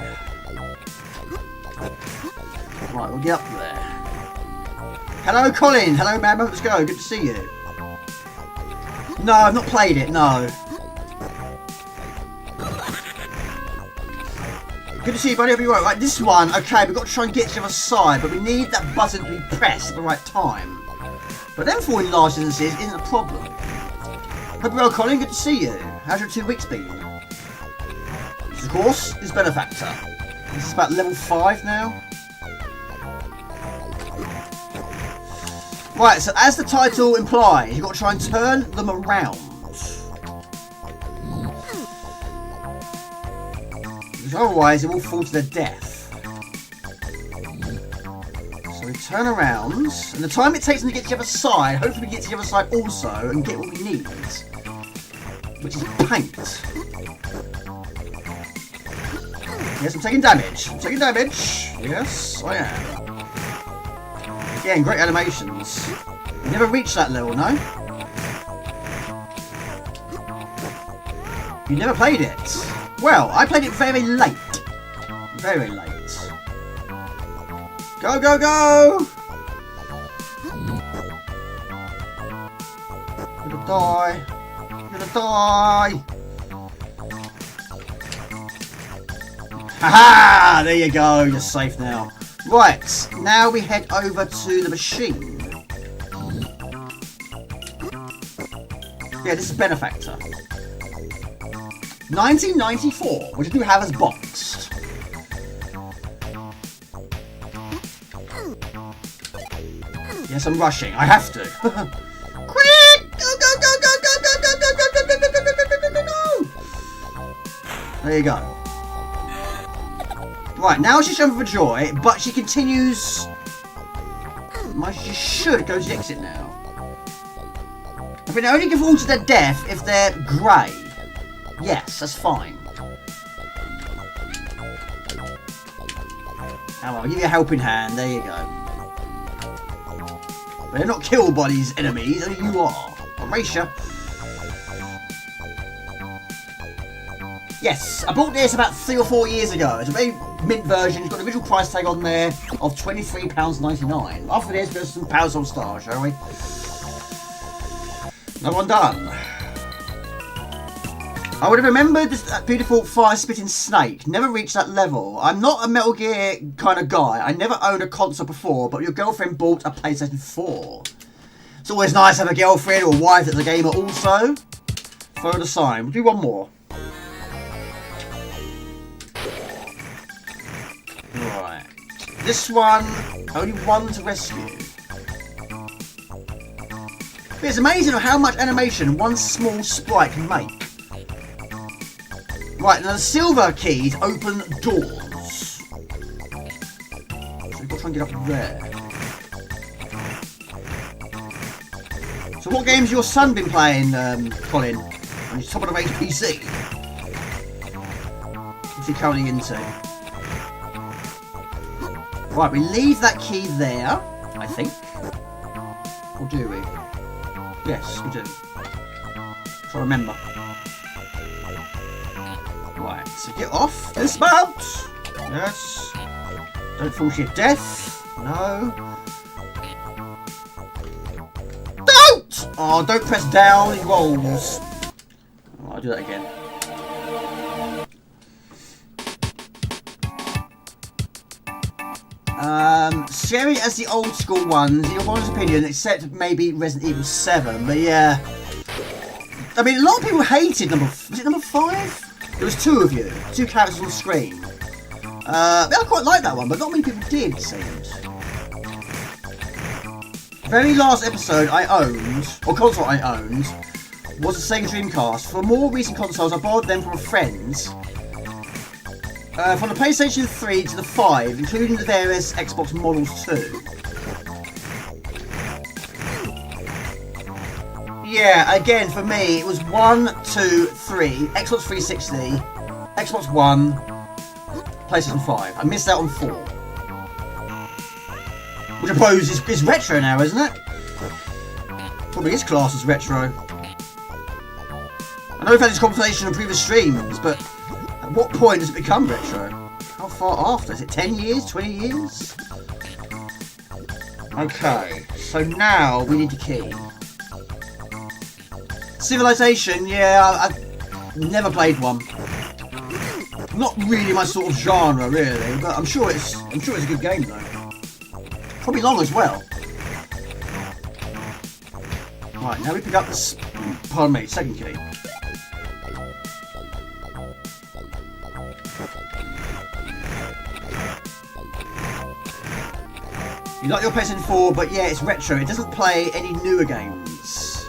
Right, we'll get up there. Hello, Colin. Hello, man. Let's go. Good to see you. No, I've not played it. No. Good to see you, buddy. I'll be right. Right, this one, okay, we've got to try and get to the other side, but we need that button to be pressed at the right time. But them falling large distances isn't a problem. Hope you're well, Colin. Good to see you. How's your 2 weeks been? This, of course, is Benefactor. This is about level 5 now. Right, so as the title implies, you've got to try and turn them around. Otherwise, it will fall to their death. So we turn around, and the time it takes them to get to the other side, hopefully we get to the other side also and get what we need, which is paint. Yes, I'm taking damage. I'm taking damage. Yes, I am. Again, great animations. You never reached that level, no? You never played it. Well, I played it very late. Very late. Go, go, go! I'm gonna die. I'm gonna die! Haha! There you go, you're safe now. Right, now we head over to the machine. Yeah, this is Benefactor. 1994, which I do have as boxed. Yes, I'm rushing. I have to. Quick! Go, go, go, go, go, go, go, go, go, go, go, go, go, go, go. There you go. Right, now she's jumping for joy, but she continues. She should go to the exit now. I think they only can fall to their death if they're grey. Yes, that's fine. I'll give you a helping hand. There you go. But they're not killed by these enemies, only you are. Erasure. Yes, I bought this about 3 or 4 years ago. It's a very mint version. It's got the original price tag on there of £23.99. After this, there's some Power on Star, shall we? Another one done. I would have remembered this beautiful fire-spitting snake. Never reached that level. I'm not a Metal Gear kind of guy. I never owned a console before, but your girlfriend bought a PlayStation 4. It's always nice to have a girlfriend or wife that's a gamer also. Throw the sign. We'll do one more. Right. This one, only one to rescue. But it's amazing how much animation one small sprite can make. Right, now the silver keys open doors. So we've got to try and get up there. So what games has your son been playing, Colin? On his top of the range PC? What's he currently into? Right, we leave that key there, I think. Or do we? Yes, we do. If I remember. Right, so get off. Dismount! Yes. Don't fall to your death. No. Don't! Oh, don't press down. It rolls. Oh, I'll do that again. Scary as the old school ones, in your honest opinion, except maybe Resident Evil 7, but yeah. I mean, a lot of people hated was it number 5? There was 2 of you, 2 characters on screen. I quite like that one, but not many people did, it seems. Very last episode I owned, or console I owned, was the Sega Dreamcast. For more recent consoles, I borrowed them from a friend. From the PlayStation 3 to the 5, including the various Xbox models too. Yeah, again, for me, it was 1, 2, 3, Xbox 360, Xbox One, PlayStation 5. I missed out on 4. Which I suppose is retro now, isn't it? Probably is classed as retro. I know we've had this conversation on previous streams, but at what point does it become retro? How far after? Is it 10 years? 20 years? Okay, so now we need the key. Civilization, yeah, I've never played one. Not really my sort of genre, really, but I'm sure it's a good game though. Probably long as well. Right, now we pick up this. Pardon me, second key. You like your PlayStation 4, but yeah, it's retro. It doesn't play any newer games.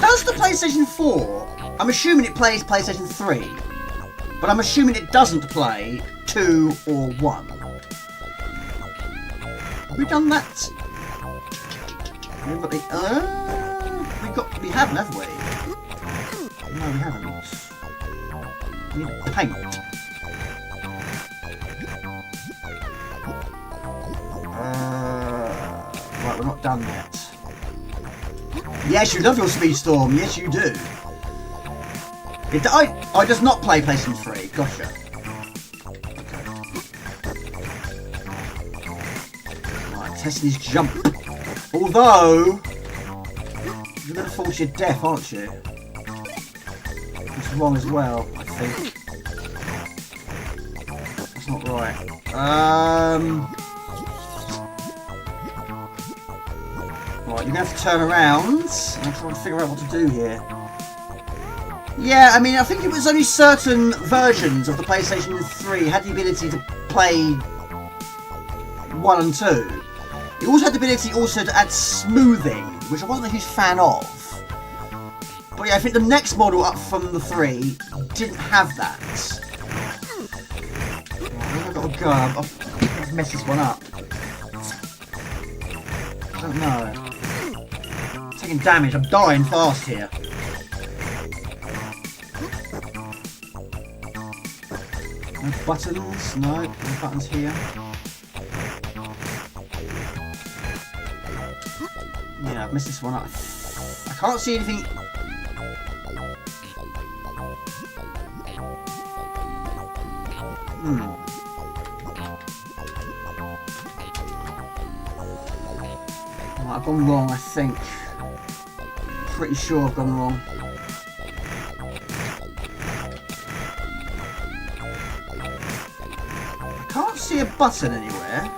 Does the PlayStation 4? I'm assuming it plays PlayStation 3, but I'm assuming it doesn't play 2 or 1. Have we done that? We haven't, have we? No, we haven't. We need paint. Right, we're not done yet. Yes, you love your Speed Storm. Yes, you do. I does not play PlayStation 3. Gotcha. Okay. Right, testing his jump. Although, you're going to fall to your death, aren't you? That's wrong as well, I think. That's not right. Right, you're going to have to turn around. I'm trying to figure out what to do here. Yeah, I mean, I think it was only certain versions of the PlayStation 3 had the ability to play 1 and 2. It also had the ability to add smoothing, which I wasn't a huge fan of. But yeah, I think the next model up from the 3 didn't have that. I've got to go. I've messed this one up. I don't know. I'm taking damage. I'm dying fast here. No buttons. No buttons here. Yeah, I've messed this one up. I can't see anything. Well, I've gone wrong, I think. Pretty sure I've gone wrong. I can't see a button anywhere.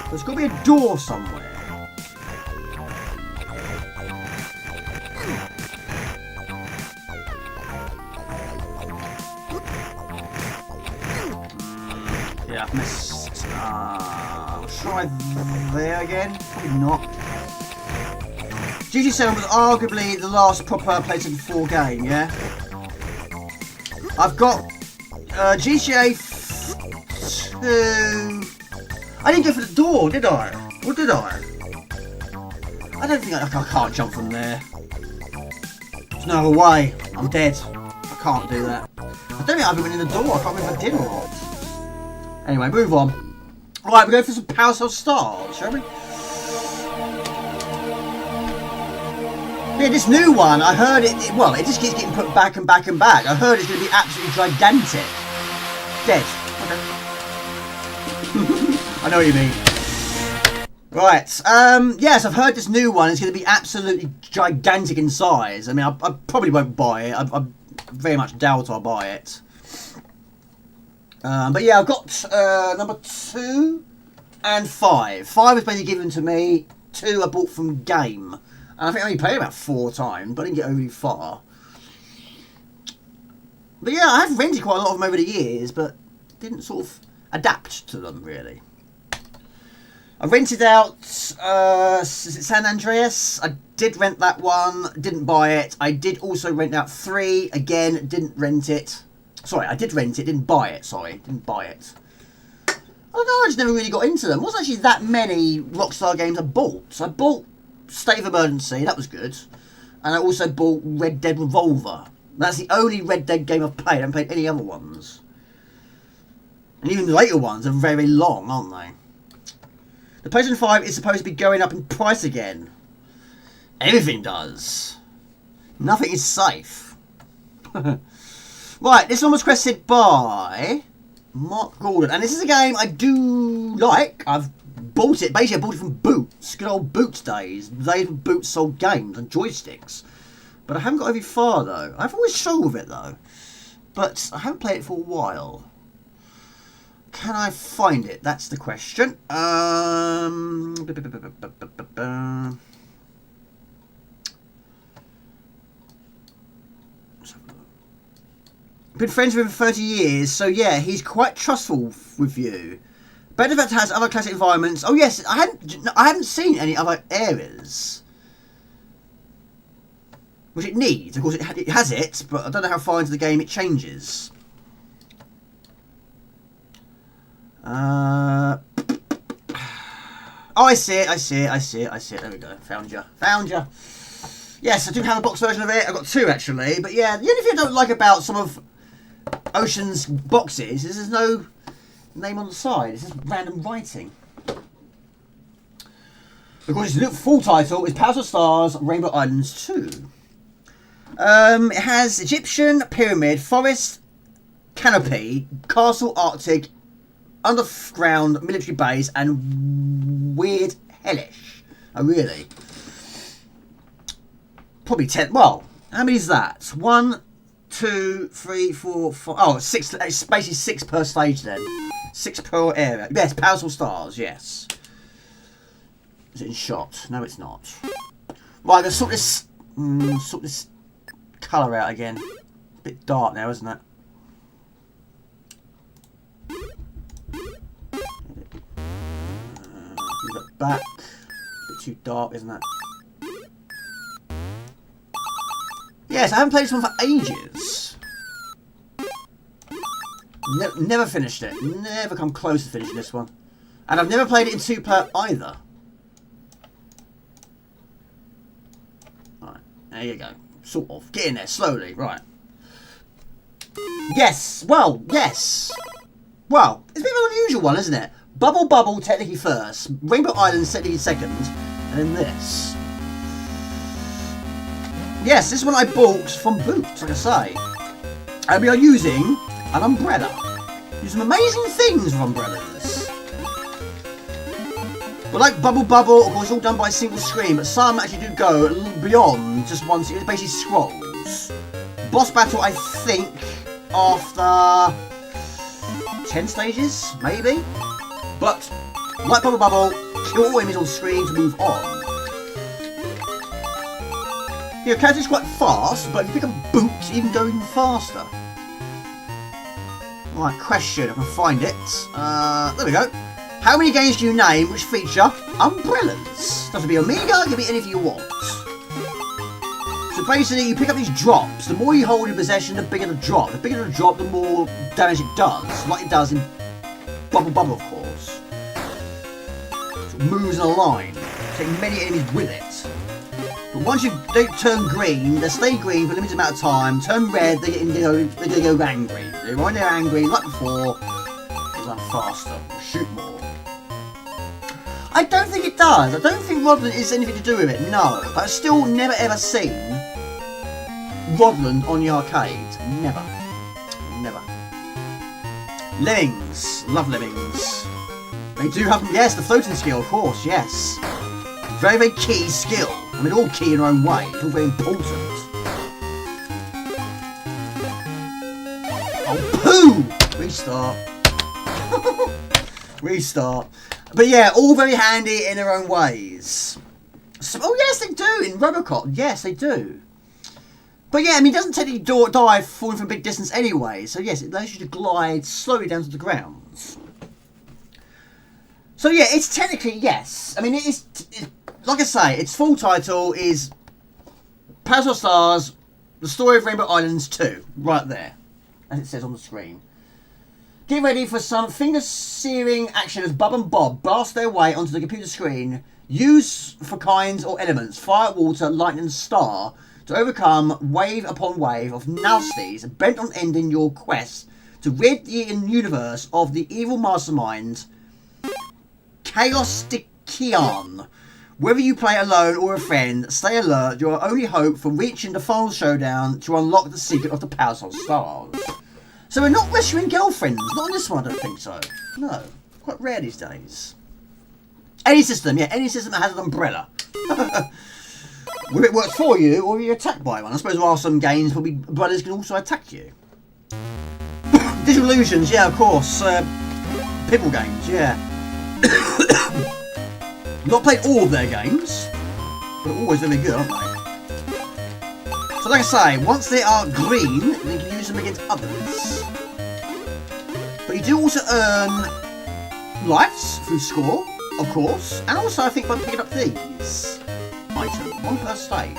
There's got to be a door somewhere. Yeah, I've missed. I'll try there again. Probably not. GT7 was arguably the last proper PlayStation 4 game, yeah? I've got GTA 2. I didn't go for the door, did I? Or did I? I don't think I can't jump from there. There's no way. I'm dead. I can't do that. I don't think I ever went in the door. I can't remember if I did or not. Anyway, move on. Right, we're going for some Power Cell Stars, shall we? Yeah, this new one, I heard it just keeps getting put back and back and back. I heard it's going to be absolutely gigantic. Dead. Okay. I know what you mean. Right, yes, I've heard this new one is going to be absolutely gigantic in size. I mean, I probably won't buy it. I very much doubt I'll buy it. But yeah, I've got number 2 and 5. 5 was basically given to me. 2 I bought from Game. And I think I only played about 4 times, but I didn't get overly far. But yeah, I have rented quite a lot of them over the years, but didn't sort of adapt to them, really. I rented out San Andreas. I did rent that one, didn't buy it. I did also rent out 3, again, didn't rent it. Sorry, I did rent it, didn't buy it, sorry, didn't buy it. I don't know, I just never really got into them. There wasn't actually that many Rockstar games I bought. I bought State of Emergency, that was good. And I also bought Red Dead Revolver. That's the only Red Dead game I've played. I haven't played any other ones. And even the later ones are very long, aren't they? The PlayStation 5 is supposed to be going up in price again. Everything does. Nothing is safe. Right, this one was requested by Mark Gordon. And this is a game I do like. I've bought it. Basically, I bought it from Boots. Good old Boots days. Days when Boots sold games and joysticks. But I haven't got very far, though. I've always struggled with it, though. But I haven't played it for a while. Can I find it? That's the question. Been friends with him for 30 years, so yeah, he's quite trustful with you. Benefactor has other classic environments. Oh yes, I hadn't seen any other areas, which it needs. Of course, it has it, but I don't know how far into the game it changes. Oh, I see it. There we go. Found you. Yes, I do have a box version of it. I've got 2 actually, but yeah, the only thing I don't like about some of Ocean's boxes is there's no name on the side. It's just random writing. Of course, the full title is Power of Stars Rainbow Islands 2. It has Egyptian, pyramid, forest, canopy, castle, Arctic, underground military base, and weird hellish. Oh, really? Probably 10. Well, how many is that? 1, 2, 3, 4, 5. Oh, 6. It's basically 6 per stage then. 6 per area. Yes, Powerful Stars, yes. Is it in shot? No, it's not. Right, let's sort this colour out again. A bit dark now, isn't it? Move it back. A bit too dark, isn't it? Yes, I haven't played this one for ages. Never finished it. Never come close to finishing this one. And I've never played it in 2-player either. Right, there you go. Sort of. Get in there, slowly. Right. Yes! Well, yes! Well, it's a bit of an unusual one, isn't it? Bubble technically first. Rainbow Islands technically second. And then this. Yes, this one I bought from Boots, like I say. And we are using an umbrella. Do some amazing things with umbrellas. But like Bubble, of course, it's all done by a single screen, but some actually do go a little beyond just one. It basically scrolls. Boss battle, I think, after 10 stages, maybe. But like Bubble, kill all enemies on screen to move on. Your character's quite fast, but if you pick up Boots, you can go even faster. Right, question, if I can find it. There we go. How many games do you name which feature umbrellas? Doesn't be Amiga, it can be anything you want. So basically, you pick up these drops. The more you hold in possession, the bigger the drop. The bigger the drop, the more damage it does. Like it does in Bubble, of course. So it moves in a line, taking many enemies with it. But once they turn green, they stay green for a limited amount of time. Turn red, they go angry. When they're angry, like before, they run faster, or shoot more. I don't think it does. I don't think Rodland is anything to do with it, no. But I've still never ever seen Rodland on the arcade. Never. Never. Lemmings. Love Lemmings. They do have, yes, the floating skill, of course, yes. Very, very key skill. I mean, all key in their own way. It's all very important. Oh, poo! Restart. Restart. But yeah, all very handy in their own ways. So, oh yes, they do in Robocop. Yes, they do. But yeah, I mean, it doesn't technically dive falling from a big distance anyway. So yes, it allows you to glide slowly down to the ground. So yeah, it's technically, yes. I mean, it is, like I say, its full title is Puzzle Stars, The Story of Rainbow Islands 2. Right there, as it says on the screen. Get ready for some finger-searing action as Bub and Bob blast their way onto the computer screen. Use for kinds or elements, fire, water, lightning, and star, to overcome wave upon wave of nasties bent on ending your quest to rid the universe of the evil mastermind, Chaosikion. Whether you play alone or a friend, stay alert. Your only hope for reaching the final showdown to unlock the secret of the Power Stars. So we're not rescuing girlfriends. Not on this one, I don't think so. No. Quite rare these days. Any system, yeah. Any system that has an umbrella. Whether it works for you or you're attacked by one. I suppose there are some games where brothers can also attack you. Digital Illusions, yeah, of course. Pibble games, yeah. Not played all of their games, but they're always very good, aren't they? So like I say, once they are green, then you can use them against others. But you do also earn lives through score, of course, and also I think by picking up these items, one per stage.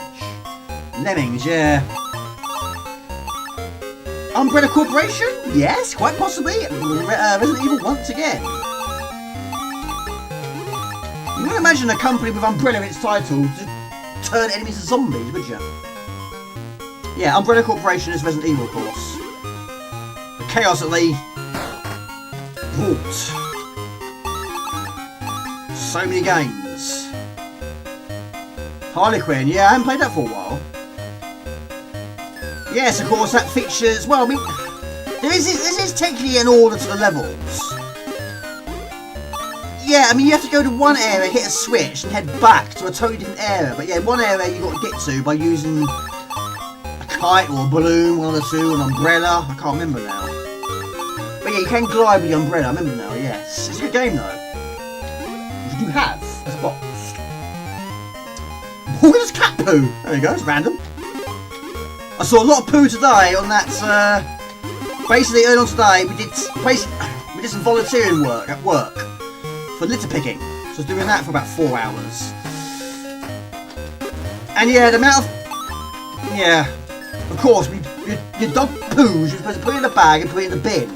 Lemmings, yeah. Umbrella Corporation? Yes, quite possibly. Resident Evil once again. You wouldn't imagine a company with Umbrella in its title to turn enemies into zombies, would you? Yeah, Umbrella Corporation is Resident Evil, of course. The chaos that they brought. So many games. Harlequin, yeah, I haven't played that for a while. Yes, of course, that features, well, I mean, this is technically an order to the levels. Yeah, I mean, you have to go to one area, hit a switch, and head back to a totally different area. But yeah, one area you've got to get to by using a kite or a balloon, one of the two, an umbrella. I can't remember now. But yeah, you can glide with the umbrella, I remember now, yes. It's a good game, though. What do you have as a box? Oh, there's cat poo! There you go, it's random. I saw a lot of poo today on that, basically earlier on today, we did some volunteering work at work. For litter picking. So I was doing that for about 4 hours. And yeah, the amount of... Yeah. Of course, your dog poos, you're supposed to put it in a bag and put it in the bin.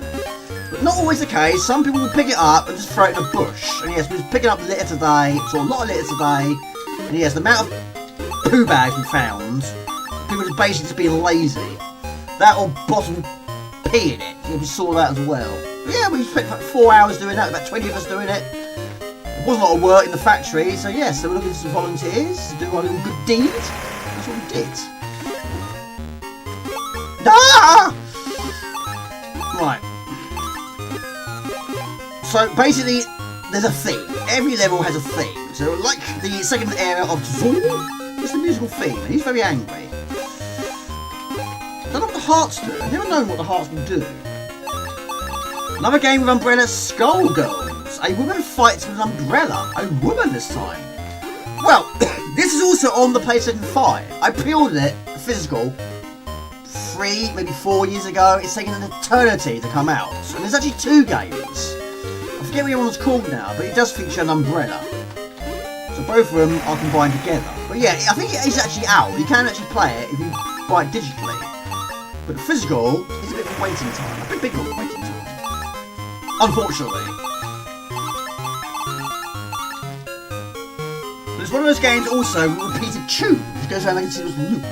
But not always the case. Some people will pick it up and just throw it in a bush. And yes, we was picking up litter today. Saw a lot of litter today. And yes, the amount of poo bags we found. People just basically just being lazy. That or bottom pee in it. Yeah, we saw that as well. But yeah, we spent about 4 hours doing that. About 20 of us doing it. There wasn't a lot of work in the factory, so yes, so we're looking for some volunteers to do our little good deed. That's what we did. Ah! Right. So basically, there's a theme. Every level has a theme. So like the second area of Tzor, it's the musical theme, and he's very angry. I don't know what the hearts do. I've never known what the hearts will do. Another game with Umbrella, Skullgirls. A woman fights with an umbrella. A woman this time. Well, this is also on the PlayStation 5. I pre-ordered it, physical, 3, maybe 4 years ago. It's taken an eternity to come out. And there's actually 2 games. I forget what one's called now, but it does feature an umbrella. So both of them are combined together. But yeah, I think it is actually out. You can actually play it if you buy it digitally. But the physical is a bit of a waiting time. A bit bigger of a waiting time. Unfortunately. But it's one of those games also with repeated tunes, which goes around like a continuous loop.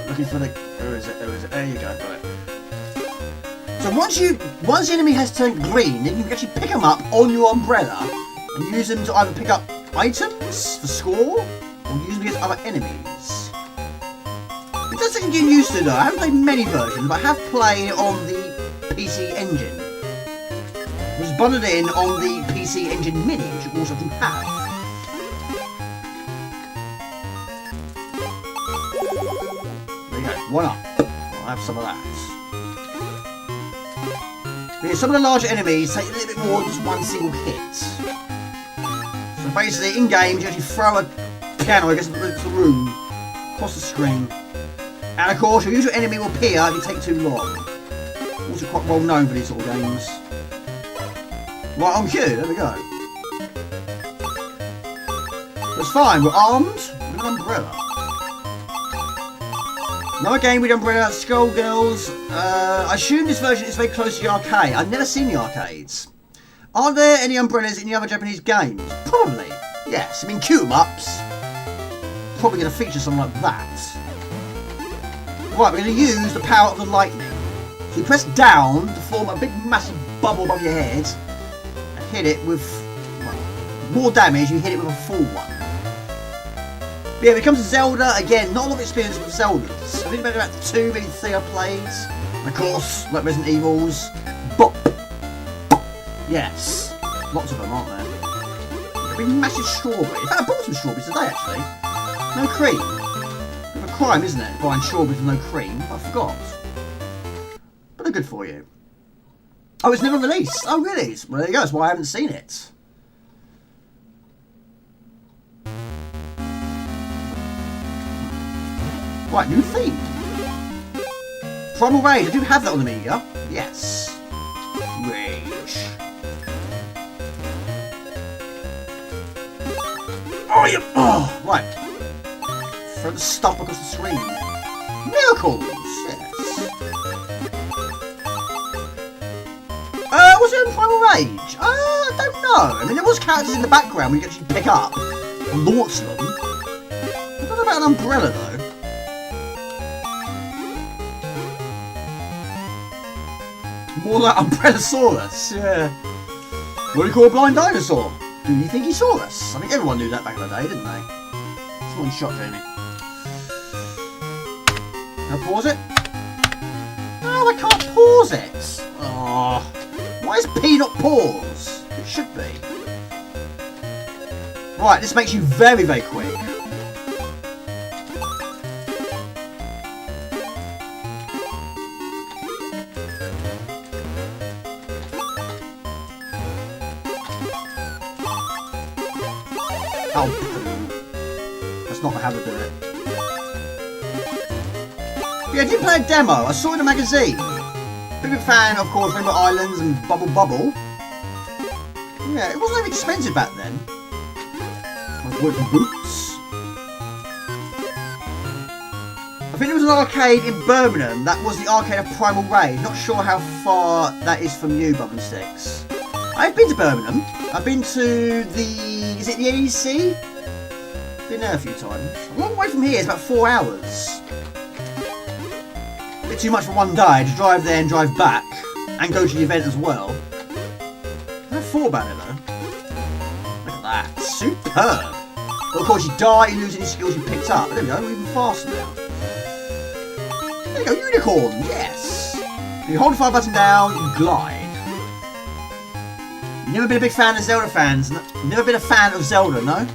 Looking for the... Where is it? There you go, got it. So once the enemy has turned green, then you can actually pick them up on your umbrella and use them to either pick up items for score or use them against other enemies. It does take getting used to though. I haven't played many versions, but I have played on the PC Engine. It was bundled in on the PC Engine Mini, which you also do have. There you go, one up. I'll have some of that. But yeah, some of the larger enemies take a little bit more than just one single hit. So basically, in games, you actually throw a piano against the room, across the screen. And of course, your usual enemy will appear if you take too long. Also quite well known for these sort of games. Right, on cue, there we go. That's fine, we're armed with an umbrella. Another game with umbrella, Skullgirls. I assume this version is very close to the arcade. I've never seen the arcades. Are there any umbrellas in the other Japanese games? Probably, yes. I mean, cue 'em ups. Probably going to feature something like that. Right, we're going to use the power of the lightning. So you press down to form a big massive bubble above your head and hit it with, well, more damage, you hit it with a full one. But yeah, when it comes to Zelda, again, not a lot of experience with Zeldas. I think about 2, maybe 3 I've played. And of course, like Resident Evils, bop, bop. Yes, lots of them, aren't there? A big massive strawberry. In fact, I bought some strawberries today actually. No cream. Bit of a crime, isn't it? Buying strawberries with no cream. I forgot. But they're good for you. Oh, it's never released. Oh, really? Well, there you go. That's why I haven't seen it. Right, new theme. Primal Rage. I do have that on the Amiga. Yes. Rage. Oh, yeah. Oh, right. Throw the stump across the screen. Miracles. Yes. Was it in Primal Rage? I don't know. I mean, there was characters in the background we could actually pick up and launch them. I don't know about an umbrella, though. More like Umbrellasaurus, yeah. What do you call a blind dinosaur? Do you think he saw us? I think everyone knew that back in the day, didn't they? It's one shot, Jamie. Can I pause it? No, I can't pause it. Oh. Why is P not pause? It should be. Right, this makes you very, very quick. Oh, that's not how to do it. Yeah, I did play a demo. I saw it in a magazine. Big fan, of course, Rainbow Islands and Bubble Bubble. Yeah, it wasn't very expensive back then. I was working boots. I think there was an arcade in Birmingham. That was the arcade of Primal Rage. Not sure how far that is from you, Bum and Sticks. I've been to Birmingham. I've been to the... Is it the NEC? Been there a few times. A long way from here. It's about 4 hours. A bit too much for one day to drive there and drive back. And go to the event as well. I never thought about it though. Look at that. Superb. But of course you die, you lose any skills you picked up. But there we go. We're even faster now. There you go. Unicorn. Yes. You hold the fire button down, you glide. Never been a big fan of Zelda fans. Never been a fan of Zelda, no?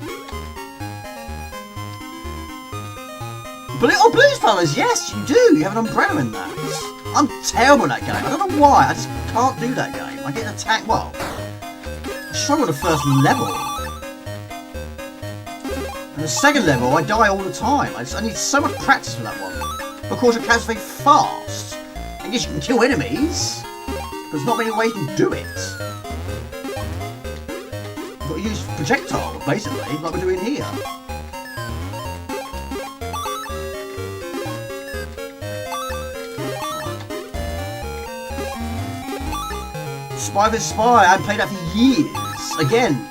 Oh, Blues Brothers, yes, you do. You have an umbrella in that. I'm terrible at that game. I don't know why. I just can't do that game. I get attacked. Well, I struggle with the first level. And the second level, I die all the time. I need so much practice for that one. Of course, your character's very fast. And yes, you can kill enemies. But there's not many ways you can do it. You've got to use projectile, basically, like we're doing here. Spy vs Spy, I hadn't played that for years. Again,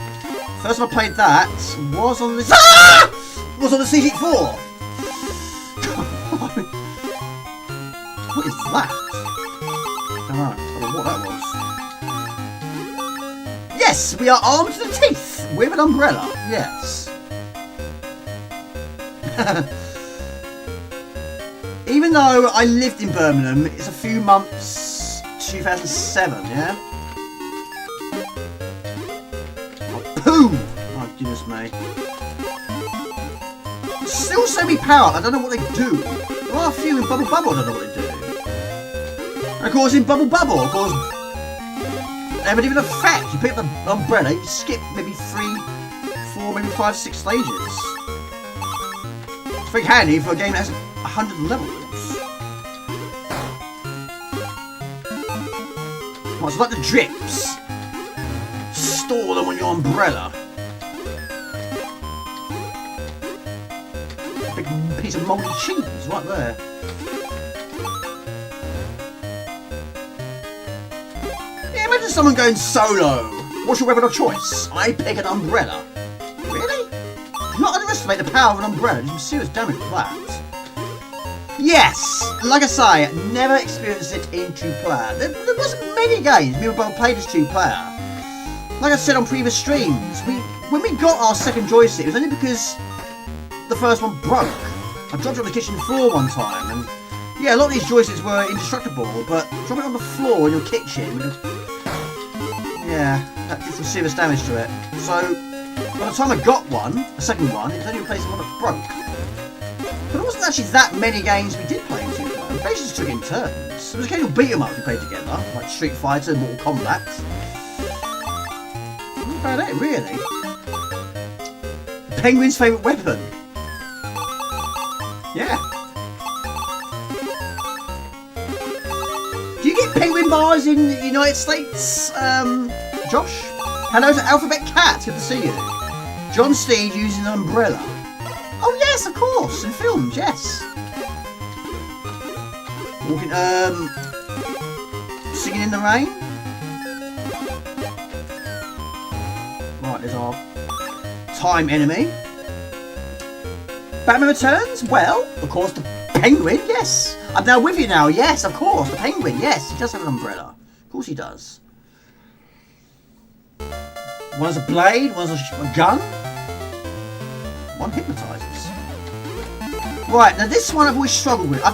first time I played that was on this. Ah! Was on the CG4. What is that? I don't know. what that was. Yes, we are armed to the teeth with an umbrella. Yes. Even though I lived in Birmingham, it's a few months, 2007, yeah? Oh, poo! Oh, goodness me. Still so many power, I don't know what they do. There are a few in Bubble Bubble, I don't know what they do. And of course, in Bubble Bubble, of course, they have a different effect. You pick up the umbrella, you skip maybe 3, 4, maybe 5, 6 stages. It's very handy for a game that has 100 levels. Well, it's like the drips. Store them on your umbrella. Big piece of mouldy cheese right there. Yeah, imagine someone going solo. What's your weapon of choice? I pick an umbrella. Really? Do not underestimate the power of an umbrella. There's some serious damage with that. Yes! Like I say, never experienced it in 2-player. There wasn't many games we were both played as 2-player. Like I said on previous streams, when we got our second joystick, it was only because the first one broke. I dropped it on the kitchen floor one time, and yeah, a lot of these joysticks were indestructible, but dropping it on the floor in your kitchen, yeah, that did some serious damage to it. So, by the time I got one, a second one, it was only replacing one that broke. But there wasn't actually that many games we did play in 2-player. We basically just took it in turns. There was occasional beat-em-ups we played together, like Street Fighter and Mortal Kombat. That's about it, really. Penguin's favourite weapon. Yeah. Do you get penguin bars in the United States, Josh? Hello to Alphabet Cat, good to see you. John Steed using an umbrella. Oh yes, of course, in films, yes. Walking, singing in the rain. Right, there's our time enemy. Batman Returns? Well, of course, the penguin, yes. I'm now with you now, yes, of course, the penguin, yes. He does have an umbrella. Of course he does. One has a blade, one has a gun. One hypnotizes. Right, now this one I've always struggled with. I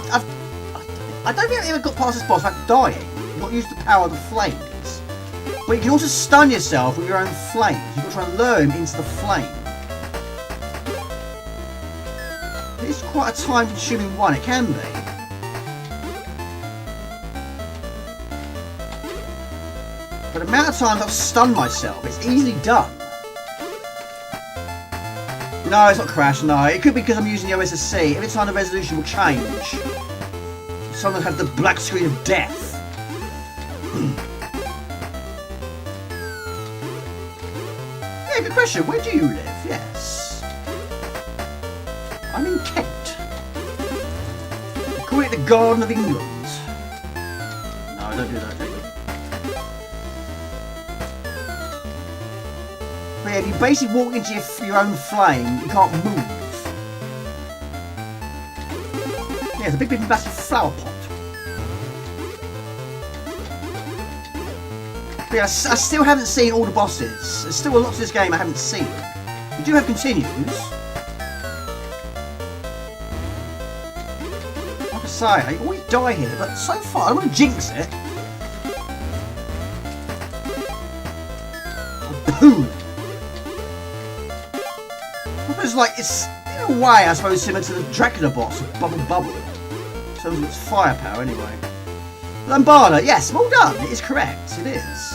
don't think I've ever got past this boss without dying. You've got to use the power of the flames. But you can also stun yourself with your own flames. You've got to try and lure him into the flame. It's quite a time-consuming one, it can be. But the amount of times I've stunned myself, it's easily done. No, it's not crash, no. It could be because I'm using the OSSC. Every time the resolution will change. Someone have the black screen of death. Yeah, good question. Where do you live? Yes. I'm in Kent. They call it the Garden of England. No, don't do that, don't you? But yeah, if you basically walk into your own flame, you can't move. Yeah, it's a big massive flower pot. But yeah, I still haven't seen all the bosses. There's still a lot to this game I haven't seen. We do have continues. Like I say, I always die here, but so far, I don't want to jinx it. Oh, boom! It's like, it's in a way, I suppose, similar to the Dracula boss of Bubble Bubble. In terms of its firepower, anyway. Lambada, yes, well done, it is correct, it is.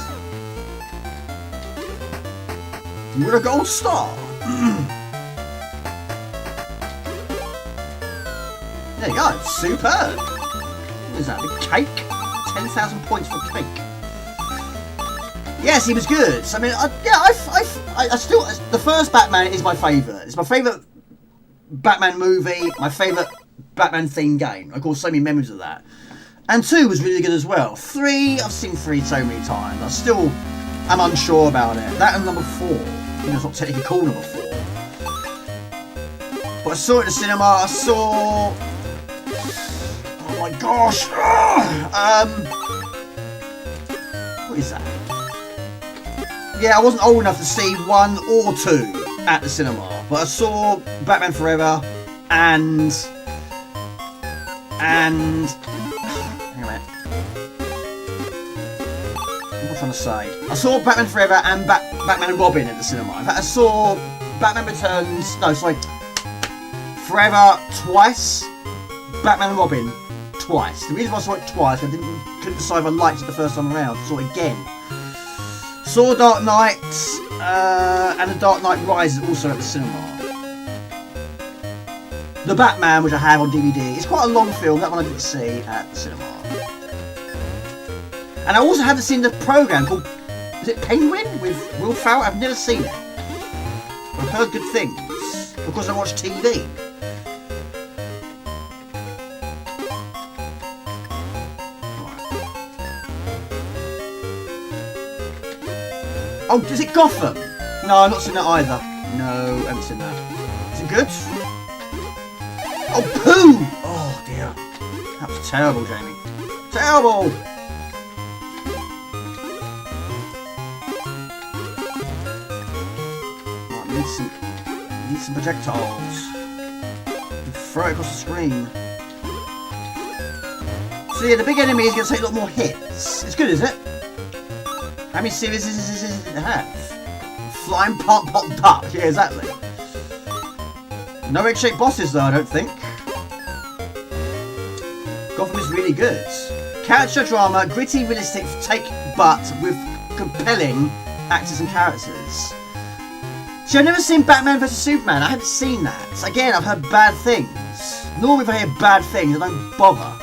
You win a gold star. There you go, superb. What is that, the cake? 10,000 points for cake. Yes, he was good. I mean, I still, the first Batman is my favourite. It's my favourite Batman movie, my favourite Batman themed game. Of course, so many memories of that. And 2 was really good as well. 3, I've seen 3 so many times. I'm unsure about it. That and number 4. You know, it's not technically called number 4. But I saw it in the cinema. I saw... Oh my gosh! is that? Yeah, I wasn't old enough to see 1 or 2 at the cinema, but I saw Batman Forever and hang on a minute. What am I trying to say? I saw Batman Forever and Batman and Robin at the cinema. In fact, I saw Batman Returns. No, sorry, Forever twice. Batman and Robin twice. The reason why I saw it twice, I couldn't decide if I liked it the first time around. Saw it again. Saw Dark Knight and The Dark Knight Rises also at the cinema. The Batman, which I have on DVD, it's quite a long film. That one I didn't see at the cinema. And I also haven't seen the programme called, is it Penguin with Will Ferrell? I've never seen it. I've heard good things because I watch TV. Oh, is it Gotham? No, I've not seen that either. No, I haven't seen that. Is it good? Oh, poo! Oh, dear. That was terrible, Jamie. Terrible! Right, need some projectiles. Throw it across the screen. So yeah, the big enemy is going to take a lot more hits. It's good, is it? How many series does it have? Flying Pop Duck. Yeah, exactly. No egg-shaped bosses though, I don't think. Gotham is really good. Character drama, gritty, realistic, but with compelling actors and characters. See, I've never seen Batman vs Superman. I haven't seen that. Again, I've heard bad things. Normally if I hear bad things, I don't bother.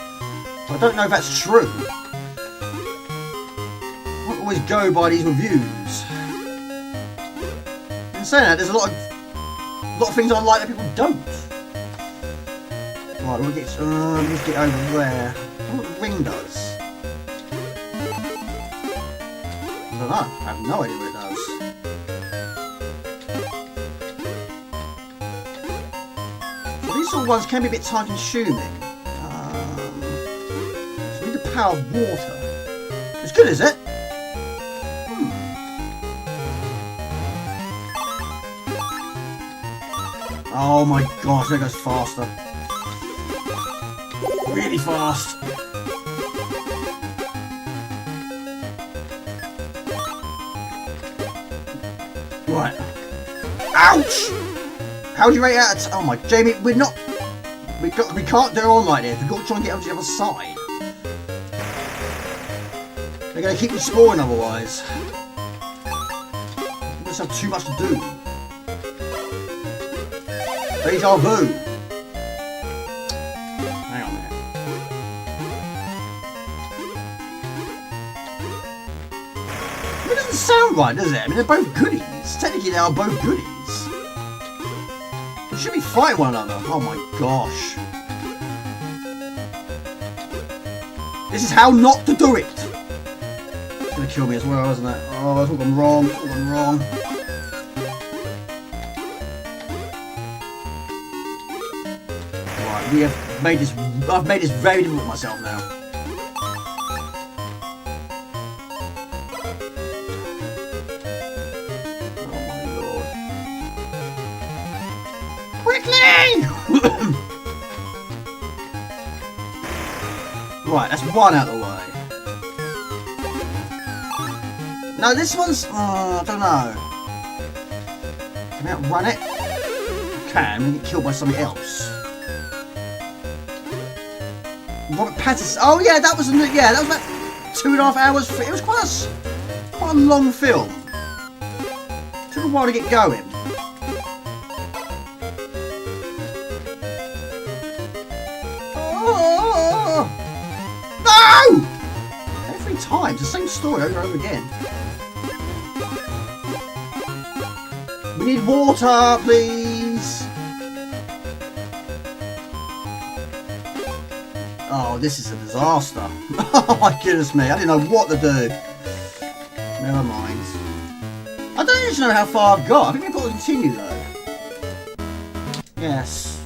So I don't know if that's true. I don't always go by these reviews. In saying that, there's a lot of things I like that people don't. Right, we'll get over there. I wonder what the ring does. I don't know. I have no idea what it does. So these sort of ones can be a bit time consuming. So we need the power of water. It's good, is it? Oh my gosh, that goes faster. Really fast. Right. Ouch! How do you rate out? Oh my, Jamie, we can't do it on like this. We've got to try and get over to the other side. They're going to keep exploring otherwise. We just have too much to do. Deja vu. Hang on there. It doesn't sound right, does it? I mean, they're both goodies. Technically, they are both goodies. They should be fighting one another. Oh my gosh. This is how not to do it. It's going to kill me as well, isn't it? Oh, it's all gone wrong. It's all gone wrong. We have made this. I've made this very difficult myself now. Oh my lord! Quickly! Right, that's one out of the way. No, this one's. I don't know. Can I outrun it? I can. And get killed by something else. Robert Pattinson. Oh yeah, that was about 2.5 hours. It was quite a long film. Took a while to get going. Oh, no! Every time, it's the same story over and over again. We need water, please. Oh, this is a disaster. Oh my goodness me, I didn't know what to do. Never mind. I don't even know how far I've got. I think I've got to continue though. Yes.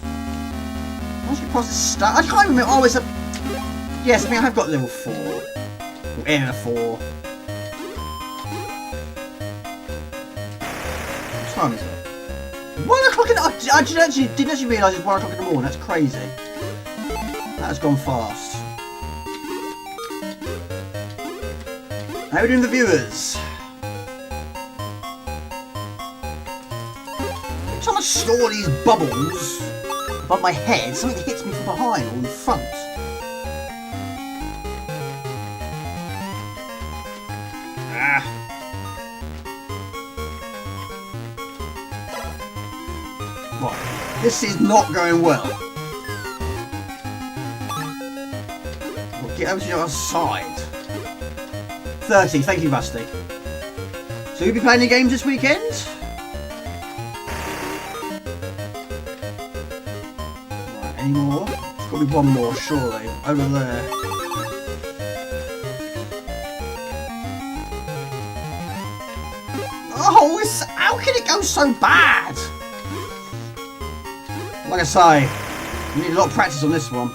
Once we pass this stuff, I can't remember. Oh, it's a... Yes, I mean I have got level 4. Or area 4. time is it? 1 o'clock in the... I didn't actually realise it's 1 o'clock in the morning. That's crazy. That has gone fast. How are we doing, the viewers? Every time I store these bubbles above my head, something hits me from behind or in front. Right, this is not going well. We'll get over to the other side. 30, thank you, Rusty. So you'll be playing the games this weekend? Right, any more? There's got to be one more, surely. Over there. Oh, how can it go so bad? Like I say, you need a lot of practice on this one.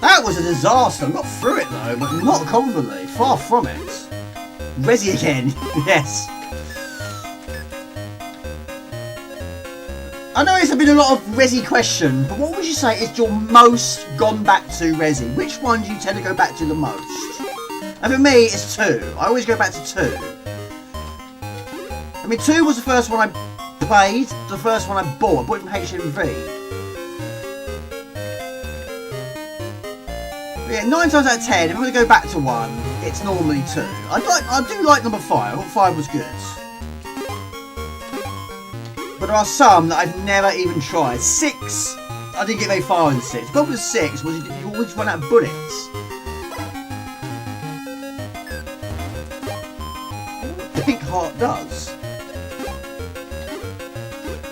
That was a disaster. I got through it though, but not confidently. Far from it. Resi again. Yes. I know it's been a lot of Resi question, but what would you say is your most gone back to Resi? Which one do you tend to go back to the most? And for me, it's 2. I always go back to 2. I mean, 2 was the first one I played, the first one I bought. I bought it from HMV. But yeah, 9 times out of 10, if I'm going to go back to one, it's normally 2. I do like number 5. I thought 5 was good. But there are some that I've never even tried. 6, I didn't get very far in 6. The problem with 6 was you always run out of bullets. What Pink Heart does.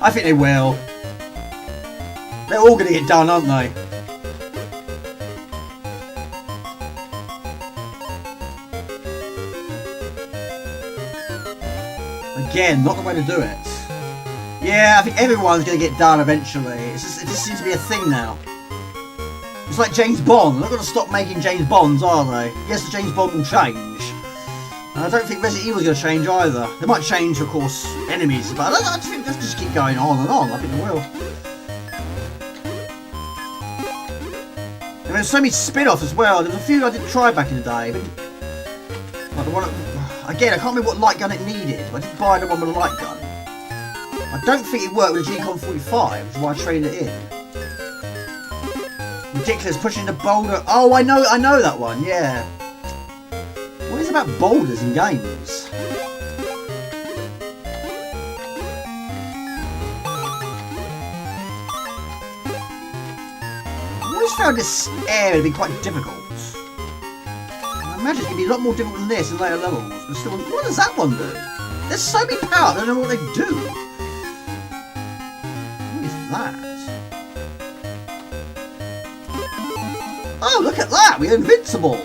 I think they will. They're all going to get done, aren't they? Again, not the way to do it. Yeah, I think everyone's going to get done eventually. It just seems to be a thing now. It's like James Bond. They're not going to stop making James Bonds, are they? Yes, the James Bond will change. And I don't think Resident Evil's going to change either. They might change, of course, enemies, but I think they'll just keep going on and on. I think they will. And there's so many spin-offs as well. There's a few I didn't try back in the day. But like the one, again, I can't remember what light gun it needed. But I did buy the one with a light gun. I don't think it worked with a G-Con 45, which is why I traded it in. Ridiculous, pushing the boulder. Oh, I know that one. Yeah. What is it about boulders in games? I always found this area to be quite difficult. I imagine it's going to be a lot more difficult than this in later levels. But still, what does that one do? There's so many powers, I don't know what they do. What is that? Oh, look at that! We're invincible!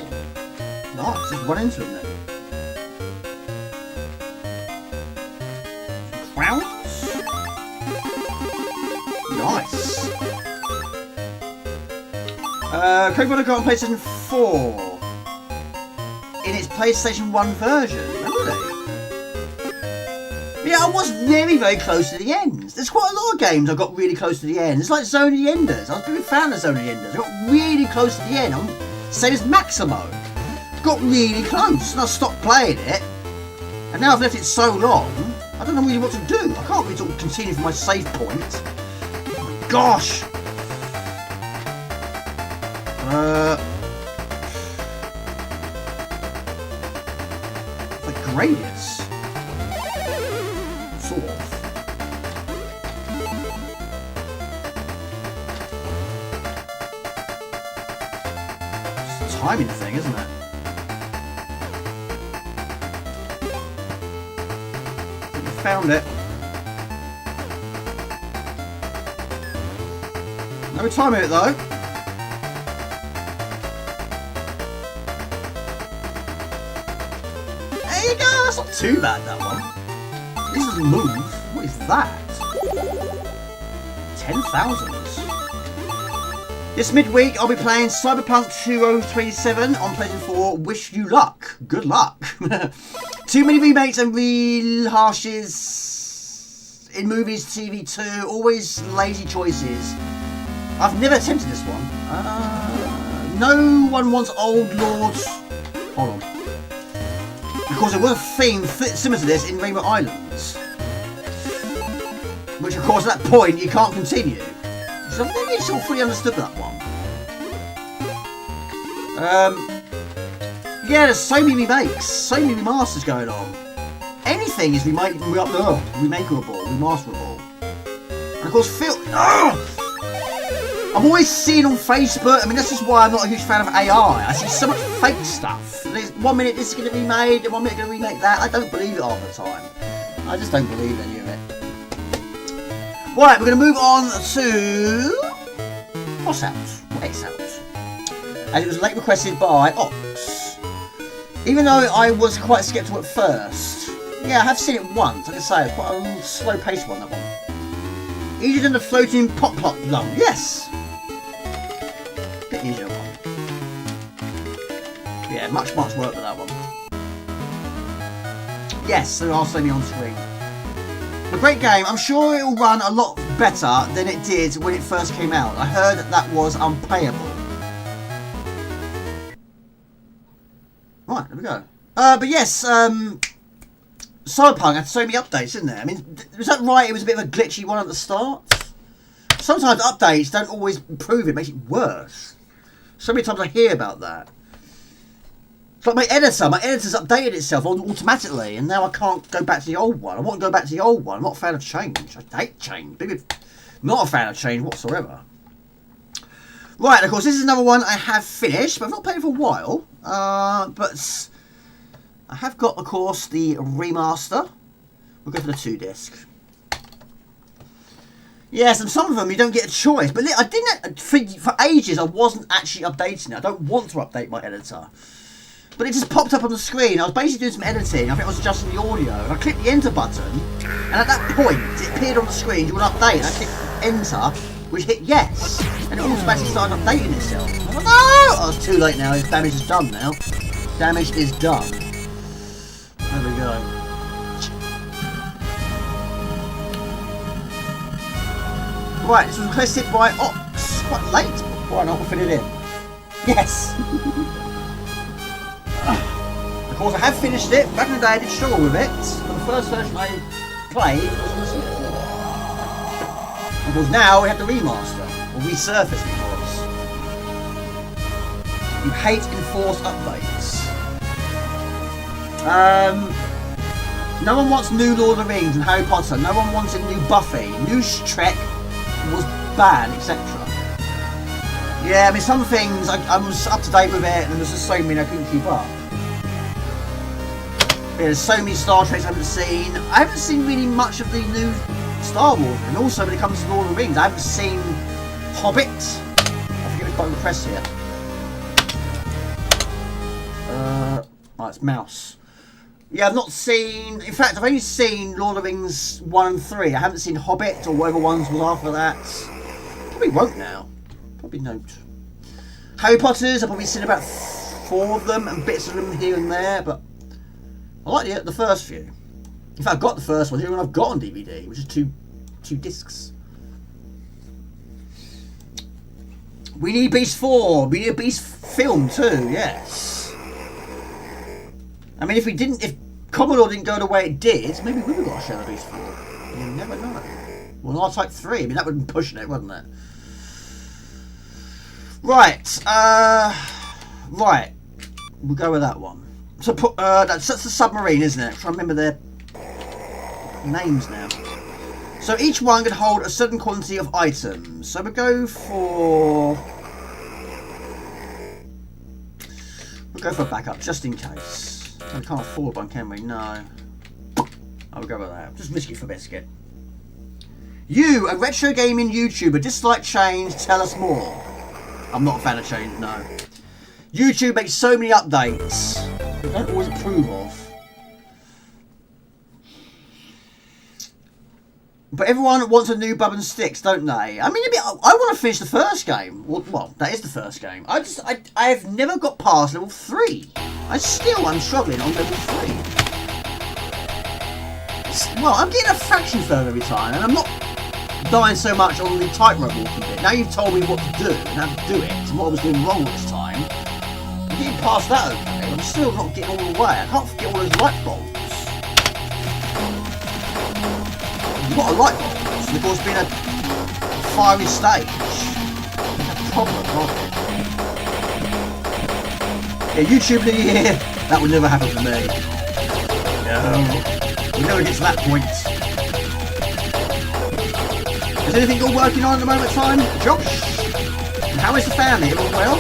Nice, just run into him then. Crowns? Nice. Code Monaco on PlayStation 4. In its PlayStation 1 version. Really? Yeah, I was very close to the end. There's quite a lot of games I got really close to the end. It's like Zone of the Enders. I was a big fan of Zone of the Enders. I got really close to the end. Same as Maximo. Got really close and I stopped playing it, and now I've left it so long I don't know really what to do. I can't really sort of continue from my save point. Oh my gosh. Like Gradius. Sort of. It's a timing thing, isn't it? Found it. No time in it though. There you go. That's not too bad, that one. This doesn't move. What is that? 10,000. This midweek I'll be playing Cyberpunk 2027 on PlayStation 4. Wish you luck. Good luck. Too many remakes and rehashes in movies, TV too. Always lazy choices. I've never attempted this one. No one wants old lords. Hold on. Because there was a theme similar to this in Rainbow Islands. Which of course at that point you can't continue. So I think it's all fully understood that one. Yeah, there's so many remakes, so many remasters going on. Anything is remakeable, remasterable. And of course, I'm always seeing on Facebook, I mean, that's just why I'm not a huge fan of AI. I see so much fake stuff. There's 1 minute this is going to be made, and 1 minute going to remake that. I don't believe it half the time. I just don't believe any of it. Right, we're going to move on to... What's out? What's out? As it was late requested by Ox. Even though I was quite sceptical at first. Yeah, I have seen it once, like I say, it's quite a slow-paced one, that one. Easier than the floating pop-plop lung. Yes! Bit easier one. Yeah, much work with that one. Yes, there are so many on screen. A great game. I'm sure it'll run a lot better than it did when it first came out. I heard that was unplayable. Right, there we go. But yes, Cyberpunk had so many updates, didn't there? I mean, was that right? It was a bit of a glitchy one at the start. Sometimes updates don't always improve it, makes it worse. So many times I hear about that. It's like my editor's updated itself automatically, and now I can't go back to the old one. I want to go back to the old one. I'm not a fan of change. I hate change. Not a fan of change whatsoever. Right, of course, this is another one I have finished, but I've not played it for a while. But I have got, of course, the remaster. We'll go for the 2-disc. Yes, and some of them you don't get a choice. But I didn't, for ages, I wasn't actually updating it. I don't want to update my editor. But it just popped up on the screen. I was basically doing some editing. I think I was adjusting the audio. And I clicked the enter button. And at that point, it appeared on the screen, you want to update. And I clicked enter, which hit yes. And it automatically started updating itself. I was like, no! Oh, it's too late now. This damage is done now. Damage is done. There we go. Right, this was requested by Ox. Quite late, but why not? We'll fit it in. Yes! Of course, I have finished it. Back in the day, I did struggle with it. But the first version I played was on the Switch. Of course, now we have the remaster. Or resurface, of course. You hate enforced updates. No one wants new Lord of the Rings and Harry Potter. No one wants a new Buffy. New Trek was bad, etc. Yeah, I mean, some things I was up to date with it, and there was just so many I couldn't keep up. Yeah, there's so many Star Treks I haven't seen. I haven't seen really much of the new Star Wars, and also when it comes to Lord of the Rings, I haven't seen Hobbit. I forget which button to press here. Oh, it's mouse. Yeah, I've not seen... In fact, I've only seen Lord of the Rings 1 and 3. I haven't seen Hobbit or whatever ones was after that. Probably won't now. Probably don't. Harry Potter's, I've probably seen about 4 of them and bits of them here and there, but I like the first few. In fact, I've got the first one here and I've got on DVD, which is two discs. We need Beast 4. We need a Beast film too, yes. I mean, if Commodore didn't go the way it did, maybe we would have got a Shadow Beast 4. You never know. Well, an R-Type 3, I mean, that would have been pushing it, wouldn't it? Right, right. We'll go with that one. So, that's the submarine, isn't it? I'm trying to remember their names now. So each one can hold a certain quantity of items. So we'll go for... We'll go for a backup, just in case. We can't afford one, can we? No. I'll go with that. Just risky for biscuit. You, a retro gaming YouTuber, dislike change, tell us more. I'm not a fan of change, no. YouTube makes so many updates they don't always approve of. But everyone wants a new bum and sticks, don't they? I mean, I want to finish the first game. Well, that is the first game. I've never got past level 3. I'm struggling on level 3. Well, I'm getting a fraction further every time, and I'm not dying so much on the tightrope walking bit. Now you've told me what to do and how to do it, and what I was doing wrong this time. I'm getting past that okay, I'm still not getting all the way. I can't forget all those light bulbs. What a light bulbs, and of course being a fiery stage. That's a problem, can't it? Yeah, YouTube New Year, that would never happen for me. No, we'll never get to that point. Is anything you're working on at the moment in time, Josh? And how is the family? Everyone well?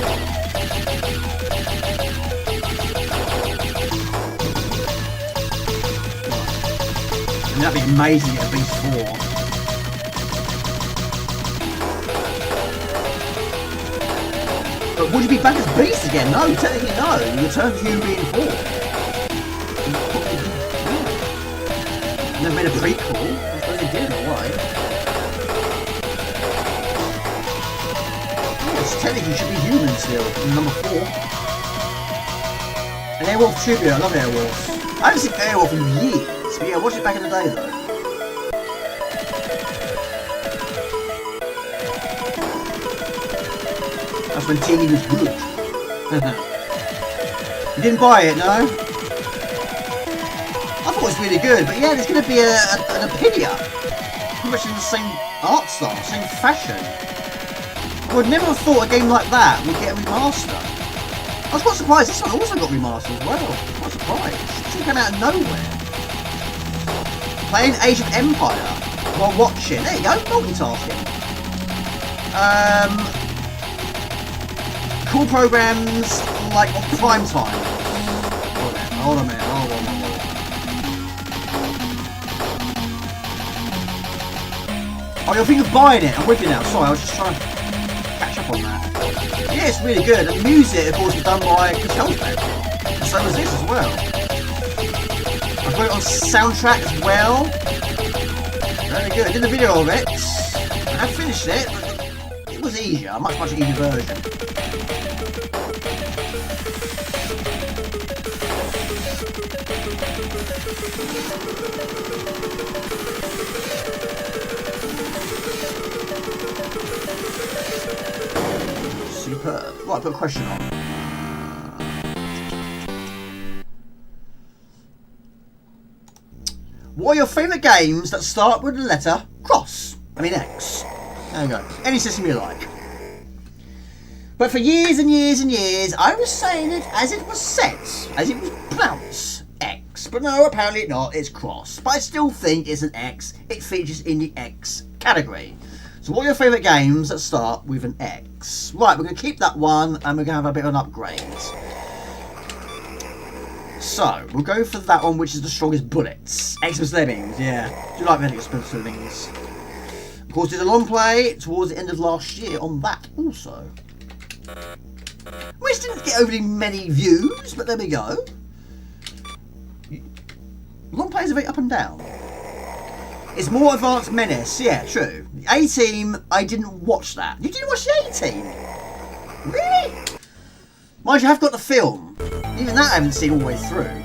I mean, that'd be amazing at Beast 4. But would you be back as Beast again? No, technically no. You return to human being 4. Never made a prequel. That's what they did in a way. Yes, technically you should be human still. In number 4. An Airwolf tribute. I love Airwolf. I haven't seen Airwolf in years. But yeah, I watched it back in the day though. That's when TV was good. You didn't buy it, no? I thought it was really good, but yeah, there's going to be an Apidia. Pretty much in the same art style, same fashion. I would never have thought a game like that would get a remaster. I was quite surprised this one also got remastered as well. Quite surprised. This one came out of nowhere. Playing Age of Empire while watching. There you go, multitasking. Cool programs like on prime time. Hold on a minute. Oh, you're thinking of buying it. I'm with you now. Sorry, I was just trying to catch up on that. Yeah, it's really good. And the music, of course, was done by Chris Helsbeck. And so was this as well. I got it on soundtrack as well. Very good. I did the video of it. I have finished it, but it was easier. A much easier version. Superb. Right, put a question on. What are your favourite games that start with the letter X? There you go. Any system you like. But for years and years and years, I was saying it as it was said, as it was pronounced, X. But no, apparently not, it's cross. But I still think it's an X. It features in the X category. So what are your favourite games that start with an X? Right, we're going to keep that one and we're going to have a bit of an upgrade. So, we'll go for that one, which is the strongest bullets. Exodus Lemmings, yeah. Do you like the Exodus Lemmings? Of course, did a long play towards the end of last year on that also. Which didn't get overly many views, but there we go. Long plays are very up and down. It's more Advanced Menace, yeah, true. The A-Team, I didn't watch that. You didn't watch the A-Team? Really? Mind you, I have got the film. Even that I haven't seen all the way through.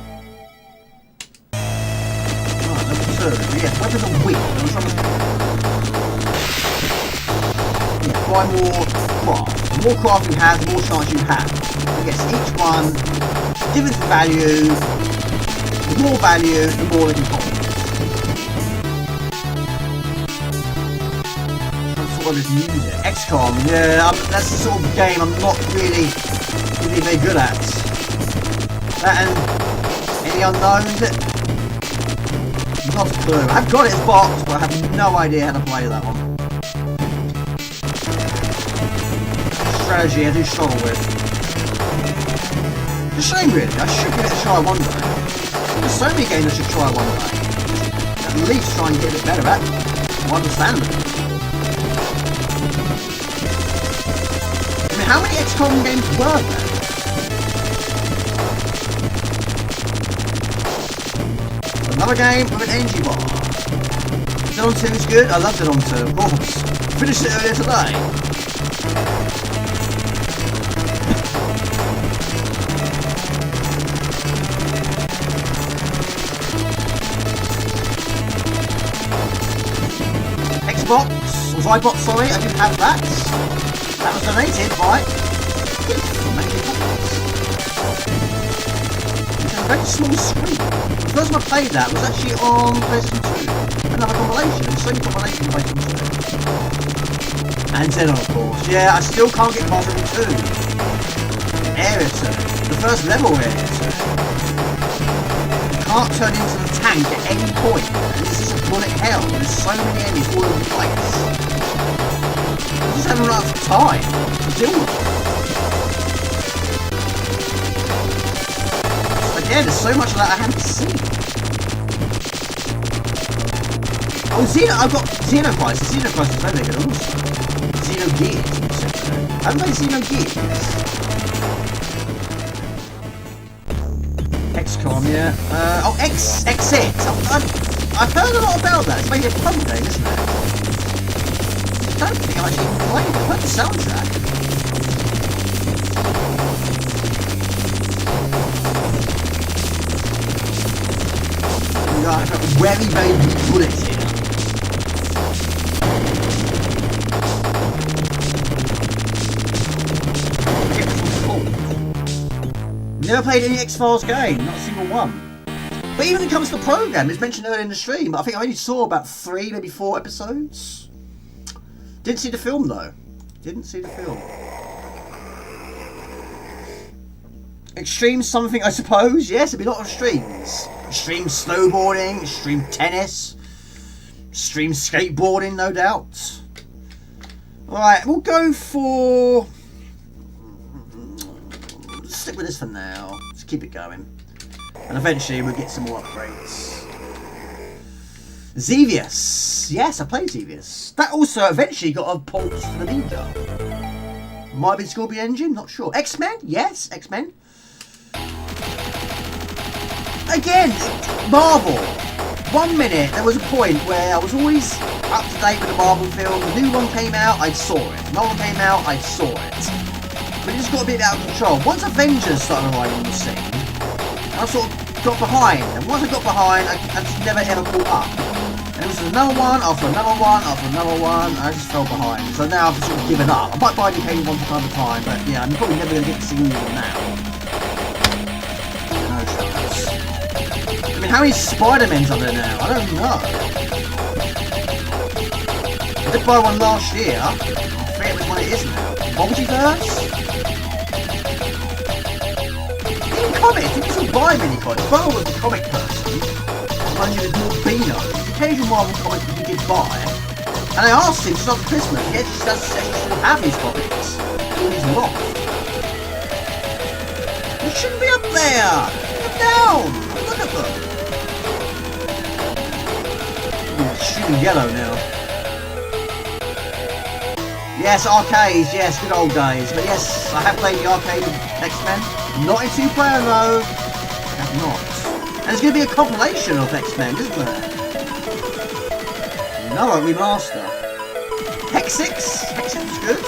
Right, number 2. Yeah, weapons are weak. Yeah, buy more craft. The more craft you have, the more chance you have. I guess each one, different value. The more value, the more they can hold. What is music? XCOM, yeah, that's the sort of game I'm not really very good at. That and any unknowns? Not a clue. I've got it as boxed, but I have no idea how to play that one. Strategy I do struggle with. It's a shame really, I should give it a try one day. There's so many games I should try one day. At least try and get a bit better at them. I understand them. How many XCOM games were there? Another game with an energy bar. Xenon 2 is good. I love Xenon 2, of course. Finished it earlier today. Xbox, or Xbox, sorry, I didn't have that. That was donated by It's a very small screen. The first time I played that was actually on PlayStation 2. Another compilation, the same compilation of PlayStation 2. And Xenon, of course. Yeah, I still can't get past level 2. Area 2. The first level area 2. You can't turn into the tank at any point. And this is a bullet hell. There's so many enemies all over the place. I just haven't enough time to deal with them. Again, there's so much of that I haven't seen. Oh, I've got Xenocrisis. Xenocrisis is very good also. Xenogears. I haven't played Xenogears. XCOM, yeah. Oh, XX. I've heard a lot about that. It's maybe a fun game, isn't it? I don't think I actually played it. I've heard the soundtrack. I've got very, very weak bullets here. Never played any X-Files game, not a single one. But even when it comes to the program, it's mentioned earlier in the stream, I think I only saw about 3, maybe 4 episodes. Didn't see the film though. Didn't see the film. Extreme something, I suppose. Yes, there'll be a lot of streams. Extreme snowboarding, extreme tennis, extreme skateboarding, no doubt. Alright, we'll go for... stick with this for now. Just keep it going. And eventually we'll get some more upgrades. Xevious. Yes, I played Xevious. That also eventually got a port to the Amiga. Might have been Scorpion Engine, not sure. X-Men? Yes, X-Men. Again, Marvel. 1 minute, there was a point where I was always up to date with the Marvel film. The new one came out, I saw it. Another one came out, I saw it. But it just got a bit out of control. Once Avengers started arriving on the scene, I sort of got behind. And once I got behind, I just never ever caught up. And it was another one, after another one, after another one, and I just fell behind. So now I've sort of given up. I might buy new game one from time to time, but yeah, I'm probably never going to get to see new one now. I mean, how many Spider-Mans are there now? I don't know. I did buy one last year. I forget which one it is now. Multiverse? In comics, you can still buy mini comics. Bo was the comic person. Only with more Beano. The occasional Marvel comic that you did buy. And I asked him just after Christmas, he actually still have his comics in his loft. You shouldn't be up there! Get down! Look at them! Shooting yellow now. Yes, arcades, yes, good old days. But yes, I have played the arcade of X-Men. Not in 2-player though. I have not. And there's going to be a compilation of X-Men, isn't there? No, a remaster. Hex 6 was good.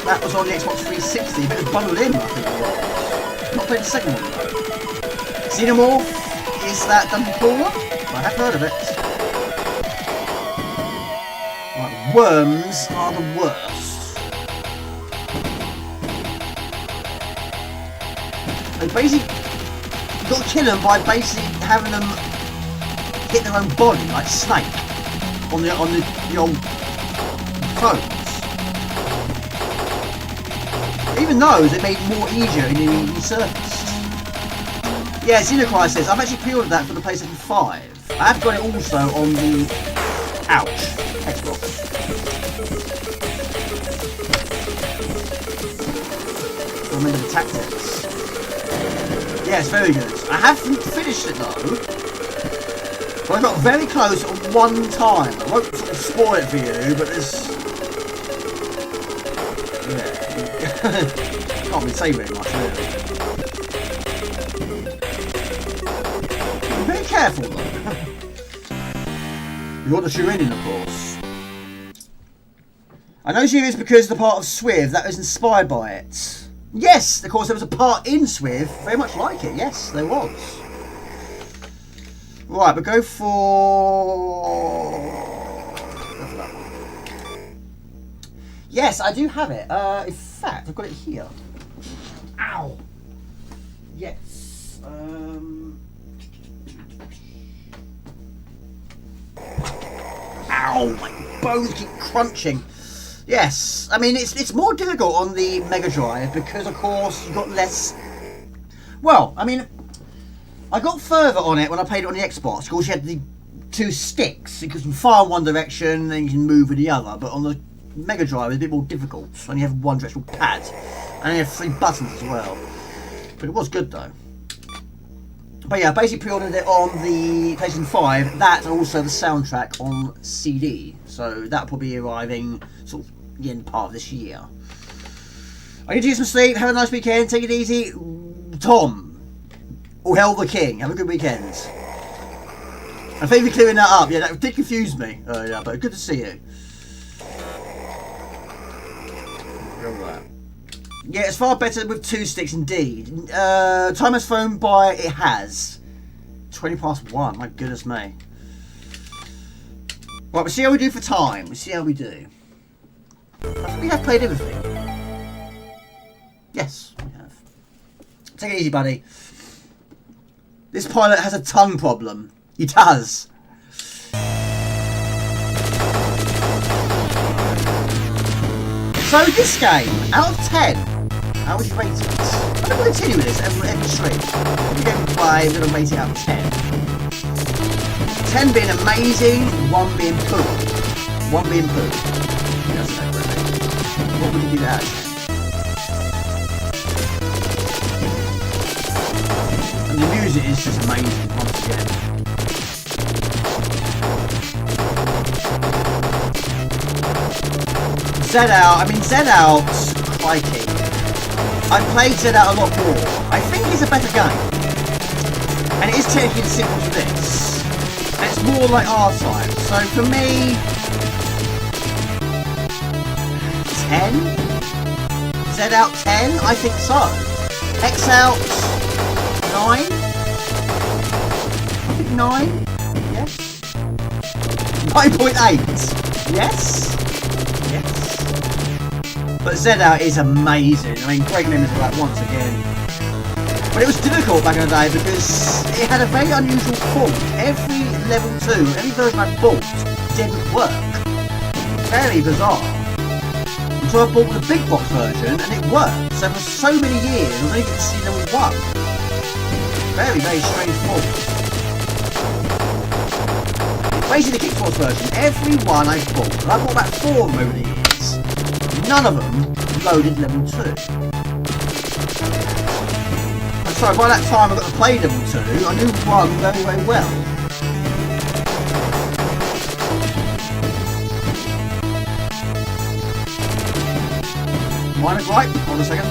That was on the Xbox 360, but it was bundled in, I think it was. Not played the second one though. Xenomorph is that dungeon crawler? I have heard of it. Worms are the worst. They basically, you've got to kill them by basically having them hit their own body, like Snake, on the old phones. Even those, they made it more easier in the surface. Yeah, Xenocrisis says, I've actually pre-ordered that for the PlayStation 5. I have got it also on the Xbox. Remember the tactics. Yeah, it's very good. I haven't finished it though. But I got very close at one time. I won't sort of spoil it for you, but there's... yeah. Can't really say very much, really. Be very careful though. You want to shoot in, of course. I know she is because the part of Swift that was inspired by it. Yes, of course, there was a part in Swift very much like it. Yes, there was. Right, but go for Yes, I do have it. In fact, I've got it here. Ow. Yes. Ow, my bones keep crunching. Yes, I mean it's more difficult on the Mega Drive because of course you got less. Well, I mean, I got further on it when I played it on the Xbox. Of course, you had the 2 sticks. You can fire in one direction, then you can move with the other. But on the Mega Drive, it's a bit more difficult. And you have one directional pad, and you have 3 buttons as well. But it was good though. But yeah, I basically pre-ordered it on the PlayStation 5. That and also the soundtrack on CD. So that'll probably be arriving sort of the end part of this year. I need to get some sleep. Have a nice weekend. Take it easy. Tom. All hell the king. Have a good weekend. I think you're clearing that up. Yeah, that did confuse me earlier, but good to see you. Yeah, it's far better with 2 sticks indeed. Time has flown by. It has. 20 past 1. My goodness me. Right, we'll see how we do for time. We'll see how we do. I think we have played everything. Yes, we have. Take it easy, buddy. This pilot has a tongue problem. He does. So this game, out of 10, how would you rate it? I'm going to continue with this every stream. Every game we play, I'm going to rate it out of 10. 10 being amazing, 1 being poo. 1 being poo. That's no really. What would you give that? And the music is just amazing once again. Z-Out, I mean Z-Out's crikey. I've played Z-Out a lot more. I think it's a better game. And it is technically simple to this. And it's more like R-Type. So for me, 10? Z-Out 10? I think so. X-Out 9? I think 9? Yes. 9.8? Yes. But Z-Out is amazing. I mean, great memories of that once again. But it was difficult back in the day because it had a very unusual fault. Every level 2, every version I bought didn't work. Very bizarre. Until I bought the big box version and it worked. So for so many years I only get to see level 1. Very, very strange fault. Basically the Kickforce version, every one I've bought, and I bought about 4 of them over the years. None of them loaded level 2. And so by that time I got to play level 2, I knew 1 very, very well. Mine is right. Hold on a second.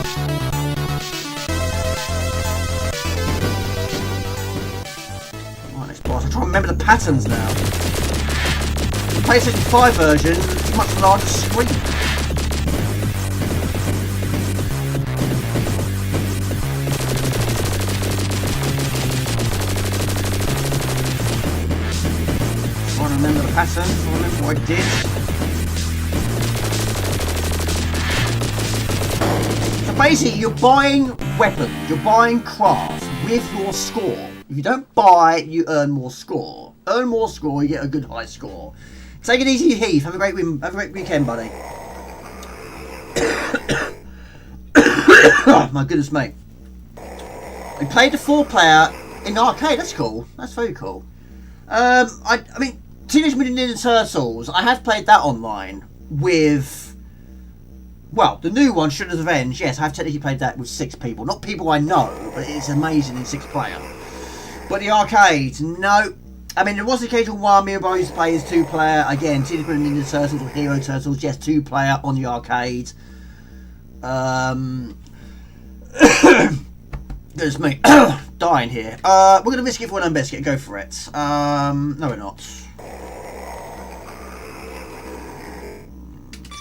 Right, next boss. I'm trying to remember the patterns now. The PlayStation 5 version is a much larger screen. Remember the pattern, I remember what I did. So basically you're buying weapons, you're buying craft with your score. If you don't buy, you earn more score. Earn more score, you get a good high score. Take it easy, Heath. Have a great weekend, buddy. Oh, my goodness me. We played the 4-player in the arcade, that's cool. That's very cool. I mean, Teenage Mutant Ninja Turtles, I have played that online with, well, the new one, Shredder's Revenge. Yes, I have technically played that with 6 people. Not people I know, but it's amazing in 6-player. But the arcade, no. I mean, there was the occasional one me and Bro used to play as 2-player. Again, Teenage Mutant Ninja Turtles or Hero Turtles, yes, 2-player on the arcade. There's me dying here. We're going to risk it for an unbiscuit. Go for it. No, we're not.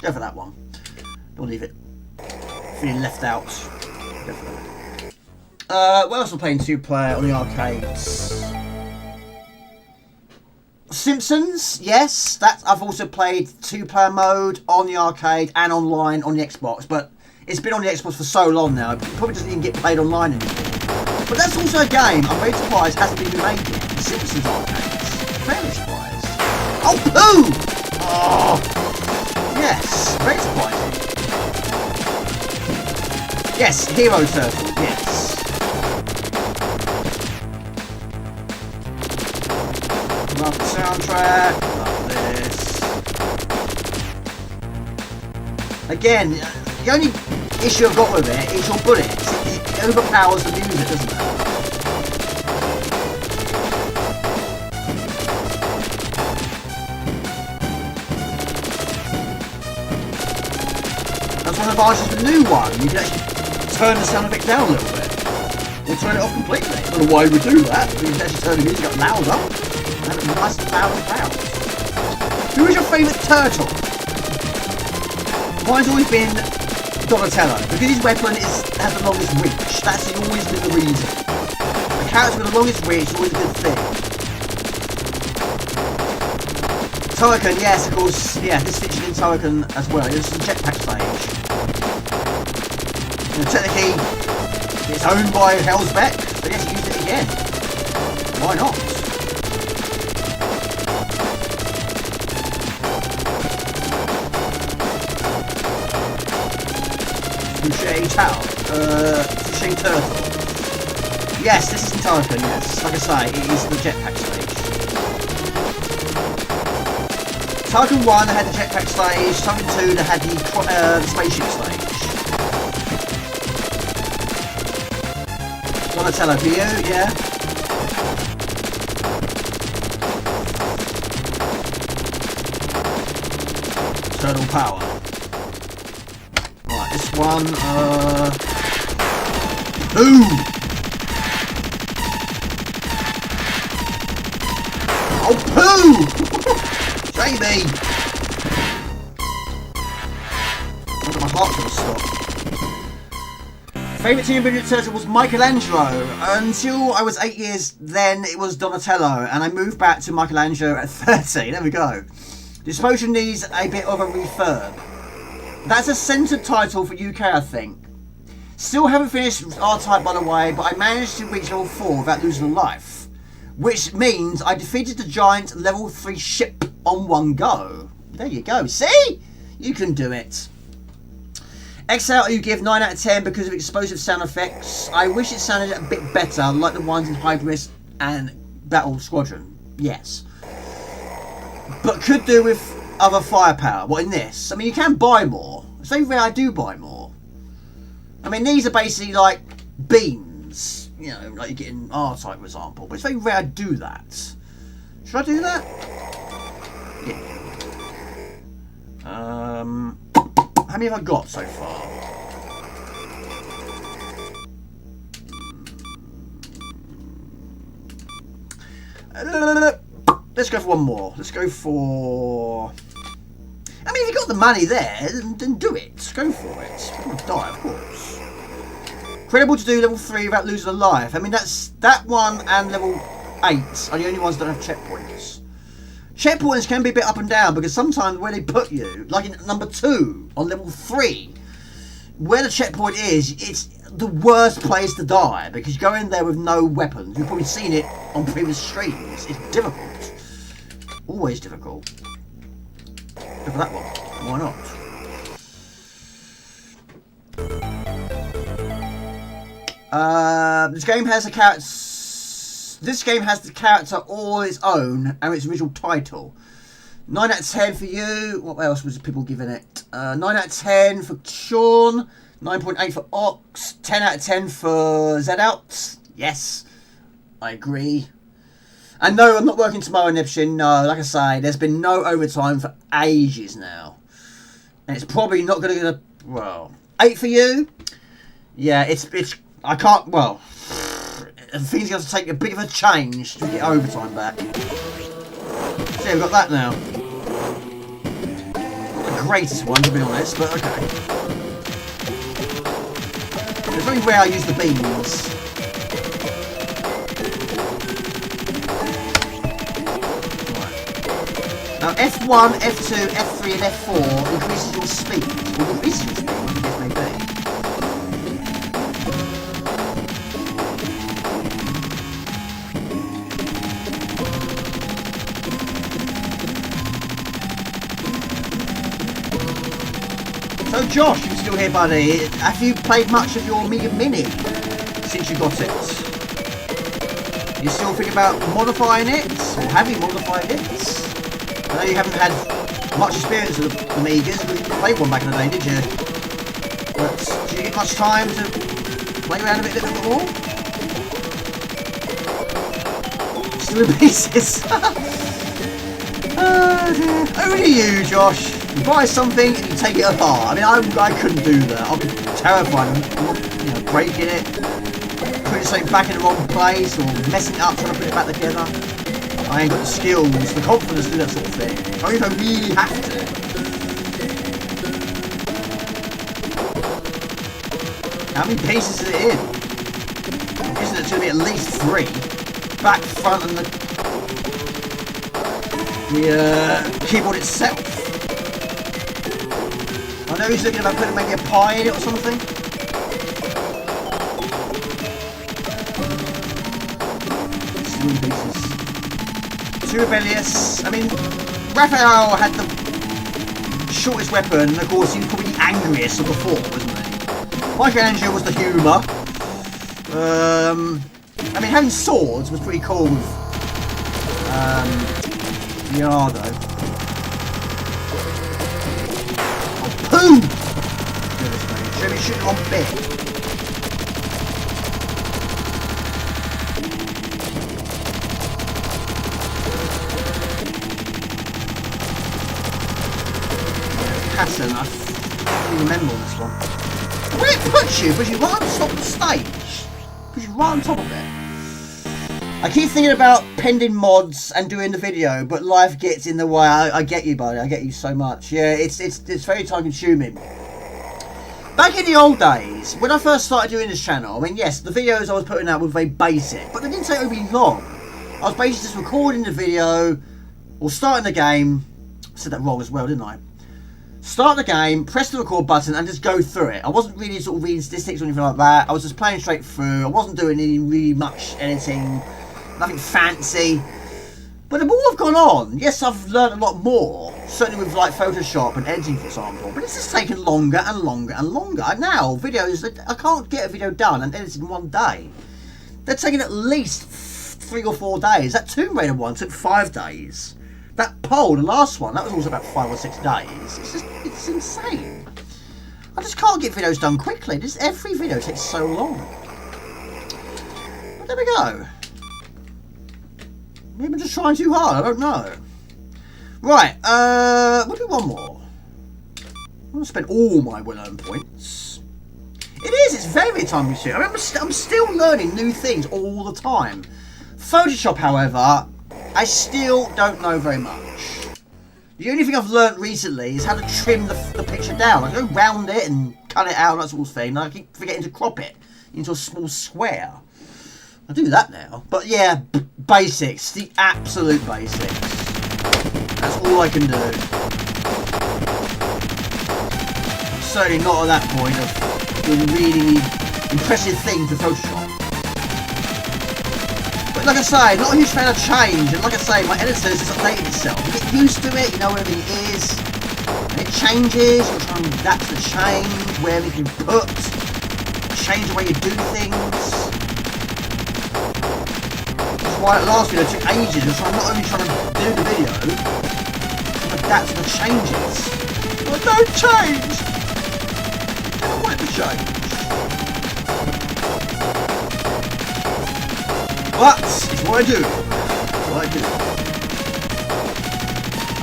Go for that one. Don't leave it feeling left out. Go for that. What else am I playing 2-player on the arcades? Simpsons, yes. That I've also played 2-player mode on the arcade and online on the Xbox, but it's been on the Xbox for so long now, it probably doesn't even get played online anymore. But that's also a game I'm very surprised hasn't been remade yet. The Simpsons arcades. Very surprised. Oh, poo! Oh, yes, very surprising. Yes, Hero Turtle, yes. Love the soundtrack, love this. Again, the only issue I've got with it is your bullets. It overpowers the music, doesn't it? That's one of the advantages of the new one. You can actually turn the sound effect down a little bit. Or turn it off completely. I don't know why we do that, but you can actually turn the music up louder. And it's nice and loud and proud. Who is your favourite turtle? Mine's always been Donatello, because his weapon has the longest reach. That's always been the reason. The character with the longest reach is always a good thing. Turrican, yes, of course, yeah, this featured in Turrican as well. It's a jetpack stage. And technically, it's owned by Hellsbeck, so yes, use it again. Why not? Touché Turtle. Yes, this is in Turrican, yes. Like I say, it is the jetpack stage. Turrican 1 had the jetpack stage, Turrican 2 had the spaceship stage. Donatello for you, yeah. Turtle power. Right, this one, boom! Oh, poo! Jamie! I wonder my heart's gonna stop. Favourite Teenage Mutant Turtle was Michelangelo. Until I was 8 years, then it was Donatello, and I moved back to Michelangelo at 30. There we go. This potion needs a bit of a refurb. That's a censored title for UK, I think. Still haven't finished R-Type, by the way, but I managed to reach level 4 without losing a life. Which means I defeated the giant level 3 ship on one go. There you go. See? You can do it. XL you give 9 out of 10 because of explosive sound effects. I wish it sounded a bit better, like the ones in Hybris and Battle Squadron. Yes. But could do with other firepower. What in this? I mean, you can buy more. It's very rare I do buy more. I mean, these are basically like beams. You know, like you get in R-Type, for example. But it's very rare I do that. Should I do that? Yeah. How many have I got so far? Let's go for one more. Let's go for... I mean, if you've got the money there, then do it. Go for it. You're going to die, of course. Credible to do level 3 without losing a life. I mean, that one and level 8 are the only ones that don't have checkpoints. Checkpoints can be a bit up and down because sometimes where they put you, like in number 2 on level 3, where the checkpoint is, it's the worst place to die because you go in there with no weapons. You've probably seen it on previous streams. It's difficult. Always difficult. Go for that one. Why not? This game has a character. This game has the character all its own and its original title. 9 out of 10 for you. What else was people giving it? 9 out of 10 for Sean. 9.8 for Ox. 10 out of 10 for Z-Outs. Yes, I agree. And no, I'm not working tomorrow, Nipshin. No, like I say, there's been no overtime for ages now. And it's probably not going to get a... Well, 8 for you. Yeah, it's... I can't... Well... Things have to take a bit of a change to get overtime back. So yeah, we've got that now. Not the greatest one, to be honest, but okay. It's only where I use the beams. Right. Now F1, F2, F3 and F4 increases your speed, or decreases your speed, whatever the case may be. So Josh, you're still here, buddy. Have you played much of your Amiga Mini since you got it? You still thinking about modifying it, or have you modified it? I know you haven't had much experience with the Amigas, but you played one back in the day, did you? But do you get much time to play around a little bit more? Still in pieces. Oh dear. Only you, Josh. You buy something and you take it apart. I mean, I couldn't do that. I'd be terrified of, you know, breaking it, putting something back in the wrong place, or messing it up trying to put it back together. I ain't got the skills, the confidence to do that sort of thing. I mean, if I really have to. How many pieces is it in? I'm guessing it's going to be at least 3. Back, front, and the keyboard itself. I know he's looking about putting maybe a pie in it or something. Small pieces. Too rebellious. I mean, Raphael had the shortest weapon, and of course he was probably the angriest of the 4, wasn't he? Michelangelo was the humour. I mean, having swords was pretty cool with Leonardo. Oh, boom! Goodness me. Should be shooting on bit. Pattern, I can't remember on this one. Where it puts you right on top of the stage. Puts you right on top of it. I keep thinking about pending mods and doing the video, but life gets in the way. I get you, buddy. I get you so much. Yeah, it's very time consuming. Back in the old days, when I first started doing this channel, I mean, yes, the videos I was putting out were very basic, but they didn't take really long. I was basically just recording the video, or starting the game. I said that wrong as well, didn't I? Start the game, press the record button, and just go through it. I wasn't really sort of reading statistics or anything like that. I was just playing straight through. I wasn't doing any really much editing, nothing fancy. But the more I've gone on, yes, I've learned a lot more. Certainly with like Photoshop and editing, for example. But it's just taken longer and longer and longer. And now, videos, I can't get a video done and edit in one day. They're taking at least 3 or 4 days. That Tomb Raider one took 5 days. That poll, the last one, that was also about 5 or 6 days. It's insane. I just can't get videos done quickly. Just every video takes so long. But there we go. Maybe I'm just trying too hard, I don't know. Right, we'll do one more. I'm going to spend all my well-earned points. It is, it's very time consuming. I mean, I'm still learning new things all the time. Photoshop, however, I still don't know very much. The only thing I've learnt recently is how to trim the picture down. I go round it and cut it out, that sort of thing, and I keep forgetting to crop it into a small square. I do that now. But yeah, basics. The absolute basics. That's all I can do. I'm certainly not at that point of doing really impressive things with Photoshop. But like I say, not a huge fan of change, and like I say, my editor has updated itself. You get used to it, you know where everything is, and it changes, you try and adapt to the change, where we can put, change the way you do things. That's why the last video took ages, so I'm not only trying to do the video, but adapt to the changes. Well, don't change! I don't want it to change. But it's what I do. It's what I do.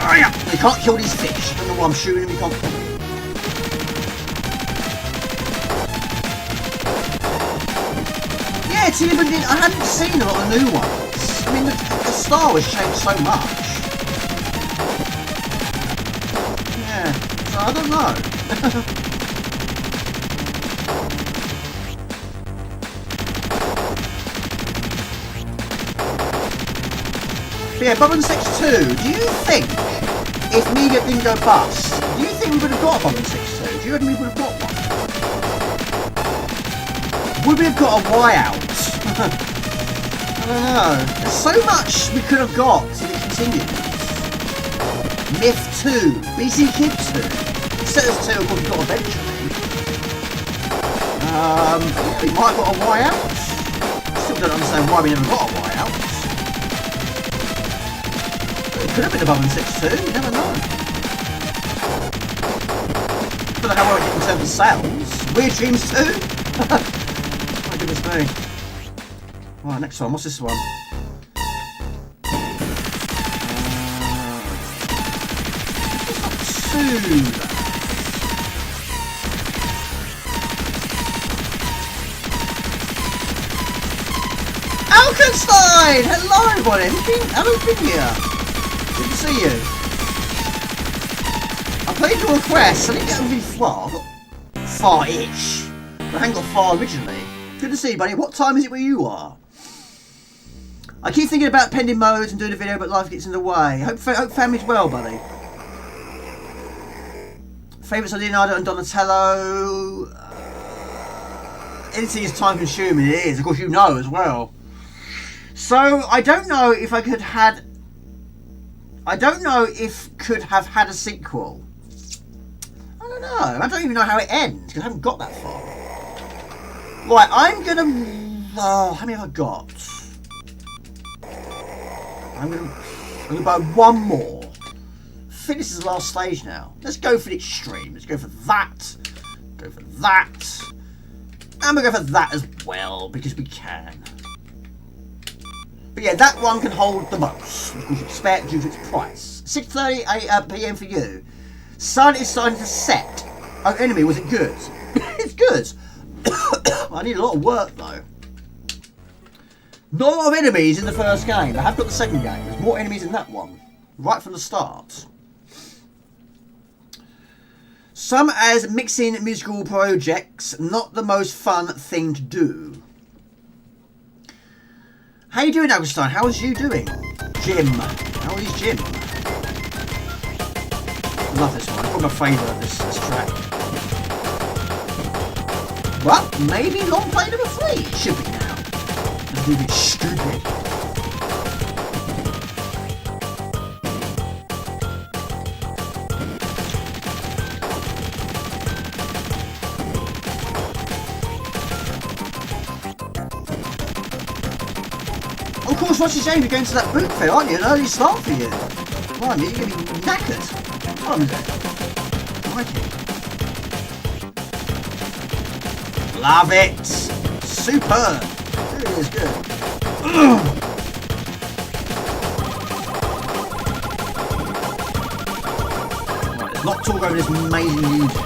Oh yeah! You can't kill these fish. I don't know why I'm shooting them, you can't kill them. Yeah, it's even I hadn't seen a lot of new ones. I mean, the style has changed so much. Yeah, so I don't know. Yeah, Bubble 62, do you think if Amiga didn't go bust, do you think we would have got a Bombing 6-2? Do you reckon we would have got one? Would we have got a Y out? I don't know. There's so much we could have got if it continued. Myth 2, BC Kid 2. Set us 2, of course, we got eventually. We might have got a Y out. Still don't understand why we never got a Y out. It could have been above in 6-2, you never know. I don't know how well it did in terms of sales. Weird Dreams 2? My goodness me. Right, next one, what's this one? It's not too bad. Alkenstein! Hello everybody! Hello been here. Good to see you. I played your request. I didn't get really far. I got far-ish. But I hadn't got far originally. Good to see you, buddy. What time is it where you are? I keep thinking about pending modes and doing a video, but life gets in the way. Hope family's well, buddy. Favourites are Leonardo and Donatello. Anything is time consuming, it is. Of course, you know as well. So, I don't know if I could have had a sequel. I don't know. I don't even know how it ends, because I haven't got that far. Right, I'm gonna... how many have I got? I'm gonna buy one more. I think this is the last stage now. Let's go for the extreme. Let's go for that. Go for that. And we'll go for that as well, because we can. But yeah, that one can hold the most, of course you expect due to its price. 6:30 PM for you. Sun is starting to set. Oh, enemy, was it good? It's good. I need a lot of work though. Not a lot of enemies in the first game. I have got the second game. There's more enemies in that one. Right from the start. Some as mixing musical projects, not the most fun thing to do. How you doing, Augustine? How is you doing? Jim. How is Jim? Love this one. It's probably my favourite of this track. Well, maybe long play number 3. It should be now. Let's do this stupid. Of course, what's your shame? You're going to that boot fair, aren't you? An early start for you. Come on, you're going to be knackered. What is it? Like it. Love it. Superb. It really is good. Right, let's not talk over this amazing music.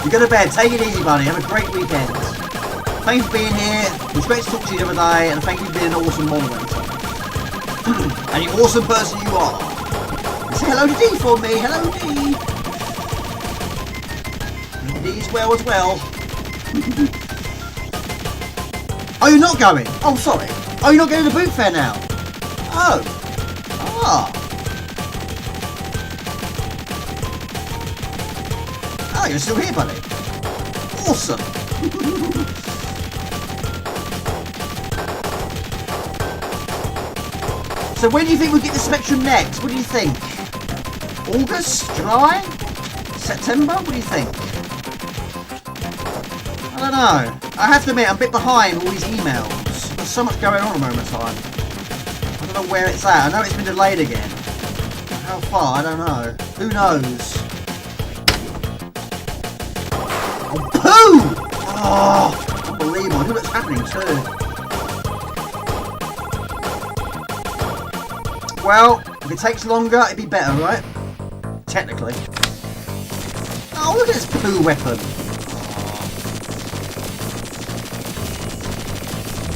You go to bed. Take it easy, buddy. Have a great weekend. Thanks for being here. It was great to talk to you the other day, and thank you for being an awesome moderator. And the awesome person you are. Say hello to Dee for me. Hello, Dee. Dee's well as well. Oh, you're not going? Oh, sorry. Oh, you're not going to the boot fair now? Oh. Ah. Oh, you're still here, buddy. Awesome. So when do you think we'll get the Spectrum next? What do you think? August? July? September? What do you think? I don't know. I have to admit, I'm a bit behind all these emails. There's so much going on at the moment in time. I don't know where it's at. I know it's been delayed again. How far? I don't know. Who knows? Oh, poo! Oh, unbelievable. Look what's happening too. Well, if it takes longer, it'd be better, right? Technically. Oh, look at this poo weapon.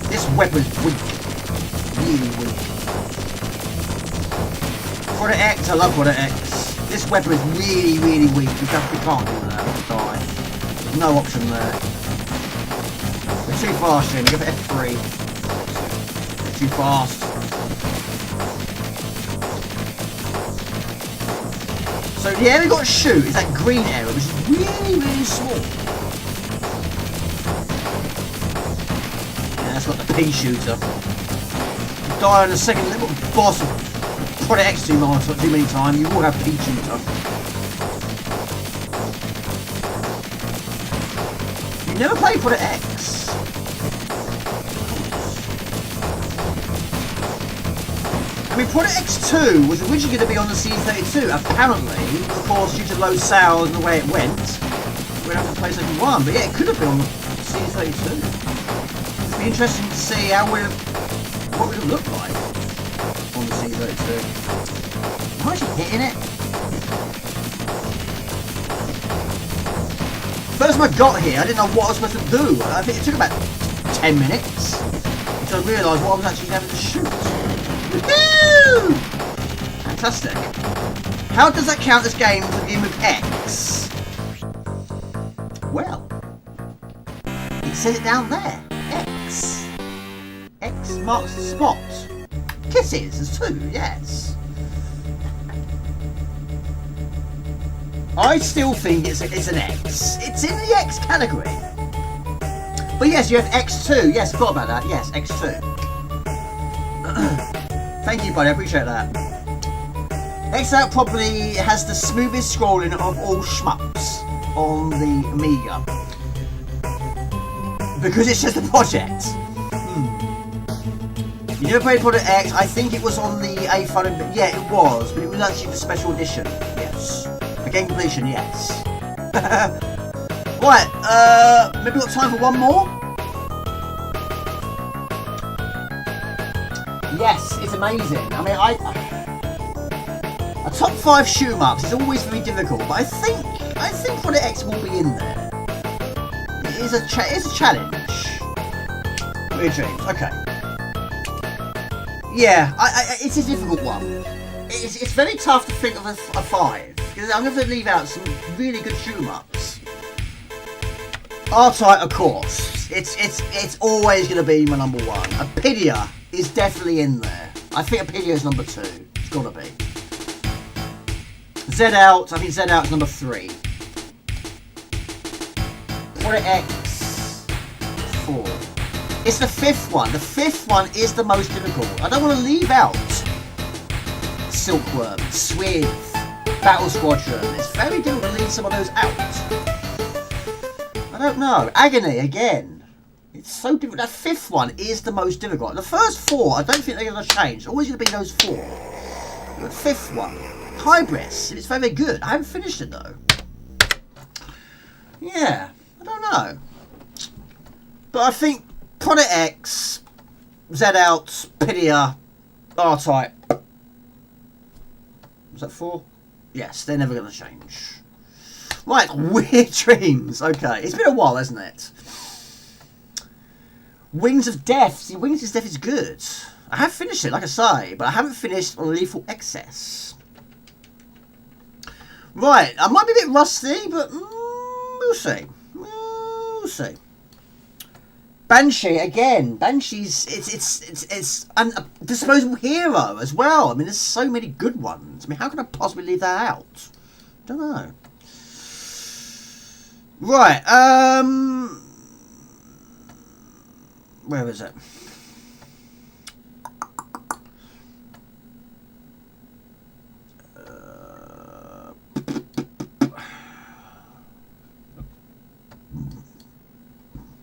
This weapon's weak. Really weak. Product X, I love Product X. This weapon is really, really weak. We can't do that. We'll die. There's no option there. We're too fast, Jim. Give it F3. We're too fast. So the area we got to shoot is that green area, which is really, really small. Yeah, that's got the pea shooter. Die on the second little boss of Project X too many times, you will have pea shooter. You never played Project X. I mean, Project X2 was originally going to be on the C32. Apparently, of course, due to low sales and the way it went, we'd have to play PlayStation 1. But yeah, it could have been on the C32. It'd be interesting to see how what it would look like on the C32. Am I actually hitting it? First time I got here, I didn't know what I was supposed to do. I think it took about 10 minutes until I realised what I was actually having to shoot. Woo! Fantastic. How does that count as game for the game of X? Well, it says it down there. X. X marks the spot. Kisses, there's 2, yes. I still think it's an X. It's in the X category. But yes, you have X2. Yes, I forgot about that. Yes, X2. Thank you, buddy. I appreciate that. X-Out probably has the smoothest scrolling of all shmups on the Amiga. Because it's just a project. You never played Project X? I think it was on the A5. Yeah, it was. But it was actually the special edition. Yes. The game completion, yes. Right, maybe we've got time for one more? Yes, it's amazing. I mean, a top 5 shoot marks is always very difficult, but I think Project X will be in there. It is a challenge. Weird Dreams. Okay. Yeah, it's a difficult one. It's very tough to think of a 5 because I'm going to leave out some really good shoot marks. R-Type, of course. It's always going to be my number 1. Apidia is definitely in there. I think Apidia is number 2. It's got to be. Z-Out, I think Z-Out is number 3. Project X, 4. It's the 5th one. The 5th one is the most difficult. I don't want to leave out Silkworm, Swift, Battle Squadron. It's very difficult to leave some of those out. I don't know. Agony, again. It's so difficult. That 5th one is the most difficult. The first 4, I don't think they're going to change. It's always going to be those 4. The 5th one. Hybris. It's very, very good. I haven't finished it, though. Yeah. I don't know. But I think Project X, Z-Out, Pidia, R-Type. Was that 4? Yes, they're never going to change. Right, Weird Dreams. Okay, it's been a while, hasn't it? Wings of Death. See, Wings of Death is good. I have finished it, like I say, but I haven't finished Lethal Excess. Right, I might be a bit rusty, but we'll see. We'll see. Banshee again. Banshee's it's a disposable hero as well. I mean, there's so many good ones. I mean, how can I possibly leave that out? Don't know. Right. Where is it?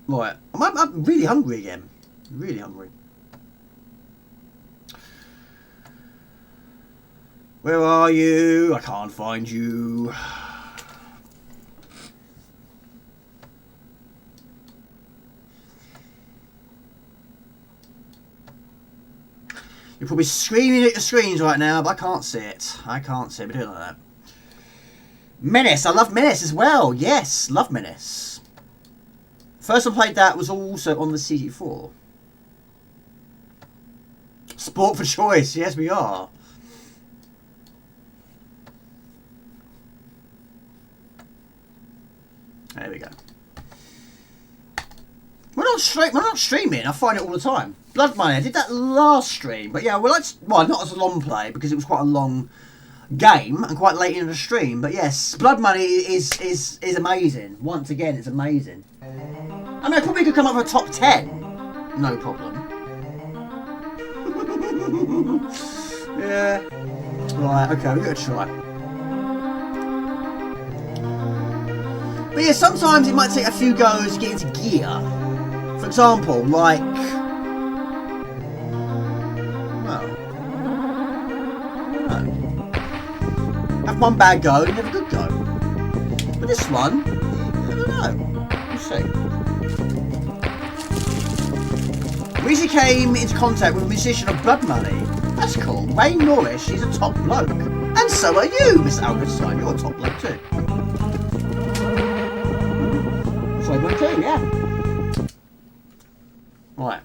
Right, I'm really hungry again. Really hungry. Where are you? I can't find you. You're probably screaming at your screens right now, but I can't see it. I can't see it, but do it like that. Menace, I love Menace as well. Yes, love Menace. First I played that was also on the CD4. Sport for choice, yes we are. There we go. We're not streaming, I find it all the time. Blood Money, I did that last stream, but yeah, well, not as a long play because it was quite a long game and quite late in the stream. But yes, Blood Money is amazing. Once again, it's amazing. I mean, I probably could come up with a top 10. No problem. Yeah. Right, okay, we've got to try. But yeah, sometimes it might take a few goes to get into gear. For example, like... Well... Have one bad go, and you have a good go. But this one, I don't know. We'll see. Weezy came into contact with a musician of Blood Money. That's cool. Wayne Norrish, he's a top bloke. And so are you, Mr. Albertstein. You're a top bloke too. So one too, yeah. Right.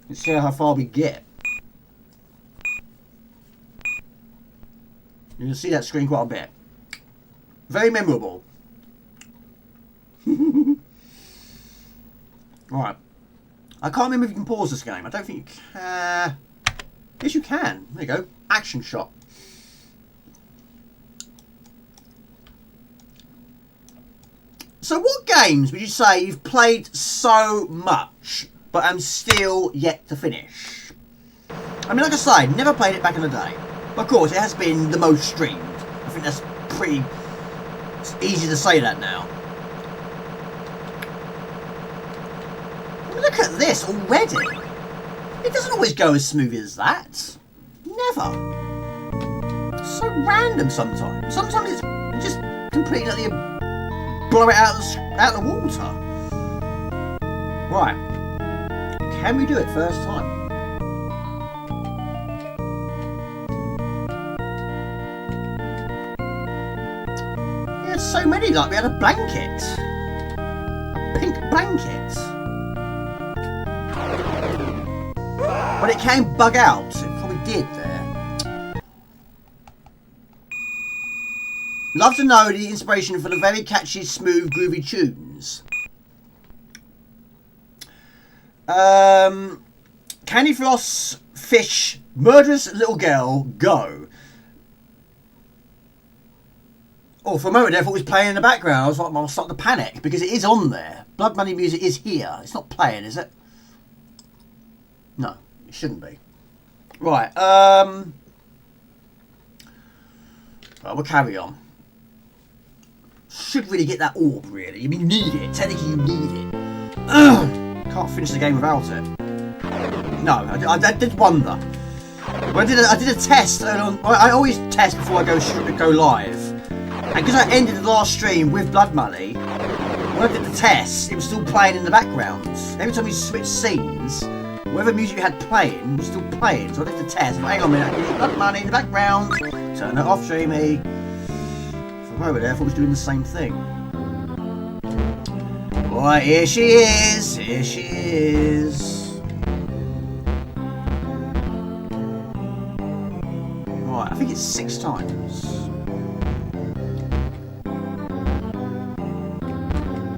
Let's see how far we get. You can see that screen quite a bit. Very memorable. Right. I can't remember if you can pause this game. I don't think you can. Yes, you can. There you go. Action shot. So what games would you say you've played so much, but am still yet to finish? I mean, like I say, never played it back in the day. But of course, it has been the most streamed. I think that's pretty easy to say that now. Look at this already. It doesn't always go as smooth as that. Never. It's so random sometimes. Sometimes it's just completely blow it out of the water. Right. Can we do it first time? We had so many, like we had a blanket. A pink blanket. But it can bug out. It probably did there. Love to know the inspiration for the very catchy, smooth, groovy tunes. Candy Floss, Fish, Murderous Little Girl, Go. Oh, for a moment there, I thought it was playing in the background. I was like, I'm starting to panic because it is on there. Blood Money music is here. It's not playing, is it? No, it shouldn't be. Right, well, we'll carry on. Should really get that orb, really. I mean, you need it. Technically, you need it. Can't finish the game without it. No, I did wonder. Well, I did a test. I always test before I go live. And because I ended the last stream with Blood Money, when I did the test, it was still playing in the background. Every time you switch scenes, whatever music you had playing was still playing. So I did the test. But hang on a minute, I need Blood Money in the background. Turn it off, Jamie. Over there, I thought I was doing the same thing. Boy, here she is. Here she is. Right, I think it's 6 times.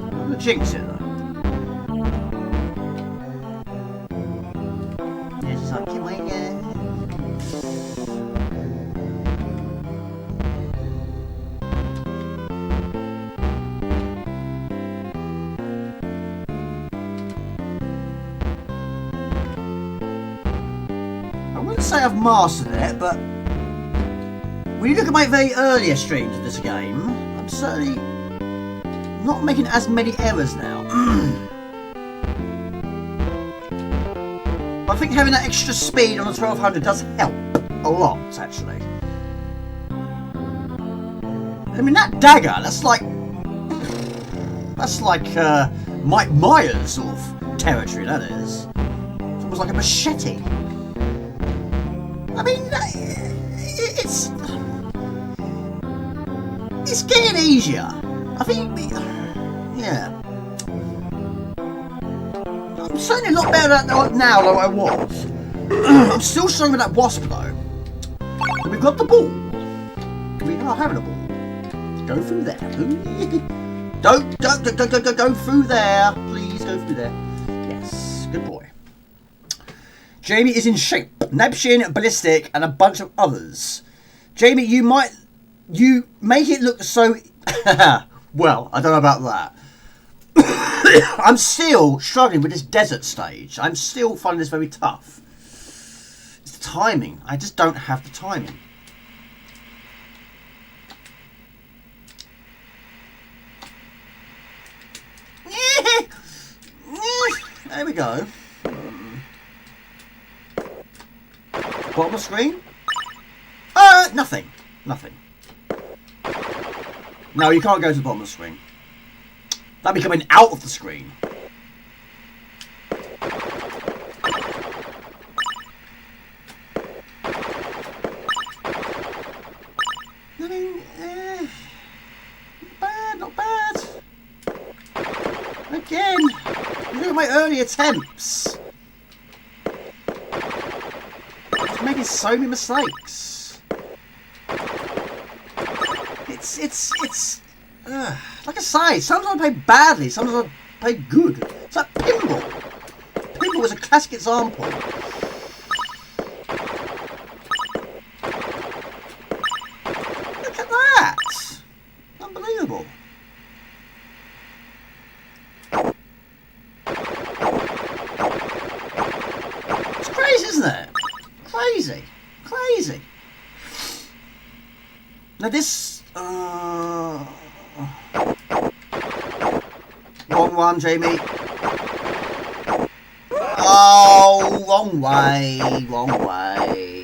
I'm gonna jinx it though. There's something waiting. Say I've mastered it, but when you look at my very earlier streams of this game, I'm certainly not making as many errors now. I think having that extra speed on the 1200 does help a lot, actually. I mean, that dagger, that's like Mike Myers sort of territory, that is. It's almost like a machete. I mean, it's getting easier. I think, yeah. I'm certainly a lot better at that now than I was. I'm still strong with that wasp though. And we've got the ball. We are having a ball. Go through there. Don't go through there. Please go through there. Yes, good boy. Jamie is in shape. Nebshin, Ballistic, and a bunch of others. Jamie, you make it look so... well, I don't know about that. I'm still struggling with this desert stage. I'm still finding this very tough. It's the timing. I just don't have the timing. There we go. Bottom of screen? Nothing. Nothing. No, you can't go to the bottom of the screen. That'd be coming out of the screen. I mean, not bad. Again, look at my early attempts. I'm making so many mistakes. It's like I say, sometimes I play badly, sometimes I play good. It's like pinball. Pinball is a classic example. Look at that! Unbelievable. It's crazy, isn't it? Crazy. Crazy. Now this... Wrong one, Jamie. Oh, wrong way. Wrong way.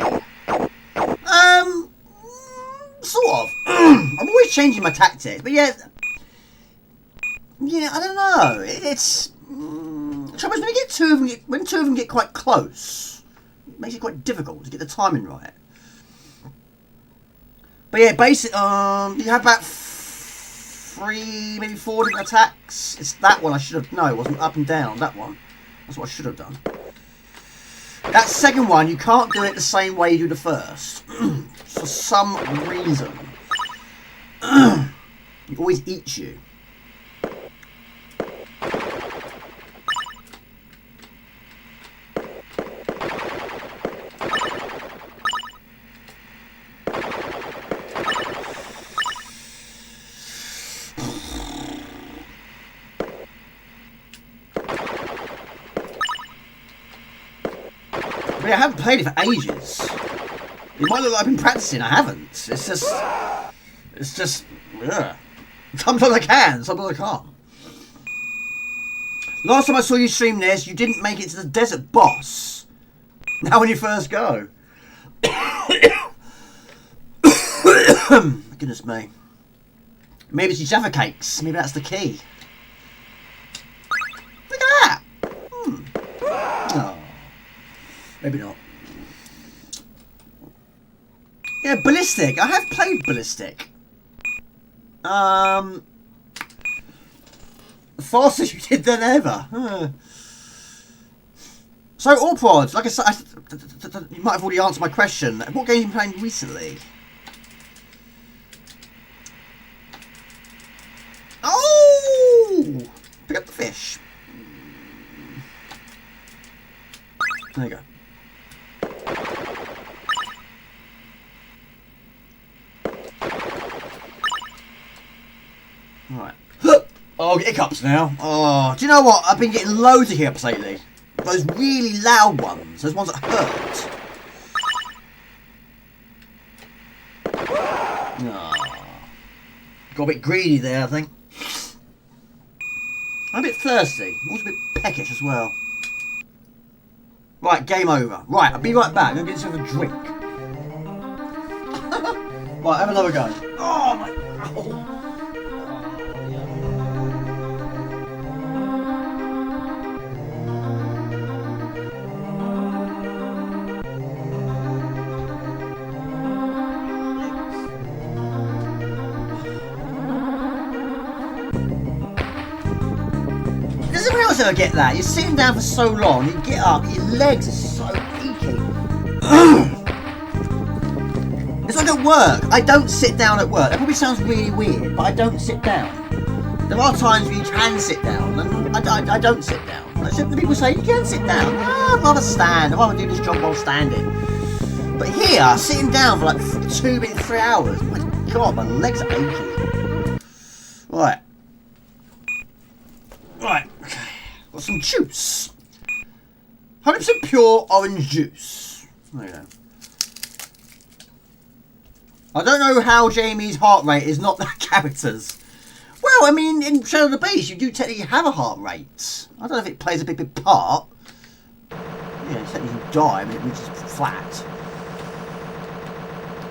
Sort of. I'm always changing my tactics, but yeah, I don't know. It's trouble is when two of them get quite close, it makes it quite difficult to get the timing right. But yeah, basically, you have about 3, maybe 4 different attacks. It's that one I should have... No, it wasn't up and down. That one. That's what I should have done. That second one, you can't do it the same way you do the first. For some reason. It always eats you. I haven't played it for ages. It might look like I've been practicing. I haven't. It's just. Ugh. Sometimes I can, sometimes I can't. Last time I saw you stream this, you didn't make it to the desert boss. Now when you first go. Goodness me. Maybe it's your Jaffa cakes. Maybe that's the key. Look at that. Oh. Maybe not. Yeah, Ballistic. I have played Ballistic. Faster you did than ever. So, Orprod, like I said, you might have already answered my question. What game have you been playing recently? Oh! Pick up the fish. There you go. Alright. Oh, hiccups now. Oh, do you know what? I've been getting loads of hiccups lately. Those really loud ones. Those ones that hurt. Oh. Got a bit greedy there, I think. I'm a bit thirsty. I'm also a bit peckish as well. Right, game over. Right, I'll be right back. I'm going to get yourself a drink. Right, have another go. Oh, my... Oh. Does anyone else ever get that? You're sitting down for so long, you get up, your legs are so achy. It's like at work. I don't sit down at work. That probably sounds really weird, but I don't sit down. There are times where you can sit down, and I don't sit down. The people say, you can sit down. I'd rather stand. I'd rather do this job while standing. But here, sitting down for like 2 minutes, 3 hours, my God, my legs are aching. Right. Right, okay. Got some juice. 100% pure orange juice. There you go. I don't know how Jamie's heart rate is not that character's. Well, I mean, in Shadow of the Beast, you do technically have a heart rate. I don't know if it plays a big part. Yeah, technically you die, but it reaches flat.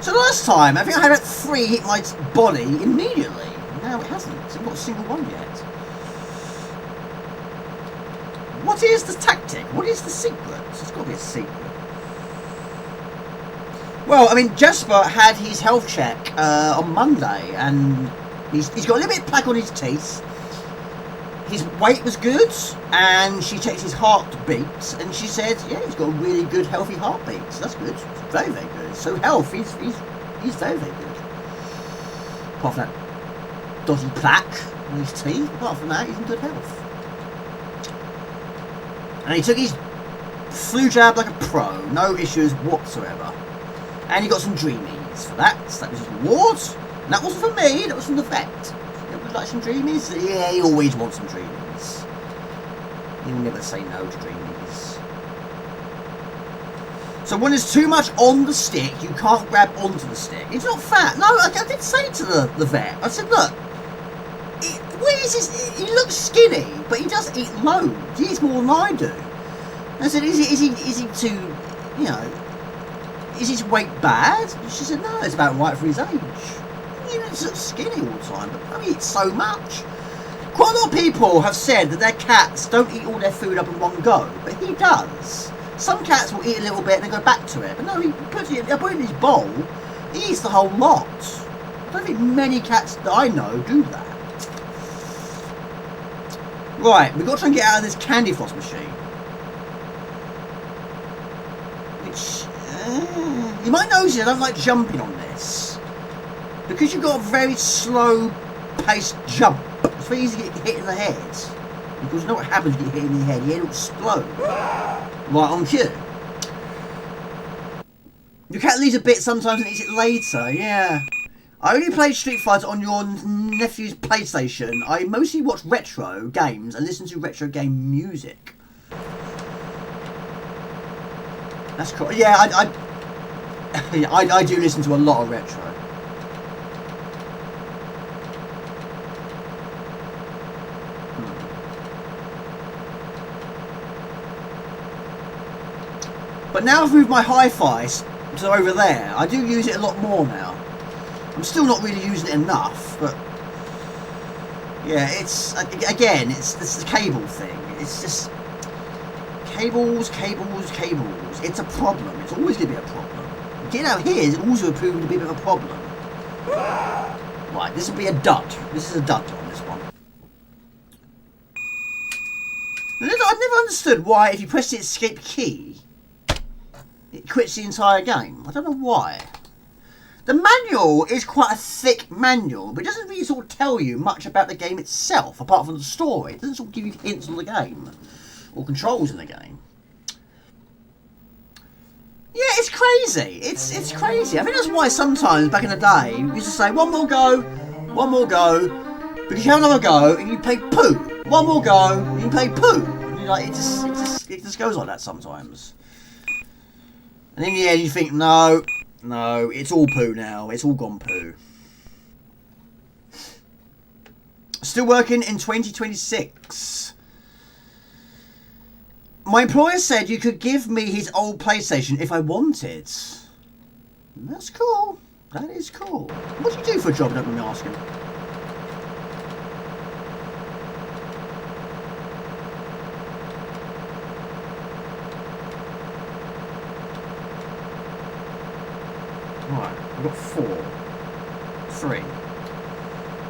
So last time, I think I had about 3 hit my body immediately. Now it hasn't. It's not a single one yet. What is the tactic? What is the secret? It's got to be a secret. Well, I mean, Jasper had his health check on Monday, and he's got a little bit of plaque on his teeth. His weight was good, and she checked his heartbeat, and she said, yeah, he's got a really good, healthy heartbeat. So that's good. It's very, very good. So health, he's very, very good. Apart from that dodgy plaque on his teeth, apart from that, he's in good health. And he took his flu jab like a pro, no issues whatsoever. And he got some dreamies for that. So that was his reward. And that wasn't for me, that was from the vet. Would like some dreamies? Yeah, he always wants some dreamies. He'll never say no to dreamies. So when there's too much on the stick, you can't grab onto the stick. It's not fat. No, I did say to the vet, I said, look, he looks skinny, but he does eat loads. He eats more than I do. I said, is he too, you know, is his weight bad? She said, no, it's about right for his age. He looks skinny all the time, but I eat so much. Quite a lot of people have said that their cats don't eat all their food up in one go, but he does. Some cats will eat a little bit and then go back to it, but no, he puts it in his bowl, he eats the whole lot. I don't think many cats that I know do that. Right, we've got to try and get out of this candy floss machine. Which, you might notice I don't like jumping on this. Because you've got a very slow paced jump, it's very easy to get hit in the head. Because you know what happens when you get hit in the head? Your head will explode. Right on cue. Your cat leaves a bit sometimes and eats it later, yeah. I only play Street Fighter on your nephew's PlayStation. I mostly watch retro games and listen to retro game music. That's cool. Yeah, I do listen to a lot of retro. But now I've moved my hi-fi to over there, I do use it a lot more now. I'm still not really using it enough, but yeah, it's again, it's the cable thing. It's just cables. It's a problem. It's always going to be a problem. Getting out here is also proving to be a bit of a problem. Right, this will be a dud. This is a dud on this one. I've never understood why if you press the escape key, it quits the entire game. I don't know why. The manual is quite a thick manual, but it doesn't really sort of tell you much about the game itself, apart from the story. It doesn't sort of give you hints on the game, or controls in the game. Yeah, it's crazy. It's crazy. I think that's why sometimes back in the day, we used to say, one more go, because you have another go, and you play poo. One more go, and you play poo. And you're like, it just goes like that sometimes. And in the end, you think, no, it's all poo now. It's all gone poo. Still working in 2026. My employer said you could give me his old PlayStation if I wanted. That's cool. That is cool. What do you do for a job, don't mind me asking? Right, I've got 4. 3.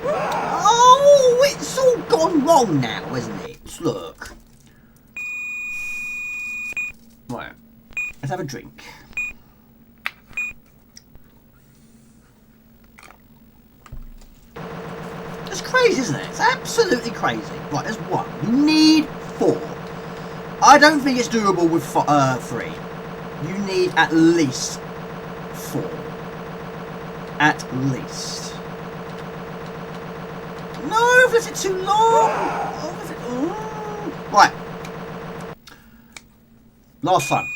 Oh, it's all gone wrong now, isn't it? Look. Right, let's have a drink. It's crazy, isn't it? It's absolutely crazy. Right, there's 1. You need 4. I don't think it's doable with 3. You need at least 4. At least. No, I've left it too long. Right. Last time.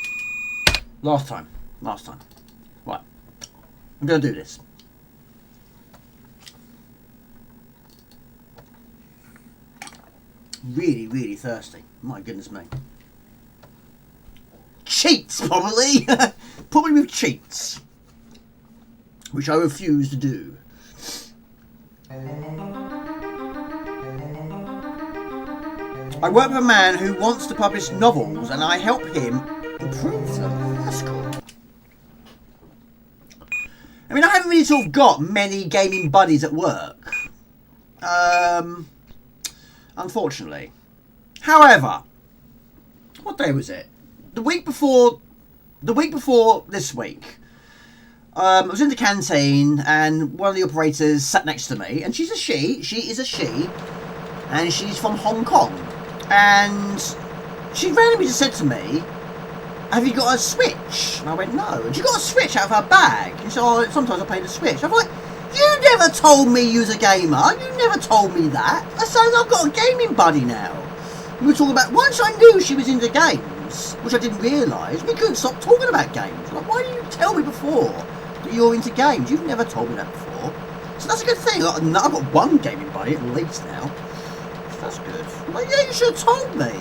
Right. I'm going to do this. Really, really thirsty. My goodness me. Cheats, probably. Probably with cheats. Which I refuse to do. I work with a man who wants to publish novels and I help him improve them. That's cool. I mean, I haven't really sort of got many gaming buddies at work. Unfortunately. However, what day was it? The week before this week, I was in the canteen and one of the operators sat next to me, and she is a she, and she's from Hong Kong. And she randomly just said to me, "Have you got a Switch?" And I went, "No." And she got a Switch out of her bag. And she said, "Oh, sometimes I play the Switch." I'm like, "You never told me you was a gamer. You never told me that." I said, "I've got a gaming buddy now." We were talking about, once I knew she was into games, which I didn't realise, we couldn't stop talking about games. Like, why didn't you tell me before that you're into games? You've never told me that before. So that's a good thing. Like, I've got one gaming buddy at least now. So that's good. I'm like, yeah, you should have told me.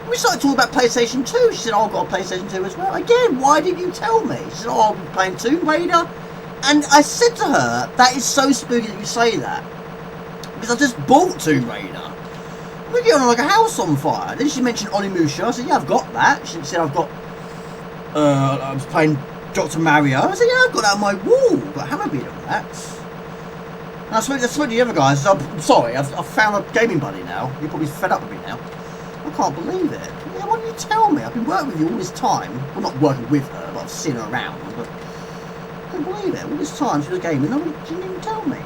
We started talking about PlayStation 2. She said, "Oh, I've got a PlayStation 2 as well." Again, why didn't you tell me? She said, "Oh, I'll be playing Tomb Raider." And I said to her, "That is so spooky that you say that. Because I just bought Tomb Raider. We're getting on like a house on fire." Then she mentioned Onimusha. I said, "Yeah, I've got that." She said, "I've got, I was playing Dr. Mario." I said, "Yeah, I've got that on my wall. But I haven't been on that." And I spoke to the other guys. I said, "I'm sorry, I've found a gaming buddy now. You're probably fed up with me now." I can't believe it. Yeah, why didn't you tell me? I've been working with you all this time. Well, not working with her, but I've seen her around. But I couldn't believe it. All this time she was gaming, no, she didn't even tell me.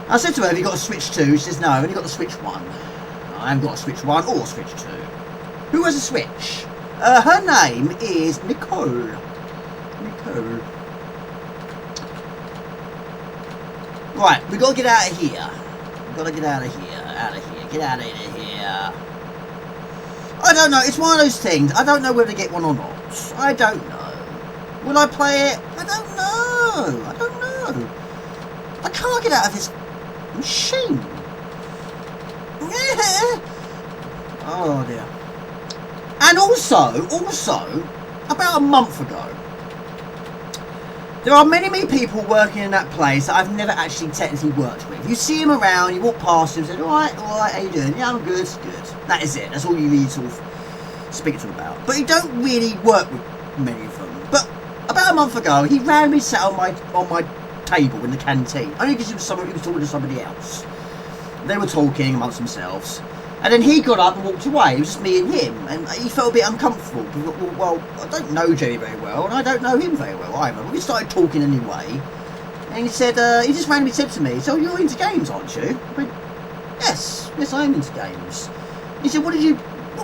I said to her, "Have you got a Switch 2? She says, "No, I've only got the Switch 1. I haven't got a Switch 1 or a Switch 2. Who has a Switch? Her name is Nicole. Right, we got to get out of here. Get out of here. I don't know, it's one of those things. I don't know whether to get one or not. I don't know. Will I play it? I don't know. I can't get out of this machine. Oh dear. And also, about a month ago, there are many people working in that place that I've never actually technically worked with. You see them around, you walk past them, and say, alright, how you doing? Yeah, I'm good. That is it. That's all you really sort of speak to them about. But you don't really work with many of them. But about a month ago, he randomly sat on my table in the canteen, only because he was talking to somebody else. They were talking amongst themselves, and then he got up and walked away. It was just me and him, and he felt a bit uncomfortable. Well, I don't know Jerry very well, and I don't know him very well either, but we started talking anyway. And he said, he just randomly said to me, "So you're into games, aren't you?" I went, yes, I am into games. He said, "What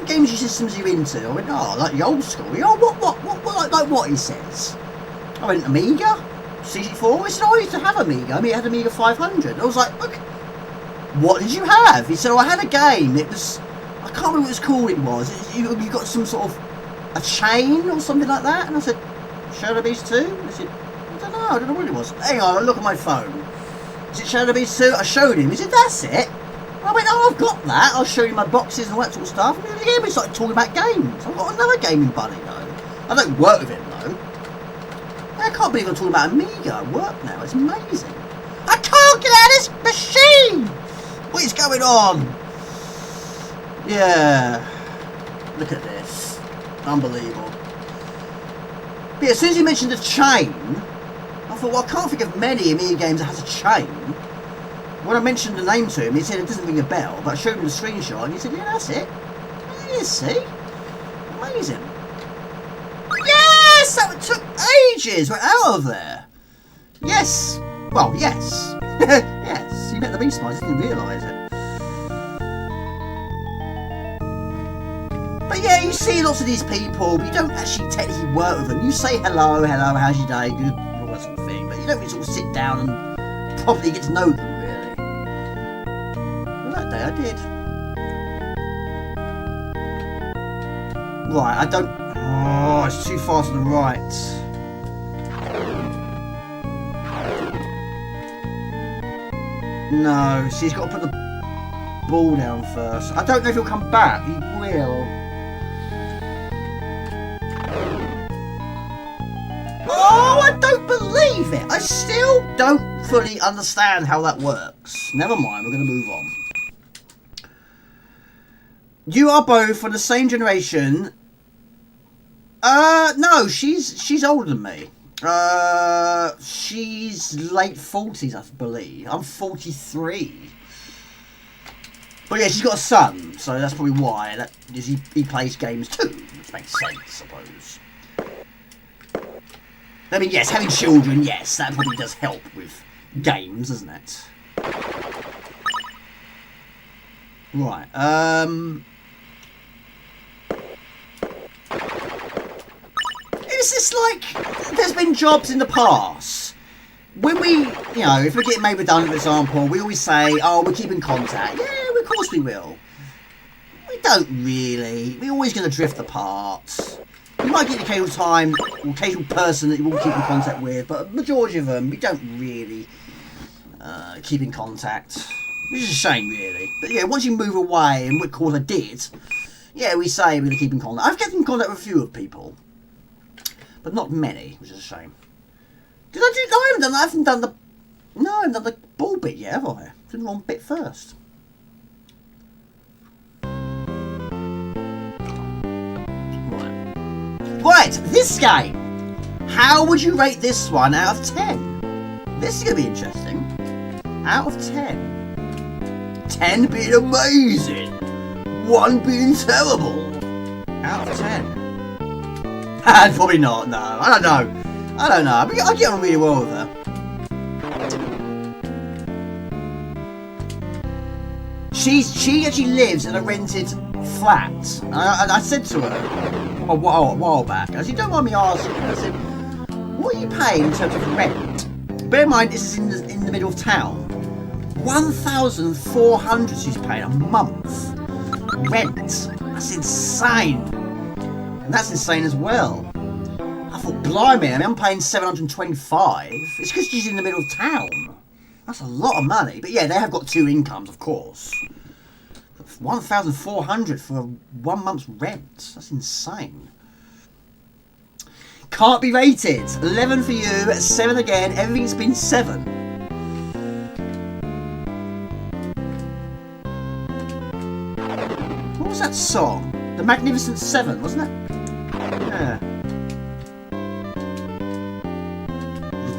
games systems are you into?" I went, "Oh, like the old school." He, "Oh, what, like what?" he says. I went, "Amiga? CG4? He said, "Oh, I used to have Amiga. I had Amiga 500. I was like, "Okay, what did you have?" He said, "Oh, I had a game. It was, I can't remember what it's called. It was, you got some sort of a chain or something like that." And I said, "Shadow Beast 2? He said, I don't know what it was." Hang on, I look at my phone. Is it Shadow Beast 2? I showed him. He said, "That's it." I went, "Oh, I've got that. I'll show you my boxes and all that sort of stuff." And again, we started talking about games. I've got another gaming buddy though. I don't work with him though. I can't believe I'm talking about Amiga at work now. It's amazing. I can't get out of this machine. What is going on? Yeah. Look at this. Unbelievable. But yeah, as soon as you mentioned the chain, I thought, well, I can't think of many Amiga games that has a chain. When I mentioned the name to him, he said it doesn't ring a bell, but I showed him the screenshot and he said, "Yeah, that's it." You see? Amazing. Yes! That took ages! We're out of there. Yes. Well, yes. Yes. You met the beast, I just didn't realise it. But yeah, you see lots of these people, but you don't actually technically work with them. You say hello, how's your day, good, all that sort of thing. But you don't really sort of sit down and properly get to know them, really. Well, that day I did. Right, I don't... Oh, it's too far to the right. No, see, he's got to put the ball down first. I don't know if he'll come back. He will. Oh, I don't believe it. I still don't fully understand how that works. Never mind, we're going to move on. You are both from the same generation. No, she's older than me. She's late 40s, I believe. I'm 43. But yeah, she's got a son, so that's probably why. That is, he plays games too, which makes sense, I suppose. I mean, yes, having children, yes, that probably does help with games, doesn't it? Right, It's just like, there's been jobs in the past. When we, you know, if we're getting made redundant, for example, we always say, oh, we'll keep in contact. Yeah, of course we will. We don't really. We're always going to drift apart. You might get the occasional time, or occasional person that you will keep in contact with, but the majority of them, we don't really keep in contact. Which is a shame, really. But yeah, once you move away, and of course I did, yeah, we say we're going to keep in contact. I've kept in contact with a few of people. But not many, which is a shame. Did I do... No, I haven't done the... No, I haven't done the ball bit yet, have I? Did the wrong bit first. Right, this game. How would you rate this one out of 10? This is going to be interesting. Out of 10. 10 being amazing. 1 being terrible. Out of 10. Probably not, no. I don't know. I get on really well with her. She actually lives in a rented flat. And I said to her a while back, I said, don't mind me asking, I said, what are you paying in terms of rent? Bear in mind, this is in the middle of town. 1,400 she's paying a month. Rent. That's insane. And that's insane as well. I thought, blimey, I mean, I'm paying 725. It's because she's in the middle of town. That's a lot of money. But yeah, they have got 2 incomes, of course. 1,400 for 1 month's rent. That's insane. Can't be rated. 11 for you, 7 again. Everything's been 7. What was that song? The Magnificent Seven, wasn't it? Yeah.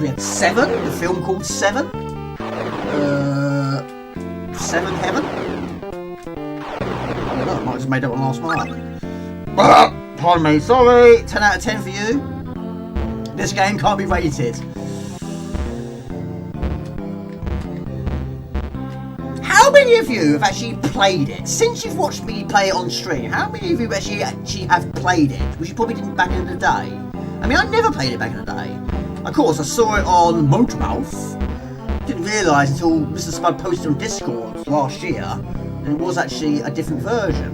We had 7, the film called 7. 7 Heaven? I don't know, I might have just made that one last night. Pardon me, sorry. 10 out of 10 for you. This game can't be rated. How many of you have actually played it? Since you've watched me play it on stream, how many of you actually have played it? Which you probably didn't back in the day. I mean, I never played it back in the day. Of course, I saw it on Motormouth. Didn't realise until Mr. Spud posted on Discord last year, and it was actually a different version.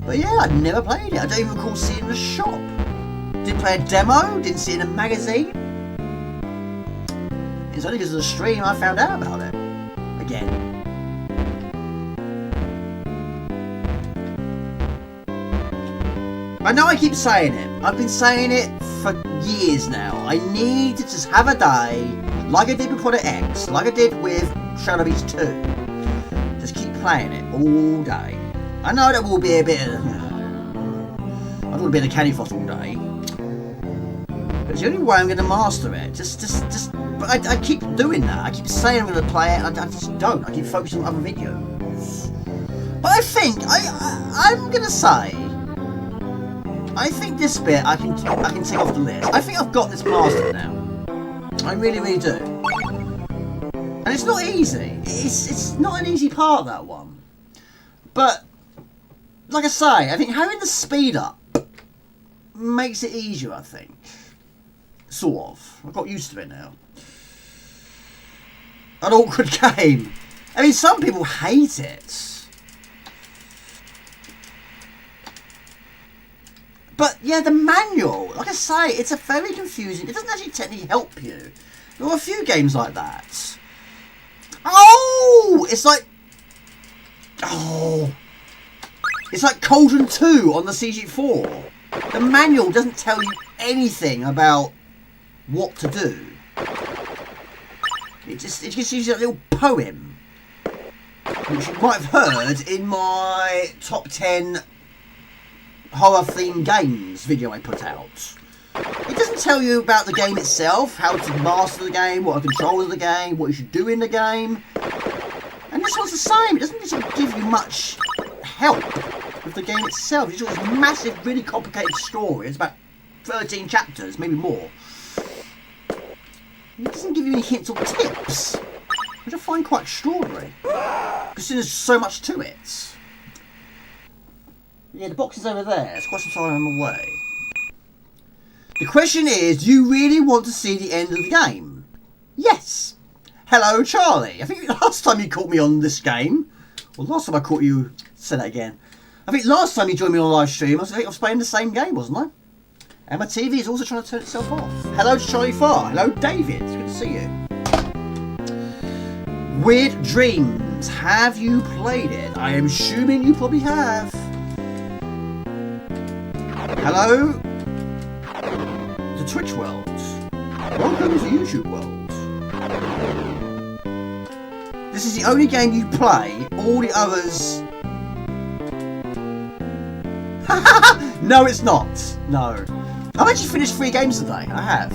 But yeah, I'd never played it. I don't even recall seeing it in the shop. Didn't play a demo, didn't see it in a magazine. It's only because of the stream I found out about it. Again. I know I keep saying it. I've been saying it for years now. I need to just have a day, like I did with Product X, like I did with Shadow Beach 2. Just keep playing it all day. I know that will be a bit of... I don't want to be in a candy floss all day. But it's the only way I'm going to master it. But I keep doing that. I keep saying I'm going to play it, and I just don't. I keep focusing on other videos. But I think, I'm going to say... I think this bit I can tick off the list. I think I've got this mastered now. I really, really do. And it's not easy. It's not an easy part, that one. But like I say, I think having the speed up makes it easier, I think. Sort of. I've got used to it now. An awkward game. I mean, some people hate it. But, yeah, the manual, like I say, it's a very confusing... It doesn't actually technically help you. There are a few games like that. Oh! It's like... Oh... It's like Cauldron 2 on the CG4. The manual doesn't tell you anything about what to do. It just gives you a little poem, which you might have heard in my top 10 horror-themed games video I put out. It doesn't tell you about the game itself, how to master the game, what to control of the game, what you should do in the game. And this one's the same. It doesn't sort of give you much help with the game itself. It's just this massive, really complicated story. It's about 13 chapters, maybe more. It doesn't give you any hints or tips, which I find quite extraordinary, because there's so much to it. Yeah, the box is over there. It's quite some time away. The question is, do you really want to see the end of the game? Yes. Hello, Charlie. I think last time you caught me on this game, well, last time I caught you, say that again. I think last time you joined me on a live stream, I was playing the same game, wasn't I? And my TV is also trying to turn itself off. Hello to Charlie Farr. Hello, David. It's good to see you. Weird Dreams. Have you played it? I am assuming you probably have. Hello to Twitch World. Welcome to YouTube World. This is the only game you play. All the others... No, it's not. No. I've actually finished 3 games today. I have.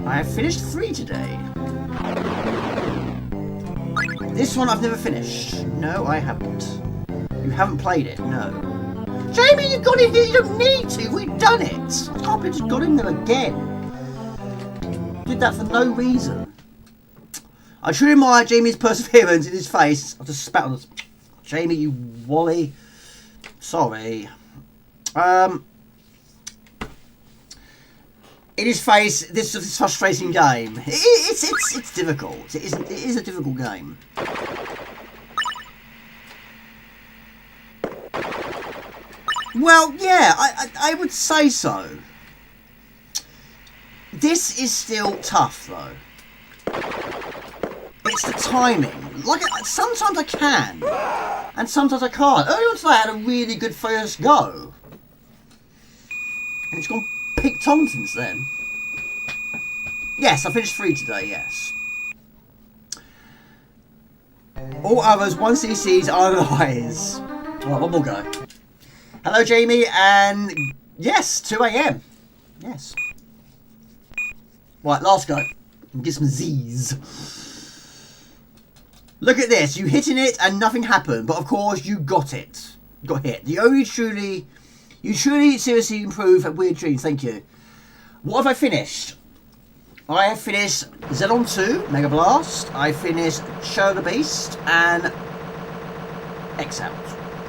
I have finished 3 today. This one I've never finished. No, I haven't. You haven't played it? No. Jamie, you got in here. You don't need to. We've done it. I can't believe you just got in there again. Did that for no reason. I truly admire Jamie's perseverance in his face. I just spat on this. Jamie, you wally. Sorry. In his face, this frustrating game. It's difficult. It is a difficult game. Well, yeah, I would say so. This is still tough, though. It's the timing. Like, sometimes I can, and sometimes I can't. Earlier on today, I had a really good first go. And it's gone peak-tong since then. Yes, I finished 3 today, yes. All others, 1cc's, otherwise. Right, one more go. Hello, Jamie, and yes, 2 AM. Yes. Right, last go. Get some Z's. Look at this. You hitting it and nothing happened, but of course you got it. You got hit. You truly seriously improved at Weird Dreams. Thank you. What have I finished? I have finished Xenon 2, Mega Blast. I finished Show the Beast and X Out.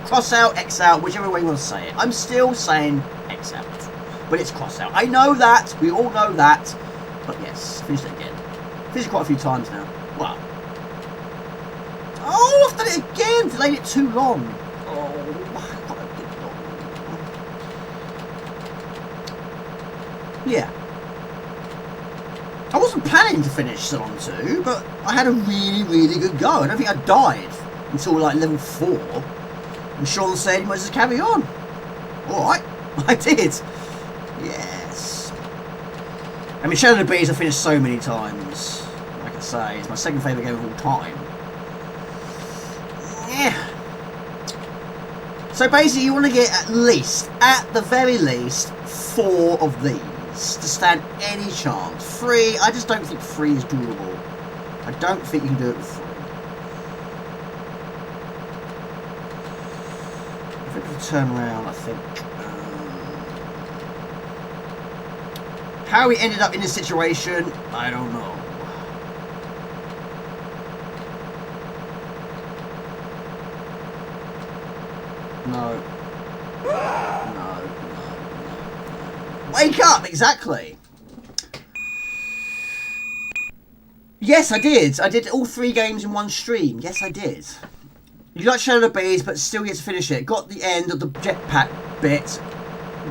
Cross out, X out, whichever way you want to say it. I'm still saying X out, but it's cross out. I know that. We all know that. But yes, finished it again. Finished it quite a few times now. Wow. Oh, I've done it again. Delayed it too long. Oh, yeah. I wasn't planning to finish Xenon 2, but I had a really, really good go. I don't think I died until like level 4. And Sean said, you might just carry on. Alright, I did. Yes. I mean, Shadow of the Beast I finished so many times. Like I say, it's my second favourite game of all time. Yeah. So basically, you want to get at the very least, 4 of these to stand any chance. 3, I just don't think 3 is doable. I don't think you can do it with 3. If it could turn around, I think. How we ended up in this situation, I don't know. No. No. Wake up! Exactly. Yes, I did. I did all 3 games in one stream. Yes, I did. You like Shadow of the Bees, but still get to finish it. Got the end of the jetpack bit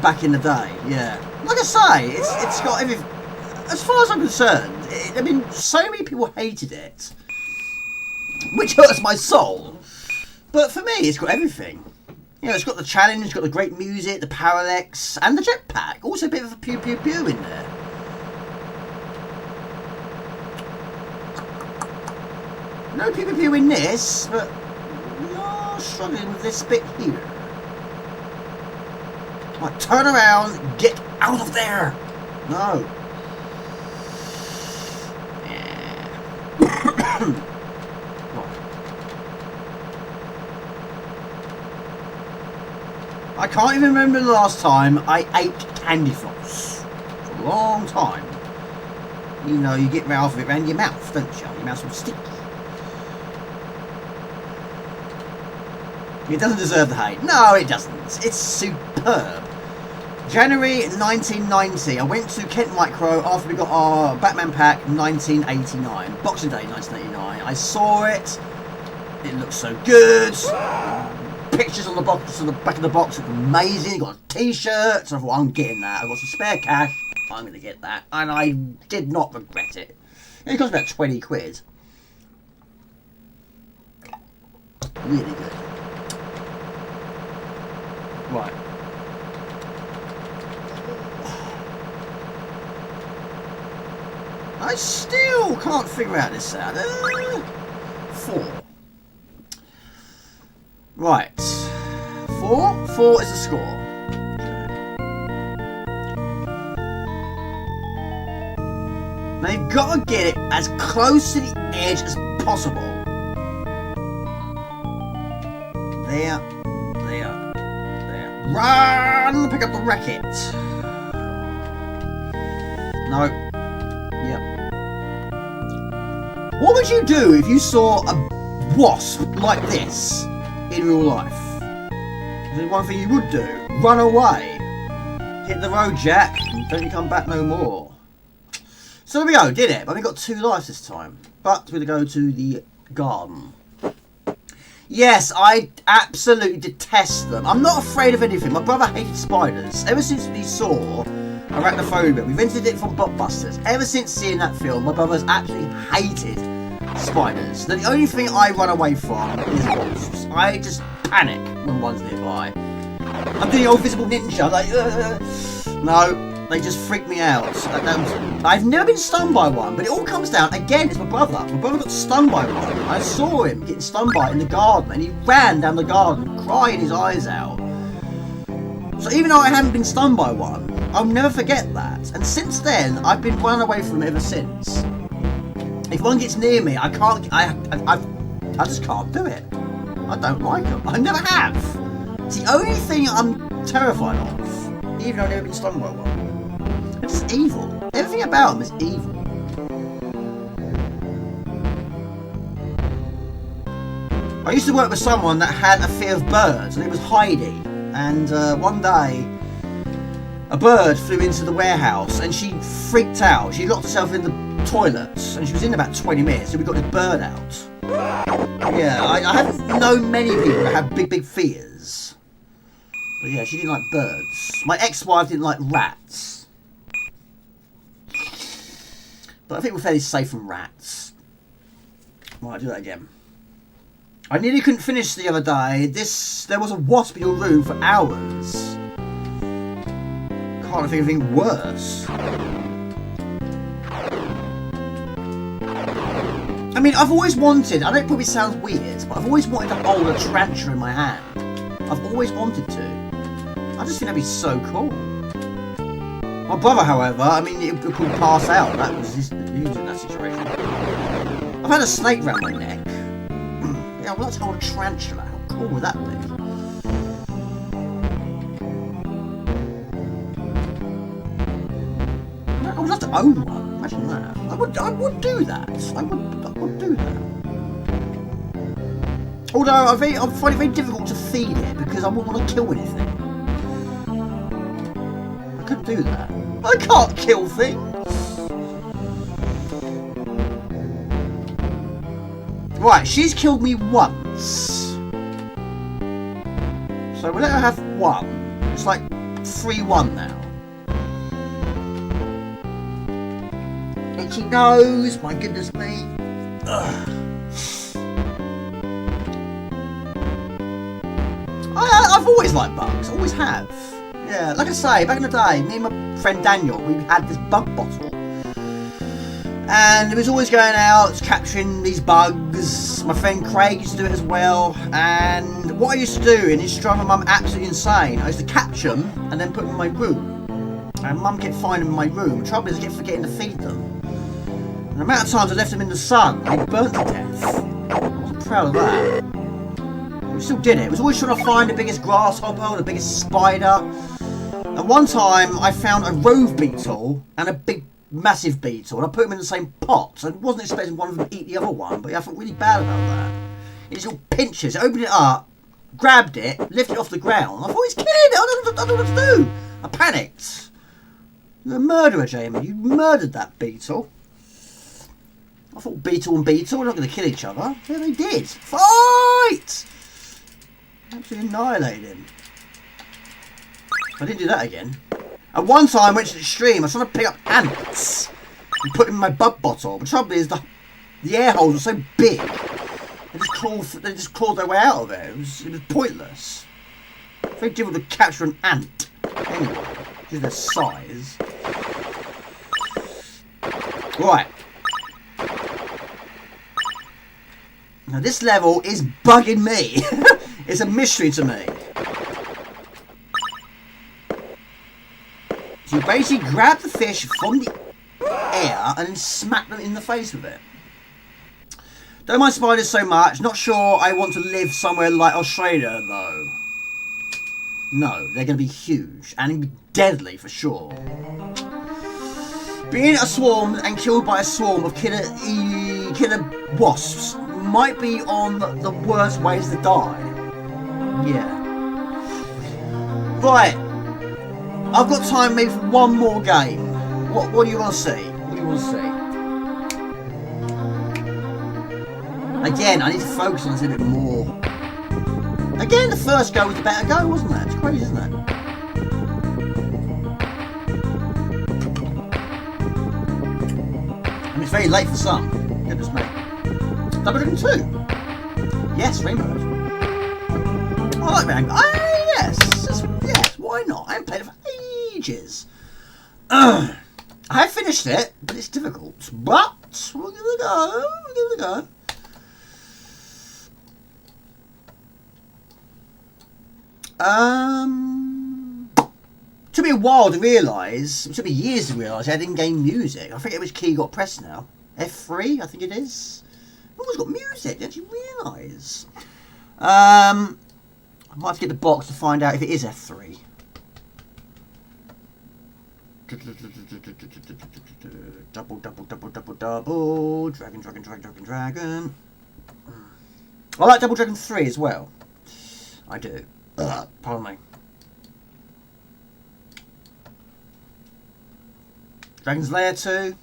back in the day. Yeah. Like I say, it's got everything. As far as I'm concerned, I mean, so many people hated it, which hurts my soul. But for me, it's got everything. You know, it's got the challenge, it's got the great music, the parallax, and the jetpack. Also a bit of a pew pew pew in there. No pew pew pew in this, but we are struggling with this bit here. Right, turn around, get out of there. No. I can't even remember the last time I ate candy floss. For a long time. You know, you get half of it around your mouth, don't you? Your mouth's all sticky. It doesn't deserve the hate. No, it doesn't. It's superb. January 1990, I went to Kent Micro after we got our Batman pack 1989. Boxing Day 1989. I saw it. It looked so good. Pictures on the box, on the back of the box look amazing. You got a t-shirt. So I thought, I'm getting that. I got some spare cash. I'm going to get that. And I did not regret it. It cost about 20 quid. Really good. Right. I still can't figure out this sound. 4. Right. 4? 4 is the score. Now you've got to get it as close to the edge as possible. There. Run! Pick up the racket. No. Yep. What would you do if you saw a wasp like this in real life? There's one thing you would do. Run away. Hit the road, Jack, and don't you come back no more. So there we go, did it. I've only got 2 lives this time. But we're going to go to the garden. Yes, I absolutely detest them. I'm not afraid of anything. My brother hated spiders. Ever since we saw Arachnophobia, we rented it from Blockbusters. Ever since seeing that film, my brother's actually hated spiders. The only thing I run away from is wasps. I just panic when one's nearby. I'm doing the old visible ninja, like, no, they just freak me out. I've never been stung by one, but it all comes down, again, it's my brother. My brother got stung by one. I saw him getting stung by it in the garden, and he ran down the garden, crying his eyes out. So even though I haven't been stung by one, I'll never forget that. And since then, I've been running away from them ever since. If one gets near me, I just can't do it. I don't like them. I never have. It's the only thing I'm terrified of, even though I've never been stung by one. It's just evil. Everything about them is evil. I used to work with someone that had a fear of birds, and it was Heidi. And one day, a bird flew into the warehouse, and she freaked out. She locked herself in the toilets, and she was in about 20 minutes, so we got this bird out. Yeah, I haven't known many people that have big fears. But yeah, she didn't like birds. My ex-wife didn't like rats. But I think we're fairly safe from rats. Right, I'll do that again. I nearly couldn't finish the other day. There was a wasp in your room for hours. Can't think of anything worse. I mean, I've always wanted, I know it probably sounds weird, but I've always wanted to hold a tarantula in my hand. I've always wanted to. I just think that'd be so cool. My brother, however, I mean, he could pass out. That was he was in that situation. I've had a snake round my neck. Yeah, I'd like to hold a tarantula. How cool would that be? I would love to own one. Imagine that. I would do that. I would do that. Although I find it very difficult to feed it because I wouldn't want to kill anything. I couldn't do that. I can't kill things. Right, she's killed me once. So we'll let her have 1. It's like 3-1 now. Itchy nose, my goodness me. Ugh. I've always liked bugs, always have. Yeah, like I say, back in the day, me and my friend Daniel, we had this bug bottle. And it was always going out, capturing these bugs. My friend Craig used to do it as well. And what I used to do, and it used to drive my mum absolutely insane, I used to capture them and then put them in my room. And mum kept finding them in my room. The trouble is I kept forgetting to feed them. And the amount of times I left them in the sun, they burnt to death. I wasn't proud of that. We still did it. It was always trying to find the biggest grasshopper or the biggest spider. And one time I found a rove beetle and a big massive beetle, and I put them in the same pot. So I wasn't expecting one of them to eat the other one, but I felt really bad about that. It's all pinches. I opened it up, grabbed it, lifted it off the ground. I thought he's killing it. I don't know what to do. I panicked. You're a murderer, Jamie. You murdered that beetle. I thought beetle and beetle were not going to kill each other. Yeah, they did. Fight! Absolutely annihilated him. I didn't do that again. At one time, I went to the extreme. I was trying to pick up ants and put them in my bug bottle. The trouble is, the air holes were so big. They just clawed their way out of it. It was pointless. Very difficult to capture an ant. Anyway, due to their size. Right. Now this level is bugging me. It's a mystery to me. So you basically grab the fish from the air and then smack them in the face with it. Don't mind spiders so much. Not sure I want to live somewhere like Australia though. No, they're going to be huge and deadly for sure. Being a swarm and killed by a swarm of killer wasps might be on the worst ways to die. Yeah. Right. I've got time maybe for one more game. What do you want to see? What do you want to see? Again, I need to focus on this a bit more. Again, the first go was the better go, wasn't it? It's crazy, isn't it? And it's very late for some. Goodness me. Double Dragon 2. Yes, Rainbow. I like Rainbow. Yes, why not? I haven't played it for ages. I have finished it, but it's difficult. But we'll give it a go. We'll give it a go. It took me a while to realise. It took me years to realise I had in-game music. I forget which key got pressed now. F3, I think it is. I've always got music. Did you realise? I might have to get the box to find out if it is F3. Double. Dragon. I like Double Dragon 3 as well. I do. Pardon me. Dragon's Lair 2.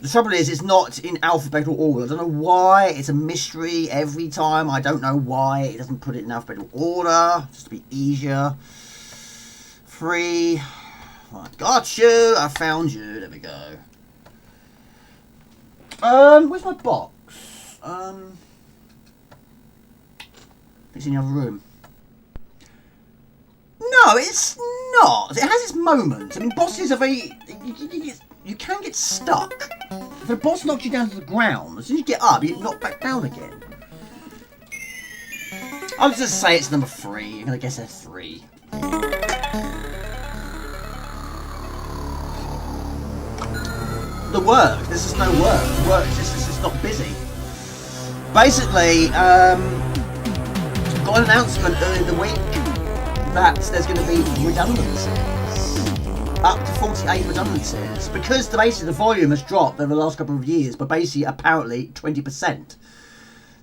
The trouble is, it's not in alphabetical order. I don't know why. It's a mystery every time. I don't know why it doesn't put it in alphabetical order. Just to be easier. 3. Right, got you. I found you. There we go. Where's my box? It's in the other room. No, it's not. It has its moments. I mean, bosses are very... You can get stuck. If a boss knocks you down to the ground, as soon as you get up, you get knocked back down again. I'll just say it's number 3. I'm going to guess that's 3. The work. This is no work. The work is just not busy. Basically, got an announcement earlier in the week that there's going to be redundancies. Up to 48 redundancies. Because basically the volume has dropped over the last couple of years, but basically apparently 20%.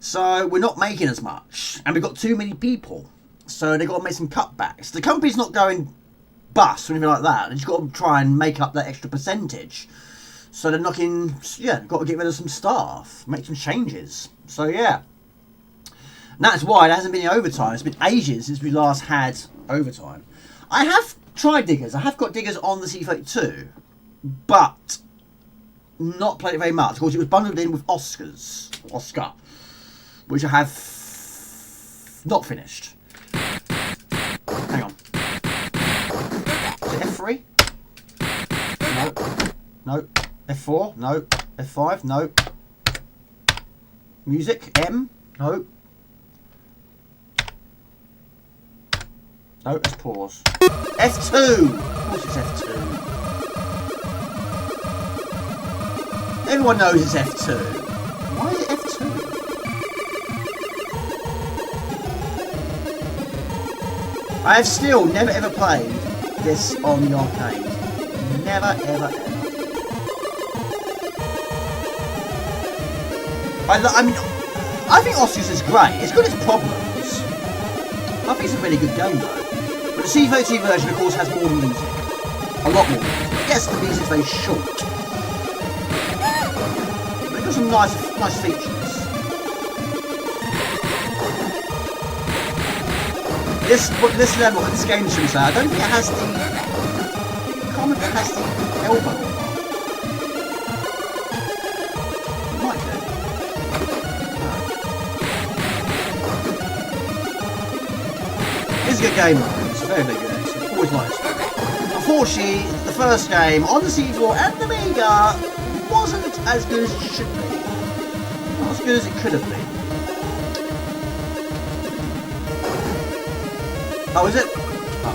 So we're not making as much, and we've got too many people. So they've got to make some cutbacks. The company's not going bust or anything like that. They've just got to try and make up that extra percentage. So they're knocking, yeah, got to get rid of some staff, make some changes. So yeah, and that's why there hasn't been any overtime. It's been ages since we last had overtime. I have tried diggers. I have got diggers on the C32, but not played it very much. Of course, it was bundled in with Oscar, which I have not finished. Hang on. Is it F3? No. No. F4? No. F5? No. Music? M? No. No, let's pause. F2! Of course it's F2. Everyone knows it's F2. Why is it F2? I have still never ever played this on the arcade. Never ever ever. I mean, I think Oscars is great. It's got its problems. I think it's a really good game though. But the C32 version, of course, has more music. A lot more music. Yes, the music's very short. But it's got some nice features. This level, this game, should we say, I don't think it has the... I can't remember if it has the elbow or not. It might do. It's a good game though, it's very, very good. It's always nice. Unfortunately, the first game on the C4 and the Amiga wasn't as good as it should be. Not as good as it could have been. Oh, is it? Oh.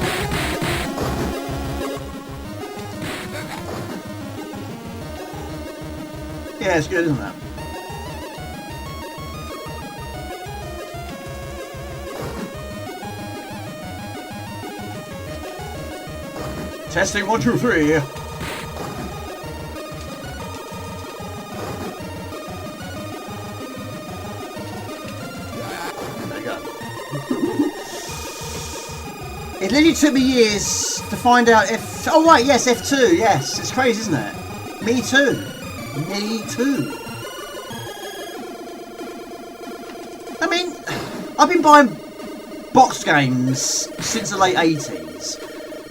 Yeah, it's good, isn't it? Testing 1, 2, 3. There you go. It literally took me years to find out if... Oh right, yes, F2, yes. It's crazy, isn't it? Me too. Me too. I mean, I've been buying box games since the late 80s.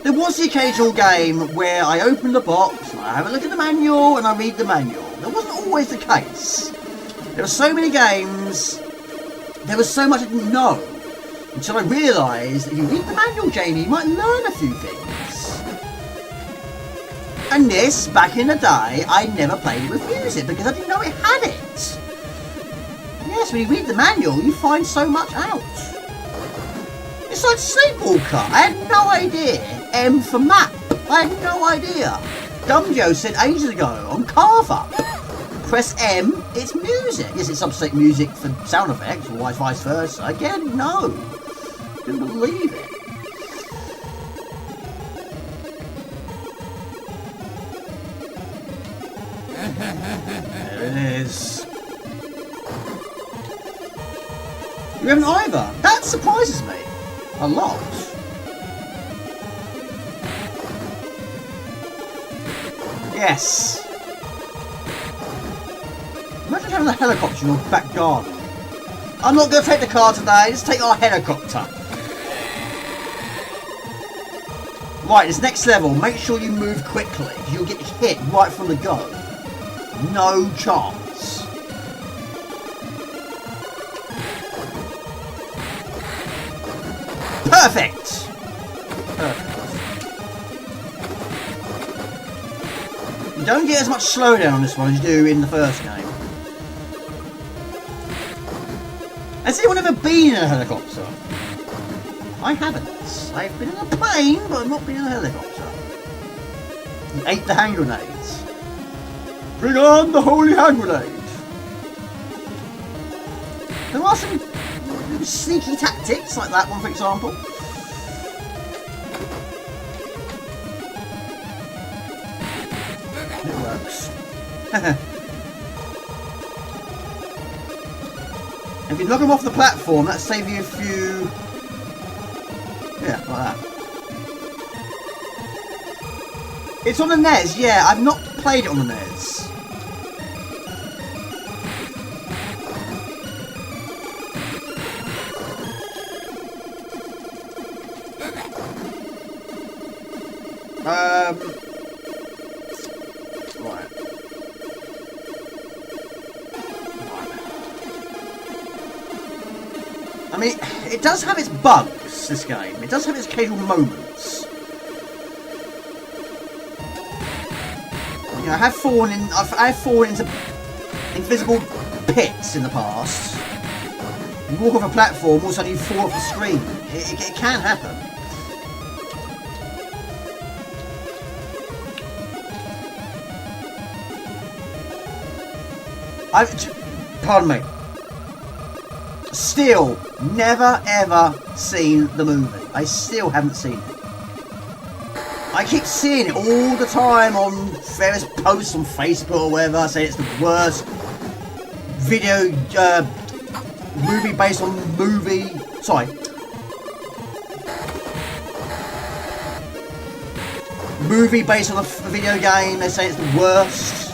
There was the occasional game where I open the box, and I have a look at the manual, and I read the manual. That wasn't always the case. There were so many games, there was so much I didn't know. Until I realised that if you read the manual, Jamie, you might learn a few things. And this, back in the day, I never played it with music because I didn't know it had it. Yes, when you read the manual, you find so much out. It's like Sleepwalker. I had no idea. M for map. I had no idea. Gumjo said ages ago on Carver. Press M, it's music. Yes, it's substitute music for sound effects, or vice versa. Again, no. Didn't believe it. There it is. You haven't either. That surprises me. A lot. Yes. Imagine having a helicopter in your back garden. I'm not going to take the car today, let's take our helicopter. Right, this next level, make sure you move quickly. You'll get hit right from the go. No chance. Perfect! Perfect. You don't get as much slowdown on this one as you do in the first game. Has anyone ever been in a helicopter? I haven't. I've been in a plane, but I've not been in a helicopter. You ate the hand grenades. Bring on the holy hand grenade! There are some sneaky tactics, like that one for example. It works. If you knock them off the platform, that'll save you a few... Yeah, like that. It's on the NES, yeah. I've not played it on the NES. Right. I mean, it does have its bugs, this game. It does have its occasional moments. You know, I have fallen into invisible pits in the past. You walk off a platform, all of a sudden you fall off the screen. It can happen. Pardon me. Still, never ever seen the movie. I still haven't seen it. I keep seeing it all the time on various posts on Facebook or whatever, saying it's the worst video, movie based on movie. Sorry. Movie based on a video game, they say it's the worst.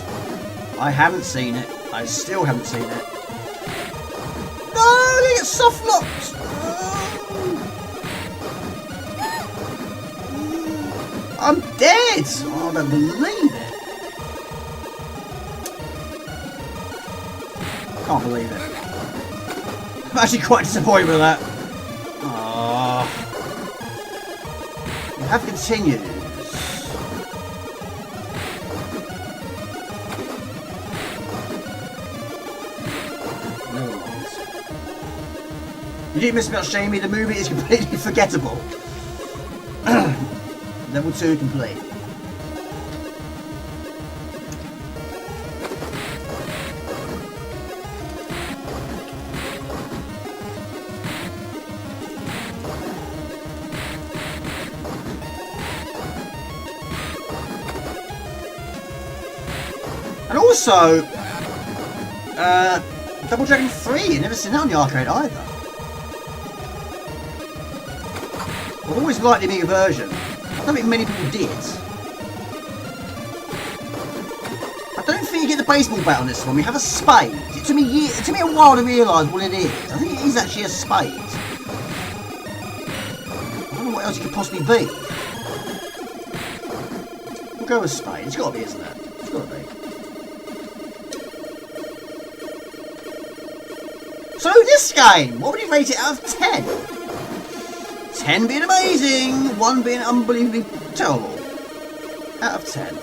I haven't seen it. I still haven't seen it. No, they get soft locked. I'm dead. Oh, I don't believe it. Can't believe it. I'm actually quite disappointed with that. Oh. You have continued. You didn't miss about Shamey, the movie is completely forgettable. Level 2 complete. And also, Double Dragon 3, you've never seen that on the arcade either. I've always liked the Amiga version. I don't think many people did. I don't think you get the baseball bat on this one. We have a spade. It took me a while to realise what it is. I think it is actually a spade. I don't know what else it could possibly be. We'll go with spade. It's got to be, isn't it? It's got to be. So this game, what would you rate it out of 10? 10 being amazing, 1 being unbelievably terrible. Out of 10.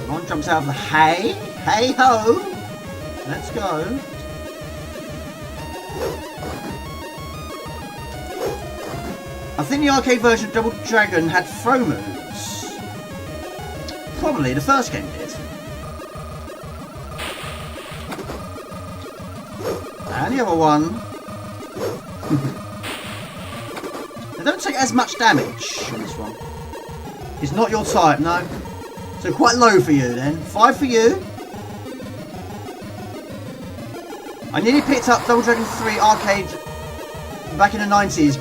One jumps out of the hay. Hey ho! Let's go. I think the arcade version of Double Dragon had throw moves. Probably the first game did. And the other one. They don't take as much damage on this one. It's not your type, no. So quite low for you then. 5 for you. I nearly picked up Double Dragon 3 arcade back in the 90s.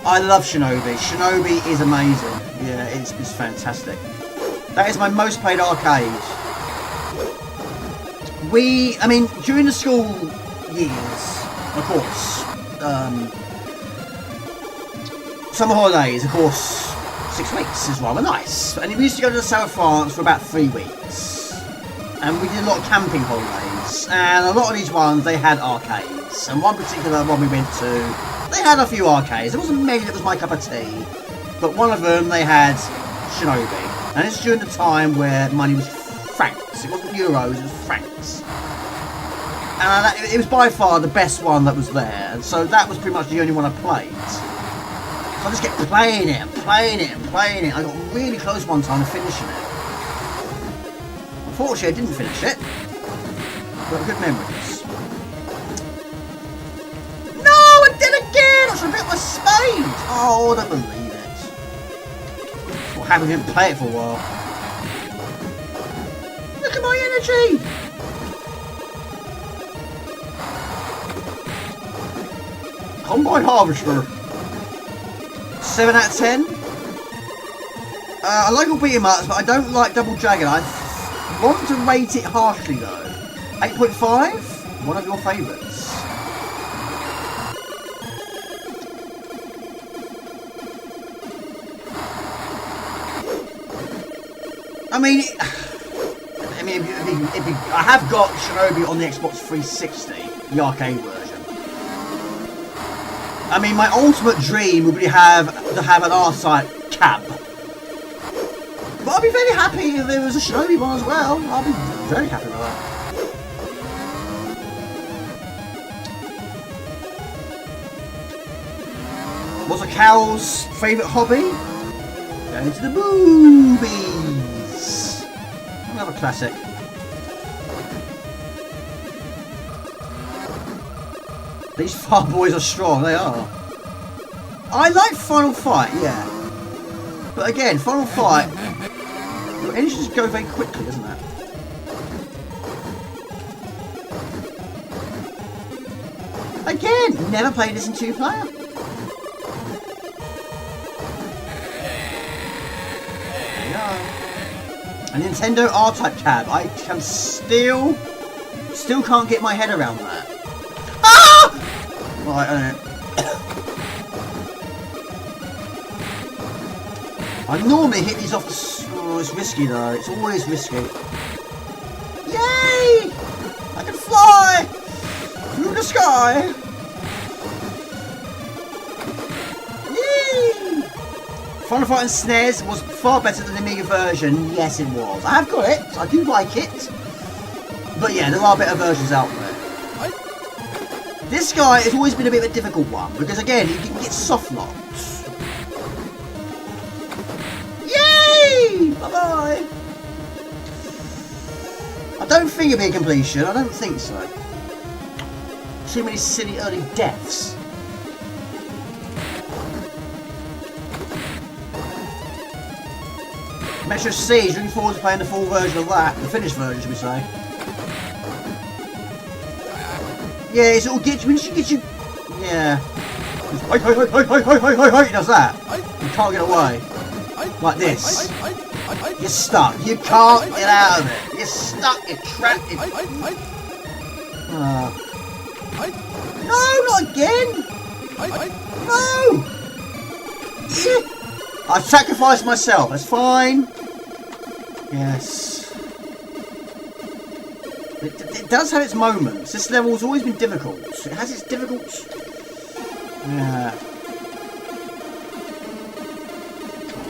I love Shinobi. Shinobi is amazing. Yeah, it's fantastic. That is my most played arcade. I mean, during the school years, of course, summer holidays, of course, 6 weeks is rather nice. And we used to go to the south of France for about 3 weeks. And we did a lot of camping holidays. And a lot of these ones, they had arcades. And one particular one we went to, they had a few arcades. There wasn't many that was my cup of tea. But one of them, they had Shinobi. And it's during the time where money was francs. It wasn't euros, it was francs. And it was by far the best one that was there. And so that was pretty much the only one I played. So I just kept playing it and playing it and playing it. I got really close one time to finishing it. Unfortunately, I didn't finish it. But good memories. No, I did again! I should have hit my spade! Oh, I don't believe it. What happy we didn't play it for a while. Look at my energy! Combine Harvester. 7 out of 10. I like all beat 'em ups, but I don't like Double Dragon. I want to rate it harshly though. 8.5? One of your favourites. I mean, I have got Shinobi on the Xbox 360, the arcade version. I mean, my ultimate dream would be to have an R-Type cab. But I'd be very happy if there was a Shinobi one as well. I'd be very happy with that. What's a cow's favourite hobby? Going to the movies. Another classic. These far boys are strong, they are. I like Final Fight, yeah. But again, Final Fight, your energy just go very quickly, doesn't it? Again, never played this in 2-player. There you go. A Nintendo R-Type cab. I can still can't get my head around that. Ah! Right, I don't know. I normally hit these off the... Oh, it's risky though. It's always risky. Yay! I can fly! Through the sky! Yay! Final Fight and SNES was far better than the Amiga version. Yes, it was. I have got it. I do like it. But yeah, there are better versions out there. This guy has always been a bit of a difficult one. Because again, you can get soft locks. Bye-bye! I don't think it'll be a completion, I don't think so. Too many silly early deaths. Metro C is looking forward to playing the full version of that, the finished version should we say. Yeah, it's all get you, yeah. He does that. You can't get away. Like this. You're stuck. You can't get out of it. You're stuck. You're trapped. No, not again. No. I've sacrificed myself. That's fine. Yes. It does have its moments. This level's always been difficult. It has its difficult. Yeah.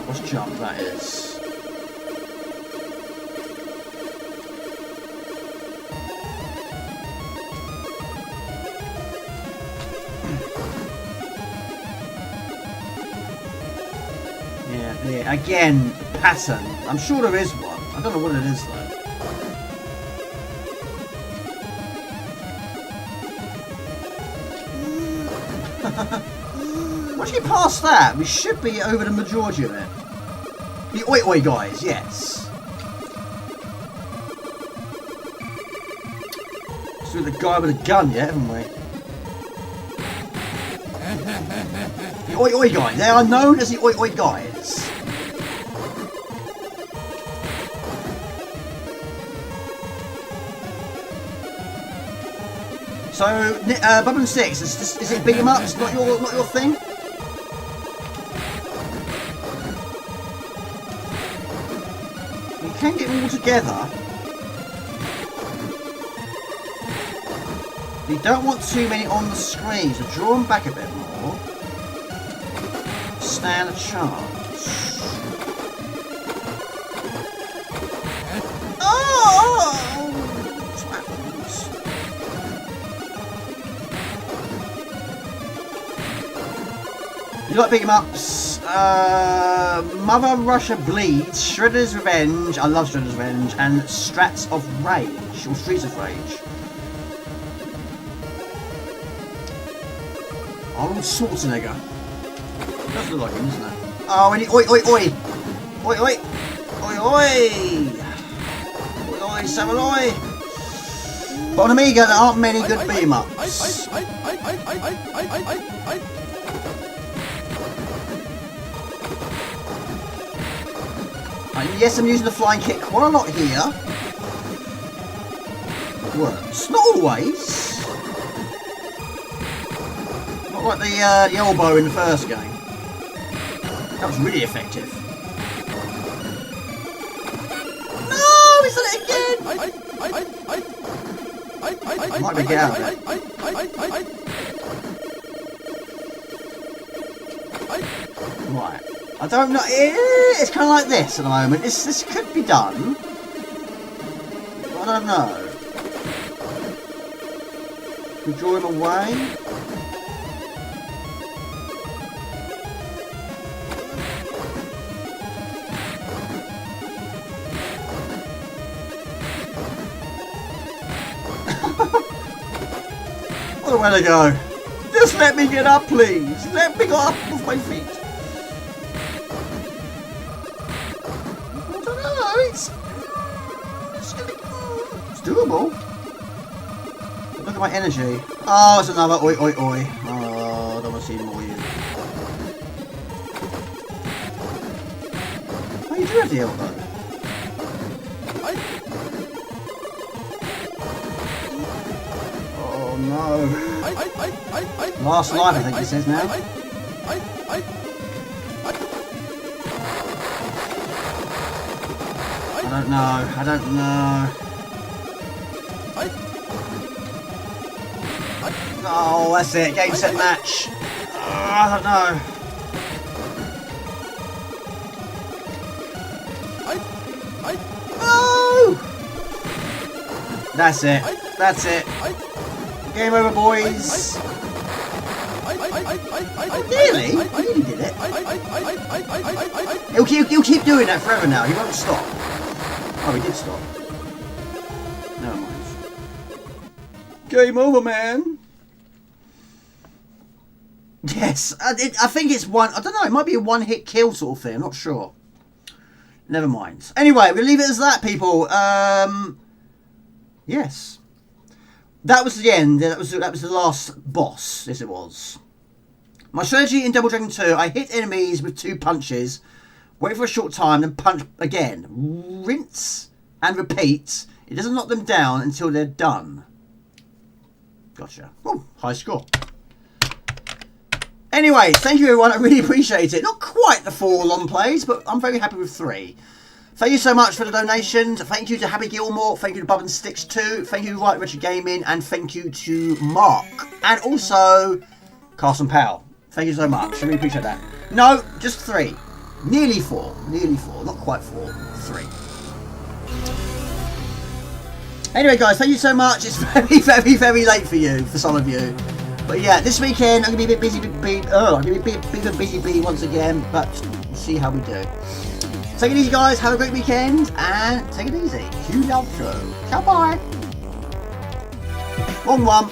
What's jump that is? Yeah, again, pattern. I'm sure there is one. I don't know what it is though. Once you get past that, we should be over the majority of it. The oi oi guys, yes. So the guy with a gun yet, haven't we? The oi oi guys, they are known as the oi oi guys. So, Bubble 6, is it beat 'em up? It's not your thing? You can get them all together. You don't want too many on the screen, so draw them back a bit more. Stand a chance. Oh! You like beat 'em ups? Mother Russia Bleeds, Shredder's Revenge, I love Shredder's Revenge, and Strats of Rage, or Streets of Rage. Arnold Schwarzenegger. Does look like him, doesn't it? Oh, and oi oi oi! Oi, oi! Oi, oi! Oi, oi, Samurai! But on Amiga, there aren't many good beam-ups. Yes, I'm using the flying kick quite a lot here. It works. Not always. Not like the elbow in the first game. That was really effective. No, he's done it again! Might be get out of it. Right. I don't know. It's kind of like this at the moment. This could be done. I don't know. We draw him away. What a way to go. Just let me get up, please. Let me go up with my feet. I don't know. It's doable. Look at my energy. Oh, it's another oi oi oi. Oh, I don't want to see more of you. Oh, you do have the elbow. Oh no. Last life, I think it says now. I don't know. I don't know. Oh, that's it. Game, set, match. I don't know. No! That's it. That's it. Game over, boys. Oh, nearly? I nearly did it. He'll keep doing that forever now. He won't stop. Oh, he did stop. Never mind. Game over, man. Yes, I think it's one. I don't know. It might be a one-hit kill sort of thing. I'm not sure. Never mind. Anyway, we'll leave it as that, people. Yes. That was the end. That was the last boss. Yes, it was. My strategy in Double Dragon 2: I hit enemies with 2 punches, wait for a short time, then punch again. Rinse and repeat. It doesn't knock them down until they're done. Gotcha. Oh, high score. Anyway, thank you everyone. I really appreciate it. Not quite the 4 long plays, but I'm very happy with 3. Thank you so much for the donations. Thank you to Happy Gilmore. Thank you to Bob and Sticks 2. Thank you to White Richard Gaming. And thank you to Mark. And also Carson Powell. Thank you so much. I really appreciate that. No, just 3. Nearly 4. Nearly 4. Not quite 4. 3. Anyway, guys, thank you so much. It's very, very, very late for you, for some of you. But yeah, this weekend I'm going to be a bit busy. I'm going to be a bit of a busy bee once again. But we'll see how we do. Take it easy, guys. Have a great weekend. And take it easy. Cue the outro. Ciao, bye. 1-1.